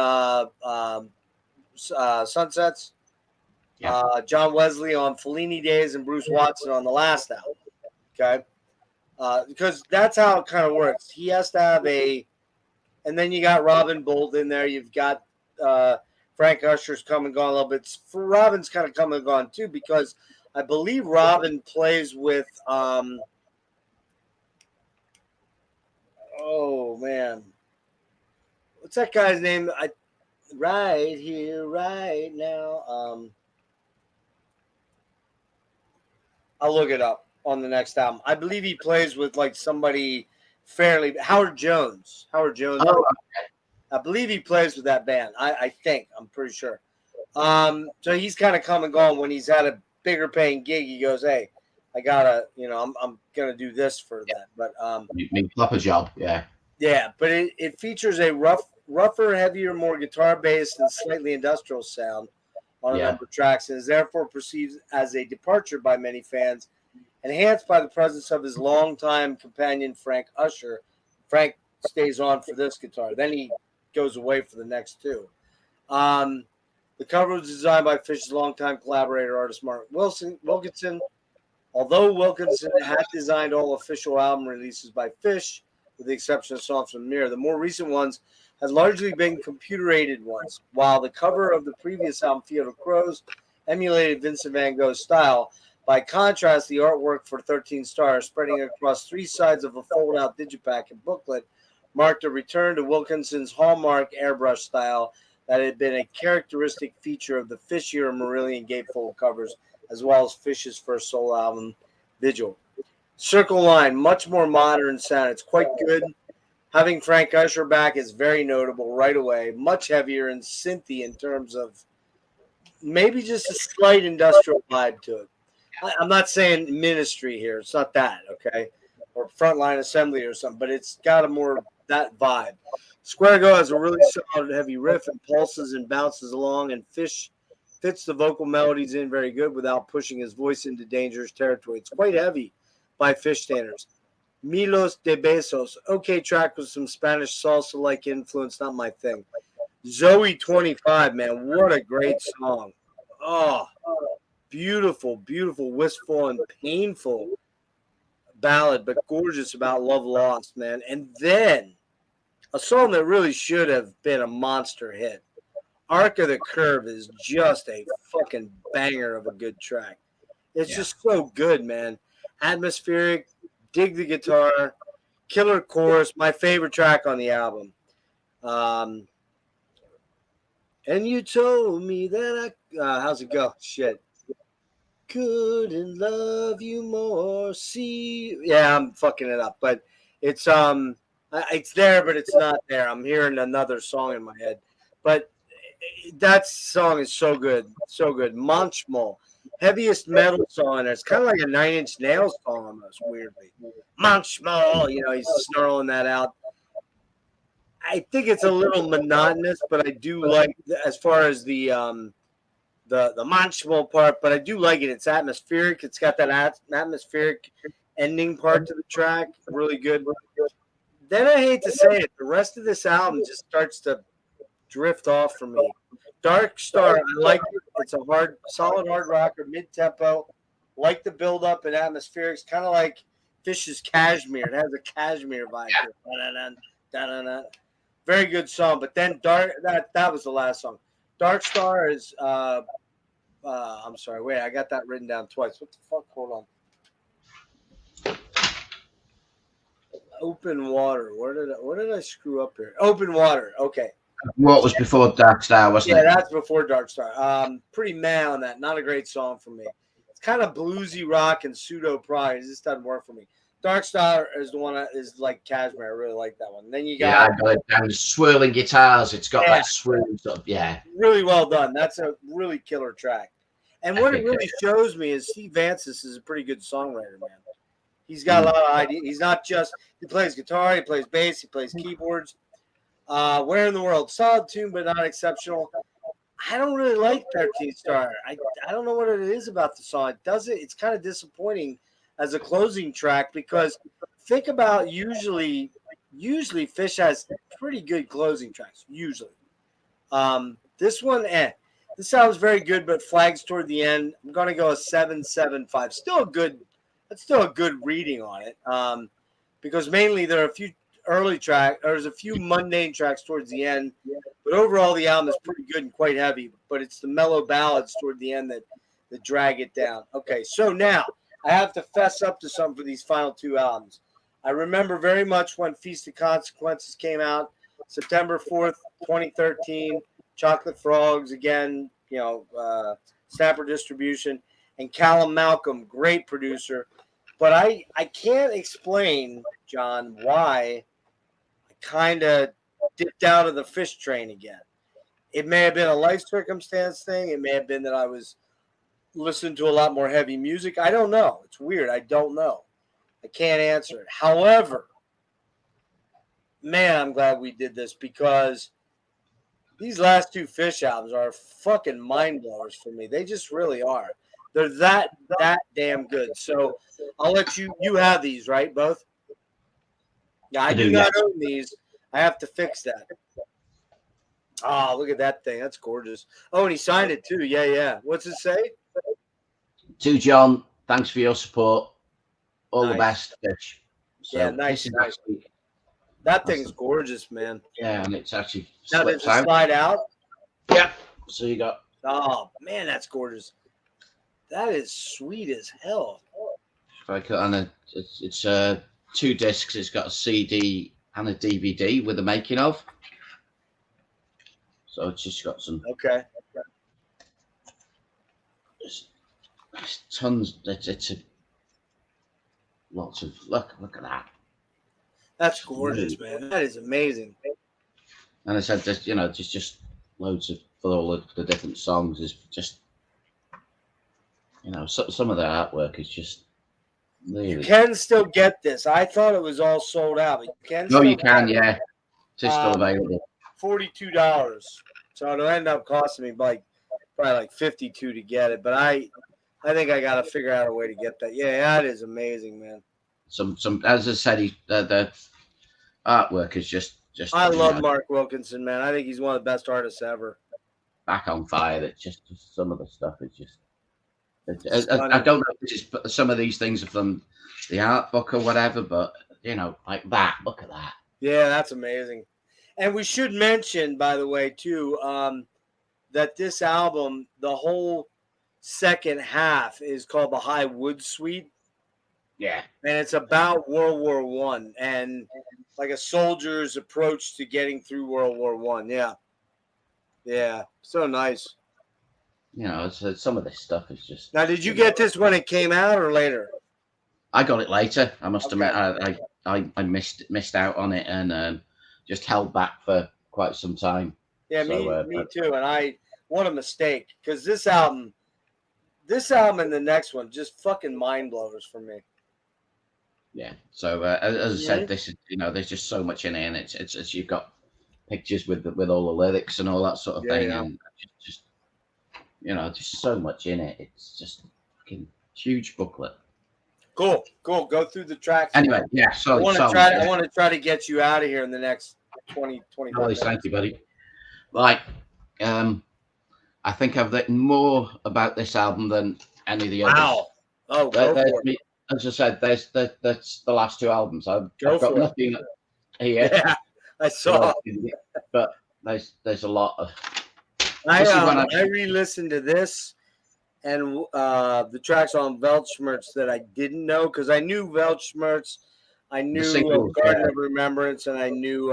Sunsets, John Wesley on Fellini Days, and Bruce Watson on the last album. Okay, because that's how it kind of works. He has to have and then you got Robin Bolt in there. You've got Frank Usher's come and gone a little bit. Robin's kind of come and gone too, because I believe Robin plays with oh man, what's that guy's name? Right here, right now. I'll look it up on the next album. I believe he plays with like somebody fairly Howard Jones. Oh, okay. I believe he plays with that band. I think. I'm pretty sure. So he's kind of come and gone. When he's had a bigger paying gig, he goes, "Hey, I gotta, I'm gonna do this for that." But make up a job, yeah. Yeah, but it features a rougher, heavier, more guitar-based and slightly industrial sound on a number of tracks, and is therefore perceived as a departure by many fans, enhanced by the presence of his longtime companion, Frank Usher. Frank stays on for this guitar. Then he goes away for the next two. The cover was designed by Fish's longtime collaborator, artist Mark Wilkinson. Although Wilkinson had designed all official album releases by Fish, with the exception of songs from Mirror, the more recent ones had largely been computer-aided ones, while the cover of the previous album, Field of Crows, emulated Vincent van Gogh's style. By contrast, the artwork for 13 Stars, spreading across three sides of a fold-out digipack and booklet, marked a return to Wilkinson's hallmark airbrush style that had been a characteristic feature of the Fish era Marillion gatefold covers, as well as Fish's first solo album, Vigil. Circle Line, much more modern sound. It's quite good. Having Frank Usher back is very notable right away. Much heavier and synthy in terms of maybe just a slight industrial vibe to it. I'm not saying Ministry here. It's not that, okay? Or Frontline Assembly or something, but it's got a more that vibe. Square Go has a really solid heavy riff and pulses and bounces along, and Fish fits the vocal melodies in very good without pushing his voice into dangerous territory. It's quite heavy by Fish standards. Milos de Besos, okay track with some Spanish salsa-like influence, not my thing. Zoe 25, man, what a great song. Oh, beautiful, beautiful, wistful, and painful ballad, but gorgeous about love lost, man. And then a song that really should have been a monster hit. Arc of the Curve is just a fucking banger of a good track. It's just so good, man. atmospheric, dig the guitar, killer chorus, my favorite track on the album. And you told me that how's it go? Shit. Couldn't love you more. See, yeah, I'm fucking it up, but it's there, but it's not there. I'm hearing another song in my head, but that song is so good, so good. Manchmal, heaviest metal song. It's kind of like a Nine Inch Nails song almost, weirdly. Manchmal, he's snarling that out. I think it's a little monotonous, but I do like as far as the Manchmal part, but I do like it. It's atmospheric. It's got that atmospheric ending part to the track. Really good. Then I hate to say it, the rest of this album just starts to drift off for me. Dark Star, I like it. It's a solid hard rocker, mid-tempo. Like the build-up and atmospherics, kind of like Fish's Cashmere. It has a Cashmere vibe. Da-da-da, very good song. But then that was the last song. Dark Star is I'm sorry, wait, I got that written down twice. What the fuck? Hold on. Open Water. Where did I screw up here? Open Water. Okay. What was before Dark Star, wasn't it? Yeah, that's before Dark Star. Pretty meh on that. Not a great song for me. It's kind of bluesy rock and pseudo prog. It just doesn't work for me. Dark Star is the one that is like Cashmere. I really like that one. And then you got I got it down. Swirling guitars. It's got that swirling stuff. Yeah. Really well done. That's a really killer track. And what it really shows me is Steve Vancis is a pretty good songwriter, man. He's got a lot of ideas. He's not just he plays guitar, he plays bass, he plays keyboards. Where in the World? Solid tune, but not exceptional. I don't really like 13 Star. I don't know what it is about the song. It's kind of disappointing as a closing track because think about usually Fish has pretty good closing tracks. Usually. This one, This sounds very good, but flags toward the end. I'm gonna go a 7.75. That's still a good reading on it. Because mainly there are a few early tracks, there's a few mundane tracks towards the end, but overall the album is pretty good and quite heavy. But it's the mellow ballads toward the end that drag it down. Okay, so now I have to fess up to something for these final two albums. I remember very much when Feast of Consequences came out, September 4th, 2013. Chocolate Frogs again, Snapper Distribution, and Callum Malcolm, great producer. But I can't explain, John, why I kind of dipped out of the Fish train again. It may have been a life circumstance thing. It may have been that I was listening to a lot more heavy music. I don't know. It's weird. I don't know. I can't answer it. However, man, I'm glad we did this because these last two Fish albums are fucking mind blowers for me. They just really are. They're that damn good. So I'll let you have these, right? Both? Yeah, I do not own these. I have to fix that. Oh, look at that thing. That's gorgeous. Oh, and he signed it too. Yeah. What's it say? To John, thanks for your support. All Nice. the best, Fish. So yeah, nice. That thing's gorgeous, man. Yeah, and it's actually now does it slide out? Yeah. So you got. Oh man, that's gorgeous. That is sweet as hell. If I cut on it's 2 discs. It's got a CD and a DVD with the making of. So it's just got some. Okay. It's tons. It's lots of look at that. That's gorgeous, man. That is amazing. And I said, just loads of for all of the different songs is just, some of the artwork is just really. You can still get this. I thought it was all sold out, but you can. No, you can, yeah. It's still available. $42. So it'll end up costing me probably like $52 to get it. But I think I got to figure out a way to get that. Yeah, that is amazing, man. Some as I said, the artwork is just. I love Mark Wilkinson, man. I think he's one of the best artists ever. Back on fire. That just some of the stuff is just. I don't know if this is some of these things are from the art book or whatever, but like that. Look at that. Yeah, that's amazing. And we should mention, by the way, too, that this album, the whole second half is called the High Wood Suite. Yeah. And it's about World War One and like a soldier's approach to getting through World War One. Yeah. Yeah. So nice. You know, so some of this stuff is just. Now, did you get this when it came out or later? I got it later. I must Okay. admit, I missed out on it and just held back for quite some time. Yeah, So, me too. And what a mistake, because this album and the next one just fucking mind blowers for me. Yeah. So as I said, this is, you know, there's just so much in it, and it's you've got pictures with all the lyrics and all that sort of thing, and just you know, just so much in it. It's just fucking huge booklet. Cool. Go through the tracks. Anyway, yeah. Sorry, I want to try to get you out of here in the next 20 minutes. Thank you, buddy. Right. I think I've written more about this album than any of the others. Wow. Oh, go for it. As I said, that's the last two albums. I've got nothing here. Yeah, I saw. But there's a lot of. I re-listened to this and the tracks on Weltschmerz that I didn't know, because I knew Weltschmerz, I knew Garden of Remembrance, and I knew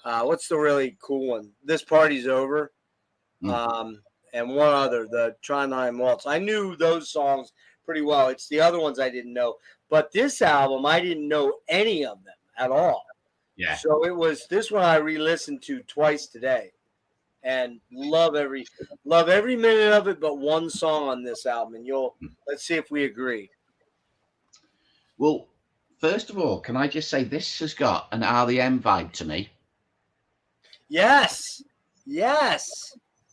what's the really cool one? This Party's Over, and one other, the Trondheim Waltz. I knew those songs pretty well. It's the other ones I didn't know, but this album I didn't know any of them at all. Yeah. So it was this one I re-listened to twice today. And love every minute of it, but one song on this album. And let's see if we agree. Well, first of all, can I just say this has got an REM vibe to me? Yes.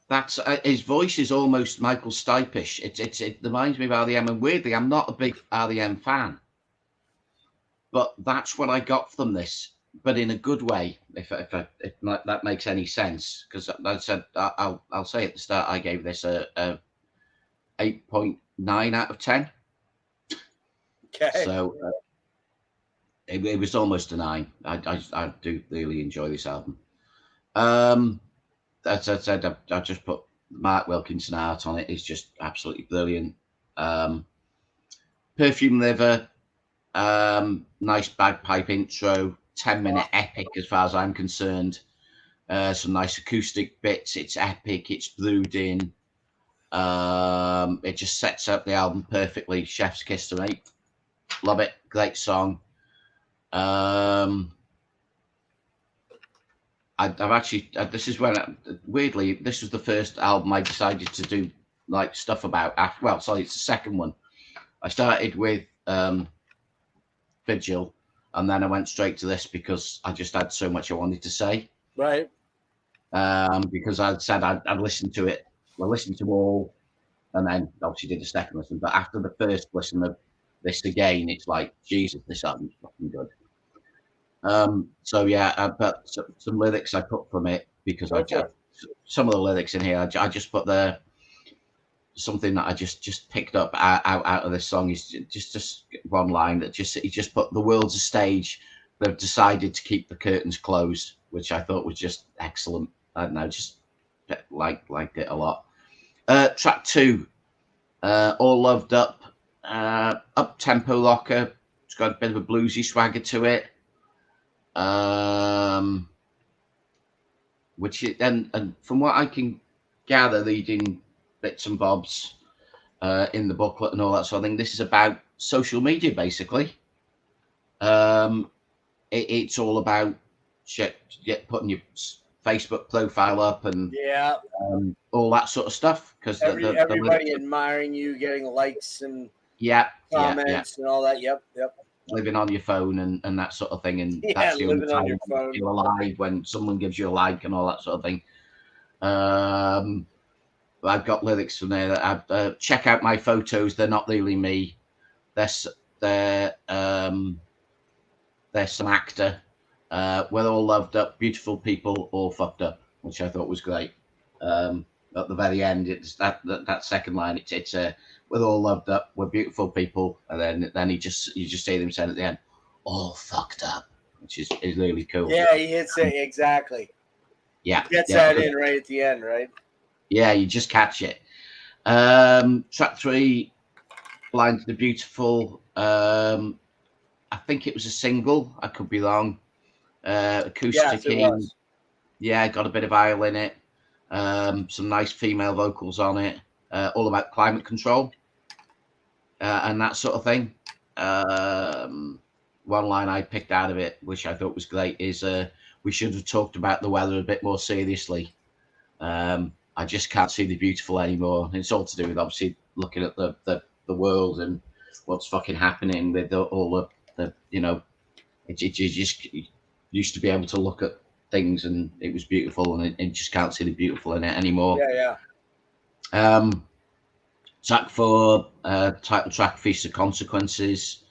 That's his voice is almost Michael Stipe-ish. It reminds me of REM, and weirdly, I'm not a big REM fan, but that's what I got from this. But in a good way, if that makes any sense, because I said I'll say at the start I gave this a 8.9 out of 10. Okay. So it was almost a 9. I do really enjoy this album. As I said, I just put Mark Wilkinson art on it. It's just absolutely brilliant. Perfume Liver, nice bagpipe intro. 10-minute epic as far as I'm concerned. Some nice acoustic bits. It's epic. It's brooding. It just sets up the album perfectly. Chef's Kiss to me. Love it. Great song. I've actually, this is when, weirdly, this was the first album I decided to do like stuff about. Well, sorry, it's the second one. I started with Vigil. And then I went straight to this because I just had so much I wanted to say. Right. Because I'd said I'd listened to it. I listened to all, and then obviously did a second listen. But after the first listen of this again, it's like, Jesus, this album's fucking good. So yeah, I put some lyrics I put from it because some of the lyrics in here, I just put something that I just picked up out of this song is just one line that he just put, the world's a stage, they've decided to keep the curtains closed, which I thought was just excellent. I don't know, just liked it a lot. Track 2, All Loved Up, up tempo rocker. It's got a bit of a bluesy swagger to it. Which and from what I can gather, reading bits and bobs in the booklet and all that sort of thing, this is about social media basically. It's all about putting your Facebook profile up and all that sort of stuff, because everybody admiring you, getting likes and comments and all that. Yep. Living on your phone and that sort of thing, and that's the only time you're alive, when someone gives you a like and all that sort of thing. I've got lyrics from there that check out my photos, they're not really me. They're some actor. We're all loved up, beautiful people, all fucked up, which I thought was great. At the very end, it's that second line. It's we're all loved up, we're beautiful people, and then you just see them saying at the end, all fucked up, which is really cool. Yeah, he hits it exactly. Yeah, he gets that in right at the end, right? Yeah, you just catch it. Track 3, Blind to the Beautiful. I think it was a single. I could be wrong. Acoustic. Yes, it was. Yeah, got a bit of I'll in it. Some nice female vocals on it. All about climate control and that sort of thing. One line I picked out of it, which I thought was great, is we should have talked about the weather a bit more seriously. I just can't see the beautiful anymore. It's all to do with obviously looking at the world and what's fucking happening with all the you know, you just used to be able to look at things and it was beautiful, and it just can't see the beautiful in it anymore. Yeah. Track 4, title track, Feast of Consequences.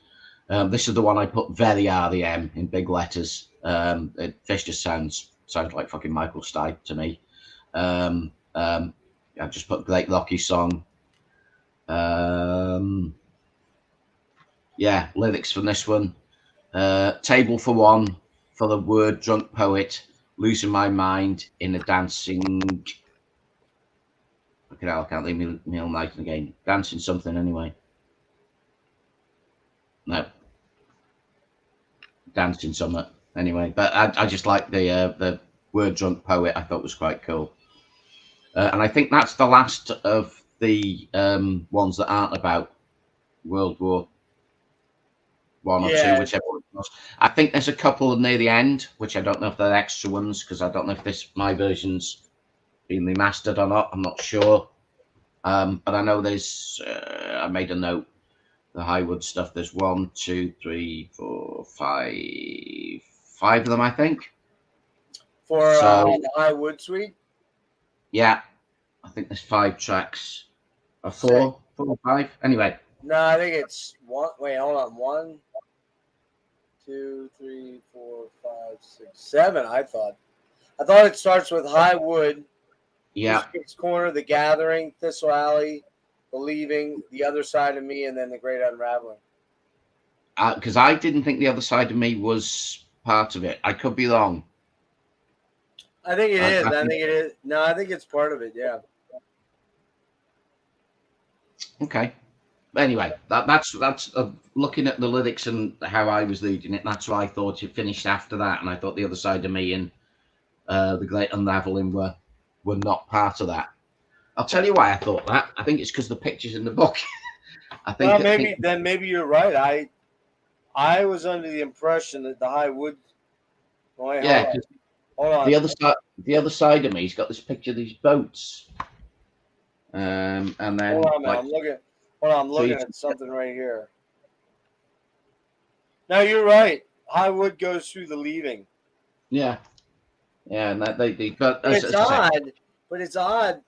This is the one I put very REM in big letters. This just sounds like fucking Michael Stipe to me. I just put great rocky song. Yeah, lyrics from this one. Table for one, for the word drunk poet, losing my mind in a dancing. Okay, I can't leave me all night again. Dancing something anyway. No. Dancing something anyway. But I just like the word drunk poet. I thought was quite cool. And I think that's the last of the ones that aren't about World War One or two, whichever one it was. I think there's a couple near the end, which I don't know if they're extra ones, because I don't know if my version's been remastered or not. I'm not sure. But I know there's. I made a note. The Highwood stuff. There's 1, 2, 3, 4, 5 of them, I think. For the Highwood suite. Yeah, I think there's 5 tracks. Or 4 or 5. Anyway. No, I think it's 1. Wait, hold on. 1, 2, 3, 4, 5, 6, 7. I thought it starts with Highwood. Yeah. It's Corner, The Gathering, Thistle Alley, Believing, The Other Side of Me, and then The Great Unraveling. Because I didn't think The Other Side of Me was part of it. I could be wrong. I think it is. I think it is. No, I think it's part of it. Yeah. Okay. Anyway, that's looking at the lyrics and how I was reading it. That's why I thought it finished after that, and I thought The Other Side of Me and The Great Unraveling were not part of that. I'll tell you why I thought that. I think it's because the pictures in the book. I think. Well, maybe you're right. I was under the impression that the Highwood. Hold on. The other side of me's got this picture of these boats. And then hold on, man. I'm looking at something right here. No, you're right. Highwood goes through the Leaving. Yeah, and that but it's odd. But it's odd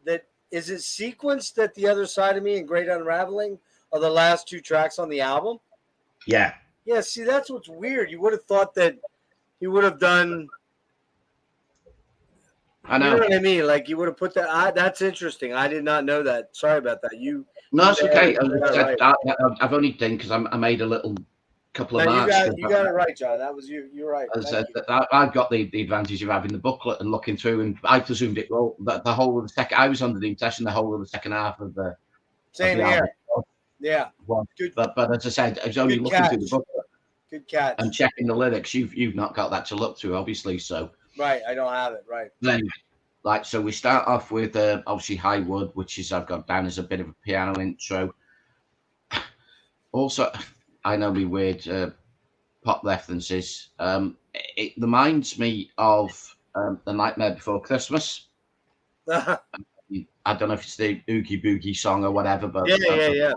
that is it sequenced that The Other Side of Me and Great Unraveling are the last 2 tracks on the album? Yeah. Yeah. See, that's what's weird. You would have thought that he would have done. I know. You know what I mean? Like you would have put that. That's interesting. I did not know that. Sorry about that. No, it's okay. I've only done because I made a little couple of marks. You got it right, John. That was you. You're right. I've got the advantage of having the booklet and looking through, and I presumed it. Well, the whole of the second. I was under the impression the whole of the second half of the. Same here. Yeah. Well, good. But as I said, I was only looking through the booklet. Good catch. And checking the lyrics. You've not got that to look through, obviously. So. Right, I don't have it. Right. Then, so we start off with obviously Highwood, which is I've got down as a bit of a piano intro. Also, I know we weird pop references. It reminds me of The Nightmare Before Christmas. I don't know if it's the Oogie Boogie song or whatever, but yeah.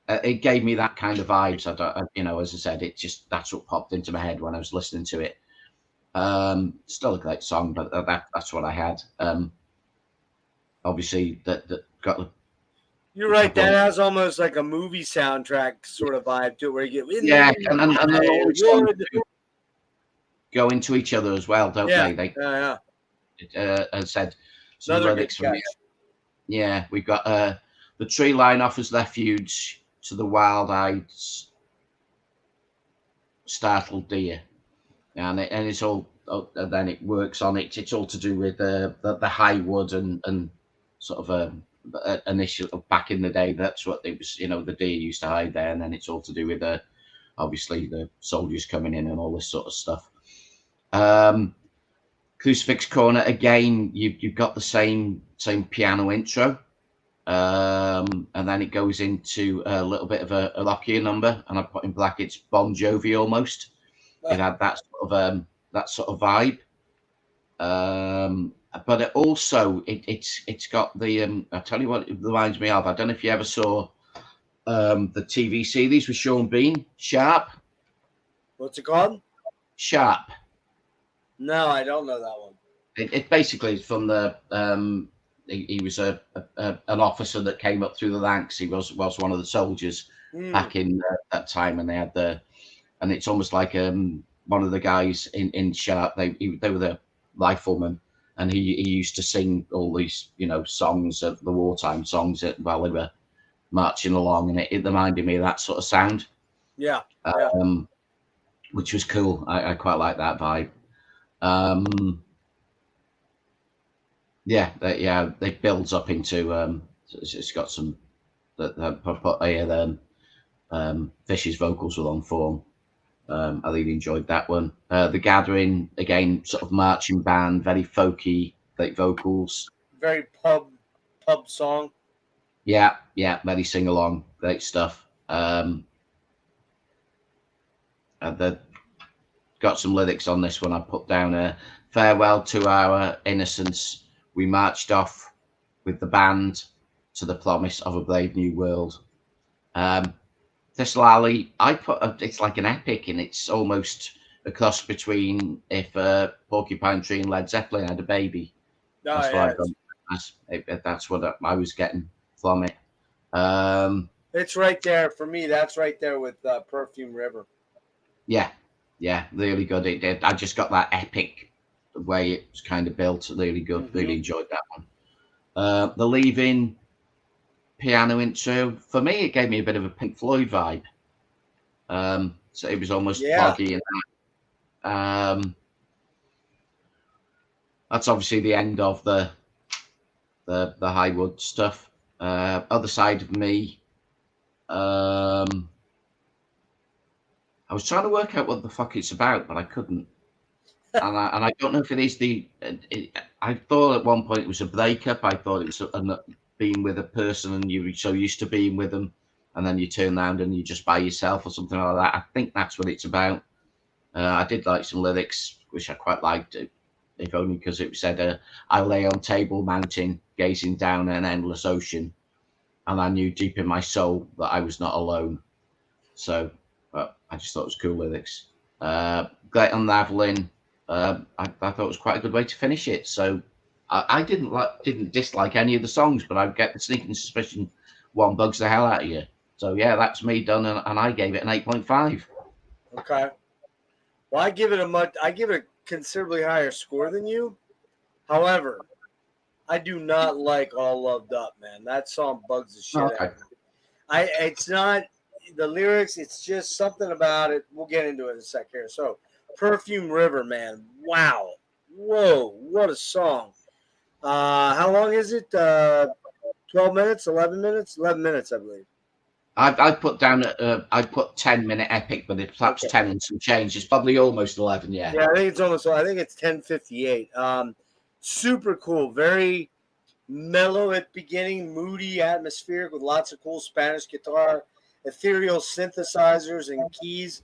It gave me that kind of vibes. As I said, it just that's what popped into my head when I was listening to it. Still a great song, but that's what I had. Obviously, that got the. You're right. That has almost like a movie soundtrack sort of vibe to it, where you get and they always go into each other as well, don't they? Yeah. As said, some lyrics from it. Yeah, we've got the tree line offers refuge to the wild-eyed, startled deer. And it's all, then it works on it. It's all to do with the high wood and sort of initial back in the day. That's what it was. The deer used to hide there, and then it's all to do with obviously the soldiers coming in and all this sort of stuff. Crucifix Corner again. You've got the same piano intro, and then it goes into a little bit of a rockier number, and I put in brackets Bon Jovi almost. It had that sort of vibe. But it also it's got the I'll tell you what it reminds me of. I don't know if you ever saw the TV series with Sean Bean, Sharp. What's it called? Sharp. No, I don't know that one. It basically is from the he was an officer that came up through the ranks. He was one of the soldiers back in that time, and they had and it's almost like one of the guys in Sharp. They were the riflemen, and he used to sing all these songs of the wartime songs while they were marching along, and it reminded me of that sort of sound. Yeah. Which was cool. I quite like that vibe. It builds up into it's got some Fish's vocals were on form. I really enjoyed that one. The Gathering, again, sort of marching band, very folky, like vocals. Very pub song. Yeah, very sing along, great stuff. And got some lyrics on this one. I put down farewell to our innocence. We marched off with the band to the promise of a brave new world. This Lally, I put it's like an epic, and it's almost a cross between if Porcupine Tree and Led Zeppelin had a baby. That's what I was getting from it. It's right there for me. That's right there with Perfume River. Yeah, really good. It did. I just got that epic way it was kind of built. Really good. Mm-hmm. Really enjoyed that one. The Leaving piano intro, for me, it gave me a bit of a Pink Floyd vibe. So it was almost foggy and that. That's obviously the end of the Highwood stuff. Other Side of Me. I was trying to work out what the fuck it's about, but I couldn't. And I don't know if it is I thought at one point it was a breakup. I thought it was being with a person and you were so used to being with them, and then you turn around and you're just by yourself or something like that. I think that's what it's about. I did like some lyrics, which I quite liked, if only because it said, I lay on Table Mountain, gazing down an endless ocean, and I knew deep in my soul that I was not alone. So I just thought it was cool lyrics. Great Unraveling, I thought it was quite a good way to finish it. So I didn't dislike any of the songs, but I get the sneaking suspicion one bugs the hell out of you. So yeah, that's me done, and I gave it an 8.5. Okay. Well, I give it a considerably higher score than you. However, I do not like All Loved Up, man. That song bugs the shit out of me. It's not the lyrics, it's just something about it. We'll get into it in a sec here. So, Perfume River, man. Wow. Whoa, what a song. How long is it? 12 minutes, 11 minutes? 11 minutes, I believe. I put down I put 10-minute epic, but it's perhaps 10 and some change. It's probably almost 11, yeah. Yeah, I think it's 10:58. Super cool, very mellow at beginning, moody, atmospheric with lots of cool Spanish guitar, ethereal synthesizers and keys,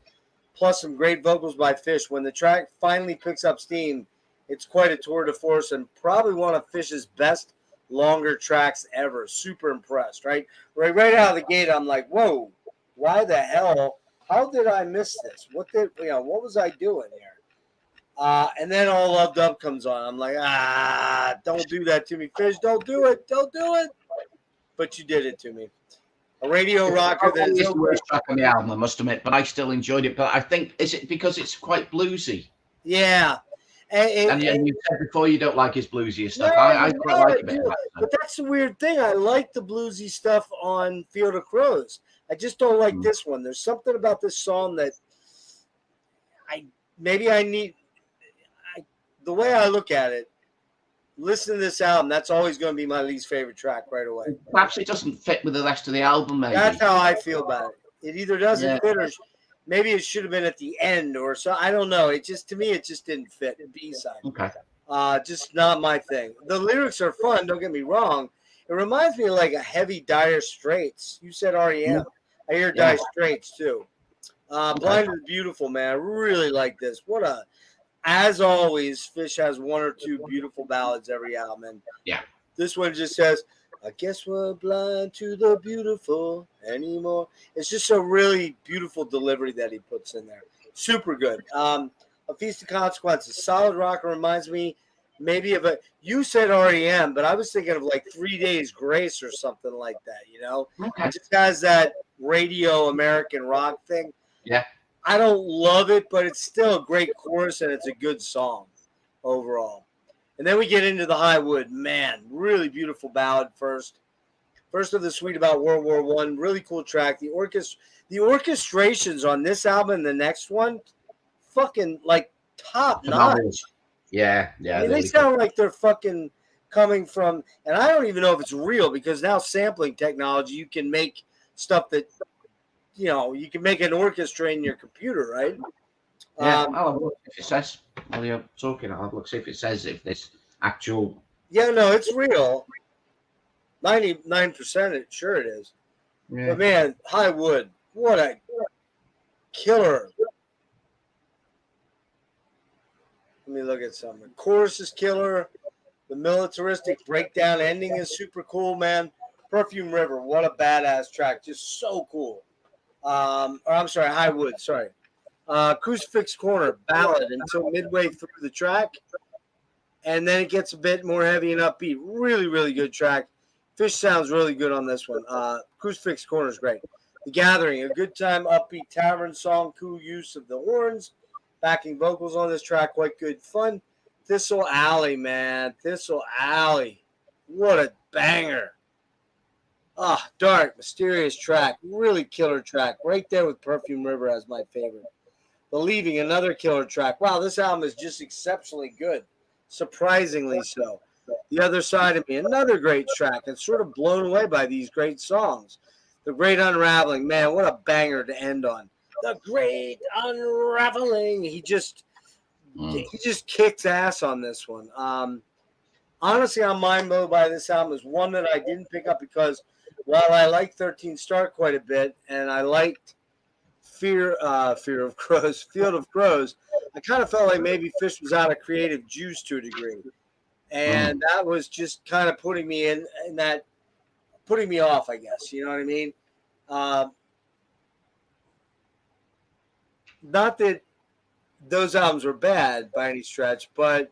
plus some great vocals by Fish. When the track finally picks up steam, it's quite a tour de force and probably one of Fish's best longer tracks ever. Super impressed, right out of the gate. I'm like, whoa, why the hell? How did I miss this? What was I doing here? And then All Loved Up comes on. I'm like, don't do that to me, Fish. Don't do it. But you did it to me. A radio rocker. That's the worst track on the album, I must admit, but I still enjoyed it. But I think, is it because it's quite bluesy? Yeah. And you said before you don't like his bluesy stuff. I quite like it. But that's the weird thing. I like the bluesy stuff on Field of Crows. I just don't like this one. There's something about this song that the way I look at it, listen to this album. That's always going to be my least favorite track right away. Perhaps it doesn't fit with the rest of the album, maybe. That's how I feel about it. It either doesn't Yeah. fit or maybe it should have been at the end or so. I don't know. It just, to me, it just didn't fit. B-side. Okay. Just not my thing. The lyrics are fun. Don't get me wrong. It reminds me of like a heavy Dire Straits. You said REM. I hear Dire Straits too. Blind is Beautiful, man. I really like this. As always, Fish has one or two beautiful ballads every album. And this one just says, I guess we're blind to the beautiful anymore. It's just a really beautiful delivery that he puts in there. Super good. A Feast of Consequences. Solid rocker reminds me maybe of you said REM, but I was thinking of like 3 Days Grace or something like that, you know? Okay. It just has that radio American rock thing. Yeah. I don't love it, but it's still a great chorus and it's a good song overall. And then we get into the High Wood. Man, really beautiful ballad first. First of the suite about World War I. Really cool track. The orchestrations on this album and the next one, fucking like top notch. Yeah. I mean, they sound like they're fucking coming from, and I don't even know if it's real because now sampling technology, you can make stuff that, you know, you can make an orchestra in your computer, right? Yeah, I'll have a look if it says, while you're talking, I'll have a look, see if it says if this actual. Yeah, no, it's real. 99% sure it is. Yeah. But man, High Wood, what a killer. Let me look at something. The chorus is killer. The militaristic breakdown ending is super cool, man. Perfume River, what a badass track. Just so cool. I'm sorry, High Wood, sorry. Crucifix Corner, ballad until midway through the track. And then it gets a bit more heavy and upbeat. Really, really good track. Fish sounds really good on this one. Crucifix Corner is great. The Gathering, a good time, upbeat tavern song, cool use of the horns. Backing vocals on this track, quite good fun. Thistle Alley, man. Thistle Alley. What a banger. Dark, mysterious track. Really killer track. Right there with Perfume River as my favorite. The Leaving, another killer track. Wow, this album is just exceptionally good. Surprisingly so. The Other Side of Me, another great track. And sort of blown away by these great songs. The Great Unraveling, man, what a banger to end on. The Great Unraveling. He just kicks ass on this one. Honestly, I'm mind blown by this album. It's one that I didn't pick up because while I like 13 Star quite a bit, and I liked Field of Crows, I kind of felt like maybe Fish was out of creative juice to a degree. And that was just kind of putting me off, I guess. You know what I mean? Not that those albums were bad by any stretch, but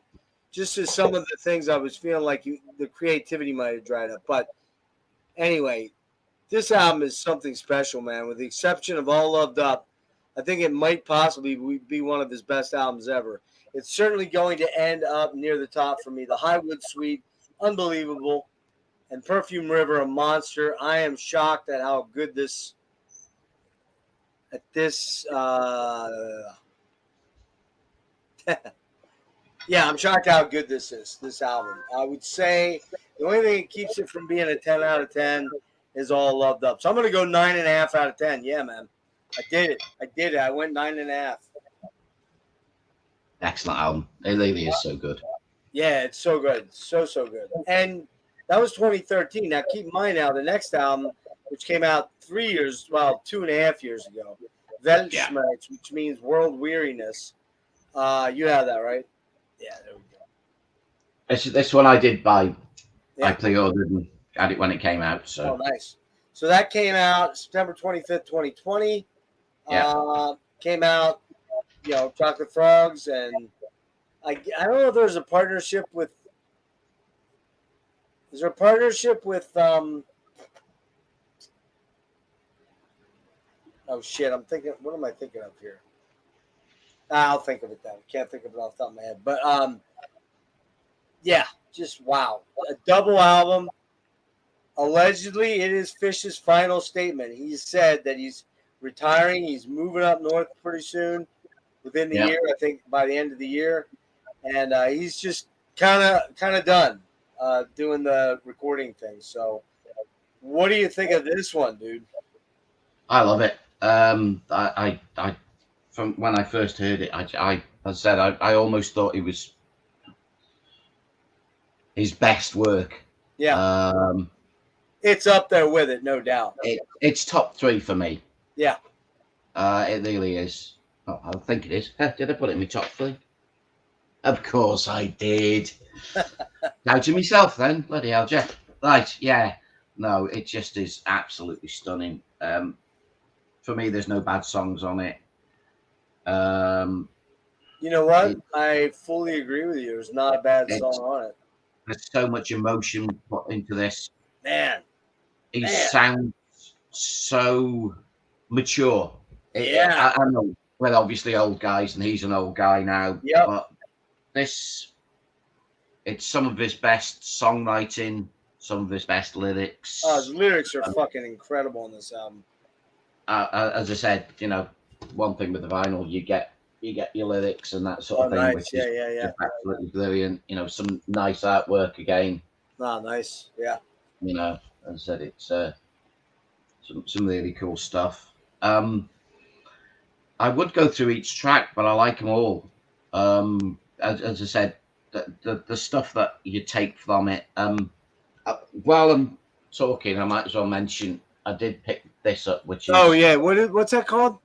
just as some of the things I was feeling like the creativity might have dried up. But anyway, this album is something special, man. With the exception of All Loved Up, I think it might possibly be one of his best albums ever. It's certainly going to end up near the top for me. The High Wood Suite, unbelievable. And Perfume River, a monster. I am shocked at how good this yeah, I'm shocked how good this is, this album. I would say the only thing that keeps it from being a 10 out of 10 is All Loved Up. So I'm going to go 9.5 out of 10. Yeah, man. I did it. I went 9.5. Excellent album. It really is so good. Yeah, it's so good. So good. And that was 2013. Now, keep in mind now, the next album, which came out 2.5 years ago, Weltschmerz, which means world weariness. You have that, right? Yeah, there we go. This one I did buy. Yeah. I pre-ordered and had it when it came out. So. Oh, nice. So that came out September 25th, 2020. Yeah. Came out, Chocolate Frogs, and I don't know if there's a partnership with. Is there a partnership with Oh shit! I'm thinking. What am I thinking of here? I'll think of it then. Can't think of it off the top of my head. But yeah, just wow. A double album. Allegedly, it is Fish's final statement. He said that he's retiring. He's moving up north pretty soon, within the year. I think by the end of the year, and he's just kind of done doing the recording thing. So, what do you think of this one, dude? I love it. I from when I first heard it, as I said, I almost thought it was his best work. Yeah. It's up there with it, no doubt. It's top 3 for me. Yeah. It really is. Oh, I think it is. Did I put it in my top 3? Of course I did. Doubting myself then. Bloody hell, Jeff. Right, yeah. No, it just is absolutely stunning. For me, there's no bad songs on it. You know what? I fully agree with you. There's not a bad song on it. There's so much emotion put into this. Man. He sounds so mature. Yeah. I know we're obviously old guys, and he's an old guy now. Yep. But it's some of his best songwriting, some of his best lyrics. Oh, his lyrics are fucking incredible on this album. As I said, you know, one thing with the vinyl, you get your lyrics and that sort of thing, nice. which is just absolutely brilliant. You know, some nice artwork again. Oh, nice. Yeah. You know, as I said, it's some really cool stuff. I would go through each track, but I like them all. As I said, the stuff that you take from it. While I'm talking, I might as well mention I did pick this up, which is what's that called?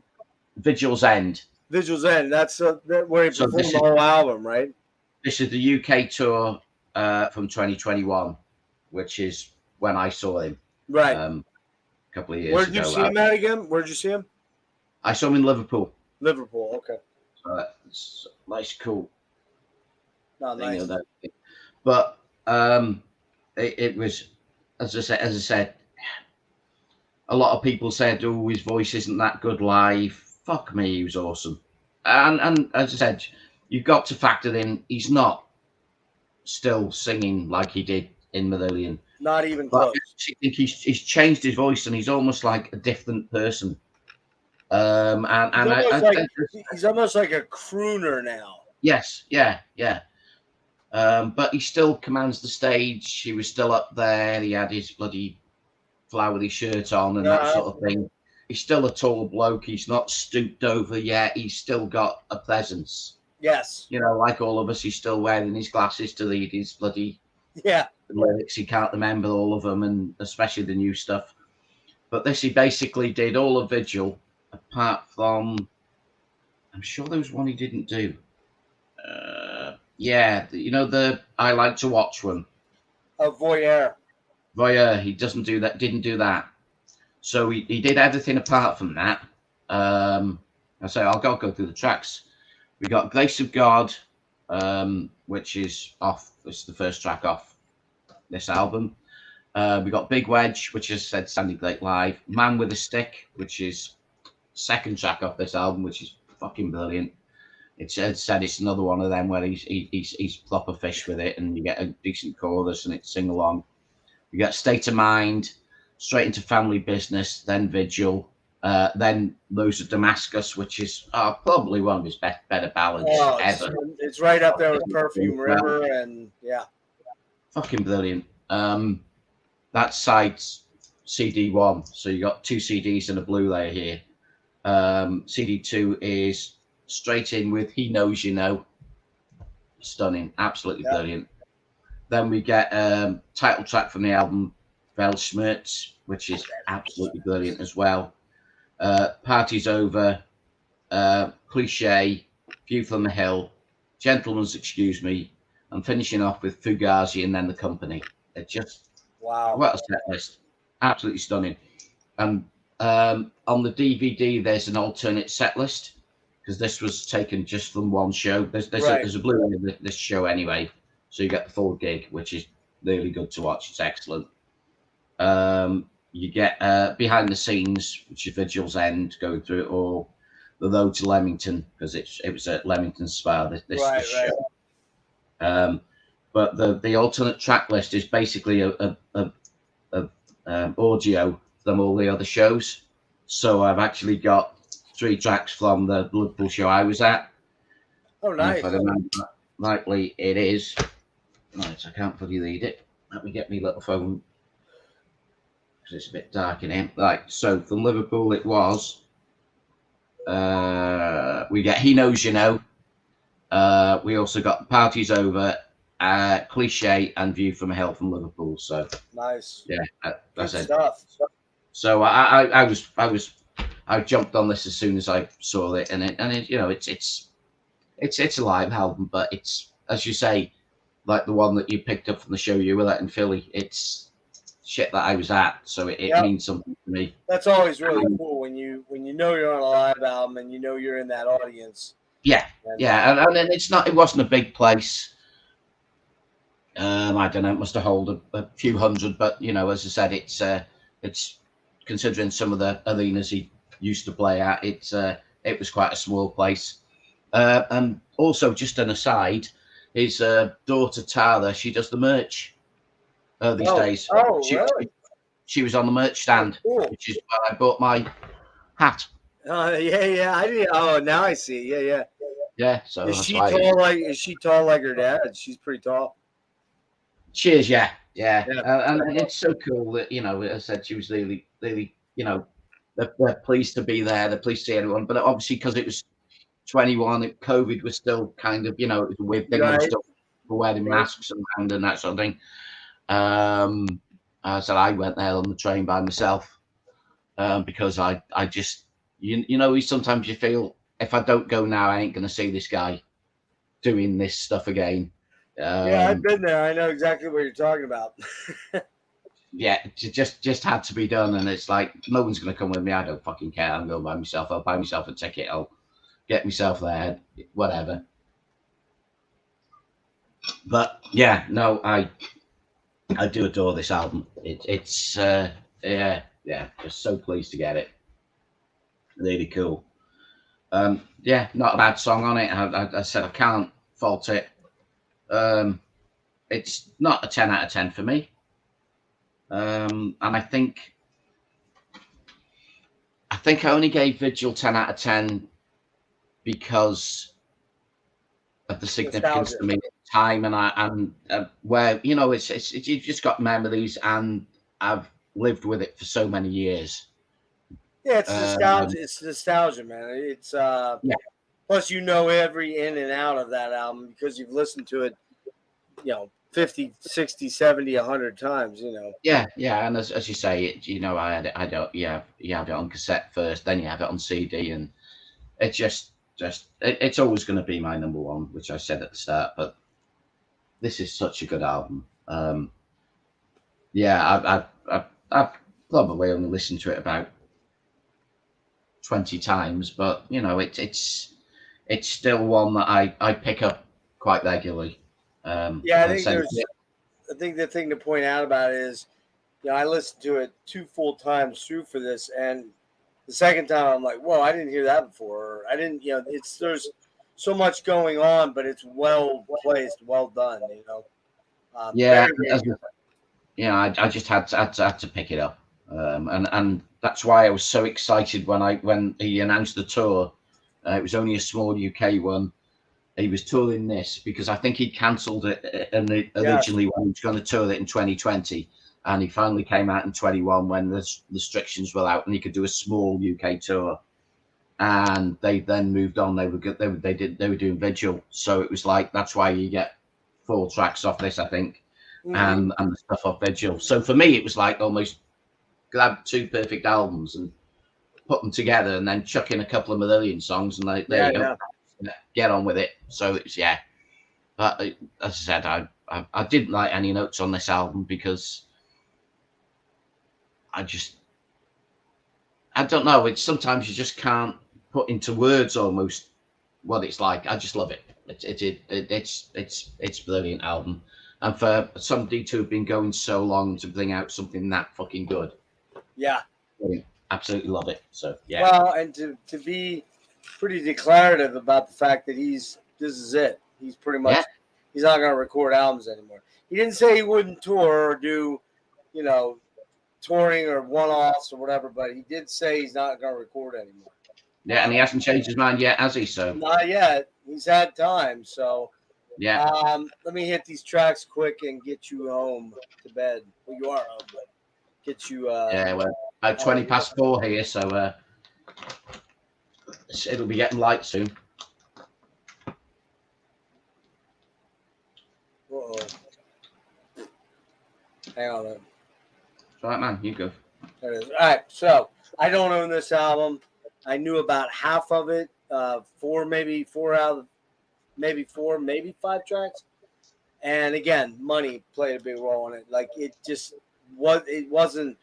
Vigil's End. Vigil's End. That's where he performed the whole album, right? This is the UK tour from 2021, which is when I saw him. Right. A couple of years Where'd you ago. see him at again? Where'd you see him? I saw him in Liverpool. Liverpool, okay. It's nice, cool. Oh, nice. But it was, as I said, a lot of people said, "Oh, his voice isn't that good live." Fuck me, he was awesome. And as I said, you've got to factor in he's not still singing like he did in Marillion. Not even close. I think he's changed his voice, and he's almost like a different person. He's almost like a crooner now. Yes, yeah. But he still commands the stage. He was still up there. He had his bloody flowery shirt on and that sort of thing. He's still a tall bloke. He's not stooped over yet. He's still got a presence. Yes. You know, like all of us, he's still wearing his glasses to read his bloody lyrics. He can't remember all of them, and especially the new stuff. But this, he basically did all of Vigil, apart from, I'm sure there was one he didn't do. You know, the I Like to Watch one. Voyeur. He doesn't do that. Didn't do that. So he did everything apart from that. I say I'll go through the tracks. We got Grace of God, which is off. This is the first track off this album. We got Big Wedge, which is said sounding great live. Man with a Stick, which is second track off this album, which is fucking brilliant. It's said it's another one of them where he's proper fish with it, and you get a decent chorus and it's sing along. We got State of Mind, straight into Family Business, then Vigil, then Rose of Damascus, which is probably one of his better ballads ever. It's right up there with Perfume River, and fucking brilliant. That's side CD1, so you got 2 CDs and a Blu-ray here. CD2 is straight in with He Knows You Know. Stunning, absolutely brilliant. Then we get title track from the album, Weltschmerz, which is absolutely brilliant as well. Party's Over, Cliche, View from the Hill, Gentleman's Excuse Me, and finishing off with Fugazi and then The Company. It just, what a set list. Absolutely stunning. And on the DVD, there's an alternate set list, because this was taken just from one show. There's a Blu-ray of this show anyway, so you get the full gig, which is really good to watch. It's excellent. You get behind the scenes, which is Vigil's End, going through it all. The Road to Leamington, because it was at Leamington Spa. This show. But the alternate track list is basically a audio from all the other shows. So I've actually got 3 tracks from the Liverpool show I was at. Oh, nice. If I remember rightly, it is Right, I can't fully read it. Let me get my little phone because it's a bit dark in here. Right, so from Liverpool it was. We get He Knows You Know. We also got Parties Over, Cliche, and View from Hell from Liverpool. So nice. Yeah, that's Good it. stuff. So I jumped on this as soon as I saw it, and it you know it's a live album, but it's, as you say, like the one that you picked up from the show you were at in Philly. It's shit that I was at, so it Yep. means something to me. That's always really cool when you know you're on a live album and you know you're in that audience. Yeah, And, and then it wasn't a big place. I don't know, it must have held a few hundred, but you know, as I said, it's considering some of the arenas he used to play at, it was quite a small place. And also, just an aside, his daughter Tara, she does the merch these days. Oh, really? She was on the merch stand, cool. which is where I bought my hat. Yeah. I didn't. Oh, now I see. Yeah. Yeah. So is she tall like her dad? She's pretty tall. She is, yeah. And it's so cool that, you know, as I said, she was really, you know, they're pleased to be there. They're pleased to see everyone. But obviously, because it was 21, COVID was still kind of, you know, it was a weird thing. They were still wearing masks and that sort of thing. So I went there on the train by myself because I just, you know, sometimes you feel, if I don't go now, I ain't going to see this guy doing this stuff again. Yeah, I've been there. I know exactly what you're talking about. Yeah, it just had to be done, and it's like no one's going to come with me. I don't fucking care. I'm going by myself. I'll buy myself a ticket. I'll get myself there. Whatever. But yeah, no, I do adore this album. It's just so pleased to get it. Really cool. Yeah, not a bad song on it. I said I can't fault it. It's not a 10 out of 10 for me. And I think I only gave Vigil 10 out of 10 because of the significance to me at the time, and where, you know, it's you've just got memories, and I've lived with it for so many years. Yeah, it's nostalgia. It's nostalgia, man. It's plus you know every in and out of that album because you've listened to it, you know, 50, 60, 70, 100 times, you know. Yeah, and as you say, you know, you have it on cassette first, then you have it on CD, and it it's always going to be my number one, which I said at the start. But this is such a good album. I've probably only listened to it about 20 times, but you know, it's still one that I pick up quite regularly. I think the thing to point out about it is, you know, I listened to it 2 full times through for this, and the second time I'm like, whoa, I didn't hear that before. Or I didn't, you know, there's so much going on, but it's well placed, well done, you know. I just had to pick it up, and that's why I was so excited when he announced the tour. It was only a small UK one. He was touring this because I think he cancelled it originally when he was going to tour it in 2020, and he finally came out in 21 when the restrictions were out and he could do a small UK tour. And they then moved on. They were doing Vigil, so it was like that's why you get 4 tracks off this, I think, and the stuff off Vigil. So for me, it was like almost grab 2 perfect albums and put them together, and then chuck in a couple of Marillion songs, and there you go. Get on with it. So it's but as I said, I didn't write any notes on this album because I don't know. It's sometimes you just can't put into words almost what it's like. I just love it. It's a brilliant album, and for somebody to have been going so long to bring out something that fucking good, brilliant. Absolutely love it. So well, and to be pretty declarative about the fact that this is it. He's pretty much he's not going to record albums anymore. He didn't say he wouldn't tour or do, you know, touring or one-offs or whatever, but he did say he's not going to record anymore. Yeah, and he hasn't changed his mind yet, has he? So not yet. He's had time. So Yeah. Let me hit these tracks quick and get you home to bed. Well, you are home, but get you. Yeah. Well, about 4:20 here, so it'll be getting light soon. Uh-oh. Hang on. All right, man. You go. There it is. All right. So I don't own this album. I knew about half of it. Maybe four maybe five tracks. And again, money played a big role in it. Like it wasn't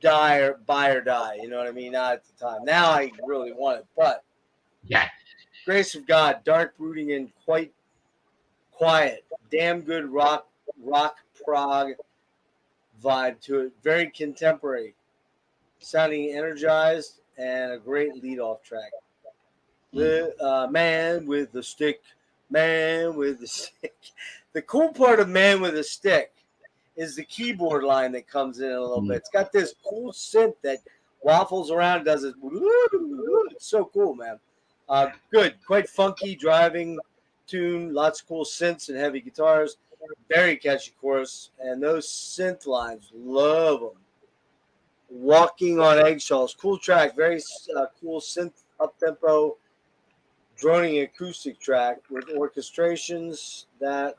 buy or die. You know what I mean? Not at the time. Now I really want it, but Yeah. Grace of God, dark, brooding, and quite quiet. Damn good rock prog vibe to it. Very contemporary, sounding energized, and a great lead-off track. The man with the stick, man with the stick. The cool part of Man with a Stick is the keyboard line that comes in a little bit. It's got this cool synth that waffles around, does it. It's so cool, man. Good, quite funky driving tune, lots of cool synths and heavy guitars, very catchy chorus, and those synth lines, love them. Walking on Eggshells, cool track, very cool synth up tempo, droning acoustic track with orchestrations that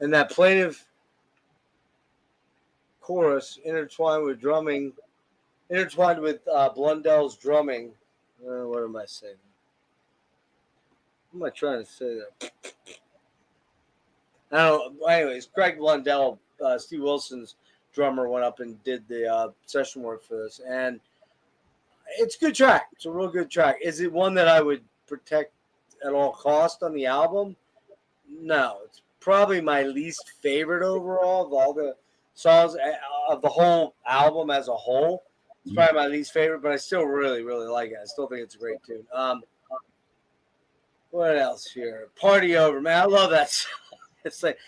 and that plaintive chorus intertwined with Blundell's drumming. What am I saying? What am I trying to say there? I don't know. Anyways, Craig Blundell, Steve Wilson's drummer, went up and did the session work for this, and it's a good track. It's a real good track. Is it one that I would protect at all cost on the album? No. It's probably my least favorite overall of all the songs of the whole album as a whole. It's probably my least favorite, but I still really, really like it. I still think it's a great tune. What else here? Party Over, man. I love that song. It's like,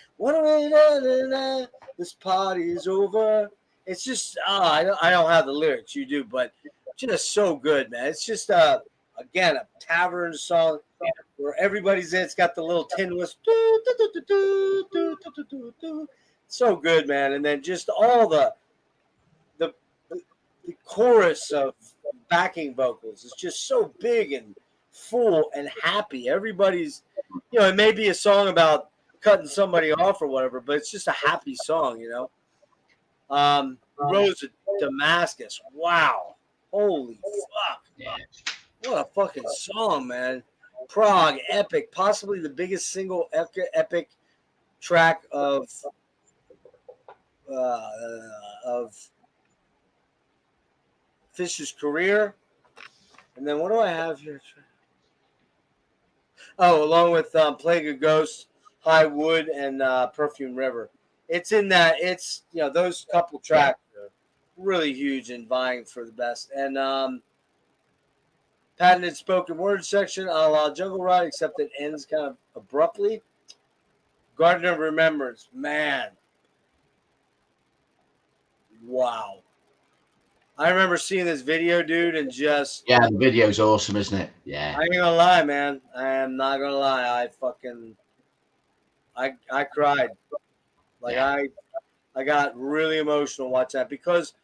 this party is over. It's just, I don't have the lyrics. You do, but just so good, man. It's just, again, a tavern song where everybody's in. It's got the little tin whistle. So good, man. And then just all the chorus of backing vocals is just so big and full and happy. Everybody's, it may be a song about cutting somebody off or whatever, but it's just a happy song, Rose of Damascus. Wow. Holy fuck. Yeah. What a fucking song, man. Prog, epic. Possibly the biggest single epic track of Fish's career. And then what do I have here? Oh, along with Plague of Ghosts, High Wood, and Perfume River. It's in that. It's those couple tracks are really huge and vying for the best. And patented spoken word section a la Jungle Ride, except it ends kind of abruptly. Garden of Remembrance, man. Wow. I remember seeing this video, dude, and just... Yeah, the video's awesome, isn't it? Yeah. I ain't gonna lie, man. I am not gonna lie. I cried. Like, yeah. I got really emotional watching that because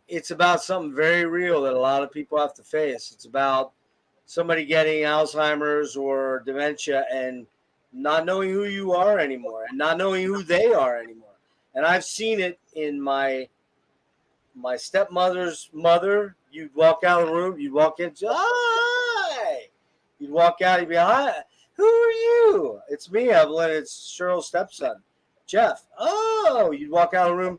it's about something very real that a lot of people have to face. It's about somebody getting Alzheimer's or dementia and not knowing who you are anymore and not knowing who they are anymore. And I've seen it in my stepmother's mother. You'd walk out of the room, you'd walk in, hi! You'd walk out, you'd be, hi, who are you? It's me, Evelyn. It's Cheryl's stepson, Jeff. Oh, you'd walk out of the room.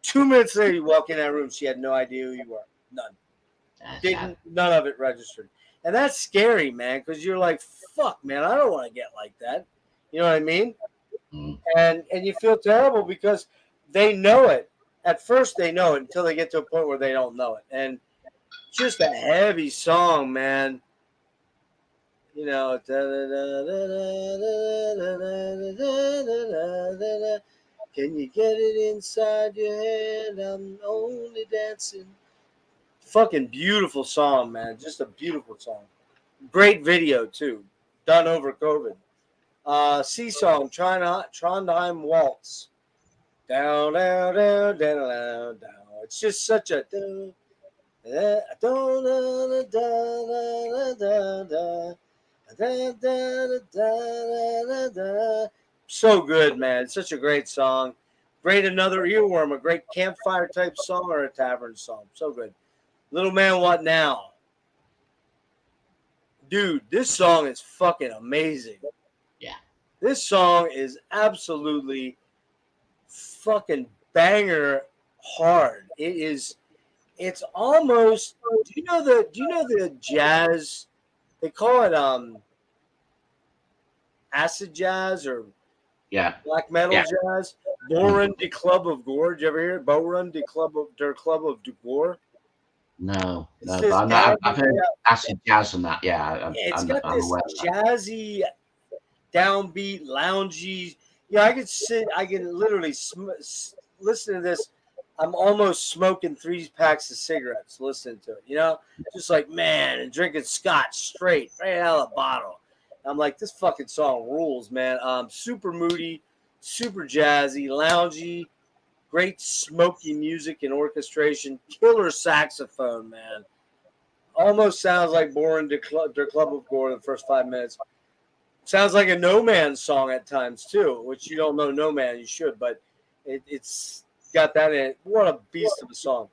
2 minutes later, you walk in that room. She had no idea who you were. None. None of it registered. And that's scary, man, because you're like, fuck, man, I don't want to get like that. You know what I mean? Mm. And you feel terrible because they know it. At first, they know it until they get to a point where they don't know it. And just a heavy song, man. Can you get it inside your head? I'm only dancing. Fucking beautiful song, man. Just a beautiful song. Great video, too. done over COVID. Sea Song, Trondheim Waltz. Down, down, down, down, down, down. It's just such a. So good, man. It's such a great song. Great another earworm, a great campfire type song or a tavern song. So good. Little Man What Now? Dude, this song is fucking amazing. Yeah. This song is absolutely fucking banger hard. It's almost, do you know the jazz, they call it acid jazz or black metal jazz? Boren de Club of Gore. Did you ever hear it? Boren de Club of Gore? No, but I've heard acid jazz and that. Yeah, it's got this jazzy, downbeat, loungy. Yeah, I can literally listen to this. I'm almost smoking 3 packs of cigarettes listening to it. Just like, man, and drinking scotch straight right out of the bottle. I'm like, this fucking song rules, man. Super moody, super jazzy, loungy. Great smoky music and orchestration. Killer saxophone, man. Almost sounds like Boren de Club of Gore in the first 5 minutes. Sounds like a No Man song at times, too, which you don't know No Man, you should, but it's got that in it. What a beast of a song.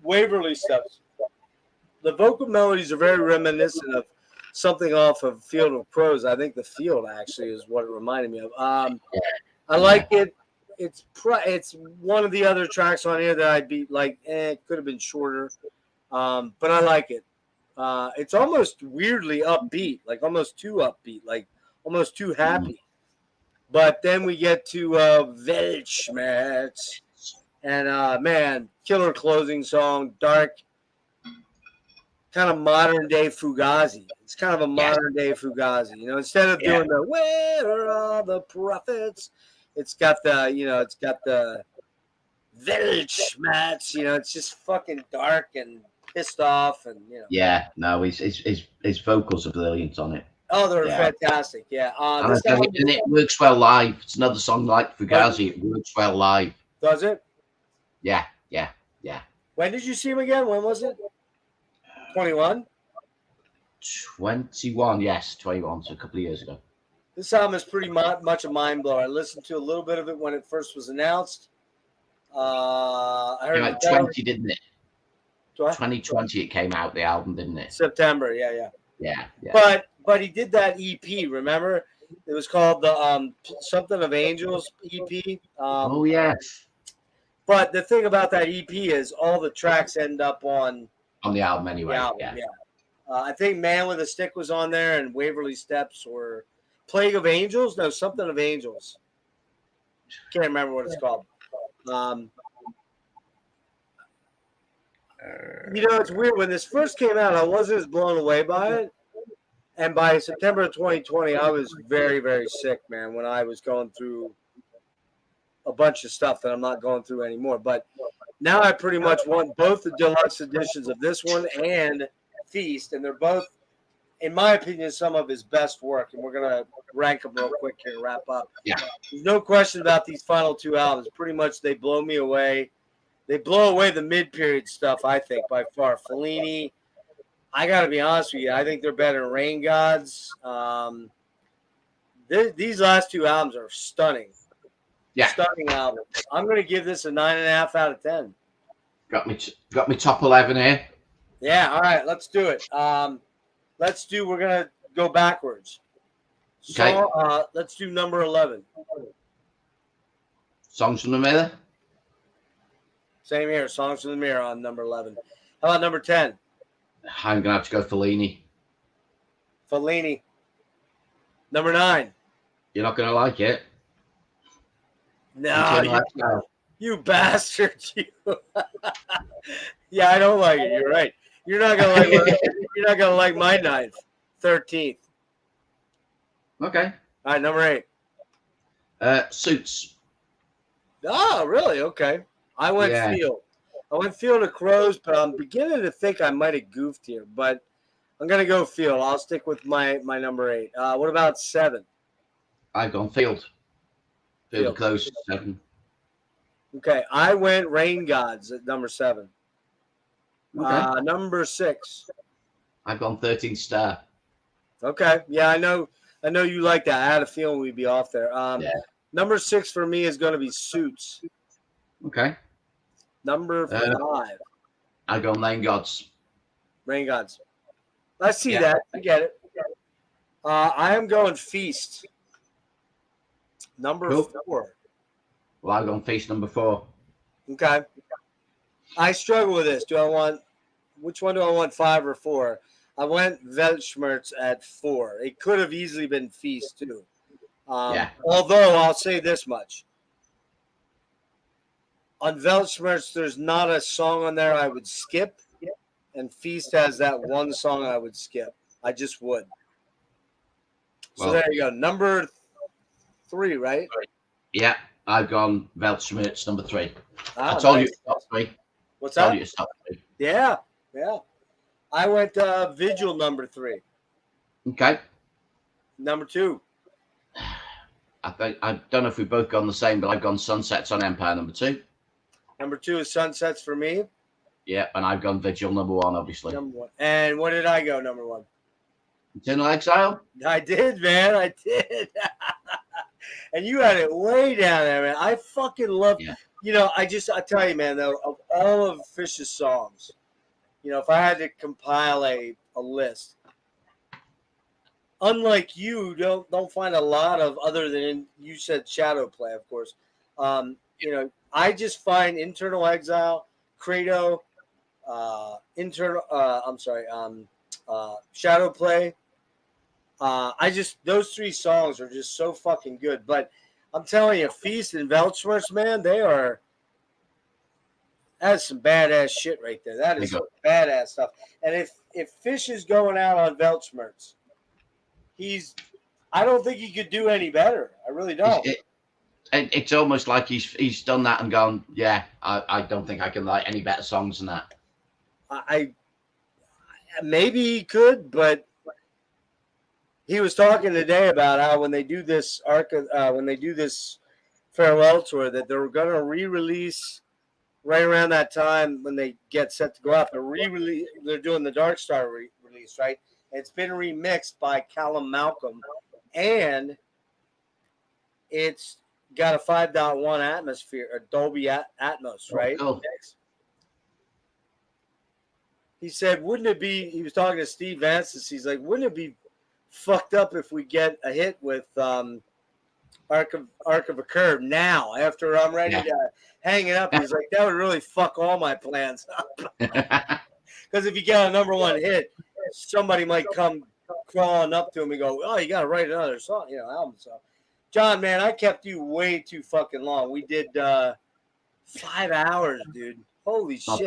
Waverly Steps. The vocal melodies are very reminiscent of something off of Field of Crows. I think The Field, actually, is what it reminded me of. I like it. It's one of the other tracks on here that I'd be like, it could have been shorter, but I like it. It's almost weirdly upbeat, like almost too upbeat, like almost too happy. But then we get to Weltschmerz, and man, killer closing song, dark, kind of modern day Fugazi. It's kind of a modern day Fugazi, instead of doing the "Where are all the prophets?" It's got the, it's got the Weltschmerz, it's just fucking dark and pissed off, and Yeah, no, his vocals are brilliant on it. Oh, they're fantastic. Yeah, and it works well live. It's another song like Fugazi. It works well live. Does it? Yeah. When did you see him again? When was it? 21. 21, yes, 21. So a couple of years ago. This album is pretty much a mind blower. I listened to a little bit of it when it first was announced. I heard like 20, didn't it? 2020 it came out, the album, didn't it? September, yeah. But he did that EP, remember? It was called the Something of Angels EP. Oh, yes. But the thing about that EP is all the tracks end up on the album anyway. Yeah. I think Man with a Stick was on there, and Waverly Steps, or Plague of Angels? No, Something of Angels. Can't remember what it's called. It's weird. When this first came out, I wasn't as blown away by it. And by September of 2020, I was very, very sick, man, when I was going through a bunch of stuff that I'm not going through anymore. But now I pretty much want both the deluxe editions of this one and Feast, and they're both, in my opinion, some of his best work, and we're going to rank them real quick here to wrap up. Yeah. There's no question about these final 2 albums. Pretty much they blow me away. They blow away the mid-period stuff, I think, by far. Fellini, I got to be honest with you, I think they're better than Raingods. These last 2 albums are stunning. Yeah. Stunning albums. I'm going to give this a 9.5 out of 10. Got me top 11 here. Yeah, all right, let's do it. We're going to go backwards. Okay. So, let's do number 11. Songs from the Mirror. Same here. Songs from the Mirror on number 11. How about number 10? I'm going to have to go Fellini. Fellini. Number 9. You're not going to like it. No, you bastard. You. Yeah, I don't like it. You're right. You're not going to like you're not going to like my 9th. 13th. Okay. All right, number 8. Suits. Oh, really? Okay. I went Field. I went Field of Crows, but I'm beginning to think I might have goofed here. But I'm gonna go field. I'll stick with my number 8. What about 7? I've gone field. Field Field. close 7. Okay, I went Raingods at number 7. Okay. Number 6. I've gone 13 star. Okay, yeah, I know you like that. I had a feeling we'd be off there. Yeah. Number 6 for me is going to be Suits. Okay. Number 5. I've gone Raingods. Raingods. I see Yeah. that. I get it. I am going Feast. Number Cool. 4. Well, I've gone Feast number 4. Okay. I struggle with this. Which one do I want, 5 or 4? I went Weltschmerz at 4. It could have easily been Feast too. Yeah. Although I'll say this much. On Weltschmerz, there's not a song on there I would skip. And Feast has that one song I would skip. I just would. So there you go. Number 3, right? Yeah. I've gone Weltschmerz number 3. Ah, I told nice. you top 3. What's I told that? you it's top 3. Yeah. I went Vigil number 3. Okay. Number 2. I don't know if we've both gone the same, but I've gone Sunsets on Empire number 2. Number 2 is Sunsets for me. Yeah, and I've gone Vigil number 1, obviously. Number 1. And what did I go, number 1? Eternal Exile? I did, man. I did. And you had it way down there, man. I fucking love I tell you, man, though, of all of Fish's songs, if I had to compile a list, unlike you, don't find a lot of other than you said Shadow Play, of course. I just find Internal Exile, Credo, Shadow Play. Those 3 songs are just so fucking good. But I'm telling you, Feast and Weltschmerz, man, that's some badass shit right there. That is some badass stuff. And if Fish is going out on Weltschmerz, I don't think he could do any better. I really don't. It's almost like he's done that and gone, yeah, I don't think I can write any better songs than that. I maybe he could, but he was talking today about how when they do this farewell tour, that they're going to re-release right around that time when they get set to go out. They're doing the Dark Star release, right? It's been remixed by Callum Malcolm, and it's got a 5.1 atmosphere, a Dolby Atmos, right? Oh, cool. He said, wouldn't it be, he was talking to Steve Vance, he's like, wouldn't it be fucked up if we get a hit with Arc of a Curve now, after I'm ready to hang it up? He's like, that would really fuck all my plans up. Because if you get a number 1 hit, somebody might come crawling up to him and go, oh, you got to write another song, album song. John, man, I kept you way too fucking long. We did 5 hours, dude. Holy shit.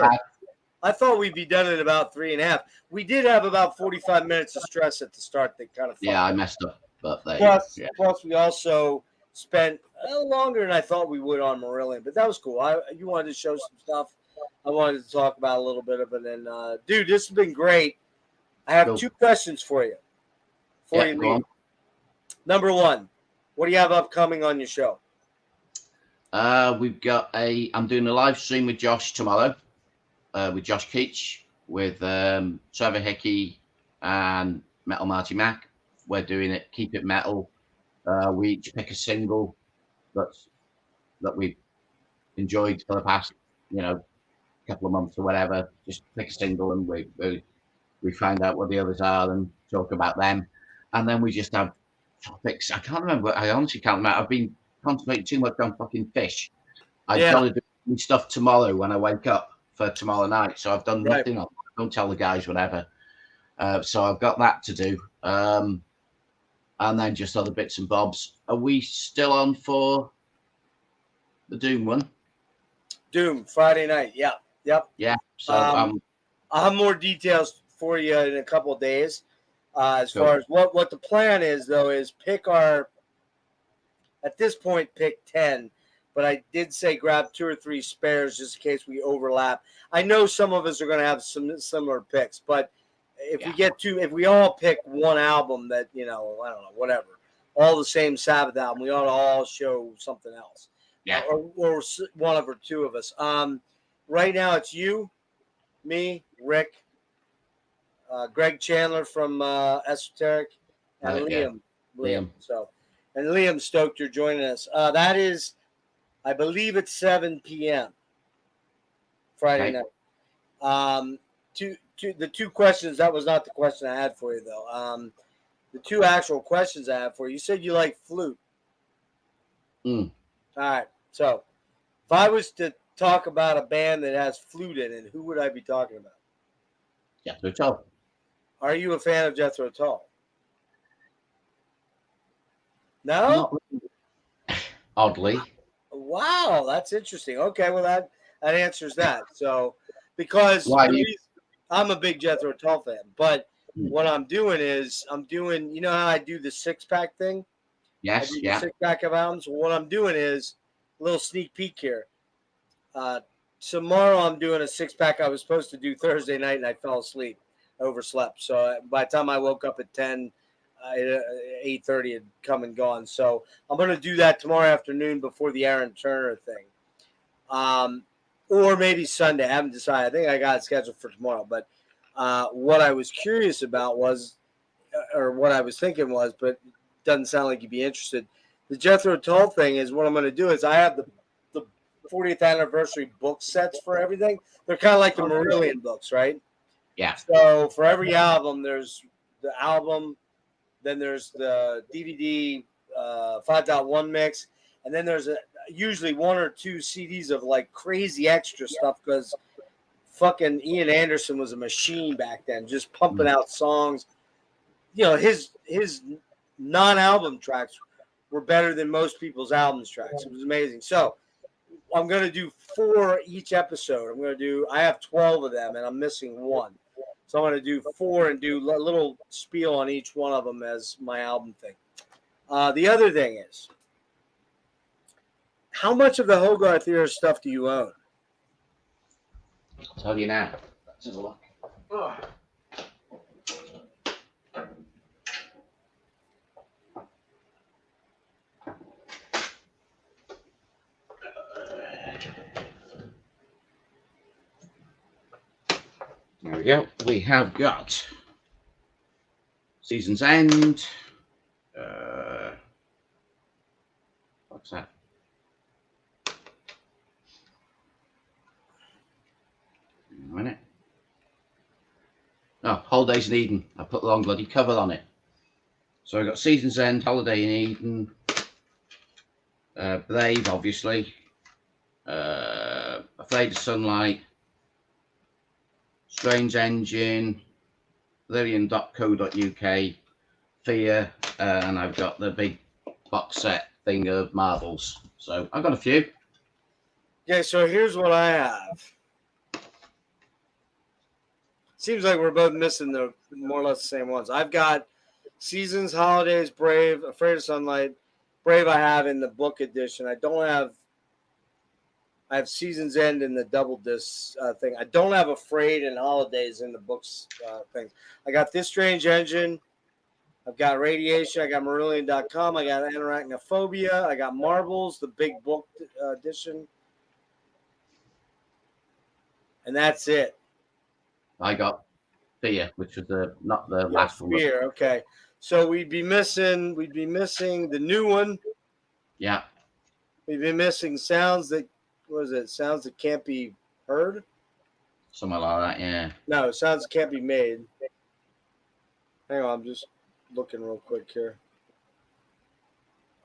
I thought we'd be done in about 3.5. We did have about 45 minutes of stress at the start that kind of I messed up. But plus, we also spent longer than I thought we would on Marillion, but that was cool. You wanted to show some stuff. I wanted to talk about a little bit of it. And, dude, this has been great. I have 2 questions for you before you leave. Number 1, what do you have upcoming on your show? We've got I'm doing a live stream with Josh tomorrow. With Josh Keach, with Trevor Hickey and Metal Marty Mac. We're doing it, keep it metal. We each pick a single that we've enjoyed for the past, couple of months or whatever. Just pick a single and we find out what the others are and talk about them. And then we just have topics. I can't remember. I honestly can't remember. I've been concentrating too much on fucking Fish. I've got to do stuff tomorrow when I wake up for tomorrow night. So I've done nothing. I don't tell the guys whatever. So I've got that to do. And then just other bits and bobs. Are we still on for the Doom one? Doom, Friday night. Yeah. Yep. Yeah. So I'll have more details for you in a couple of days. As far as what the plan is, though, is pick 10. But I did say grab 2 or 3 spares just in case we overlap. I know some of us are going to have some similar picks, but if we get to, if we all pick one album that, I don't know, whatever, all the same Sabbath album, we ought to all show something else. Yeah. Or one of or two of us. Right now it's you, me, Rick, Greg Chandler from Esoteric, and Liam. Liam. So, and Liam Stoked, you're joining us. That is, I believe it's 7 p.m. Friday night. The two questions, that was not the question I had for you, though. The two actual questions I have for you. You said you like flute. All right. So, if I was to talk about a band that has flute in it, who would I be talking about? Jethro Tull. Are you a fan of Jethro Tull? No? Not really. Oddly. Wow, that's interesting. Okay, well that answers that. So, because I'm a big Jethro Tull fan, but what I'm doing is you know how I do the 6-pack thing? Yes, the 6-pack of albums. Well, what I'm doing is a little sneak peek here. Tomorrow I'm doing a 6-pack I was supposed to do Thursday night, and I fell asleep, overslept. So by the time I woke up at 10, 8:30 had come and gone. So I'm going to do that tomorrow afternoon before the Aaron Turner thing. Or maybe Sunday. I haven't decided. I think I got it scheduled for tomorrow. But what I was curious about was, or what I was thinking was, but it doesn't sound like you'd be interested. The Jethro Tull thing is what I'm going to do is I have the 40th anniversary book sets for everything. They're kind of like the Marillion books, right? Yeah. So for every album, there's the album, then there's the DVD 5.1 mix, and then there's usually 1 or 2 CDs of like crazy extra stuff because fucking Ian Anderson was a machine back then, just pumping out songs. His non-album tracks were better than most people's albums tracks. It was amazing. So I'm going to do 4 each episode. I have 12 of them, and I'm missing 1. So I'm going to do 4 and do a little spiel on each one of them as my album thing. The other thing is, how much of the Hogarth era stuff do you own? I'll tell you now. Let's have a look. Oh. There we go. We have got Season's End. What's that? A minute. Oh, Holidays in Eden. I put the wrong bloody cover on it. So I got Season's End, Holiday in Eden, Brave, obviously, Afraid of Sunlight, Strange Engine, Marillion.co.uk, Fear, and I've got the big box set thing of Marvels. So I've got a few. Yeah, so here's what I have. Seems like we're both missing the more or less the same ones. I've got Seasons, Holidays, Brave, Afraid of Sunlight. Brave I have in the book edition. I have Seasons End in the double disc thing. I don't have Afraid and Holidays in the books thing. I got This Strange Engine. I've got Radiation. I got Marillion.com. I got Arachnophobia. I got Marbles, the big book edition. And that's it. I got Fear, which was not the last one. Fear, okay. So we'd be missing the new one. Yeah. We'd be missing Sounds That Can't Be Heard? Something like that, yeah. No, Sounds That Can't Be Made. Hang on, I'm just looking real quick here.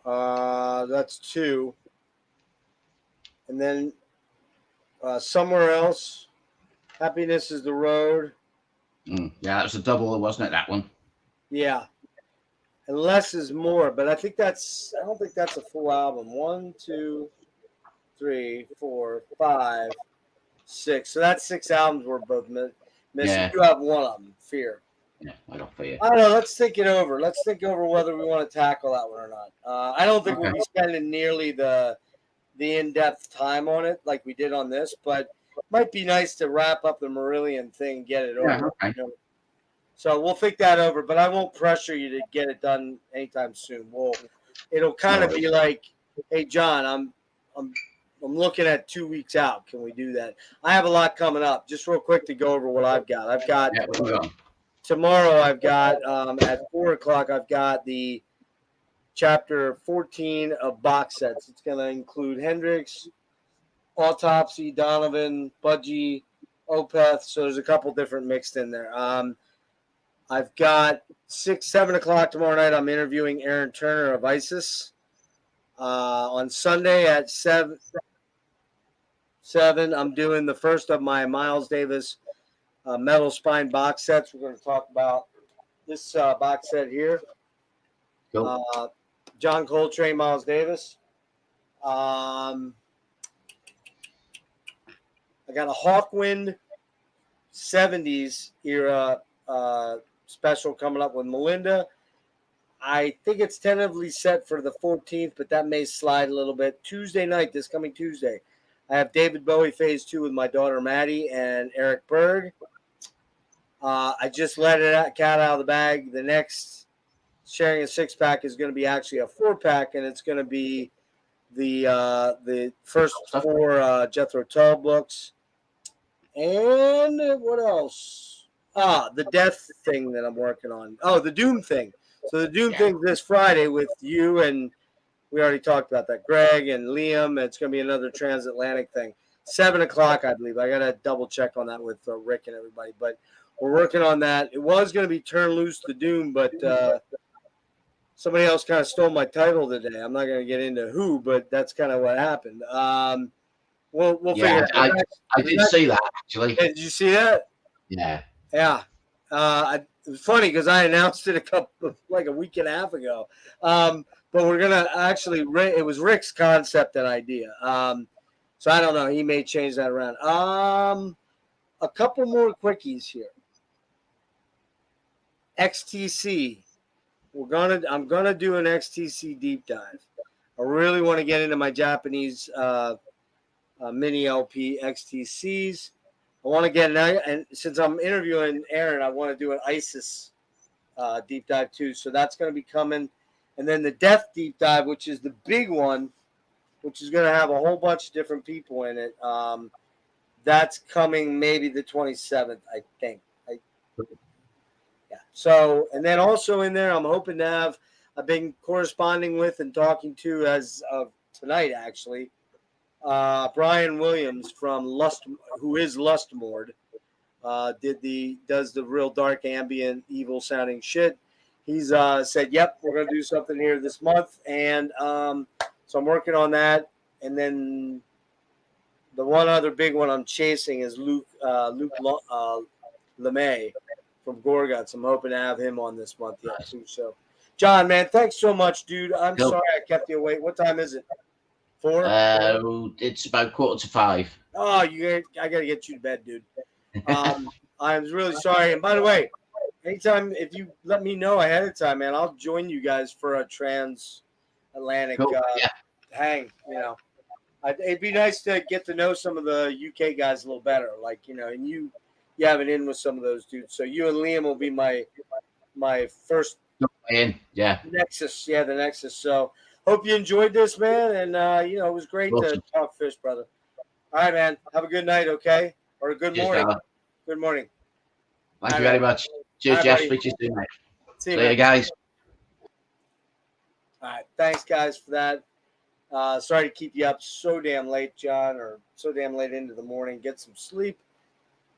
That's 2. And then Somewhere Else. Happiness is the Road. Yeah, that was a double, wasn't it, that one? Yeah. And Less is More, but I don't think that's a full album. 1, 2, 3, 4, 5, 6. So that's 6 albums we're both missing. Yeah. You have one of them, Fear. Yeah, I got Fear. I don't know. Let's think it over. Let's think over whether we want to tackle that one or not. I don't think we'll be spending nearly the in-depth time on it like we did on this, but it might be nice to wrap up the Marillion thing and get it over. Okay. So we'll think that over, but I won't pressure you to get it done anytime soon. It'll kind No of be worries. like, hey John, I'm looking at 2 weeks out. Can we do that? I have a lot coming up. Just real quick to go over what I've got. I've got Yeah, we're on. tomorrow. I've got at 4 o'clock. I've got the chapter 14 of box sets. It's going to include Hendrix, Autopsy, Donovan, Budgie, Opeth. So there's a couple different mixed in there. I've got 7 o'clock tomorrow night. I'm interviewing Aaron Turner of ISIS. On Sunday at 7, I'm doing the first of my Miles Davis metal spine box sets. We're going to talk about this box set here. Cool. John Coltrane, Miles Davis. I got a Hawkwind 70s era special coming up with Melinda. I think it's tentatively set for the 14th, but that may slide a little bit. Tuesday night, this coming Tuesday, I have David Bowie Phase 2 with my daughter Maddie and Eric Berg. I just let cat out of the bag. The next sharing a 6-pack is going to be actually a 4-pack, and it's going to be the first 4 Jethro Tull books. And what else? The Death thing that I'm working on. Oh, the Doom thing. So the Doom thing this Friday with you, and we already talked about that, Greg and Liam. It's going to be another Transatlantic thing. 7 o'clock, I believe. I got to double check on that with Rick and everybody. But we're working on that. It was going to be Turn Loose the Doom, but somebody else kind of stole my title today. I'm not going to get into who, but that's kind of what happened. We'll figure it out. I did see that, actually. Did you see that? Yeah. Yeah. It was funny because I announced it a week and a half ago. But we're going to actually, it was Rick's concept and idea. So I don't know. He may change that around. A couple more quickies here. XTC. I'm gonna do an XTC deep dive. I really want to get into my Japanese mini LP XTCs. I want to get and since I'm interviewing Aaron, I want to do an ISIS deep dive too. So that's going to be coming, and then the Death deep dive, which is the big one, which is going to have a whole bunch of different people in it. That's coming maybe the 27th, I think. Yeah. So, and then also in there, I'm hoping to have. I've been corresponding with and talking to as of tonight, actually. Brian Williams from who is Lustmord, does the real dark ambient evil sounding shit. He's said, "Yep, we're gonna do something here this month," and so I'm working on that. And then the one other big one I'm chasing is Luke LeMay from Gorguts. I'm hoping to have him on this month yet too. So, John, man, thanks so much, dude. I'm sorry I kept you awake. What time is it? 4? It's about 4:45. Oh, I gotta get you to bed, dude. I'm really sorry. And by the way, anytime if you let me know ahead of time, man, I'll join you guys for a transatlantic hang. You know, it'd be nice to get to know some of the UK guys a little better. Like and you have an in with some of those dudes. So you and Liam will be my first Nexus. Yeah, the Nexus. So. Hope you enjoyed this, man, and it was great to talk fish, brother. All right, man. Have a good night, okay? Or a good morning. Good morning. Thank you very much. Cheers, Jeff. Speak to you soon, mate. See you later, guys. All right. Thanks, guys, for that. Sorry to keep you up so damn late, John, or so damn late into the morning. Get some sleep.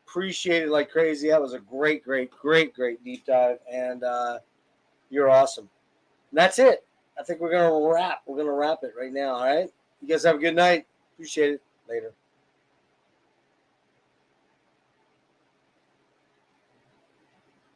Appreciate it like crazy. That was a great deep dive, and you're awesome. And that's it. I think we're going to wrap. We're going to wrap it right now, all right? You guys have a good night. Appreciate it. Later.